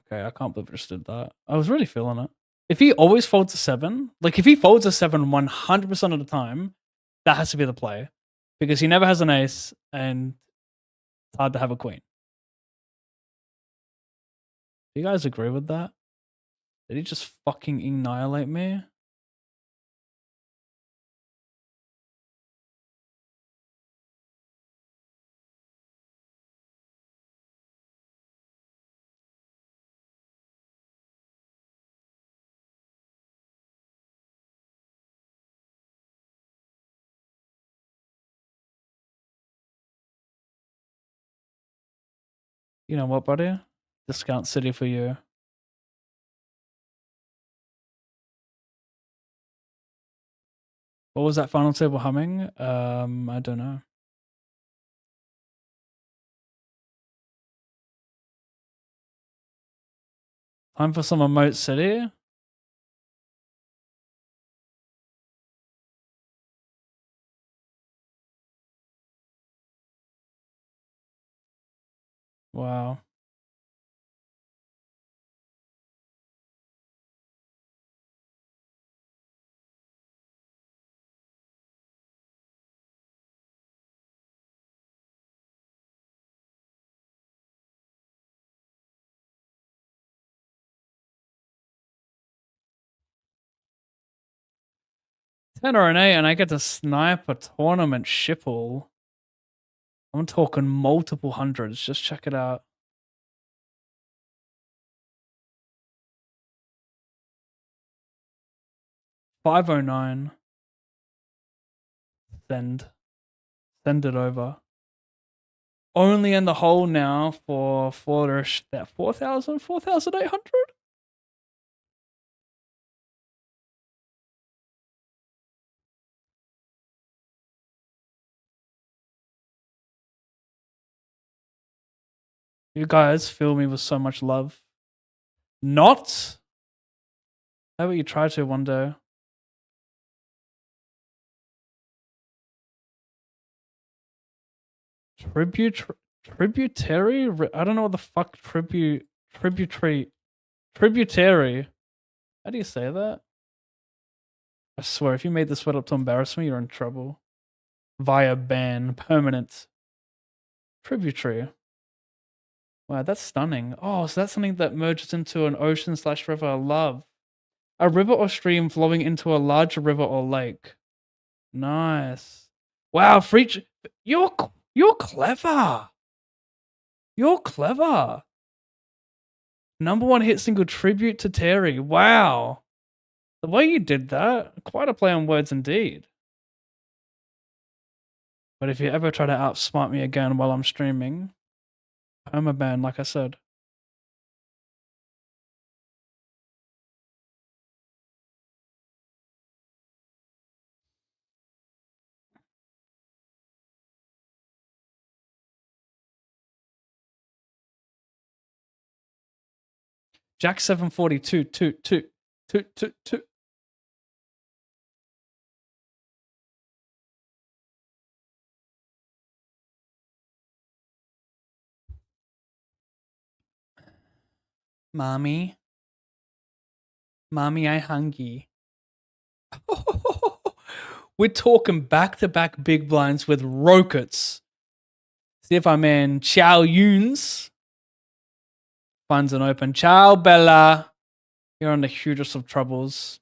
Okay, I can't believe I just did that. I was really feeling it. If he always folds a 7, like if he folds a 7 100% of the time, that has to be the play. Because he never has an ace and it's hard to have a queen. Do you guys agree with that? Did he just fucking annihilate me? You know what, buddy? Discount City for you. What was that final table humming? I don't know. Time for some Emote City. Wow. Ten or an 8, and I get to snipe a tournament shipple. I'm talking multiple hundreds. Just check it out. $509. Send. Send it over. Only in the hole now for 4,000, 4,800. You guys fill me with so much love. Not? How about you try to one day? Tributary? I don't know what the fuck tributary. How do you say that? I swear, if you made this word up to embarrass me, you're in trouble. Via ban, permanent. Tributary. Wow, that's stunning. Oh, so that's something that merges into an ocean/river. I love. A river or stream flowing into a larger river or lake. Nice. Wow, Freach, you're clever. You're clever. Number 1 hit single tribute to Terry. Wow. The way you did that, quite a play on words indeed. But if you ever try to outsmart me again while I'm streaming, permaban, like I said. Jack 742, two. Mommy, I hungry. We're talking back-to-back big blinds with rockets. See if I'm in Chow Yuns. Funds and open. Ciao, Bella. You're on the hugest of troubles.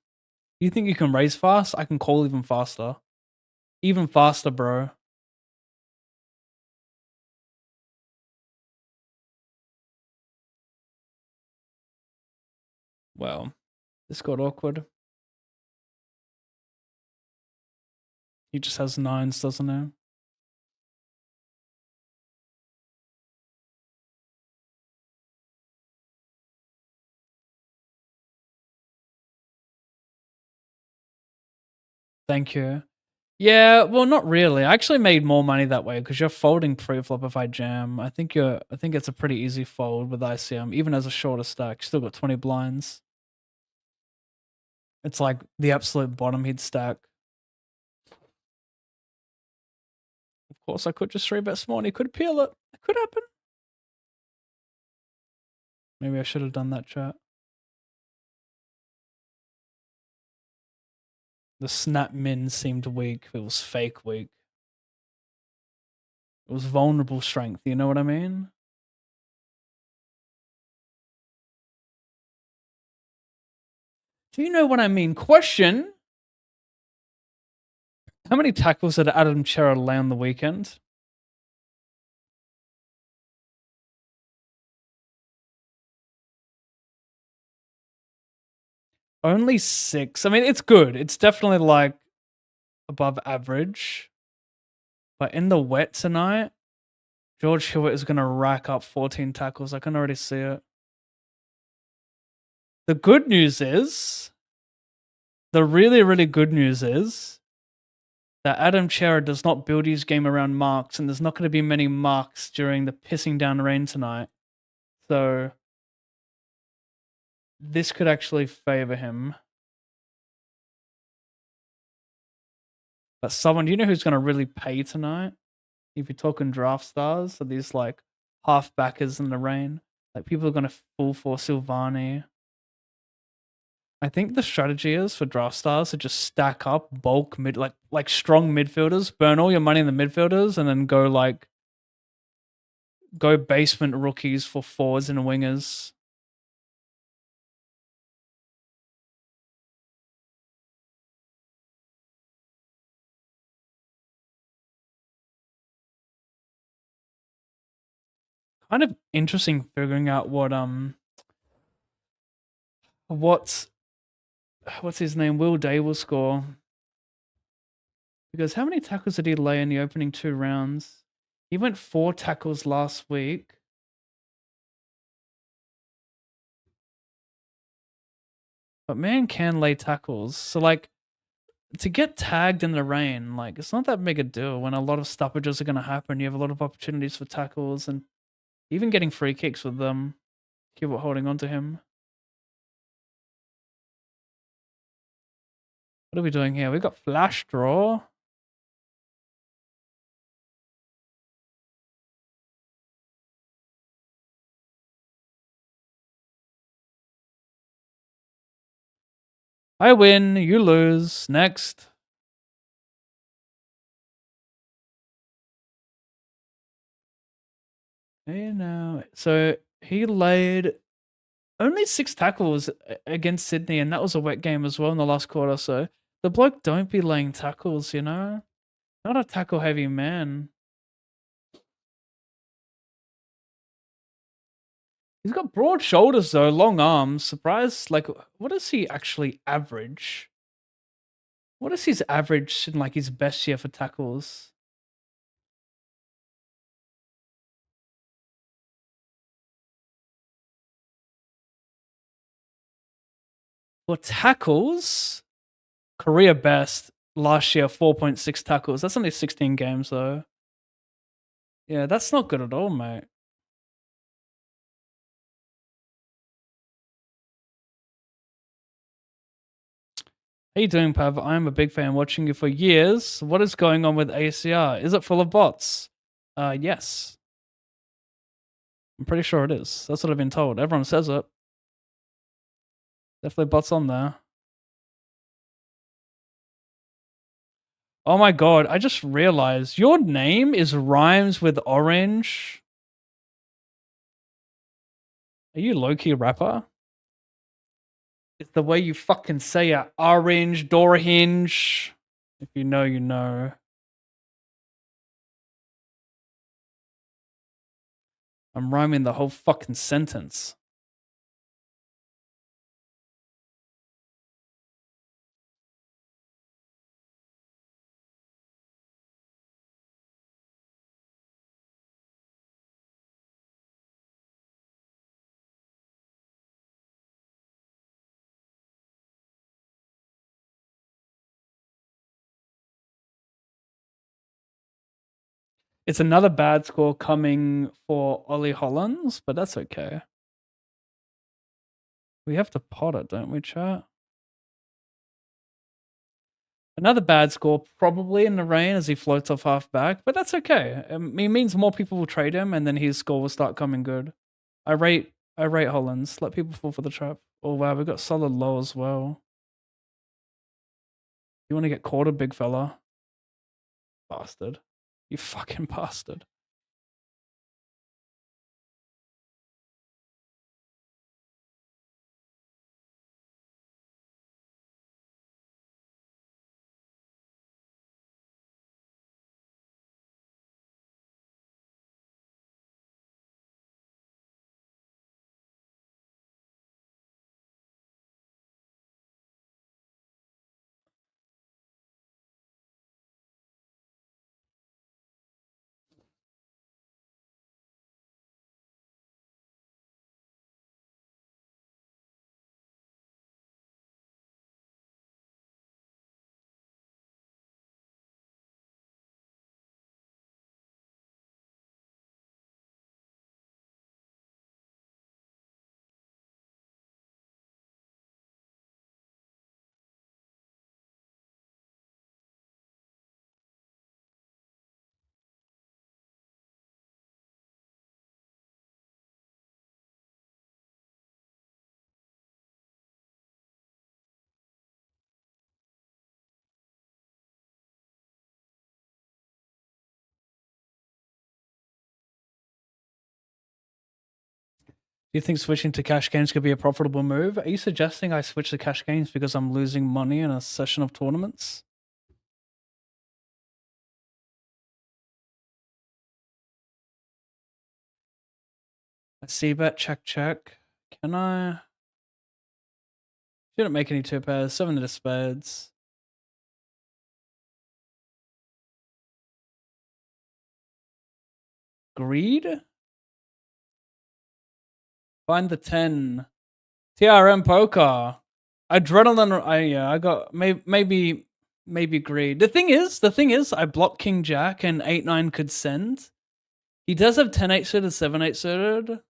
You think you can raise fast? I can call even faster. Even faster, bro. Well, this got awkward. He just has 9s, doesn't he? Thank you. Yeah, well, not really. I actually made more money that way because you're folding pre-flop if I jam. I think it's a pretty easy fold with ICM, even as a shorter stack. Still got 20 blinds. It's like the absolute bottom he'd stack. Of course, I could just 3-bet small and he could peel it. It could happen. Maybe I should have done that, chat. The snap min seemed weak. It was fake weak. It was vulnerable strength. You know what I mean? Do you know what I mean? Question. How many tackles did Adam Chera lay on the weekend? Only 6. I mean, it's good. It's definitely like above average. But in the wet tonight, George Hewitt is going to rack up 14 tackles. I can already see it. The good news is, the really, really good news is that Adam Chera does not build his game around marks, and there's not going to be many marks during the pissing down rain tonight. So this could actually favor him. But someone, do you know who's going to really pay tonight? If you're talking draft stars, so these like half backers in the rain, like people are going to fall for Silvani. I think the strategy is for draft stars to just stack up bulk mid, like strong midfielders, burn all your money in the midfielders, and then go basement rookies for forwards and wingers. Kind of interesting figuring out what's his name? Will Day will score. Because how many tackles did he lay in the opening 2 rounds? He went 4 tackles last week. But man can lay tackles. So like to get tagged in the rain, like it's not that big a deal when a lot of stoppages are going to happen. You have a lot of opportunities for tackles and Even getting free kicks with them. Keep holding on to him. What are we doing here? We've got flash draw. I win, you lose. Next. Hey now. So he laid only 6 tackles against Sydney, and that was a wet game as well in the last quarter. So the bloke don't be laying tackles, you know? Not a tackle heavy man. He's got broad shoulders though, long arms. Surprised, like, what does he actually average? What is his average in like his best year for tackles? For tackles, career best last year, 4.6 tackles. That's only 16 games though. Yeah, that's not good at all, mate. How you doing, Pav? I'm a big fan watching you for years. What is going on with ACR? Is it full of bots? Yes. I'm pretty sure it is. That's what I've been told. Everyone says it. Definitely bots on there. Oh my god, I just realized your name is rhymes with orange. Are you low-key rapper? It's the way you fucking say it. Orange, door hinge. If you know, you know. I'm rhyming the whole fucking sentence. It's another bad score coming for Ollie Hollands, but that's okay. We have to pot it, don't we, chat? Another bad score, probably in the rain as he floats off half back, but that's okay. It means more people will trade him, and then his score will start coming good. I rate Hollands. Let people fall for the trap. Oh wow, we got solid low as well. You want to get quartered, big fella? Bastard. You fucking bastard. Do you think switching to cash games could be a profitable move? Are you suggesting I switch to cash games because I'm losing money in a session of tournaments? Let's see, bet, check. Can I? Shouldn't make any 2 pairs. 7 of spades. Greed? Find the 10. TRM poker. Adrenaline. I got maybe greed. The thing is, I blocked King Jack and 8-9 could send. He does have 10-8 suited, 7-8 suited.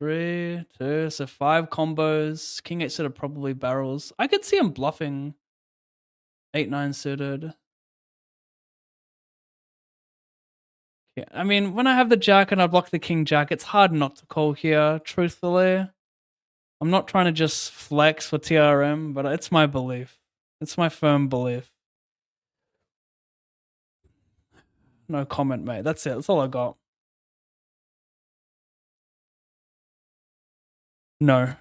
3, 2, so 5 combos. King 8 suited probably barrels. I could see him bluffing 8-9 suited. Yeah, I mean, when I have the jack and I block the king jack, it's hard not to call here, truthfully. I'm not trying to just flex for TRM, but it's my belief. It's my firm belief. No comment, mate. That's it. That's all I got. No.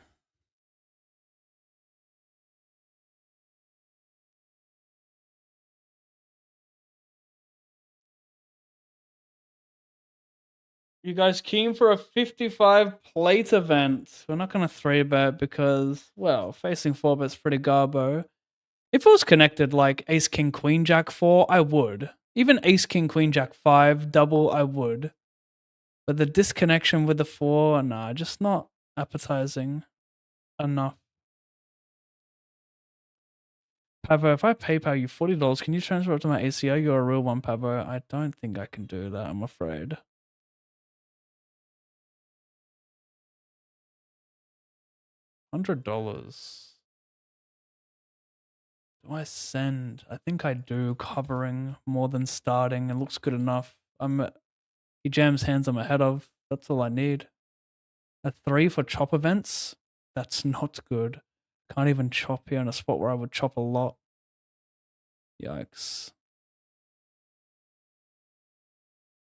You guys keen for a 55 plate event? We're not going to 3-bet because, well, facing 4-bet's pretty garbo. If it was connected like ace, king, queen, jack 4, I would. Even ace, king, queen, jack 5, double, I would. But the disconnection with the 4, nah, just not appetizing enough. Pavo, if I PayPal you $40, can you transfer it to my ACO? You're a real one, Pavo. I don't think I can do that, I'm afraid. $100. Do I send? I think I do. Covering more than starting. It looks good enough. He jams hands I'm ahead of. That's all I need. A 3 for chop events? That's not good. Can't even chop here in a spot where I would chop a lot. Yikes.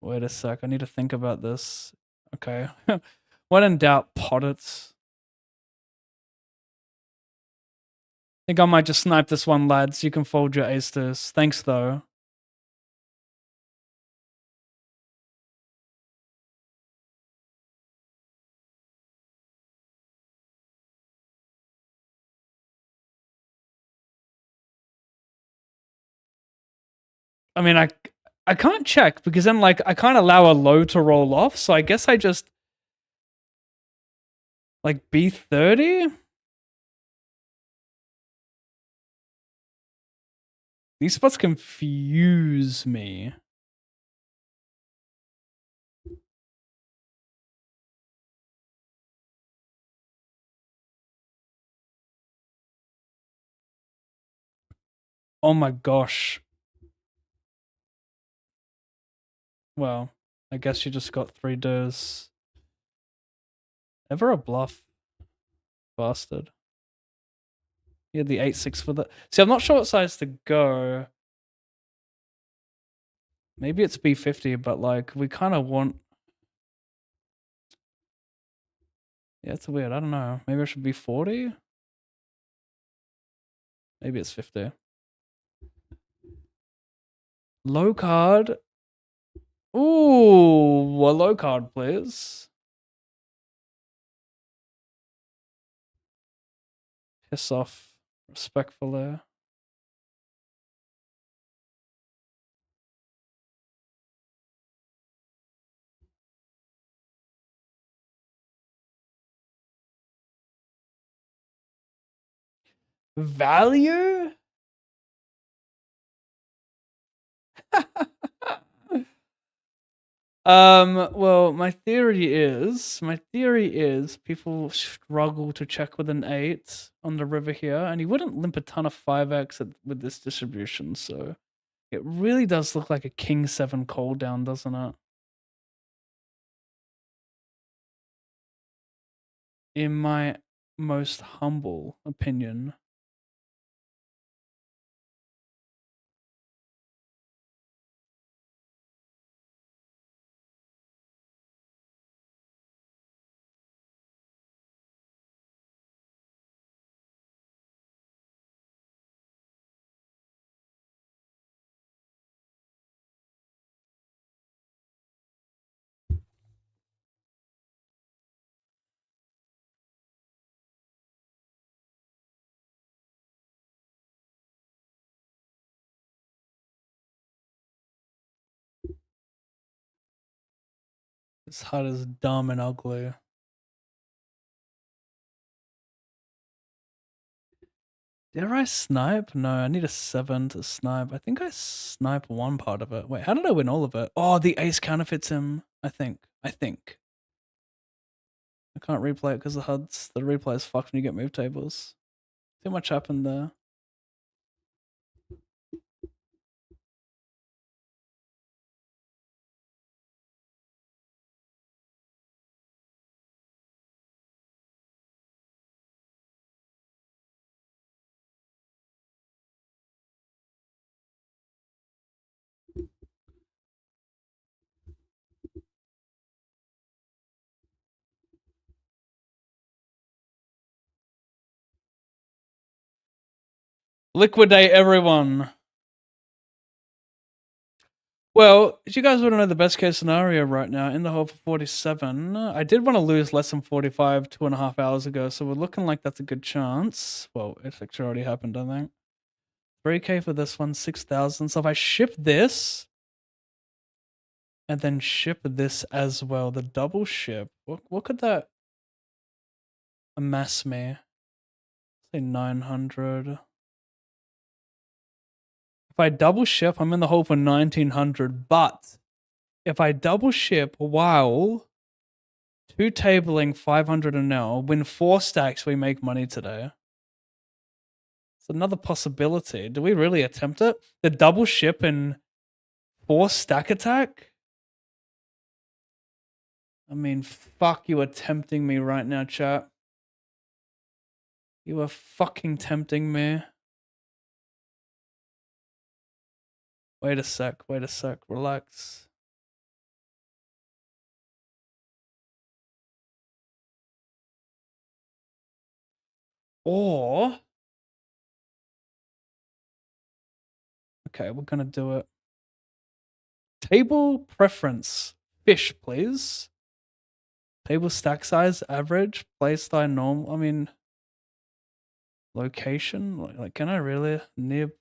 Wait a sec. I need to think about this. Okay. When in doubt, pot it. Think I might just snipe this one, lads. You can fold your ace deuce. Thanks, though. I mean, I can't check because then, like, I can't allow a low to roll off. So I guess I just like B30. These spots confuse me. Oh my gosh. Well, I guess you just got 3 does. Ever a bluff? Bastard. He had the 8-6 for the. See, I'm not sure what size to go. Maybe it's B50, but like we kind of want. Yeah, it's weird. I don't know. Maybe I should be 40. Maybe it's 50. Low card. Ooh, a low card, please. Piss off respectfully. Value? Well, my theory is people struggle to check with an 8 on the river here, and he wouldn't limp a ton of 5x with this distribution, so it really does look like a king 7 call down, doesn't it? In my most humble opinion. This HUD is dumb and ugly. Dare I snipe? No, I need a 7 to snipe. I think I snipe one part of it. Wait, how did I win all of it? Oh, the ace counterfeits him, I think. I think. I can't replay it because the HUDs, the replay is fucked when you get move tables. Too much happened there. Liquidate everyone. Well, if you guys want to know the best case scenario right now, in the hole for 47, I did want to lose less than 45 2.5 hours ago, so we're looking like that's a good chance. Well, it actually already happened, I think. 3K for this one, 6,000. So if I ship this, and then ship this as well, the double ship, what could that amass me? Say 900. If I double ship, I'm in the hole for 1900, but if I double ship while 2 tabling 500 an hour, win 4 stacks, we make money today. It's another possibility. Do we really attempt it? The double ship and 4 stack attack? I mean, fuck, you are tempting me right now, chat. You are fucking tempting me. Wait a sec, relax. Or... okay, we're gonna do it. Table preference. Fish, please. Table stack size, average, playstyle, normal. I mean... location? Like, can I really? Near...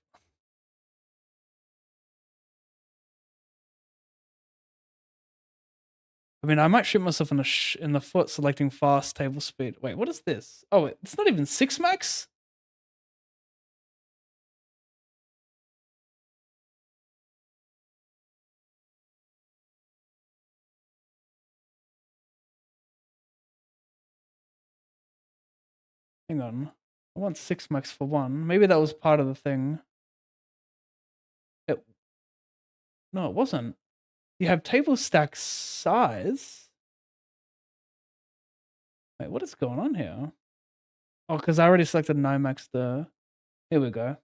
I mean, I might shoot myself in the foot selecting fast table speed. Wait, what is this? Oh, it's not even 6 max? Hang on. I want 6 max for 1. Maybe that was part of the thing. No, it wasn't. You have table stack size. Wait, what is going on here? Oh, because I already selected 9 max the... here we go.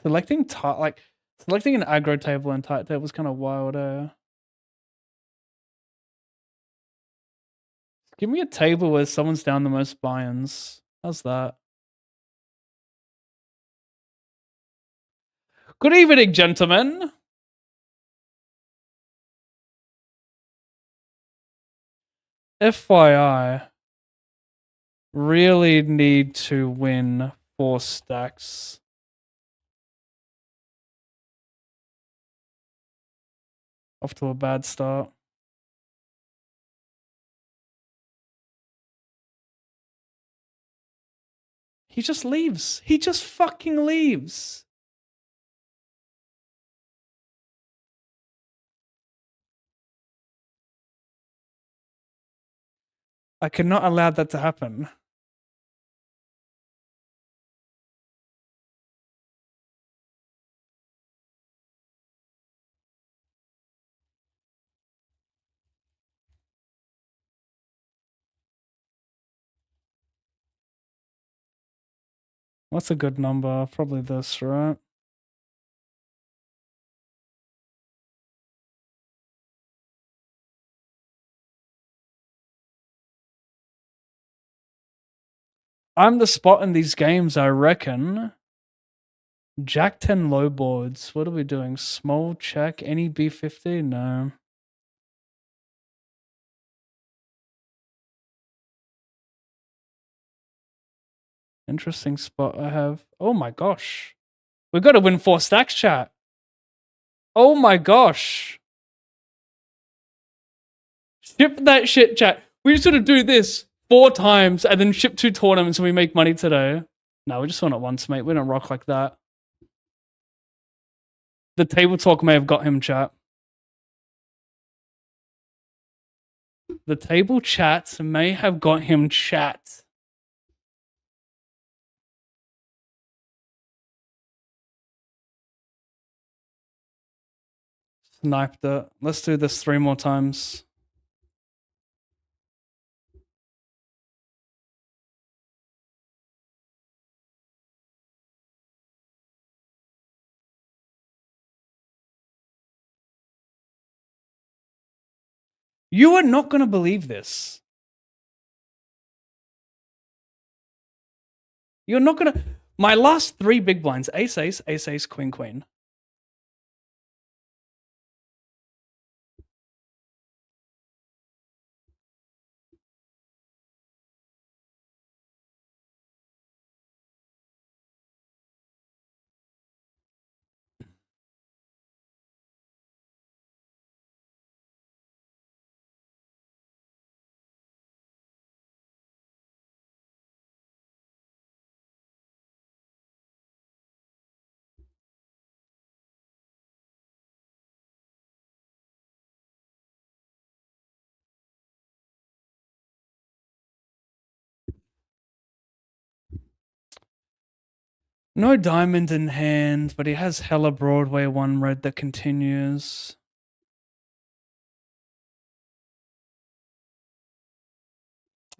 Selecting selecting an aggro table and tight table was kind of wild. Give me a table where someone's down the most buy-ins. How's that? Good evening, gentlemen. FYI, really need to win 4 stacks. Off to a bad start. He just leaves. He just fucking leaves. I cannot allow that to happen. What's a good number? Probably this, right? I'm the spot in these games, I reckon. Jack 10 low boards. What are we doing? Small check. Any B50? No. Interesting spot I have. Oh my gosh. We've got to win 4 stacks, chat. Oh my gosh. Ship that shit, chat. We just got to do this 4 times and then ship 2 tournaments and we make money today. No, we just won it once, mate. We don't rock like that. The table talk may have got him, chat. The table chat may have got him, chat. Sniped it. Let's do this 3 more times. You are not going to believe this. You're not going to... My last 3 big blinds, ace, ace, ace, ace, queen, queen. No diamond in hand, but he has hella Broadway 1 red that continues.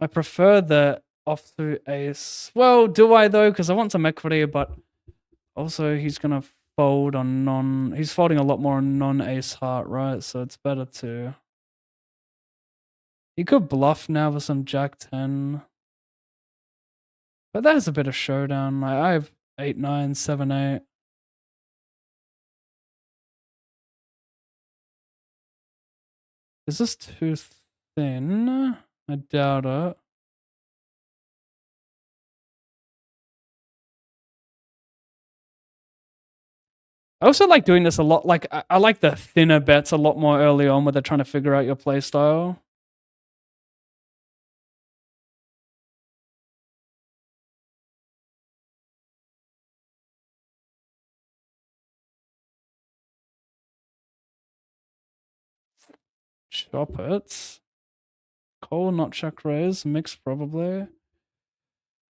I prefer the offsuit ace. Well, do I though? Because I want some equity, but also he's going to fold on non... He's folding a lot more on non-ace heart, right? So it's better to... He could bluff now with some jack 10. But that has a bit of showdown. Like, I have 8, 9, 7, 8. Is this too thin? I doubt it. I also like doing this a lot. Like, I like the thinner bets a lot more early on where they're trying to figure out your play style. Chop it. Call, not check raise. Mix, probably. Do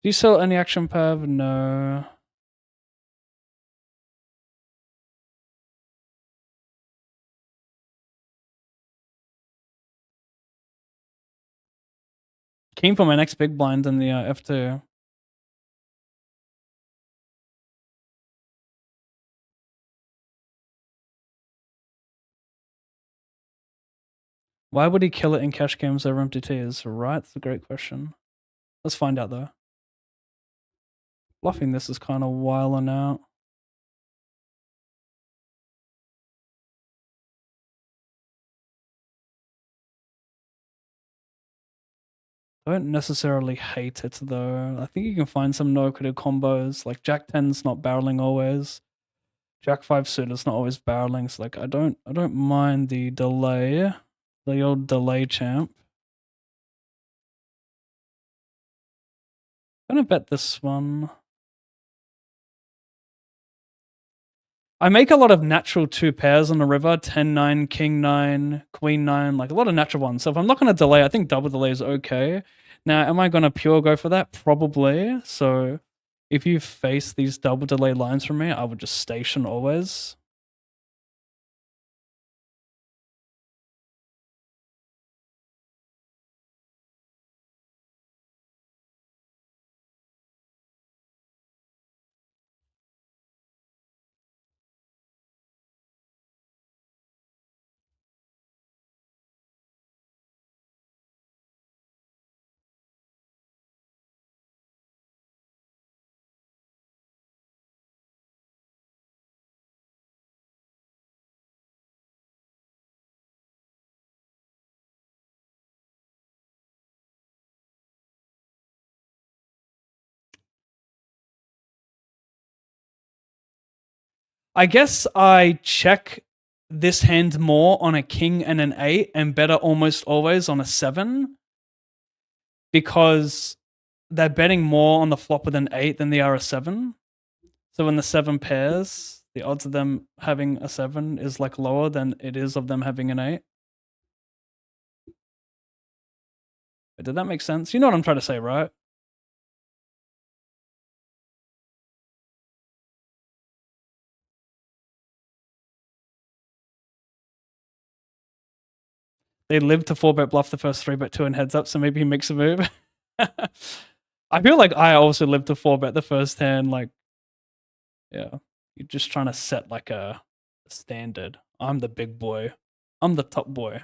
you sell any action pav? No. Keen for my next big blind in the F2. Why would he kill it in cash games over MTTs? Right, that's a great question. Let's find out though. Bluffing this is kind of wilding out. I don't necessarily hate it though. I think you can find some no-equity combos. Like Jack 10's not barreling always. Jack 5 suitor's not always barreling. So like I don't mind the delay. The old delay champ. I'm gonna bet this one. I make a lot of natural 2 pairs on the river, 10-9, king-9, queen-9, like a lot of natural ones. So if I'm not going to delay, I think double delay is okay. Now, am I going to pure go for that? Probably. So if you face these double delay lines from me, I would just station always. I guess I check this hand more on a king and an 8 and better almost always on a 7 because they're betting more on the flop with an 8 than they are a 7. So when the 7 pairs, the odds of them having a 7 is like lower than it is of them having an 8. Did that make sense? You know what I'm trying to say, right? They live to 4-bet bluff the first 3-bet 2 and heads up, so maybe he makes a move. I feel like I also live to 4-bet the first hand. Like, yeah, you're just trying to set like a standard. I'm the big boy. I'm the top boy.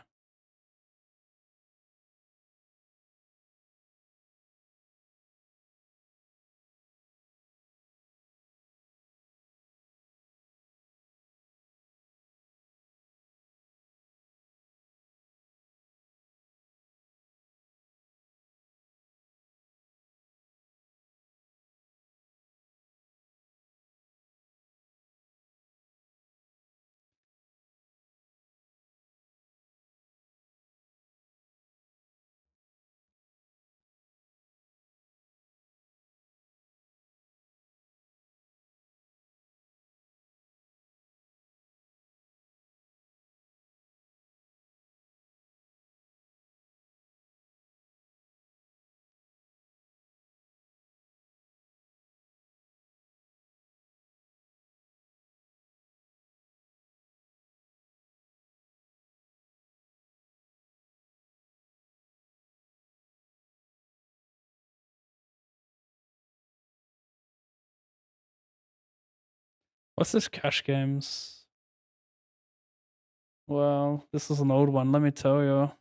What's this cash games? Well, this is an old one, let me tell you.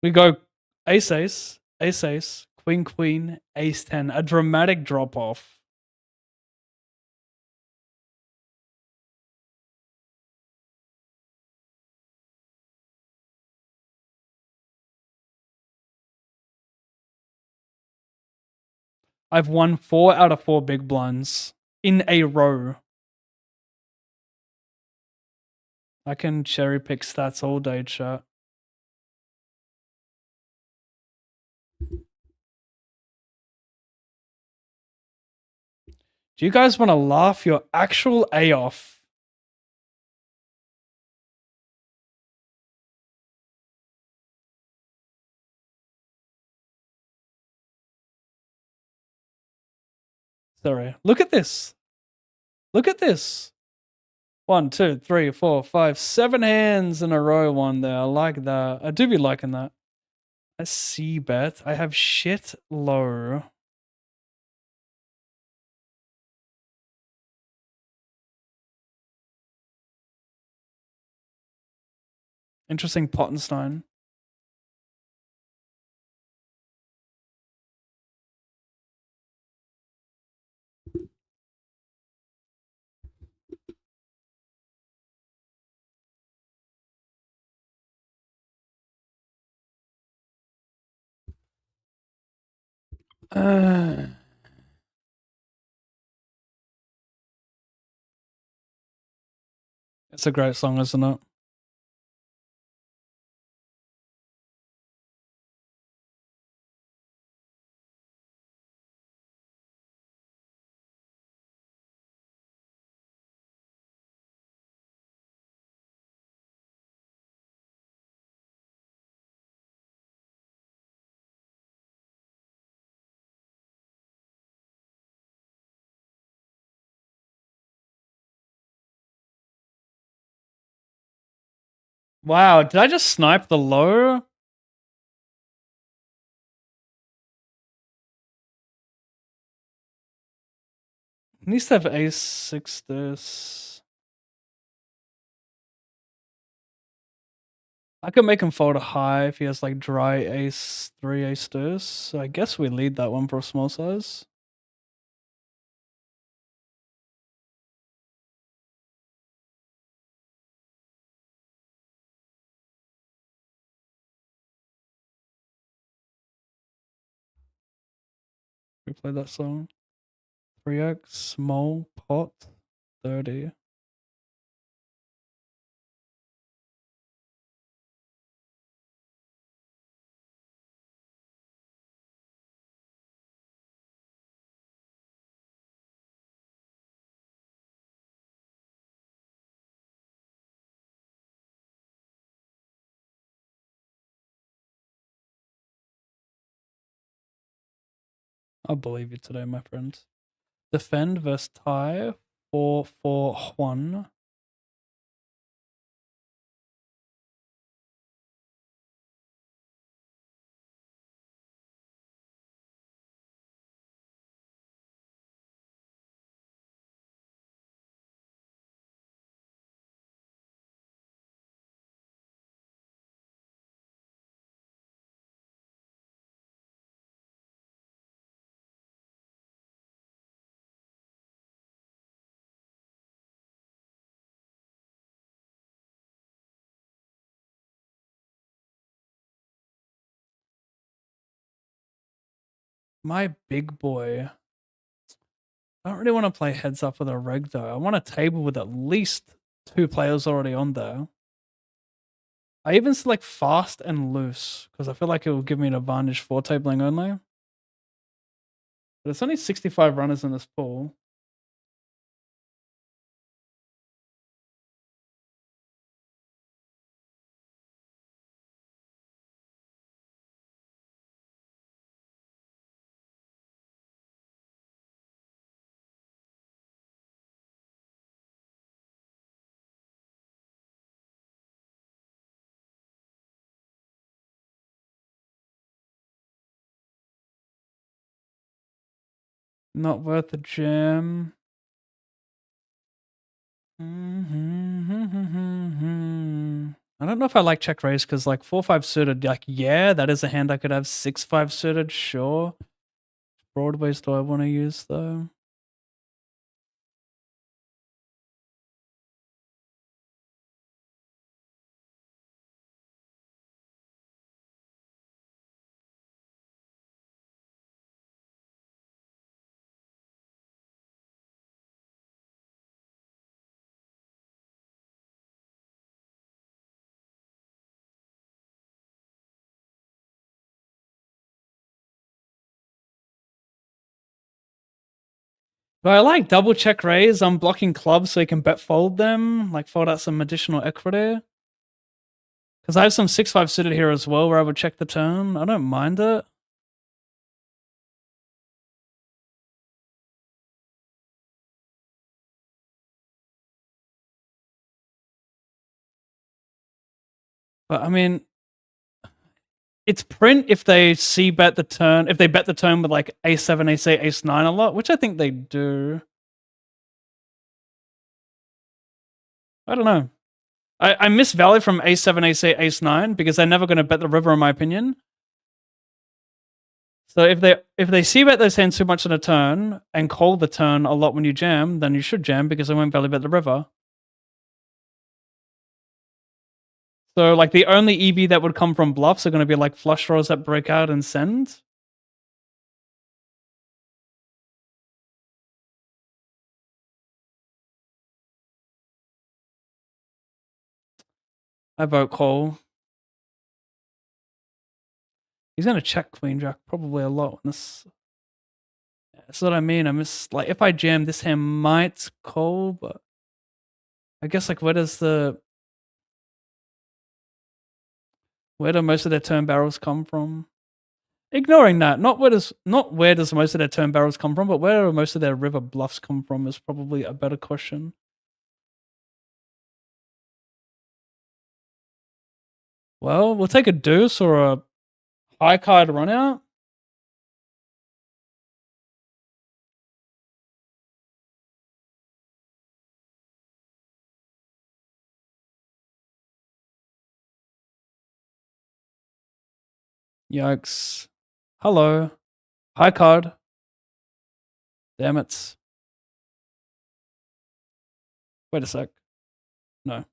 We go ace ace, ace ace, queen queen, ace 10. A dramatic drop off. I've won 4 out of 4 big blinds in a row. I can cherry pick stats all day, chat. Do you guys want to laugh your actual A off? Sorry. Look at this. Look at this. 1, 2, 3, 4, 5, 7 hands in a row. One there. I like that. I do be liking that. A C bet. I have shit low. Interesting Pottenstein. It's a great song, isn't it? Wow, did I just snipe the low? He needs to have ace 6 this. I could make him fold a high if he has like dry ace 3 ace deuce. So I guess we lead that one for a small size. We play that song. 3x, small pot, 30. I'll believe you today, my friend. Defend versus tie 4-4-1. My big boy. I don't really want to play heads up with a reg though. I want a table with at least 2 players already on there. I even select fast and loose because I feel like it will give me an advantage for tabling only. But it's only 65 runners in this pool. Not worth the jam. I don't know if I like check raise because like 4-5 suited, like yeah, that is a hand I could have. 6-5 suited, sure. Broadways do I want to use though? But I like double check raise. I'm blocking clubs so you can bet fold them, like fold out some additional equity. Because I have some 6-5 suited here as well where I would check the turn. I don't mind it. But I mean, it's print if they bet the turn, if they bet the turn with like ace-7, ace-8, ace-9 a lot, which I think they do. I don't know. I miss value from ace-7, ace-8, ace-9 because they're never going to bet the river in my opinion. So if they bet those hands too much on a turn and call the turn a lot when you jam, then you should jam because they won't value bet the river. So like the only EV that would come from bluffs are going to be like flush draws that break out and send. I vote call. He's going to check queen jack probably a lot. That's what I mean. I miss like if I jam this hand might call, but I guess like where do most of their turn barrels come from? Ignoring that, not where does most of their turn barrels come from, but where do most of their river bluffs come from is probably a better question. Well, we'll take a deuce or a high card run out. Yikes. Hello. High card. Damn it. Wait a sec. No.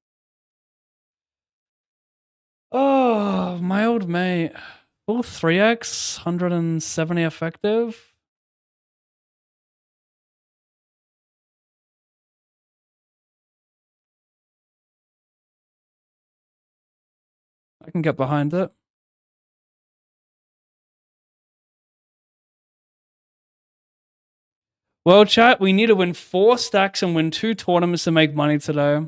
Oh, my old mate. Full 3x, 170 effective. I can get behind it. Well, chat, we need to win 4 stacks and win 2 tournaments to make money today.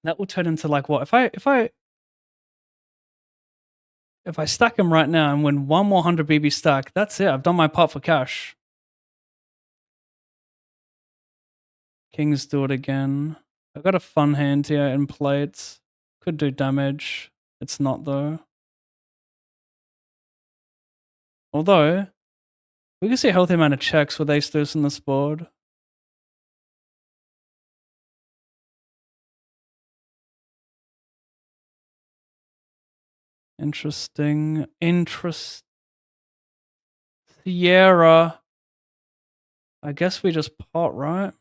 That will turn into like what? If if I stack him right now and win one more 100 BB stack, that's it. I've done my part for cash. Kings do it again. I've got a fun hand here in plates. Could do damage. It's not though. Although, we can see a healthy amount of checks with ace deuce in this board. Interesting. Sierra. I guess we just pot, right?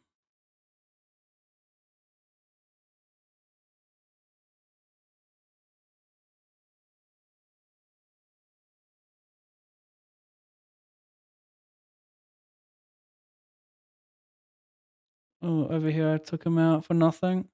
Oh, over here I took him out for nothing.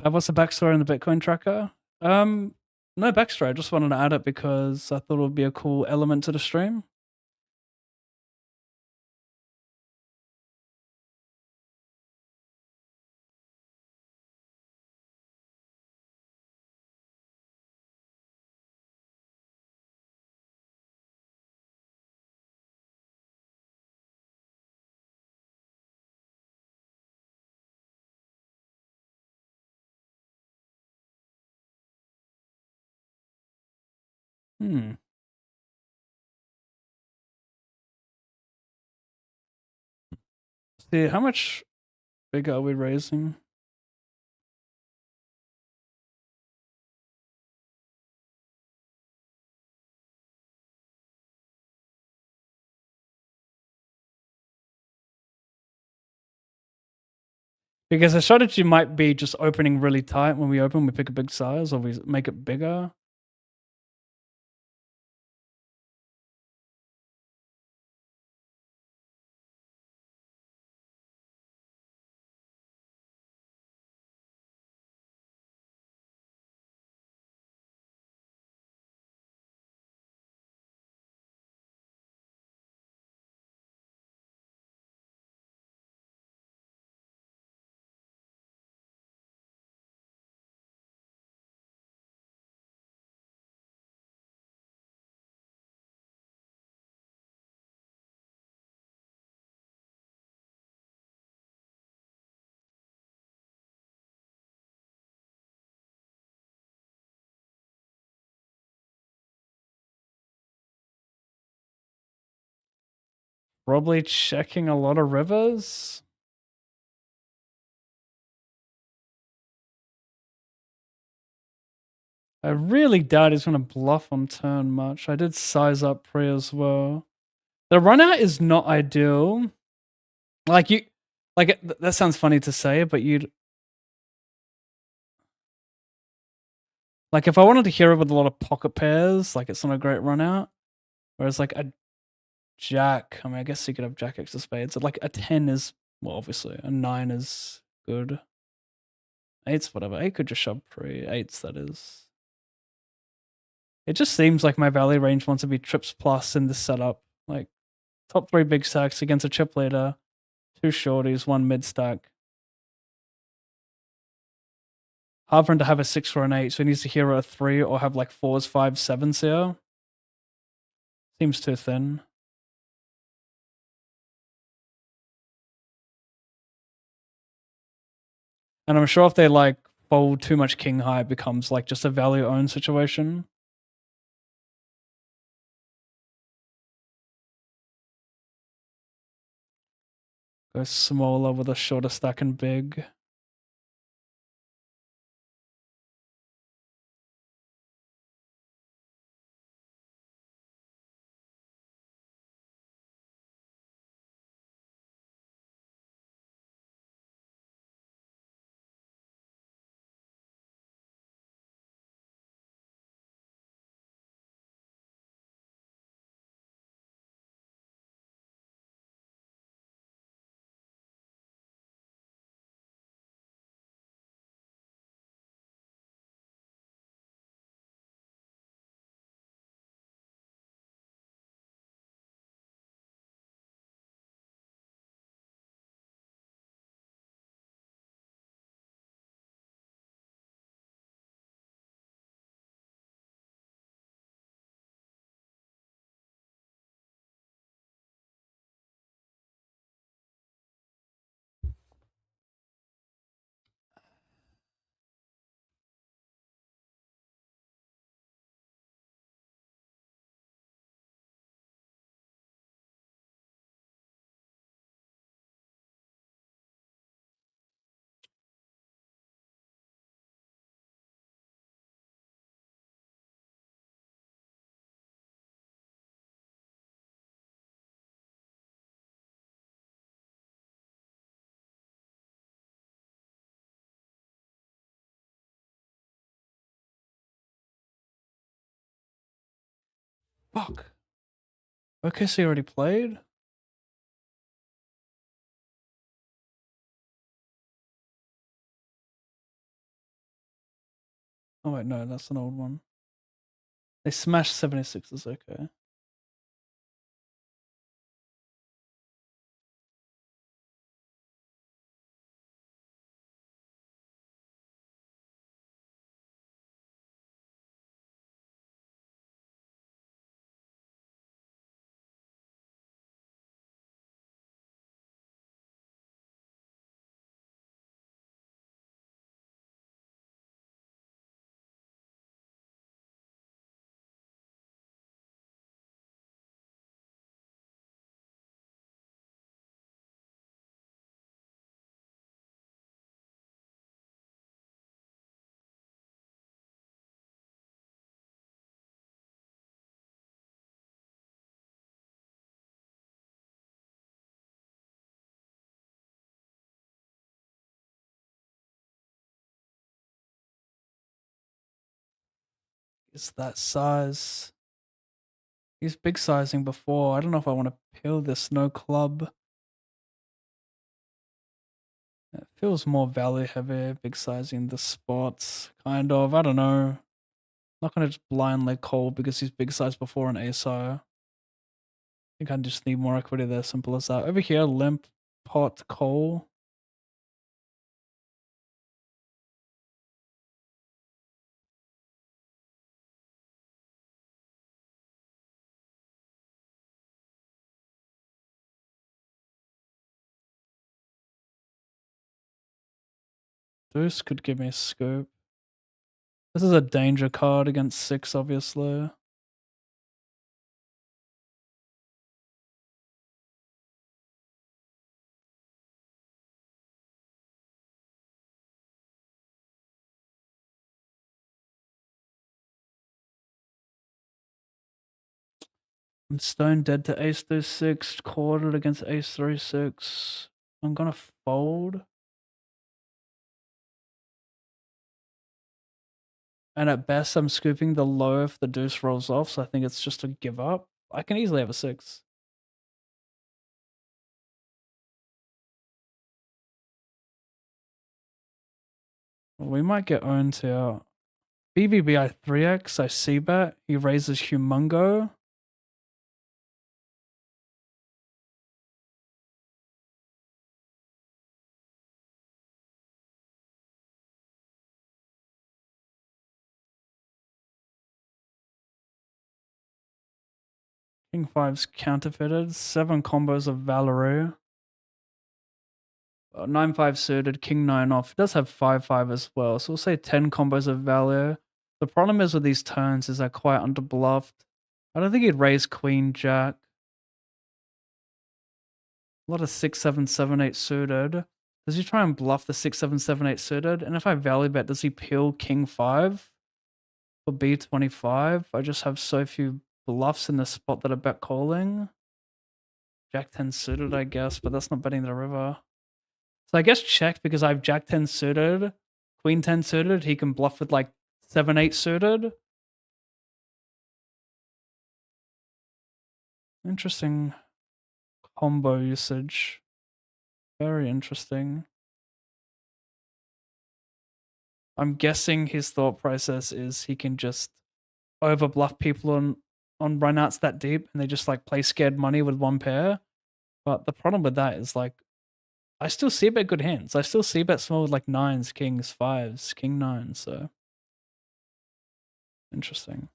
What's the backstory on the Bitcoin tracker? No backstory. I just wanted to add it because I thought it would be a cool element to the stream. See, how much bigger are we raising? Because the strategy might be just opening really tight. When we open, we pick a big size, or we make it bigger. Probably checking a lot of rivers. I really doubt he's going to bluff on turn much. I did size up pre as well. The run out is not ideal. Like that sounds funny to say, but like if I wanted to hear it with a lot of pocket pairs, like it's not a great run out. Whereas like a jack, I mean, I guess you could have jack X of spades. Like a 10 is, well, obviously a 9 is good. 8's whatever. 8 could just shove pre. 8's that is. It just seems like my value range wants to be trips plus in this setup. Like top 3 big stacks against a chip leader. 2 shorties, 1 mid stack. Hard for him to have a 6 or an 8, so he needs to hero a 3 or have like 4s, 5s, 7s here. Seems too thin. And I'm sure if they like fold too much king high, it becomes like just a value own situation. Go smaller with a shorter stack and big. Fuck. OKC already played? Oh wait, no, that's an old one. They smashed 76ers, okay. It's that size. He's big sizing before. I don't know if I want to peel this no club. It feels more value heavy, big sizing the spots, kind of. I don't know. Not gonna just blindly call because he's big size before an ASO. I think I just need more equity there, simple as that. Over here, limp, pot, call. Deuce could give me a scoop. This is a danger card against 6, obviously. I'm stone dead to ace through 6, quartered against ace through 6. I'm gonna fold. And at best, I'm scooping the low if the deuce rolls off, so I think it's just a give up. I can easily have a 6. We might get owned here. BBB I 3x, I see bet. He raises Humongo. King 5's counterfeited. 7 combos of Valerie. 9-5 suited, King 9 off. It does have 5-5 as well, so we'll say 10 combos of value. The problem is with these turns is they're quite underbluffed. I don't think he'd raise Queen Jack. A lot of 6, 7, 7, 8 suited. Does he try and bluff the 6, 7, 7, 8 suited? And if I value bet, does he peel King 5 for B25? I just have so few bluffs in the spot that are bet calling. Jack 10 suited, I guess, but that's not betting the river. So I guess check because I have Jack 10 suited, Queen 10 suited. He can bluff with like 7, 8 suited. Interesting combo usage. Very interesting. I'm guessing his thought process is he can just over bluff people on runouts that deep and they just like play scared money with one pair. But the problem with that is like I still see bet good hands. I still see bet small with like 9s, kings, 5s, king 9, so interesting.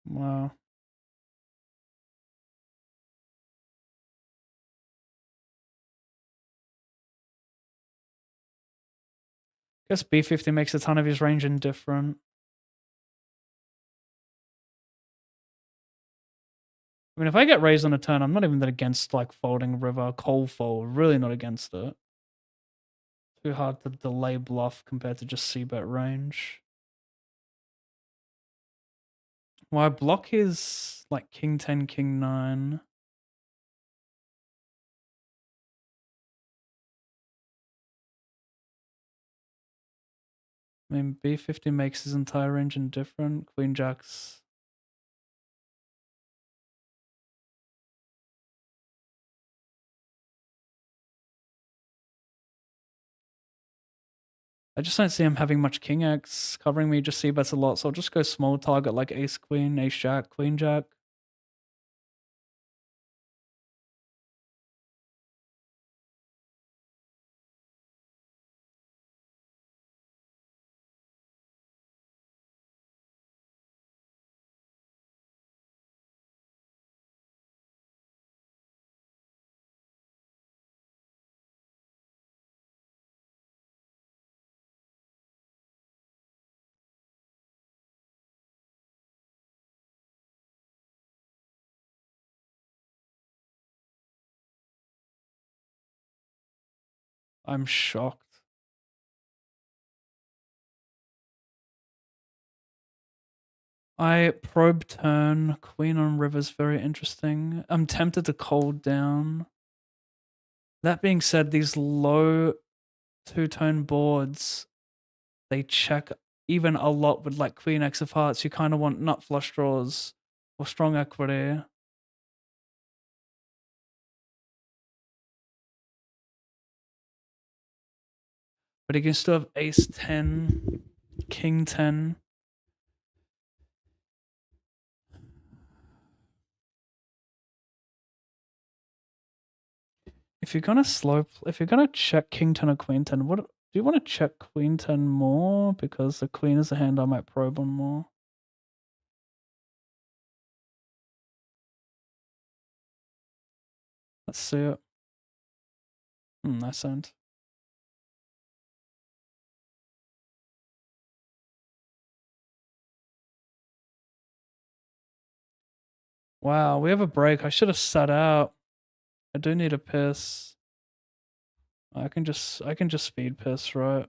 Wow. Guess B50 makes a ton of his range indifferent. I mean, if I get raised on a turn, I'm not even that against like folding river, cold fold. Really not against it. Too hard to delay bluff compared to just c-bet range. Well, I block his like king 10, king 9. I mean, B50 makes his entire range indifferent. Queen Jack's. I just don't see him having much king X covering me. Just c-bets a lot, so I'll just go small target like ace queen, ace jack, queen jack. I'm shocked. I probe turn, queen on river's very interesting. I'm tempted to cold down. That being said, these low two-tone boards, they check even a lot with like queen X of hearts. You kind of want nut flush draws or strong equity. But he can still have ace 10, king 10. If you're gonna check king 10 or queen 10, what do you want to check queen 10 more? Because the queen is a hand I might probe on more. Let's see it. Nice hand. Wow, we have a break. I should have sat out. I do need a piss. I can just speed piss, right?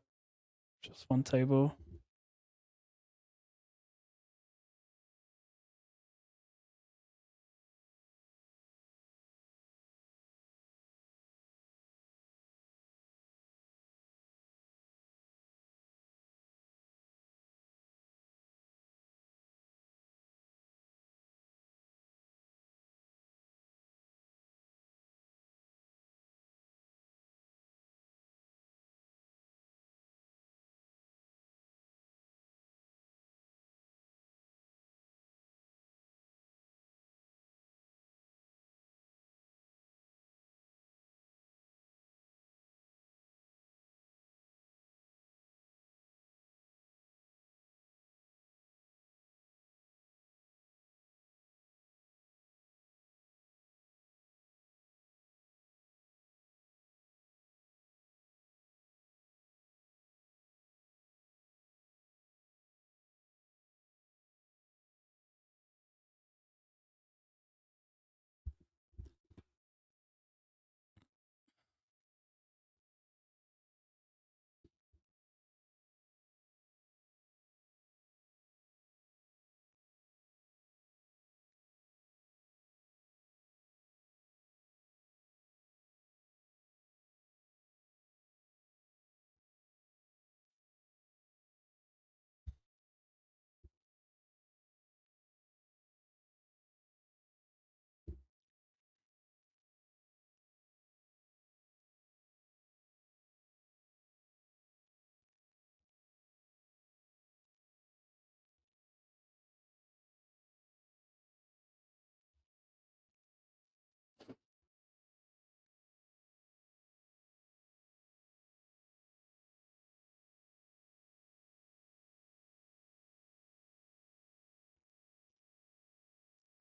Just one table.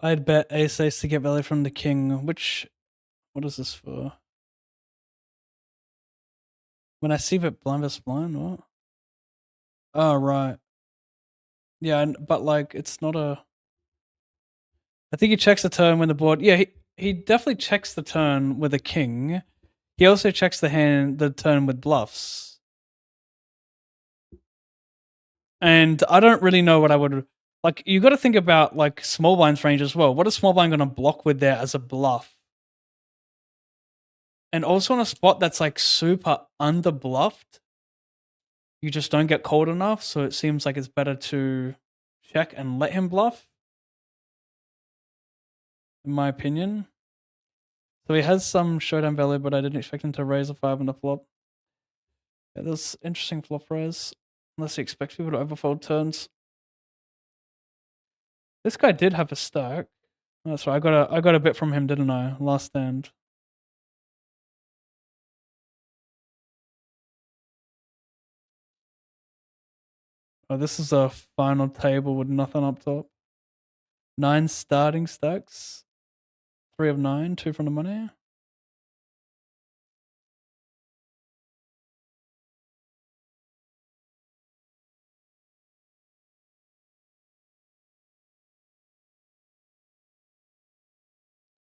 I'd bet ace to get value from the king. What is this for? When I see that blind versus blind, what? Oh right, yeah, but like it's not a. I think he checks the turn when the board. Yeah, he definitely checks the turn with a king. He also checks the turn with bluffs. And I don't really know what I would like. You got to think about like small blind's range as well. What is small blind going to block with there as a bluff? And also on a spot that's like super under bluffed, you just don't get called enough. So it seems like it's better to check and let him bluff, in my opinion. So he has some showdown value, but I didn't expect him to raise a 5 on the flop. Yeah, there's interesting flop raise, unless he expects people to overfold turns. This guy did have a stack. That's right. I got a bit from him, didn't I? Last stand. Oh, this is a final table with nothing up top. 9 starting stacks. 3 of 9, 2 from the money.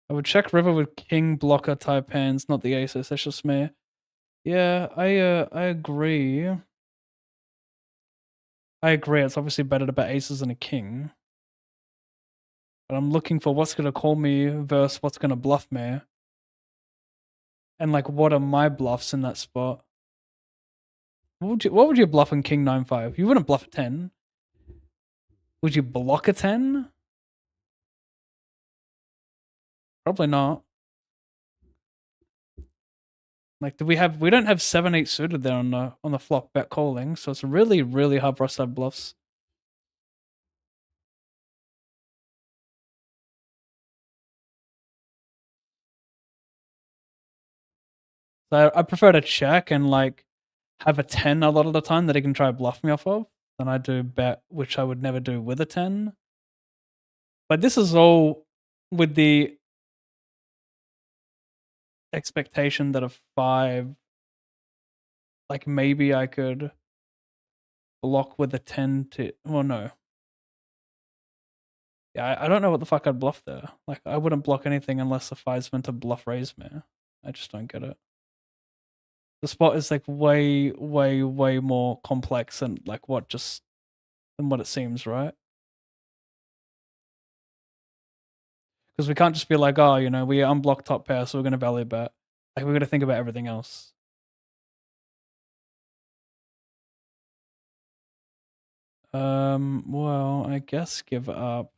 I would check river with king blocker type hands, not the aces. That's just me. Yeah, I agree. I agree. It's obviously better to bet aces than a king. But I'm looking for what's gonna call me versus what's gonna bluff me. And like what are my bluffs in that spot? What would you bluff in king 9-5? You wouldn't bluff a 10. Would you block a 10? Probably not. Like, we don't have 7-8 suited there on the flop bet calling, so it's really, really hard for us to have bluffs. So I prefer to check and like have a 10 a lot of the time that he can try to bluff me off of than I do bet, which I would never do with a 10. But this is all with the expectation that a 5, like maybe I could block with a 10 to, well, no. Yeah, I don't know what the fuck I'd bluff there. Like, I wouldn't block anything unless the 5's meant to bluff raise me. I just don't get it. The spot is like way, way, way more complex and like than what it seems, right? Because we can't just be like, oh, we unblock top pair, so we're going to value bet. Like, we're going to think about everything else. Well, I guess give up.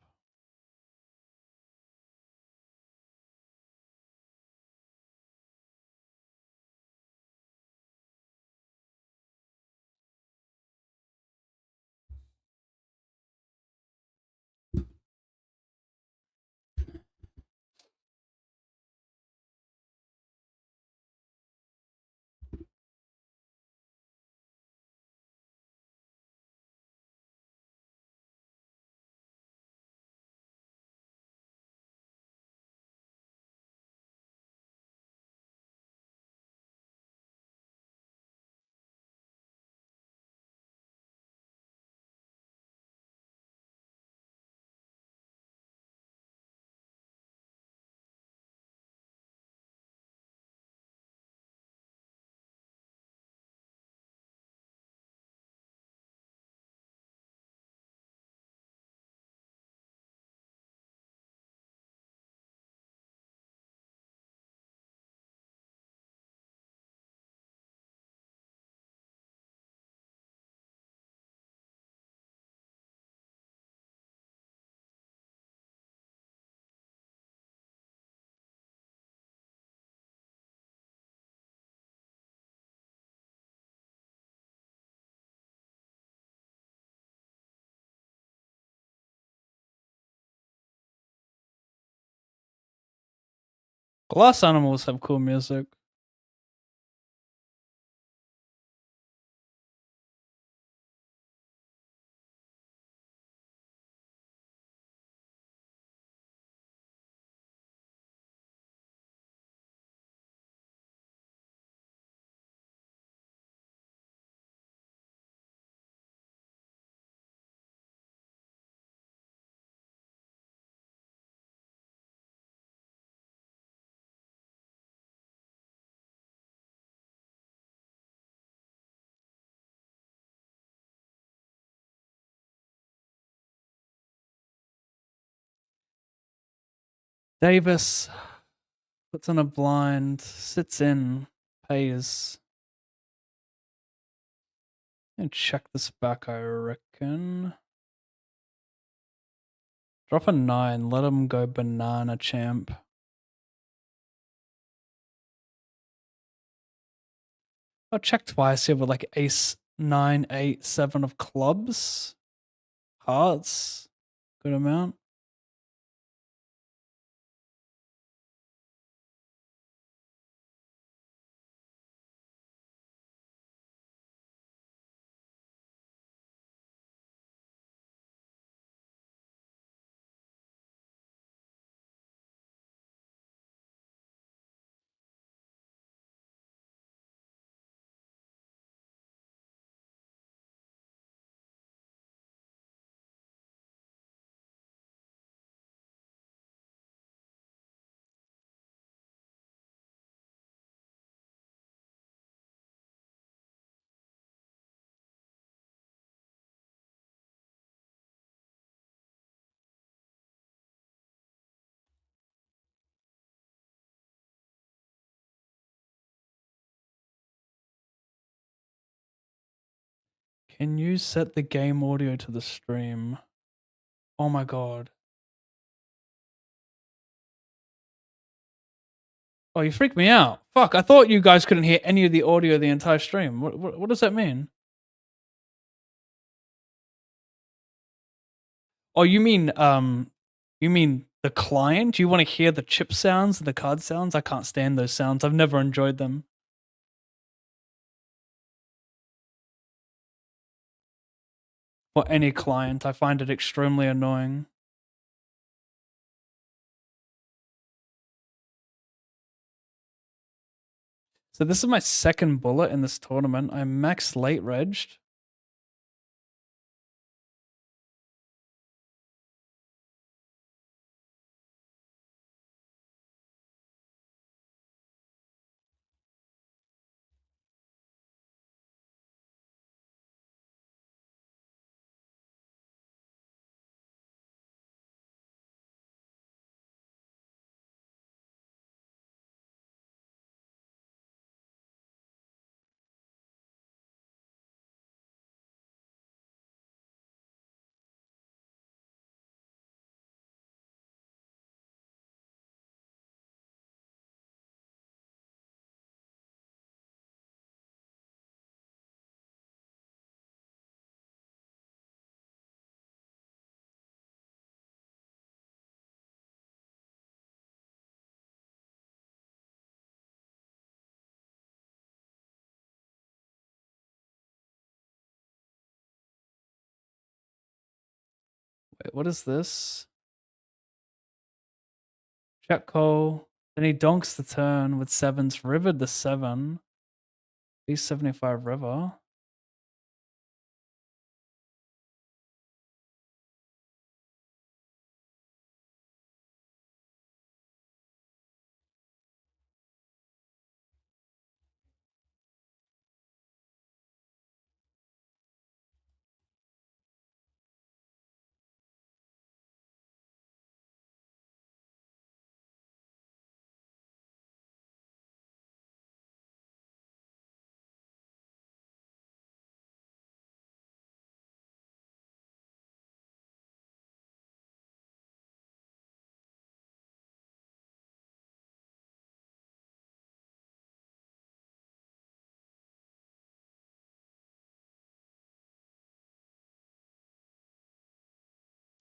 Glass animals have cool music. Davis puts on a blind, sits in, pays. And check this back, I reckon. Drop a 9, let him go banana champ. I'll check twice here with like ace 9, 8, 7 of clubs. Hearts. Good amount. Can you set the game audio to the stream? Oh my god. Oh, you freaked me out. Fuck, I thought you guys couldn't hear any of the audio of the entire stream. What does that mean? Oh, you mean the client? You want to hear the chip sounds and the card sounds? I can't stand those sounds. I've never enjoyed them. For any client, I find it extremely annoying. So this is my second bullet in this tournament. I'm max late regged. Wait, what is this? Check call. Then he donks the turn with sevens, rivered the 7. B75 river.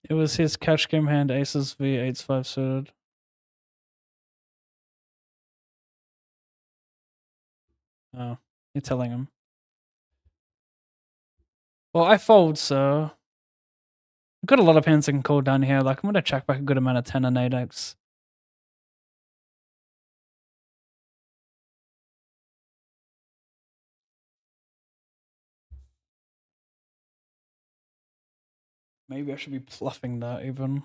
It was his catch game hand, aces v 8s 5 suited. Oh, you're telling him. Well, I fold, so I've got a lot of hands I can call down here. Like, I'm going to check back a good amount of 10 and 8x. Maybe I should be bluffing that even.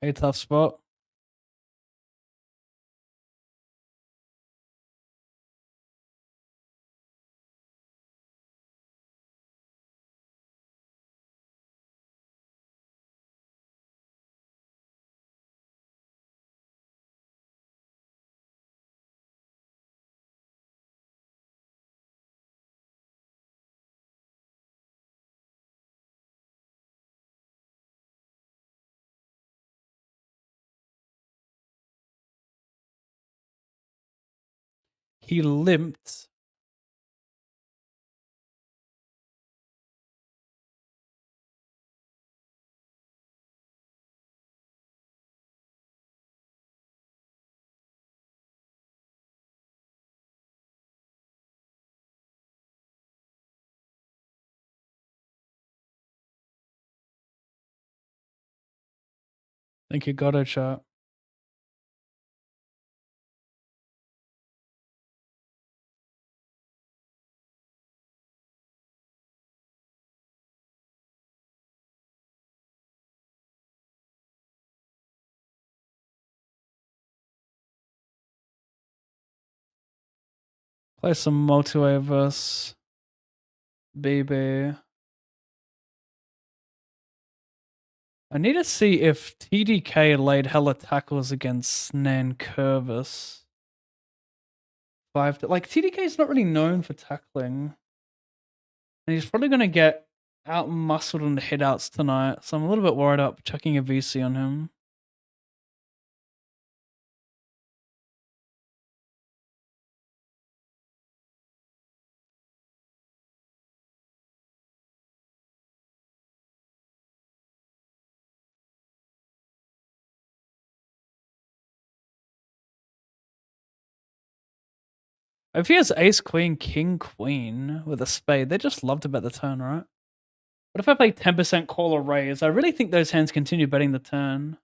Hey, tough spot. He limped. Thank you, Godo chat. Play some multiway versus BB. I need to see if TDK laid hella tackles against Nankervis. Like TDK is not really known for tackling, and he's probably gonna get out muscled on the hitouts tonight. So I'm a little bit worried about chucking a VC on him. If he has ace, queen, king, queen with a spade, they just love to bet the turn, right? But if I play 10% call or raise, I really think those hands continue betting the turn.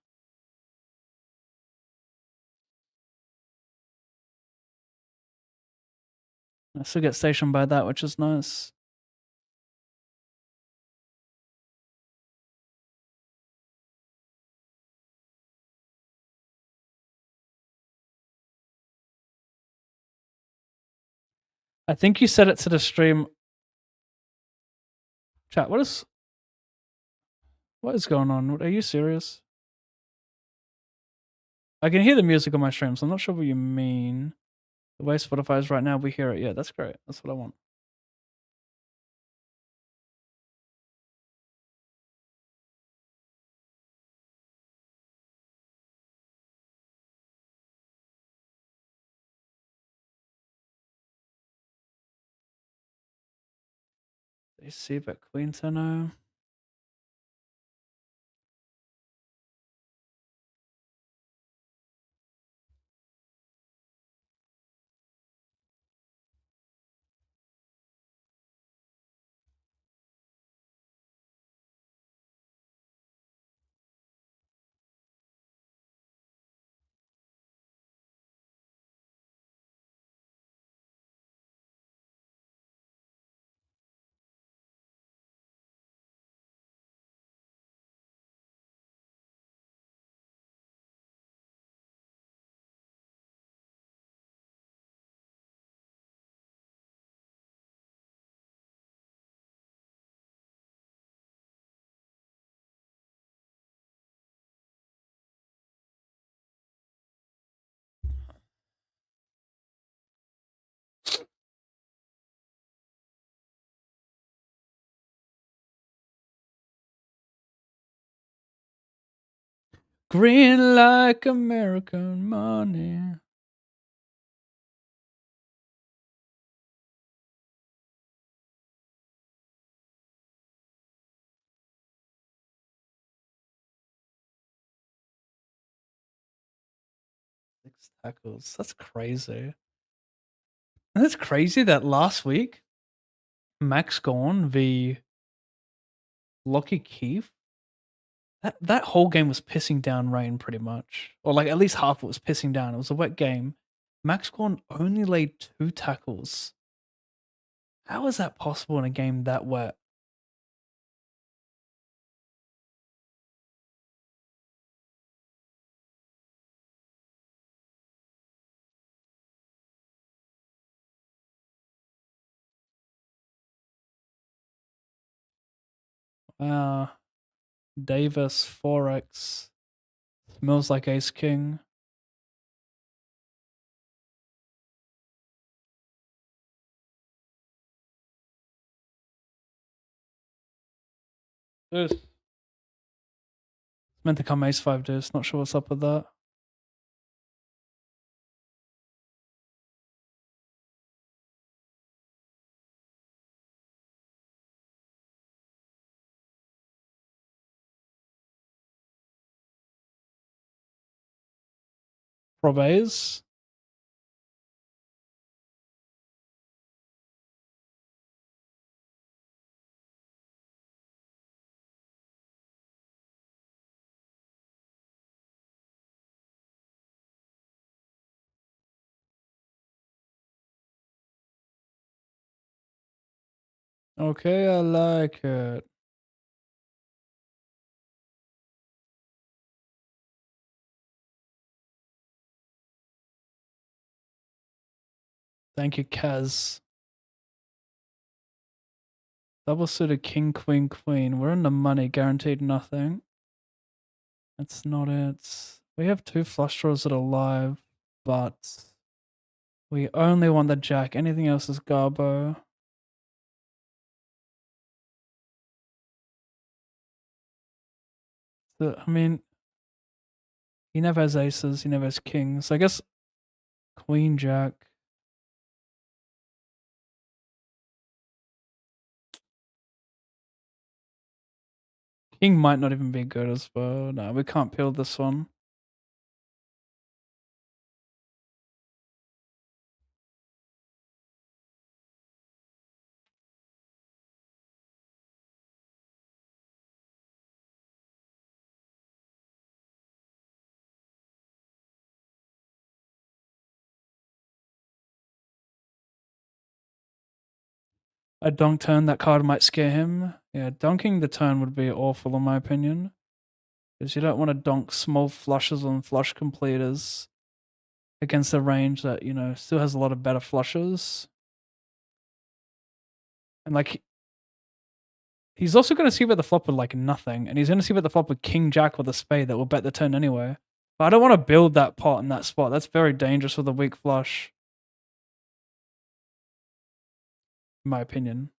I still get stationed by that, which is nice. I think you set it to the stream. Chat, what is going on? Are you serious? I can hear the music on my stream, so I'm not sure what you mean. The way Spotify is right now, we hear it. Yeah, that's great. That's what I want. They see bet queen to know. Green like American money. Six tackles. That's crazy. And that's crazy that last week, Max Gorn v. Lockie Keefe, that whole game was pissing down rain pretty much. Or like at least half of it was pissing down. It was a wet game. Max Gorn only laid 2 tackles. How is that possible in a game that wet? Davis, Forex. Smells like Ace King. It's meant to come Ace 5 deuce. Not sure what's up with that. Probes. Okay, I like it. Thank you, Kaz. Double suited king, queen, queen. We're in the money, guaranteed nothing. That's not it. We have 2 flush draws that are live, but we only want the jack. Anything else is garbo. I mean, he never has aces, he never has kings. I guess queen, jack. King might not even be good as well. No, we can't peel this one. A donk turn, that card might scare him. Yeah, donking the turn would be awful in my opinion. Because you don't want to donk small flushes on flush completers against a range that, still has a lot of better flushes. And like he's also going to see bet the flop with like nothing, and he's going to see bet the flop with king jack with a spade that will bet the turn anyway. But I don't want to build that pot in that spot. That's very dangerous with a weak flush, in my opinion.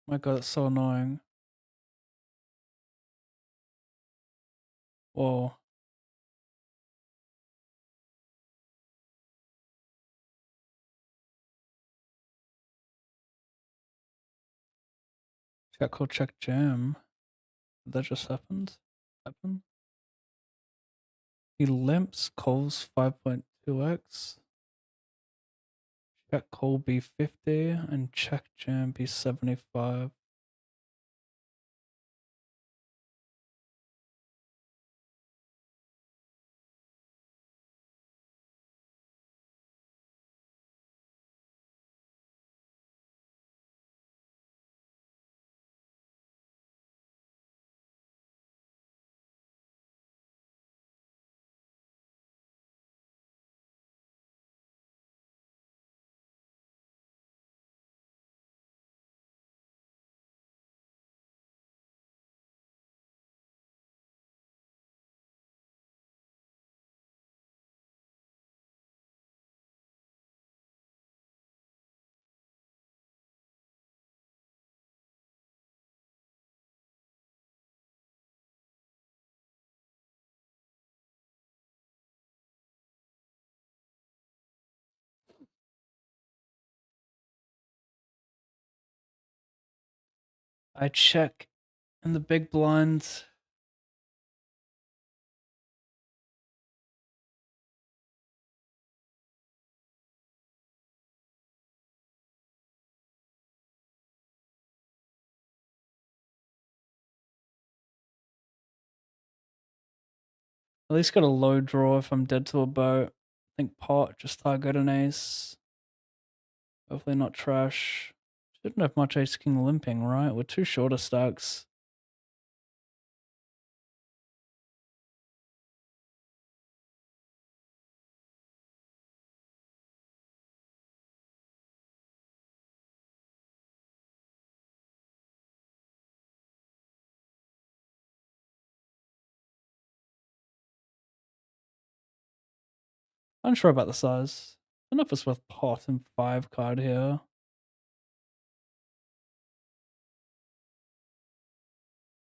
My god, it's so annoying. Whoa. Check call, check jam. That just happened. He limps, calls 5.2x. Check call B50 and check jam B75. I check in the big blind. At least got a low draw if I'm dead to a boat. I think pot, just target an ace. Hopefully not trash. Shouldn't have much ace king limping, right? We're two shorter stacks. Unsure about the size. I don't know if it's worth pot and 5 card here.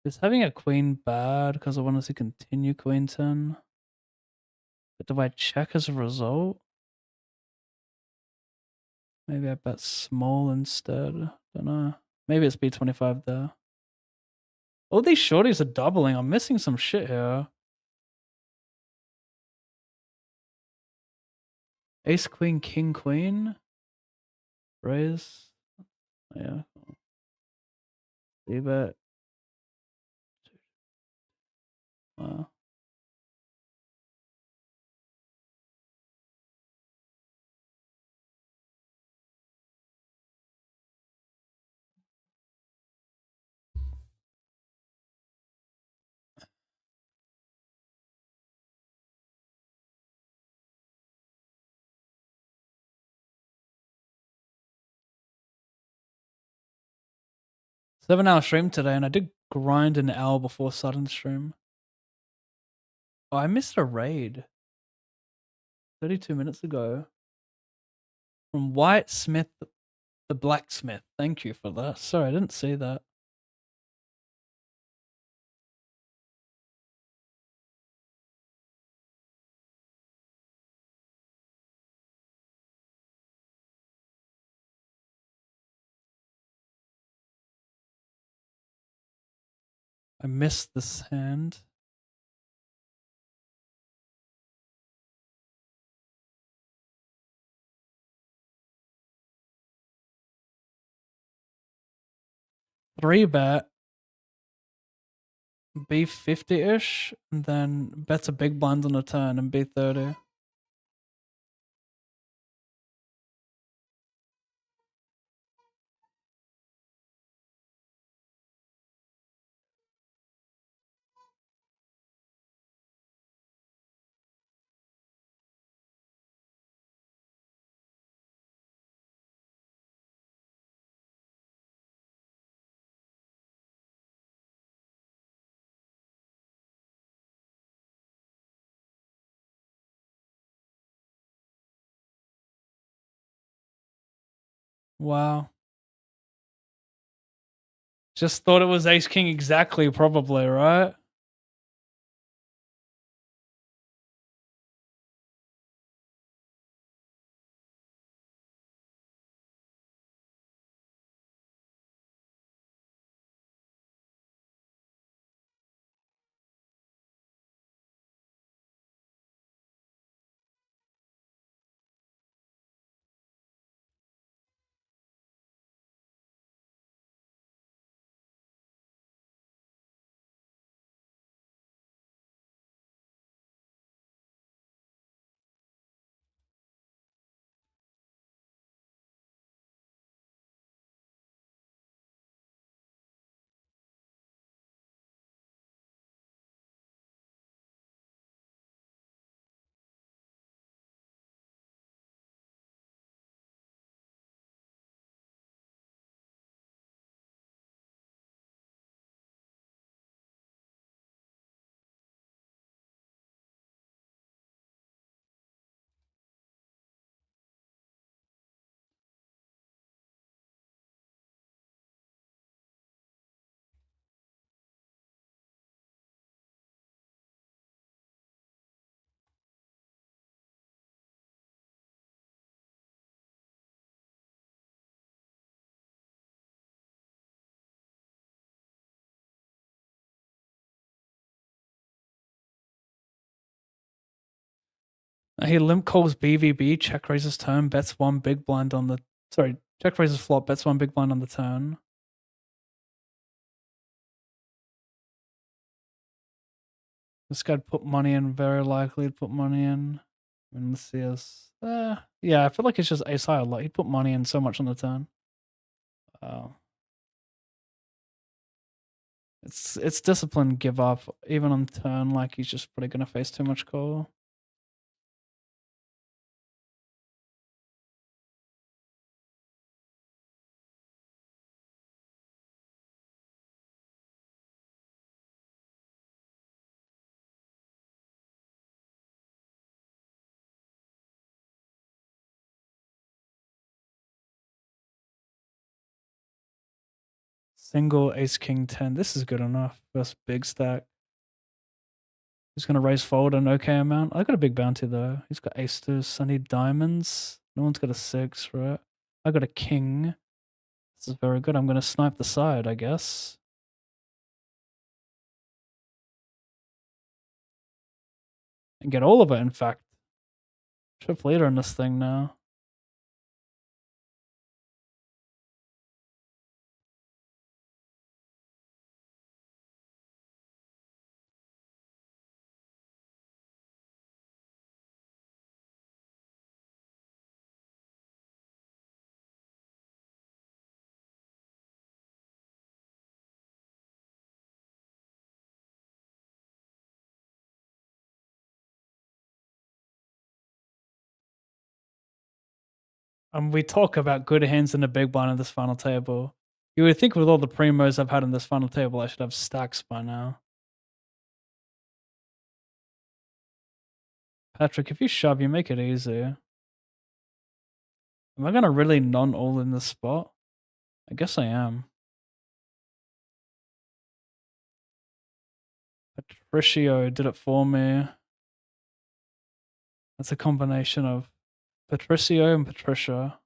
Is having a queen bad because I wanted to continue queen 10? But do I check as a result? Maybe I bet small instead. Don't know. Maybe it's B25 there. All these shorties are doubling. I'm missing some shit here. Ace, queen, king, queen. Raise. Yeah. Leave it. 7-hour stream today, and I did grind an hour before starting the stream. Oh, I missed a raid 32 minutes ago from White Smith, the blacksmith. Thank you for that. Sorry, I didn't see that. I missed this hand. Three bet. B50-ish, and then bets a big blind on a turn and B30. Wow. Just thought it was ace king exactly, probably, right? He limp calls BVB, check raises turn, bets one big blind on the. Sorry, check raises flop, bets one big blind on the turn. This guy'd put money in, very likely to put money in. And let's see us. Yeah, I feel like it's just ace high a lot. He'd put money in so much on the turn. It's discipline give up even on turn. Like he's just probably gonna face too much call. Single ace king 10. This is good enough. First big stack. He's gonna raise fold an okay amount. I got a big bounty though. He's got ace deuce. I need diamonds. No one's got a 6, right? I got a king. This is very good. I'm gonna snipe the side, I guess. And get all of it, in fact. Trip leader in this thing now. We talk about good hands in the big blind in this final table. You would think with all the primos I've had in this final table, I should have stacks by now. Patrick, if you shove, you make it easy. Am I gonna really non-all in this spot? I guess I am. Patricio did it for me. That's a combination of Patricio and Patricia.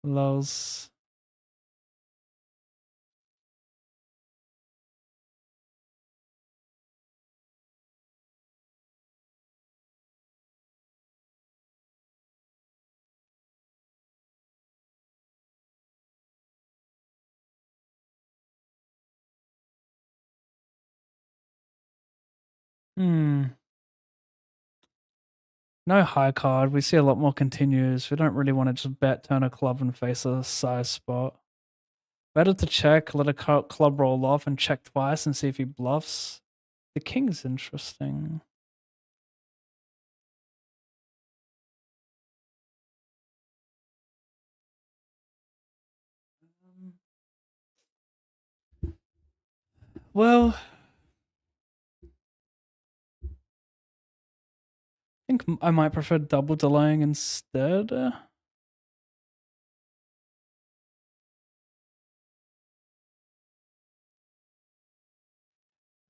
Lols. No high card. We see a lot more continues. We don't really want to just bet, turn a club, and face a size spot. Better to check, let a club roll off, and check twice and see if he bluffs. The king's interesting. Well, I think I might prefer double delaying instead.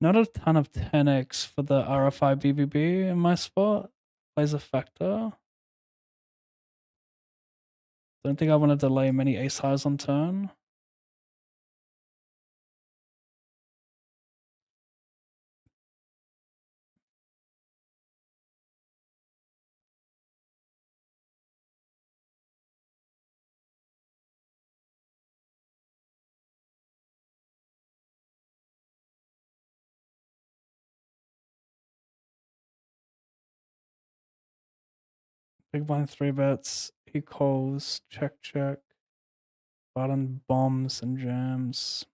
Not a ton of 10x for the RFI BBB in my spot. Plays a factor. Don't think I want to delay many ace highs on turn. Big blind 3 bets. He calls. Check, check. Button bombs and jams.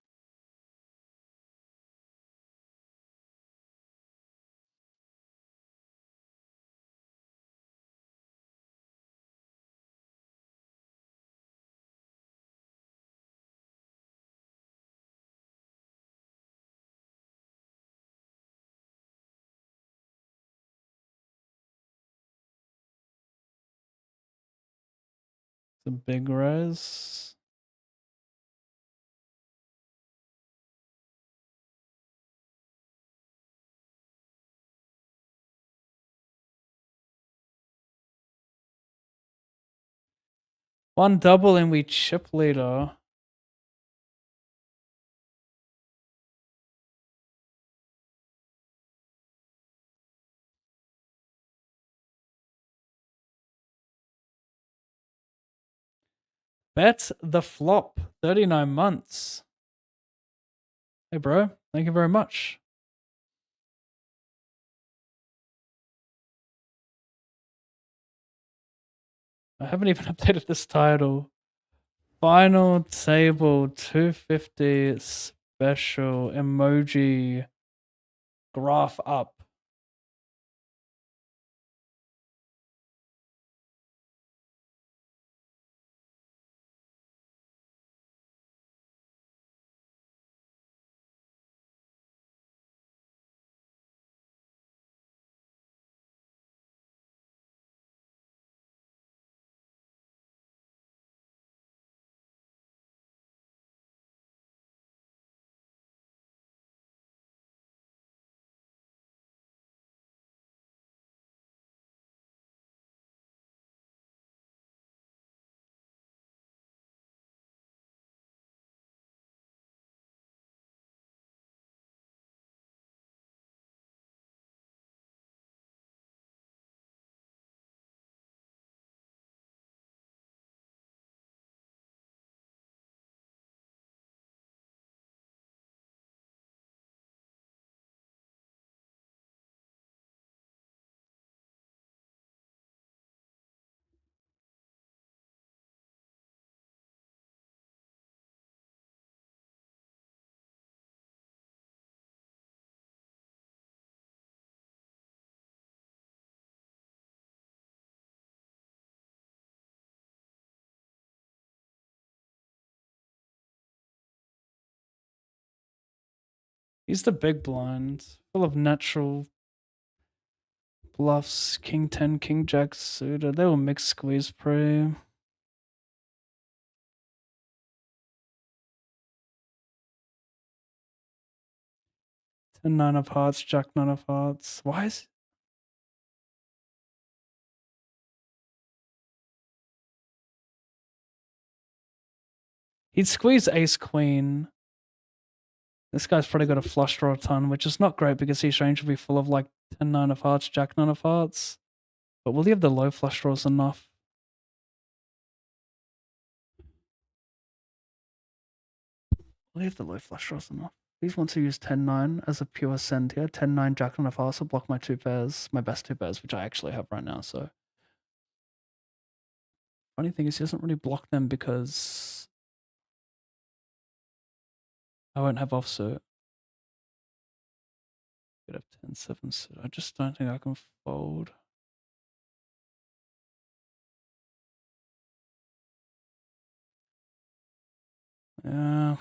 It's a big res. One double and we chip leader. Bet the flop. 39 months. Hey, bro. Thank you very much. I haven't even updated this title. Final table 250 special emoji graph up. He's the big blind, full of natural bluffs. King 10, King Jack suited. They will mix squeeze pre. 10 9 of hearts, Jack 9 of hearts. Why is he'd squeeze ace queen? This guy's probably got a flush draw a ton, which is not great because his range will be full of like 10 9 of hearts, Jack 9 of hearts. But will he have the low flush draws enough? Will he have the low flush draws enough? These want to use 10 9 as a pure send here. 10 9 Jack 9 of hearts will block my two pairs, my best two pairs, which I actually have right now. So funny thing is, he doesn't really block them because I won't have offsuit. Could have 10 7 suit. I just don't think I can fold. Yeah.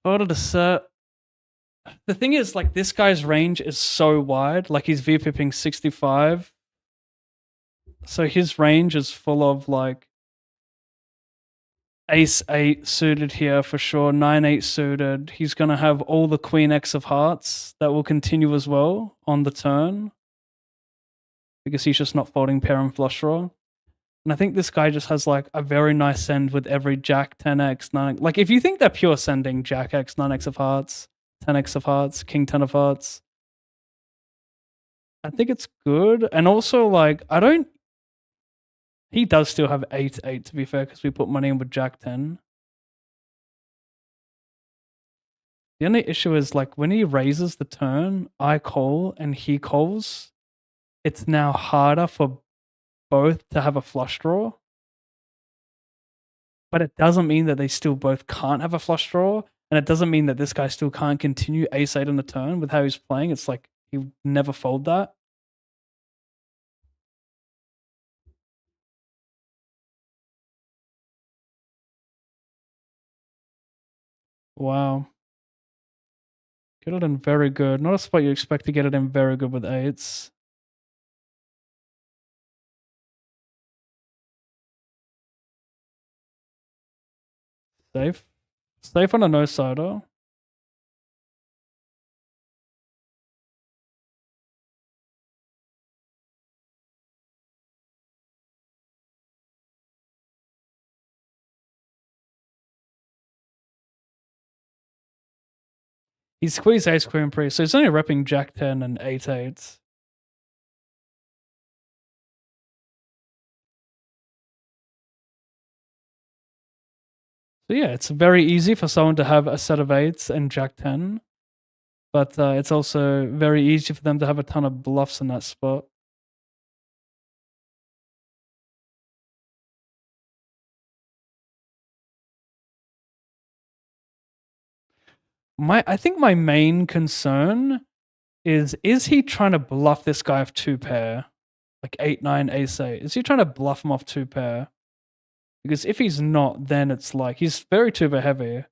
Folded a set. The thing is, like, this guy's range is so wide. Like, he's VPipping 65. So his range is full of, like, ace 8 suited here for sure, 9 8 suited. He's going to have all the queen X of hearts that will continue as well on the turn because he's just not folding pair and flush draw. And I think this guy just has like a very nice send with every Jack 10x, 9. Like if you think they're pure sending Jack X, 9x of hearts, 10x of hearts, King 10 of hearts, I think it's good. And also like he does still have 8 8 to be fair because we put money in with Jack 10. The only issue is like when he raises the turn, I call and he calls. It's now harder for both to have a flush draw. But it doesn't mean that they still both can't have a flush draw. And it doesn't mean that this guy still can't continue ace 8 on the turn with how he's playing. It's like he would never fold that. Wow. Get it in very good. Not a spot you expect to get it in very good with eights. Safe. Safe on a no-sider. He squeezed ace queen pre, so he's only repping jack 10 and 8-8. So yeah, it's very easy for someone to have a set of 8s and jack 10, but it's also very easy for them to have a ton of bluffs in that spot. I think my main concern is he trying to bluff this guy off 2 pair? Like 8-9, ace-8. Is he trying to bluff him off 2 pair? Because if he's not, then it's like he's very 2-pair heavy.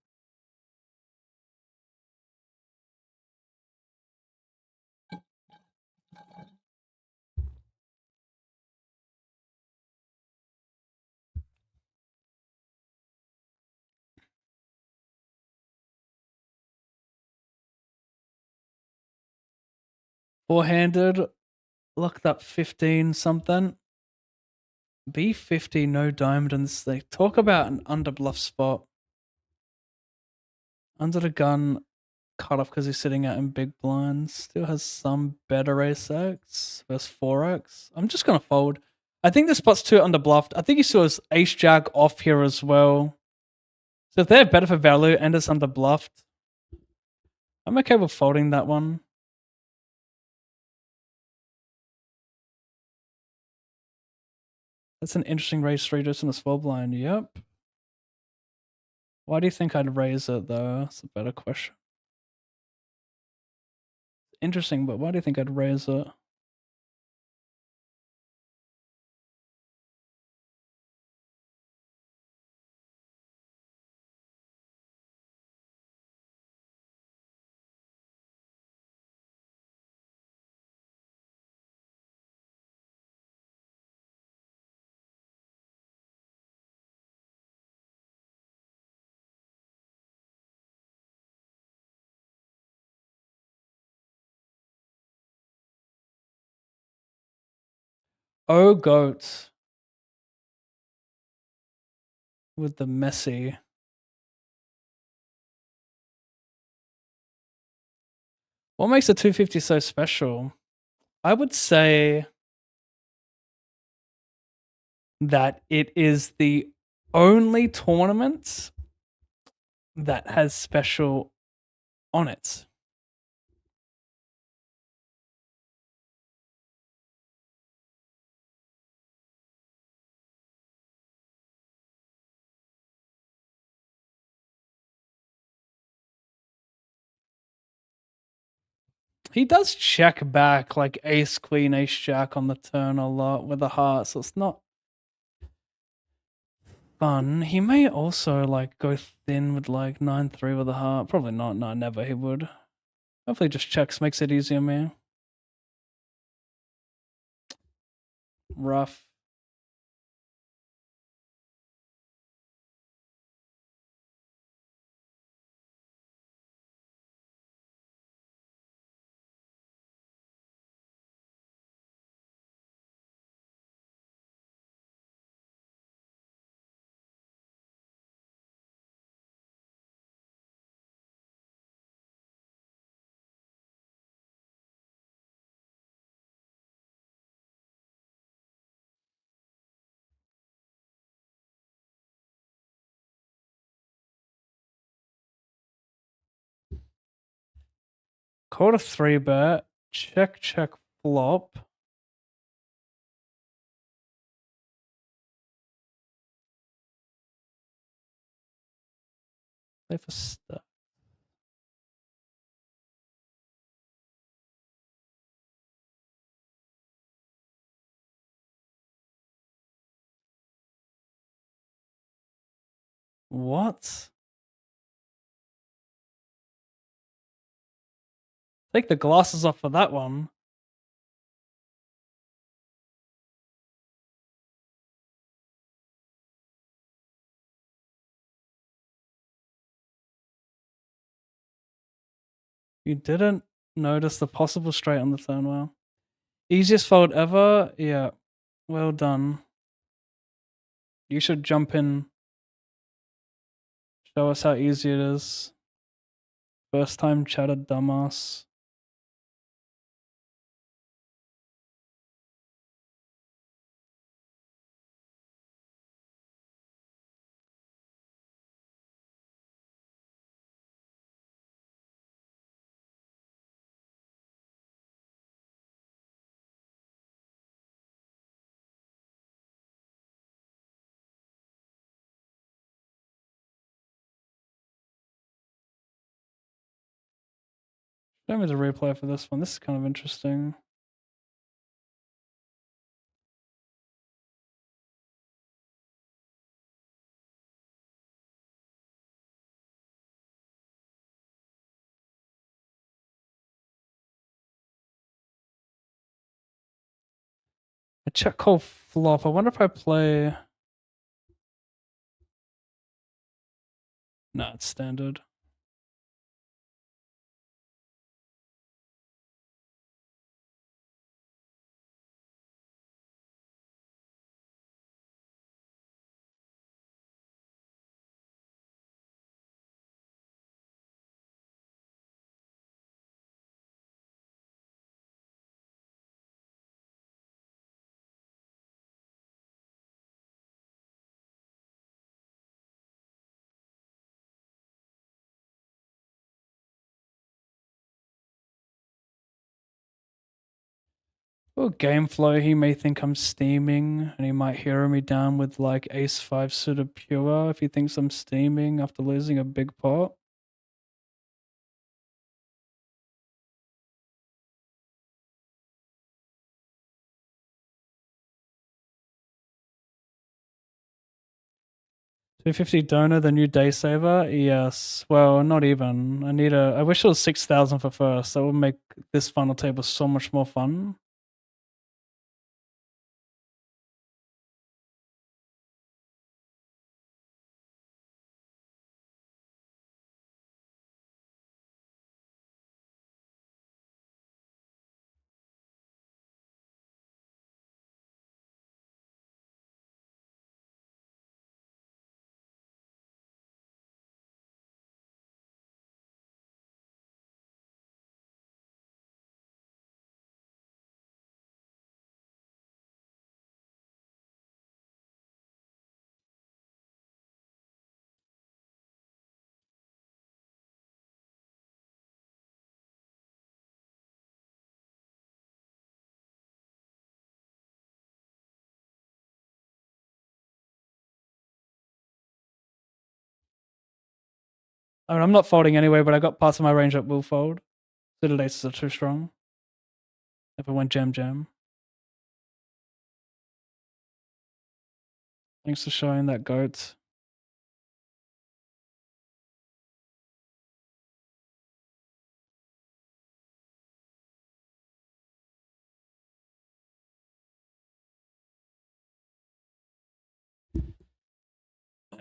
Four-handed, looked up 15 something. B50, no diamonds. They talk about an underbluff spot. Under the gun, cut off because he's sitting out in big blinds. Still has some better ace X versus 4x. I'm just going to fold. I think this spot's too underbluffed. I think he still has ace jack off here as well. So if they're better for value and it's underbluffed, I'm okay with folding that one. That's an interesting raise 3 just in the small blind. Yep. Why do you think I'd raise it though? That's a better question. Interesting, but why do you think I'd raise it? Oh, goats. With the messy. What makes the 250 so special? I would say that it is the only tournament that has special on it. He does check back like ace queen, ace jack on the turn a lot with a heart, so it's not fun. He may also like go thin with like 9-3 with a heart. Probably not. No, never he would. Hopefully just checks makes it easier, man. Rough. Called a 3-bet. Check, check, flop. Play for stuff. What? Take the glasses off for that one. You didn't notice the possible straight on the turn. Well, easiest fold ever. Yeah, well done. You should jump in. Show us how easy it is. First time chatter dumbass. Show me the replay for this one. This is kind of interesting. A check call flop. I wonder if I play. Nah, it's standard. Well, game flow, he may think I'm steaming, and he might hero me down with like ace 5 suited pure if he thinks I'm steaming after losing a big pot. $250 donor, the new day saver. Yes. Well, not even. I wish it was 6,000 for first. That would make this final table so much more fun. I mean, I'm not folding anyway, but I got parts of my range that will fold. Suited aces are too strong. If I went jam jam. Thanks for showing that, goat.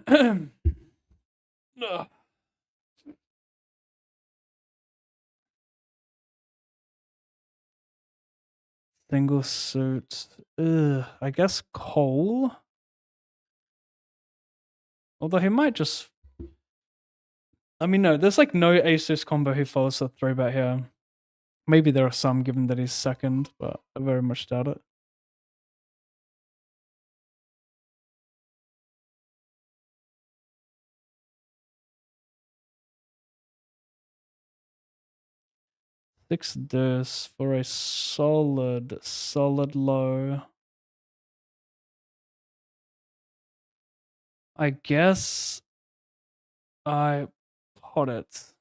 Ugh. Single suit. I guess Cole. Although he might just. I mean, no, there's like no ace combo who follows the 3-bet here. Maybe there are some given that he's second, but I very much doubt it. Six deuce for a solid low. I guess I pot it.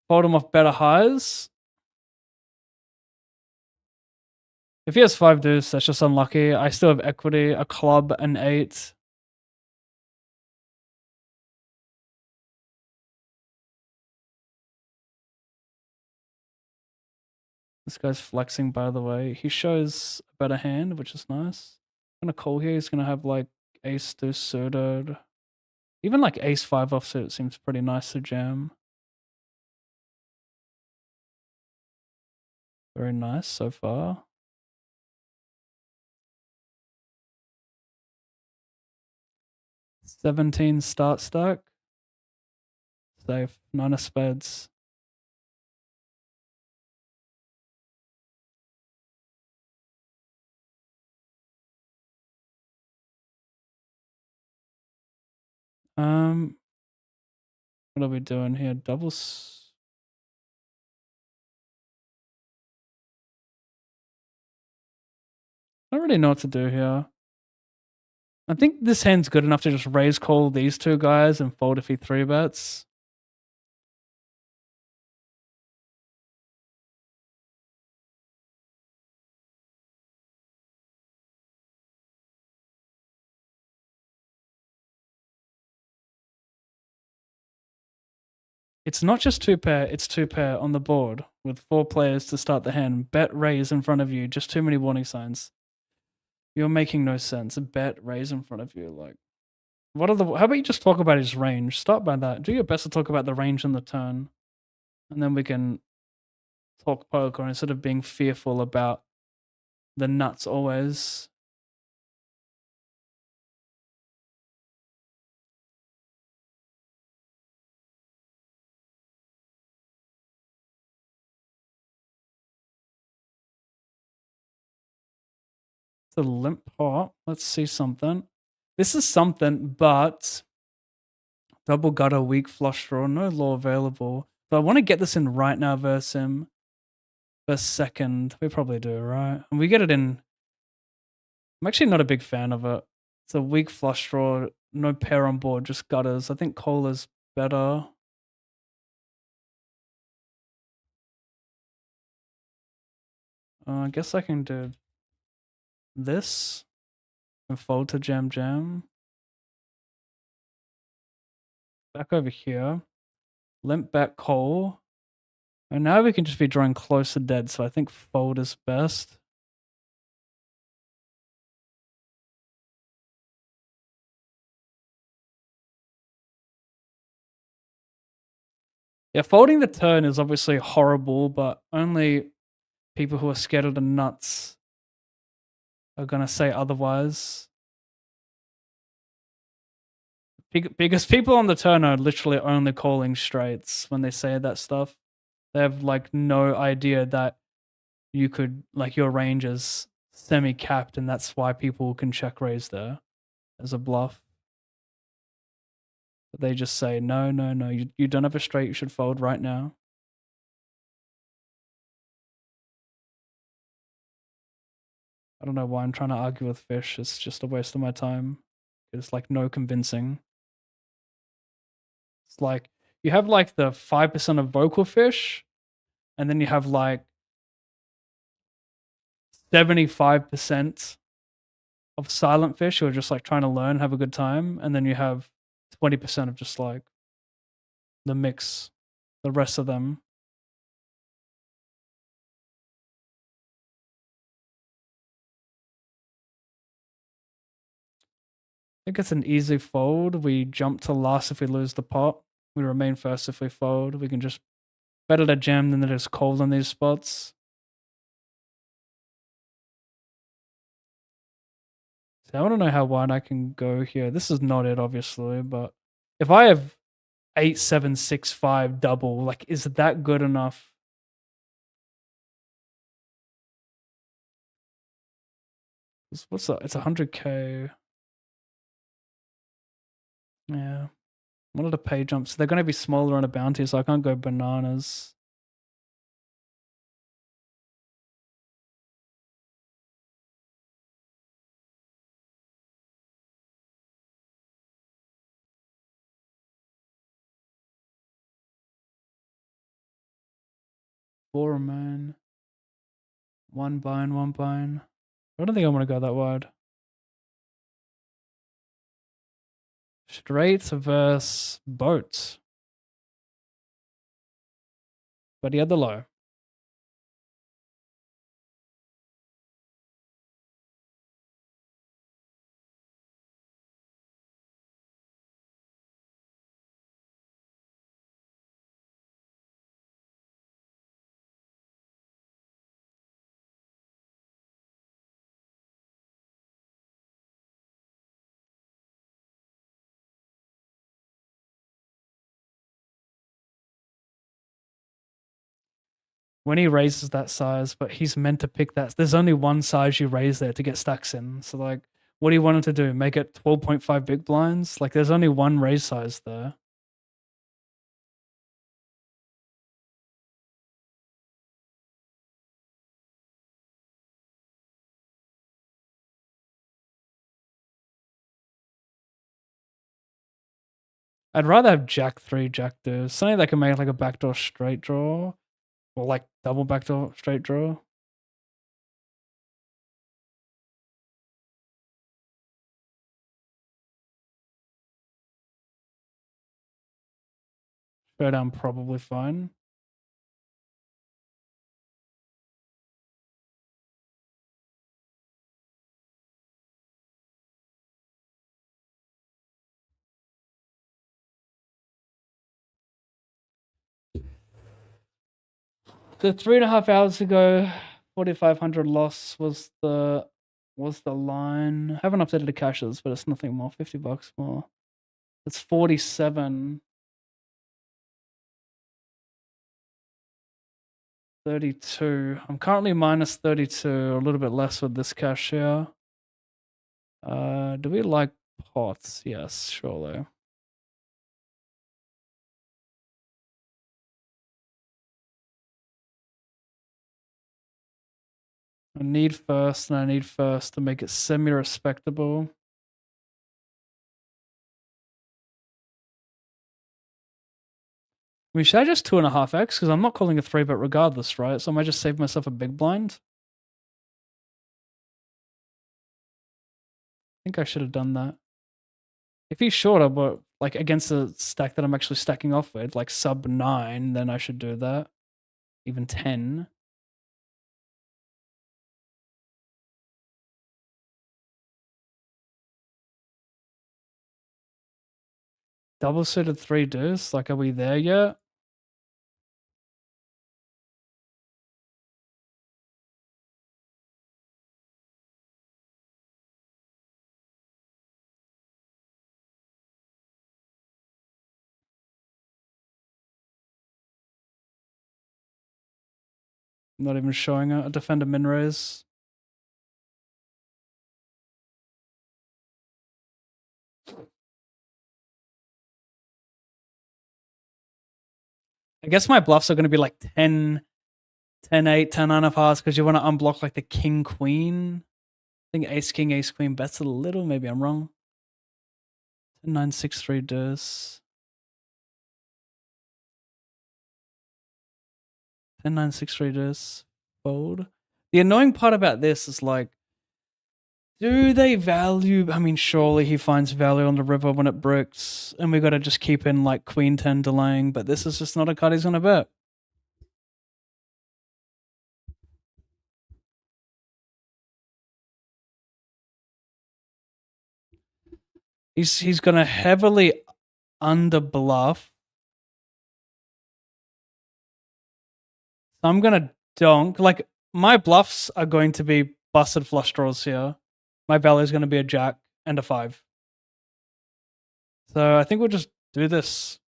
Hold him off better highs. If he has 5 deuce, that's just unlucky. I still have equity, a club, an 8. This guy's flexing, by the way. He shows a better hand, which is nice. I'm gonna call here. He's gonna have like ace deuce suited. Even like ace 5 offsuit seems pretty nice to jam. Very nice so far. $17 start stack. Safe. Nine of spades. What are we doing here? Doubles. I don't really know what to do here. I think this hand's good enough to just raise call these two guys and fold if he 3-bets. It's not just 2-pair, it's 2-pair on the board with 4 players to start the hand. Bet raise in front of you, just too many warning signs. You're making no sense. Bet raise in front of you, like how about you just talk about his range? Start by that. Do your best to talk about the range and the turn. And then we can talk poker instead of being fearful about the nuts always. It's a limp pot. Let's see something. This is something, but double gutter, weak flush draw, no law available. But I want to get this in right now versus him. First, second. We probably do, right? And we get it in. I'm actually not a big fan of it. It's a weak flush draw, no pair on board, just gutters. I think Cola's better. I guess I can do this and fold to jam jam. Back over here. Limp back call. And now we can just be drawing close to dead, so I think fold is best. Yeah, folding the turn is obviously horrible, but only people who are scared of the nuts are gonna say otherwise. Because people on the turn are literally only calling straights when they say that stuff. They have like no idea that you could like your range is semi-capped, and that's why people can check raise there as a bluff. But they just say no, no, no. You don't have a straight. You should fold right now. I don't know why I'm trying to argue with fish. It's just a waste of my time. It's like no convincing. It's like you have like the 5% of vocal fish, and then you have like 75% of silent fish who are just like trying to learn, have a good time, and then you have 20% of just like the mix, the rest of them. I think it's an easy fold. We jump to last if we lose the pot. We remain first if we fold. We can just better to jam than it is cold in these spots. So I want to know how wide I can go here. This is not it, obviously, but if I have 8-7-6-5 double, like, is that good enough? What's that? It's 100K. Yeah. One of the pay jumps. They're going to be smaller on a bounty, so I can't go bananas. Four man. One bind, one bind. I don't think I want to go that wide. Straight versus boats. But he had the low. when he raises that size, but he's meant to pick that. There's only one size you raise there to get stacks in. So like, what do you want him to do? Make it 12.5 big blinds? Like, there's only one raise size there. I'd rather have Jack 3, Jack deuce. Something that can make like a backdoor straight draw. Or like double backdoor straight draw. Showdown probably fine. So 3.5 hours ago, 4,500 loss was the line. I haven't updated the caches, but it's nothing more. $50 more. It's 47. 32. I'm currently minus 32, a little bit less with this cash here. Do we like pots? Yes, surely. I need first, and I need first to make it semi-respectable. I mean, should I just 2.5x? Because I'm not calling a 3-bet regardless, right? So I might just save myself a big blind. I think I should have done that. If he's shorter, but like against a stack that I'm actually stacking off with, like sub 9, then I should do that. Even 10. Double suited 3 deuce? Like, are we there yet? Not even showing a defender min raise. I guess my bluffs are going to be like 10, 10, 8, 10, 9 of hearts because you want to unblock like the king, queen. I think ace, king, ace, queen bets a little. Maybe I'm wrong. 10, 9, 6, 3 deuce. 10, 9, 6, 3 deuce. Fold. The annoying part about this is like, do they value? I mean, surely he finds value on the river when it bricks, and we got to just keep in like queen 10 delaying, but this is just not a card he's going to bet. He's going to heavily under bluff. So I'm going to donk. Like, my bluffs are going to be busted flush draws here. My value is going to be a jack and a 5. So I think we'll just do this.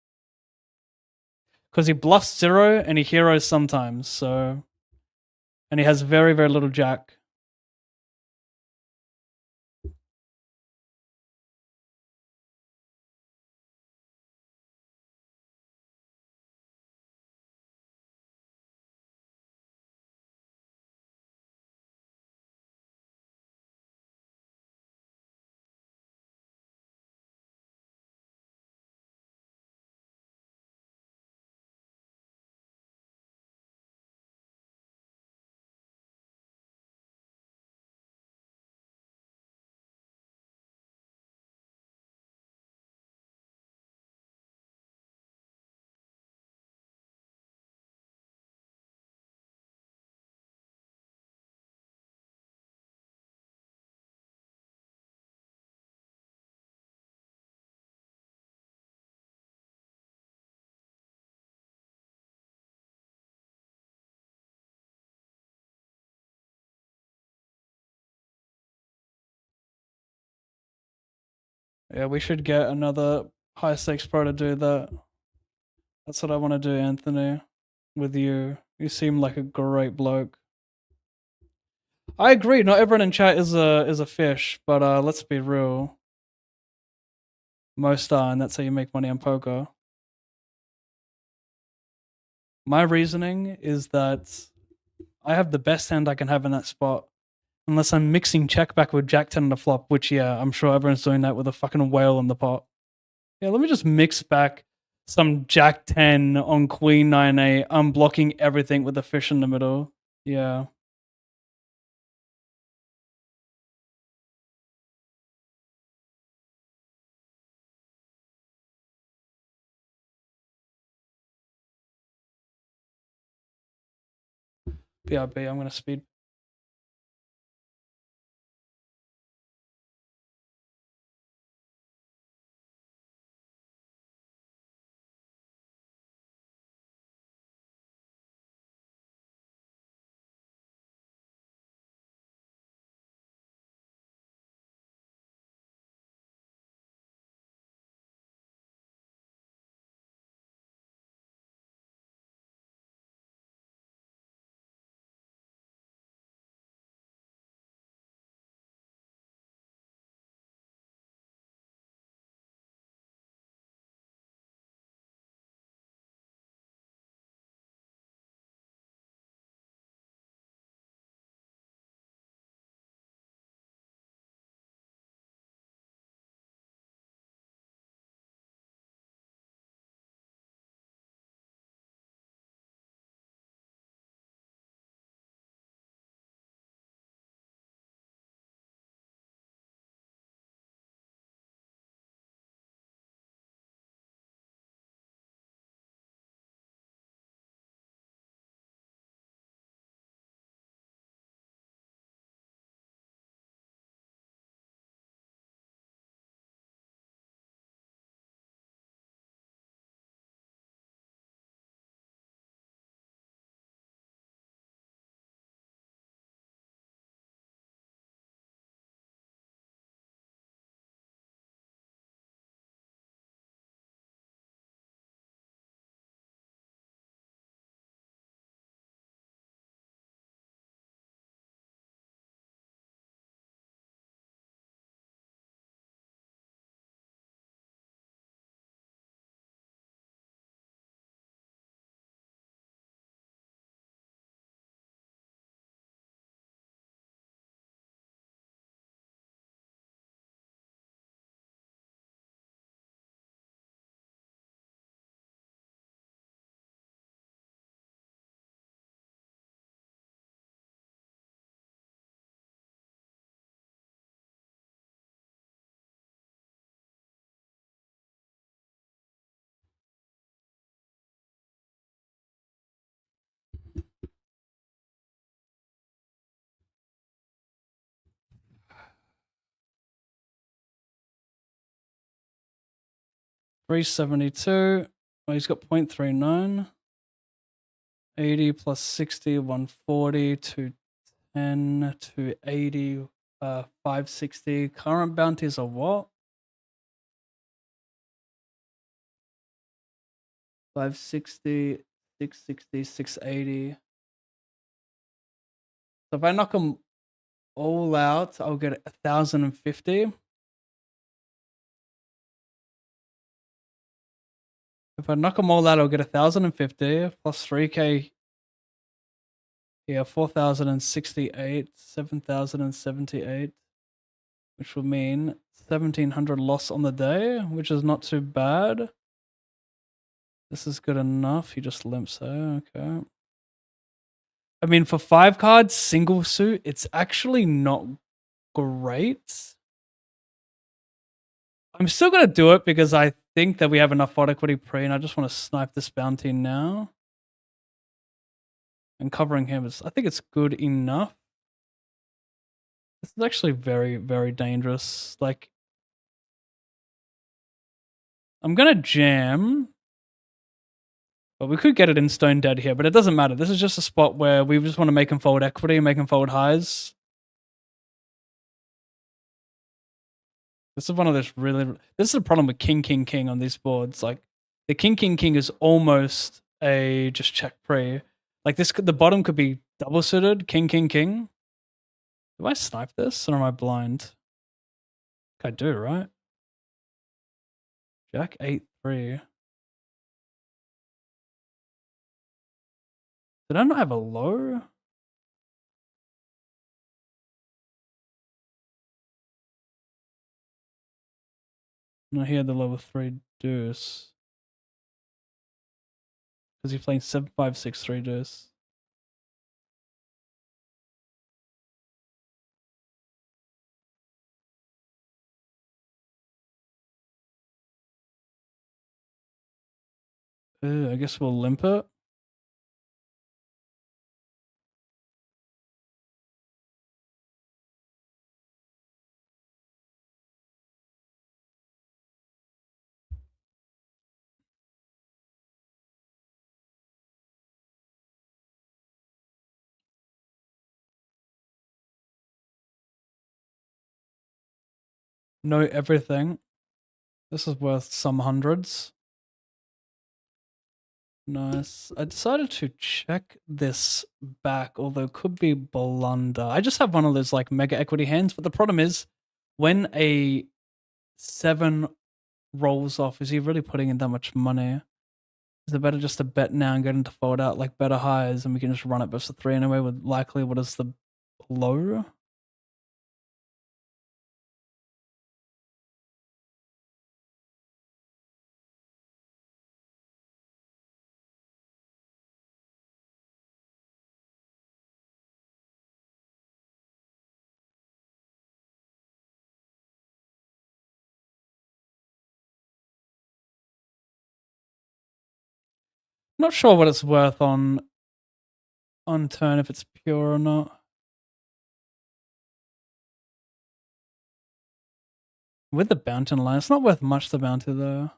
Because he bluffs 0 and he heroes sometimes, so... And he has very, very little jack. Yeah, we should get another high stakes pro to do that. That's what I want to do, Anthony, with you. You seem like a great bloke. I agree. Not everyone in chat is a fish, but let's be real. Most are, and that's how you make money on poker. My reasoning is that I have the best hand I can have in that spot. Unless I'm mixing check back with Jack 10 on the flop, which, yeah, I'm sure everyone's doing that with a fucking whale in the pot. Yeah, let me just mix back some Jack 10 on Queen 9-8. I'm blocking everything with a fish in the middle. Yeah. BRB, I'm going to speed. $372. Well, he's got 0.39. 80 plus 60, 140, 210, 280, 560. Current bounties are what? 560, 660, 680. So if I knock them all out, I'll get 1,050. If I knock them all out, I'll get 1,050 plus 3K. Yeah, 4,068, 7,078, which will mean 1,700 loss on the day, which is not too bad. This is good enough. He just limps there. Okay. I mean, for 5 cards, single suit, it's actually not great. I'm still going to do it because I think that we have enough pot equity pre, and I just want to snipe this bounty now. And covering him is, I think it's good enough. This is actually very, very dangerous. Like, I'm going to jam. But we could get it in stone dead here, but it doesn't matter. This is just a spot where we just want to make him fold equity and make him fold highs. This is one of those really... This is the problem with king, king, king on these boards. Like, the king, king, king is almost a just check pre. Like the bottom could be double suited, king, king, king. Do I snipe this or am I blind? I do, right? Jack 8-3. Did I not have a low? No, he had the lower 3 deuce. Because he's playing 7-5-6-3 deuce. I guess we'll limp it. Know everything. This is worth some hundreds. Nice. I decided to check this back, although it could be blunder. I just have one of those like mega equity hands, but the problem is when a 7 rolls off, is he really putting in that much money? Is it better just to bet now and get him to fold out like better highs and we can just run it versus 3 anyway with likely what is the low? Not sure what it's worth on turn if it's pure or not. With the bounty on the line, it's not worth much the bounty though.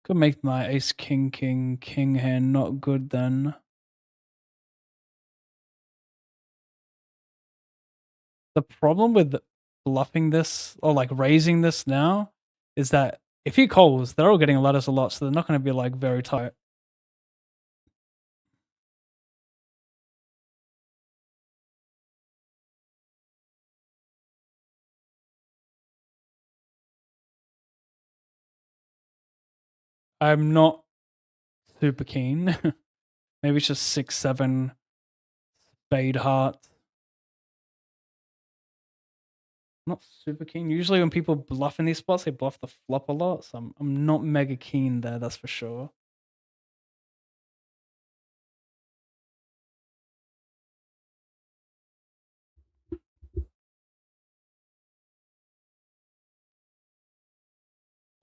Could make my ace king king king hand not good then. The problem with bluffing this or like raising this now is that if he calls, they're all getting letters a lot, so they're not going to be like very tight. I'm not super keen. Maybe it's just 6-7 spade heart. Not super keen. Usually when people bluff in these spots, they bluff the flop a lot, so I'm not mega keen there, that's for sure.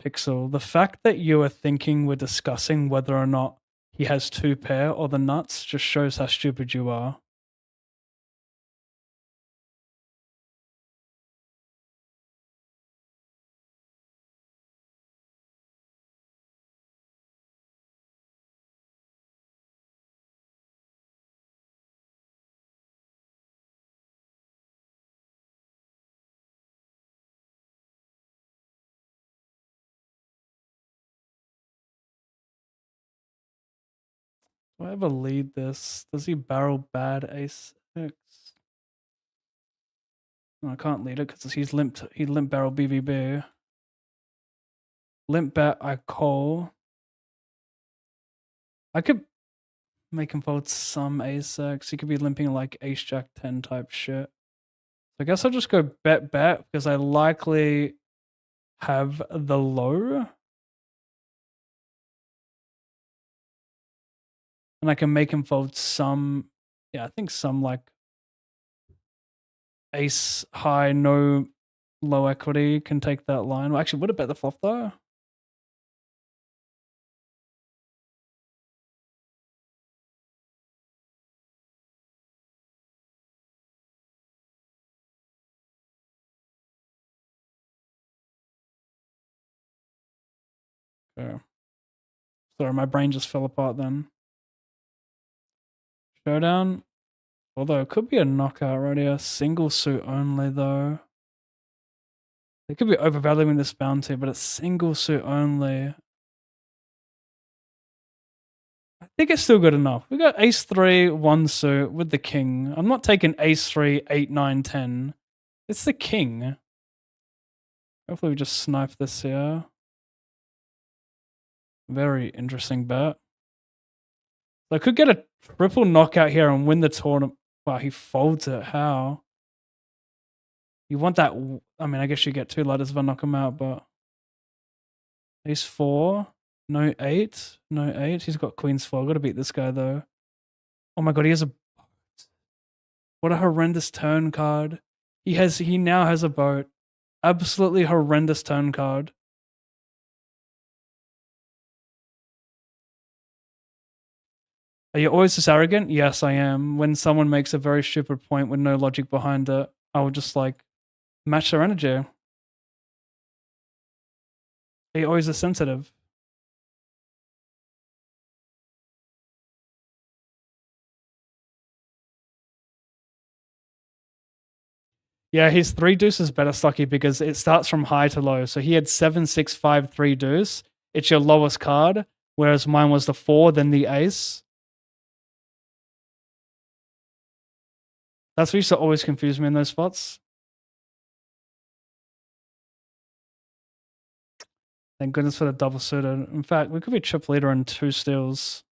Pixel, the fact that you are thinking we're discussing whether or not he has 2 pair or the nuts just shows how stupid you are. Do I ever lead this? Does he barrel bad ace 6? No, I can't lead it because he limp barrel BVB. Limp bet, I call. I could make him fold some ace 6. He could be limping like ace jack 10 type shit. So I guess I'll just go bet because I likely have the low. And I can make him fold some, yeah, I think some like ace high, no low equity can take that line. Well, actually, would have bet the flop though. Okay. Sorry, my brain just fell apart then. Showdown. Although it could be a knockout right here. Single suit only though. They could be overvaluing this bounty, but it's single suit only. think it's still good enough. We got ace 3, 1 suit with the king. I'm not taking ace 3, 8, 9, 10. It's the king. Hopefully we just snipe this here. Very interesting bet. So I could get a triple knockout here and win the tournament. Wow, he folds it. How? You want that? I mean, I guess you get 2 letters if I knock him out, but ace 4, no 8, no 8. He's got queen's 4. I've got to beat this guy though. Oh my god, he has a boat. What a horrendous turn card. He now has a boat. Absolutely horrendous turn card. Are you always this arrogant? Yes, I am. When someone makes a very stupid point with no logic behind it, I will just like match their energy. Are you always this sensitive? Yeah, his 3 deuce is better, Stocky, because it starts from high to low. So he had 7, 6, 5, 3 deuce. It's your lowest card, whereas mine was the 4, then the ace. That's what used to always confuse me in those spots. Thank goodness for the double suited. In fact, we could be triple leader and 2 steals.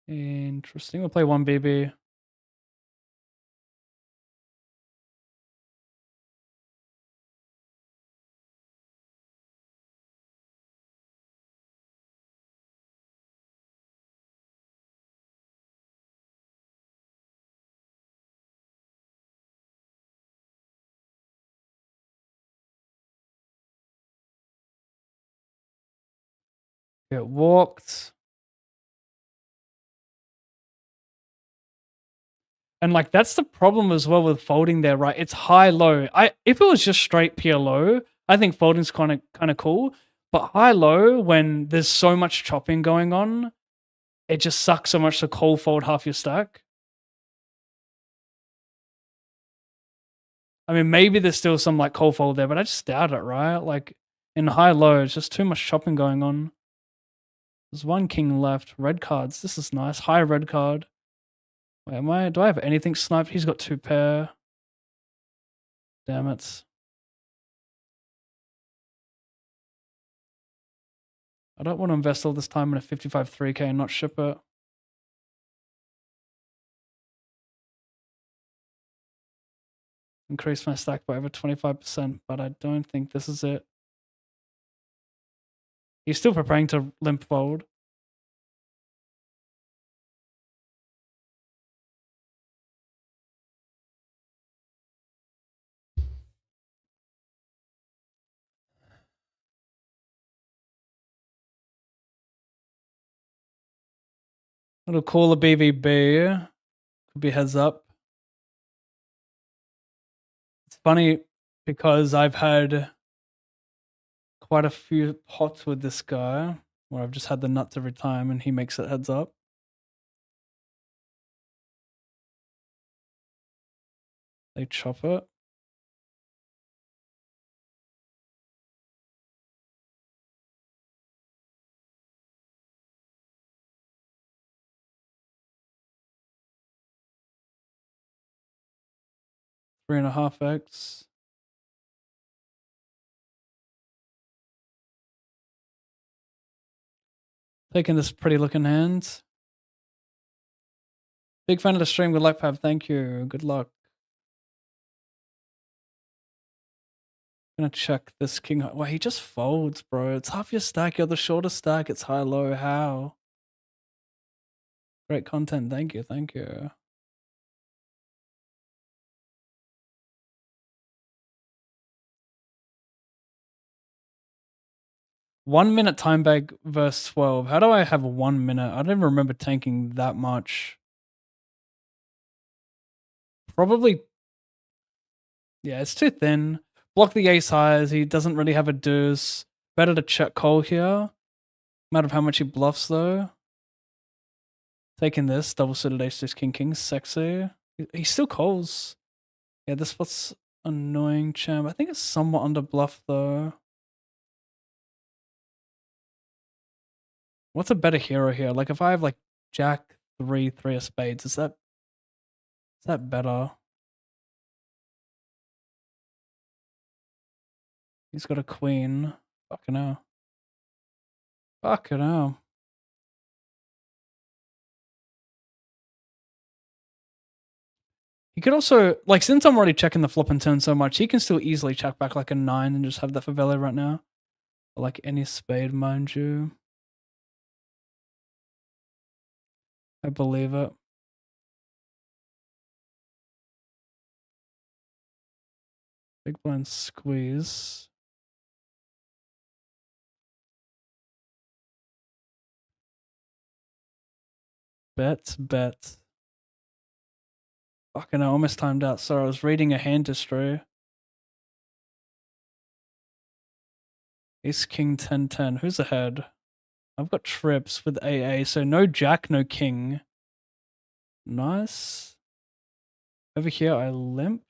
Interesting. We'll play 1 BB. Get walked. And like that's the problem as well with folding there, right? It's high low. If it was just straight pure low, I think folding's kind of cool. But high low, when there's so much chopping going on, it just sucks so much to call fold half your stack. I mean, maybe there's still some like call fold there, but I just doubt it, right? Like in high low, it's just too much chopping going on. There's 1 king left. Red cards. This is nice. High red card. Wait, do I have anything sniped? He's got 2 pair. Damn it. I don't want to invest all this time in a 55 3K and not ship it. Increase my stack by over 25%, but I don't think this is it. He's still preparing to limp fold. Little cooler BVB. Could be heads up. It's funny because I've had quite a few pots with this guy where I've just had the nuts every time and he makes it heads up. They chop it. Three and a half X. Taking this pretty looking hand. Big fan of the stream. Good luck, Pav. Thank you. Good luck. Gonna check this king. Well, he just folds, bro. It's half your stack. You're the shortest stack. It's high low. How? Great content. Thank you. Thank you. One minute time bag verse 12. How do I have 1 minute? I don't even remember tanking that much. Probably. Yeah, it's too thin. Block the ace highs. He doesn't really have a deuce. Better to check call here. Matter of how much he bluffs though. Taking this, double suited ace, deuce, king, king, sexy. He still calls. Yeah, this spot's annoying, champ. I think it's somewhat under bluff, though. What's a better hero here? Like, if I have, like, jack, 3, 3 of spades, is that better? He's got a queen. Fucking hell. Fucking hell. He could also, like, since I'm already checking the flop and turn so much, he can still easily check back like a 9 and just have that for value right now. Or like any spade, mind you. I believe it. Big blind squeeze. Bet. Fucking hell, almost timed out. Sorry, I was reading a hand history. Ace, king, 10, 10. Who's ahead? I've got trips with AA, so no jack, no king. Nice. Over here, I limp.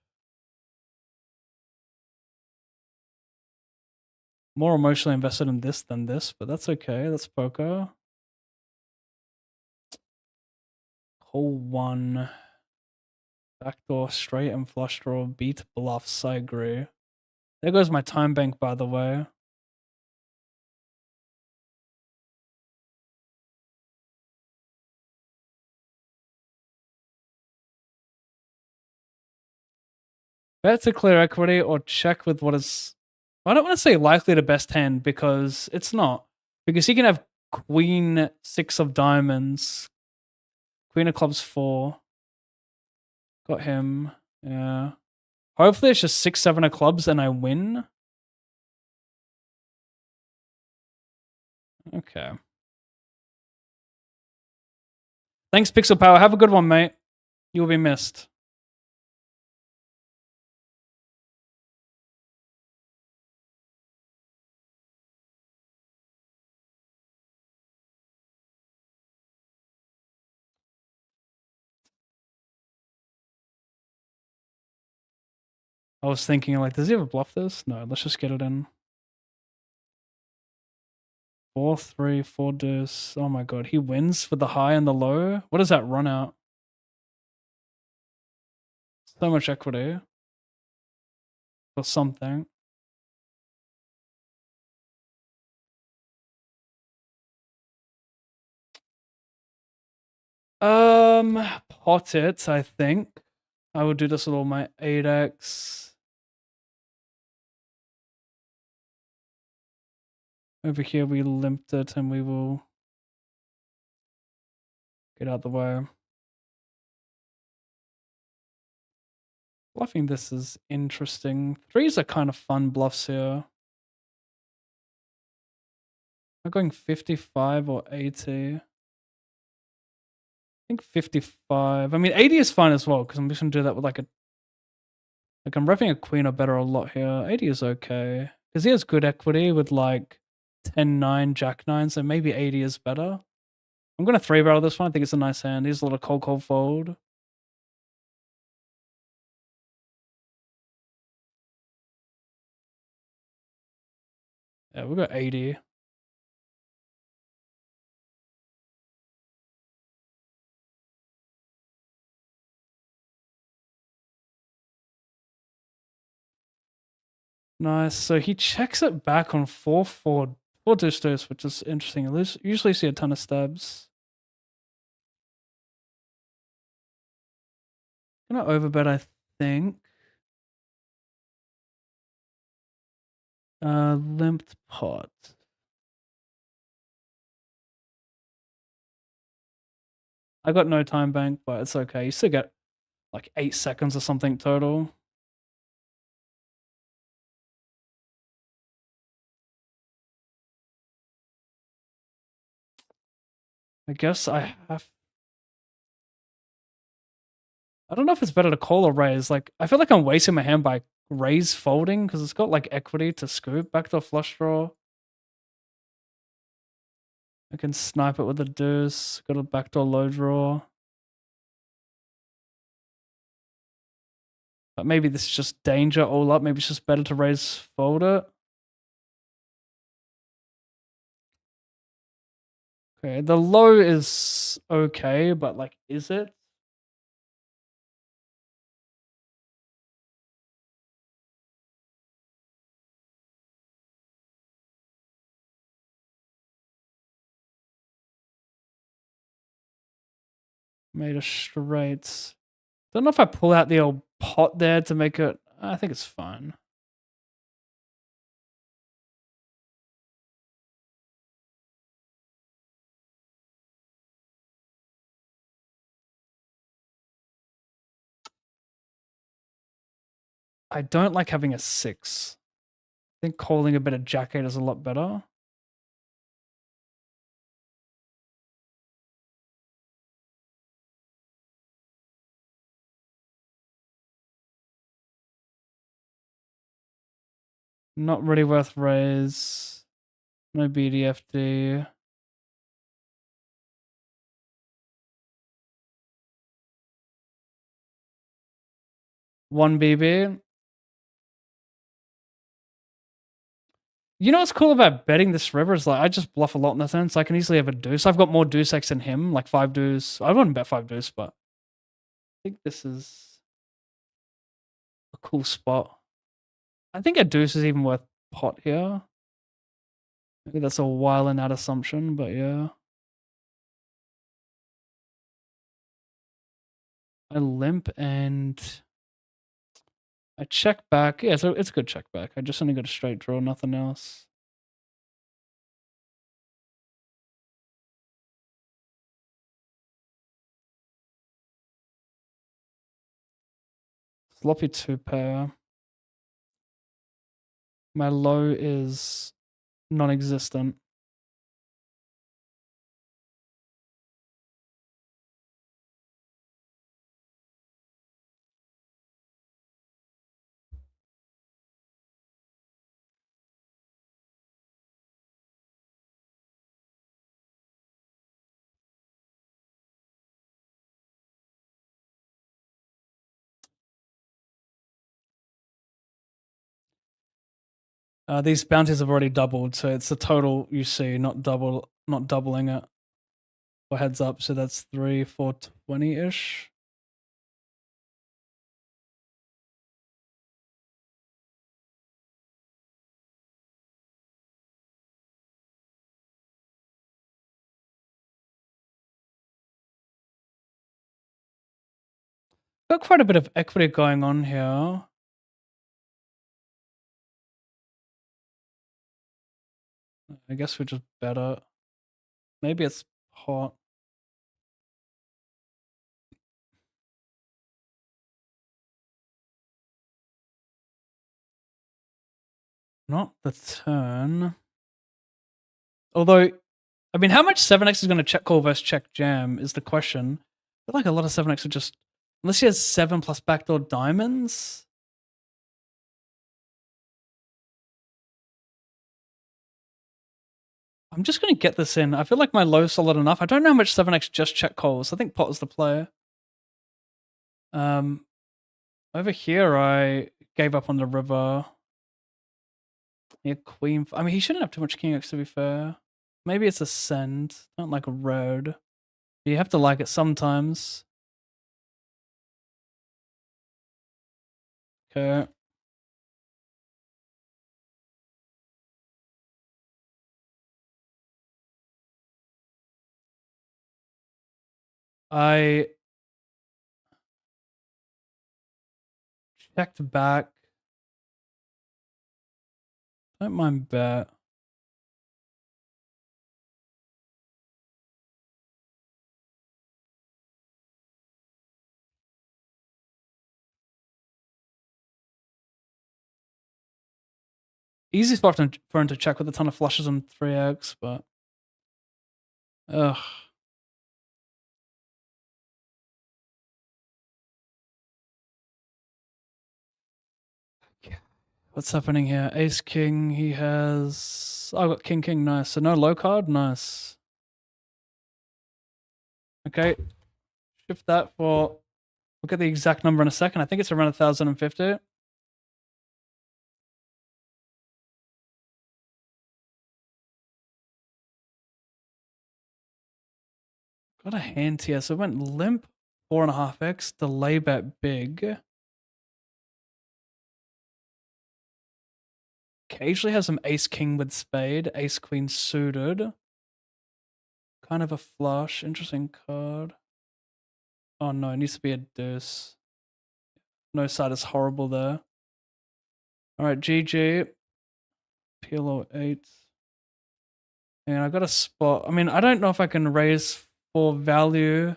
More emotionally invested in this than this, but that's okay. That's poker. Hole 1. Backdoor, straight and flush draw, beat bluffs, I agree. There goes my time bank, by the way. Bet to clear equity or check with what is... I don't want to say likely the best hand because it's not. Because he can have queen 6 of diamonds. Queen of clubs 4. Got him. Yeah. Hopefully it's just 6, 7 of clubs and I win. Okay. Thanks, Pixel Power. Have a good one, mate. You'll be missed. I was thinking, like, does he ever bluff this? No, let's just get it in. 4, 3, 4 deuce. Oh my god, he wins with the high and the low? What does that run out? So much equity. Or something. Pot it, I think. I will do this with all my 8x. Over here we limped it and we will get out the way. Bluffing this is interesting. 3s are kind of fun bluffs here. I'm going 55 or 80. I think 55. I mean, 80 is fine as well because I'm just going to do that with like a... Like I'm repping a queen or better a lot here. 80 is okay. Because he has good equity with like 10, 9, jack 9. So maybe 80 is better. I'm going to 3-barrel this one. I think it's a nice hand. He's a little cold fold. Yeah, we got 80. Nice. So he checks it back on 4-4 deuce deuce, which is interesting. I usually see a ton of stabs. Gonna overbet, I think. Limped pot. I got no time bank, but it's okay. You still get like 8 seconds or something total. I guess I have... I don't know if it's better to call or raise. Like, I feel like I'm wasting my hand by raise folding because it's got like equity to scoop back to a flush draw. I can snipe it with a deuce. Got a backdoor low draw. But maybe this is just danger all up. Maybe it's just better to raise fold it. Okay, the low is okay, but like, is it? Made a straight. Don't know if I pull out the old pot there to make it. I think it's fine. I don't like having a 6. I think calling a bit of jack 8 is a lot better. Not really worth raise. No BDFD. One BB. You know what's cool about betting this river is like I just bluff a lot in the turn, so I can easily have a deuce. I've got more deuce X than him, like 5 deuce. I wouldn't bet 5 deuce, but I think this is a cool spot. I think a deuce is even worth pot here. Maybe that's a while in that assumption, but yeah. I limp and I check back. Yeah, so it's a good check back. I just only got a straight draw, nothing else. Sloppy 2 pair. My low is non-existent. These bounties have already doubled, so it's the total you see, not doubling it. Or heads up, so that's 3, 4, 20-ish. Got quite a bit of equity going on here. I guess we just better. Maybe it's hot. Not the turn. Although, I mean, how much 7x is going to check call versus check jam is the question. I feel like a lot of 7x are just, unless he has 7 plus backdoor diamonds. I'm just going to get this in. I feel like my low's solid enough. I don't know how much 7x just check calls. I think pot is the play. Over here, I gave up on the river. Yeah, queen. I mean, he shouldn't have too much king X to be fair. Maybe it's a send. Don't like a road. You have to like it sometimes. Okay. I checked back. Don't mind bet. Easy spot for him to check with a ton of flushes on 3x, but ugh. What's happening here? Ace king. He has. I got king king. Nice. So no low card. Nice. Okay, shift that for. We'll get the exact number in a second. I think it's around 1,050. Got a hand here, so it went limp 4.5x, delay bet big. Occasionally has some ace king with spade, ace queen suited. Kind of a flush. Interesting card. Oh no, it needs to be a deuce. No side is horrible there. Alright, GG. PLO 8. And I got a spot. I mean, I don't know if I can raise for value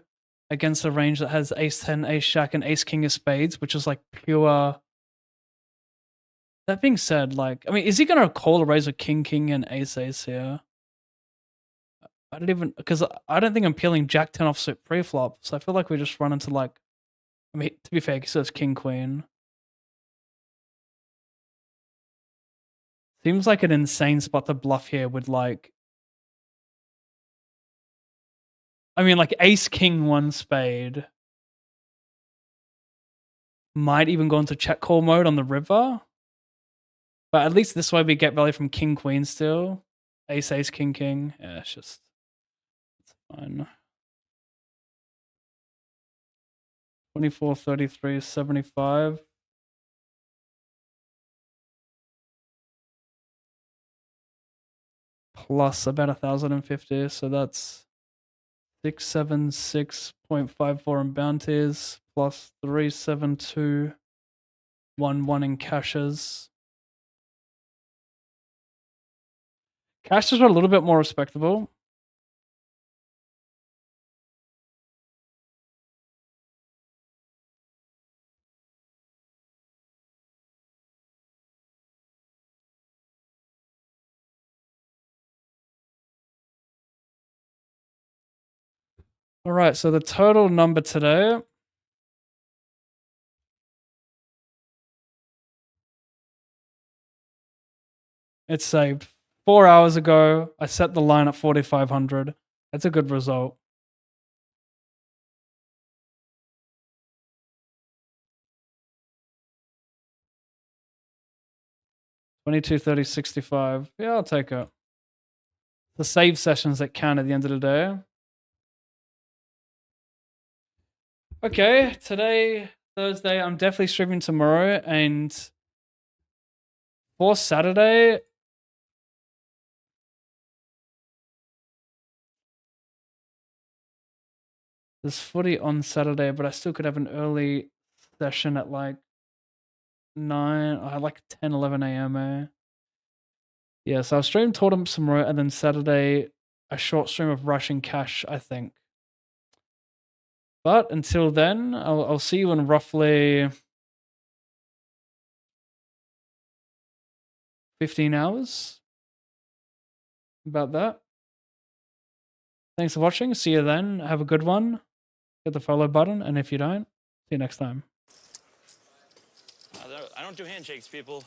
against a range that has ace 10, ace jack, and ace king of spades, which is like pure. That being said, like, I mean, is he gonna call a raise with king, king, and ace, ace here? I don't even, because I don't think I'm peeling jack 10 offsuit pre-flop, so I feel like we just run into like, I mean, to be fair, he says king, queen. Seems like an insane spot to bluff here with like, I mean, like ace, king, one spade. Might even go into check call mode on the river. But at least this way we get value from king, queen still. Ace, ace, king, king. Yeah, it's just, it's fine. 24, 33, 75. Plus about 1,050. So that's 676.54 in bounties. Plus 372.11 in cashes. Cashes are a little bit more respectable. All right, so the total number today. It's saved. 4 hours ago, I set the line at 4,500. That's a good result. 22, 30, 65. Yeah, I'll take it. The save sessions that count at the end of the day. Okay, today, Thursday, I'm definitely streaming tomorrow, and for Saturday, there's footy on Saturday, but I still could have an early session at like 9, or like 10, 11 a.m. Yeah, so I'll stream tournaments tomorrow, and then Saturday, a short stream of Russian cash, I think. But until then, I'll see you in roughly 15 hours. About that. Thanks for watching. See you then. Have a good one. Hit the follow button, and if you don't, see you next time. I don't do handshakes, people.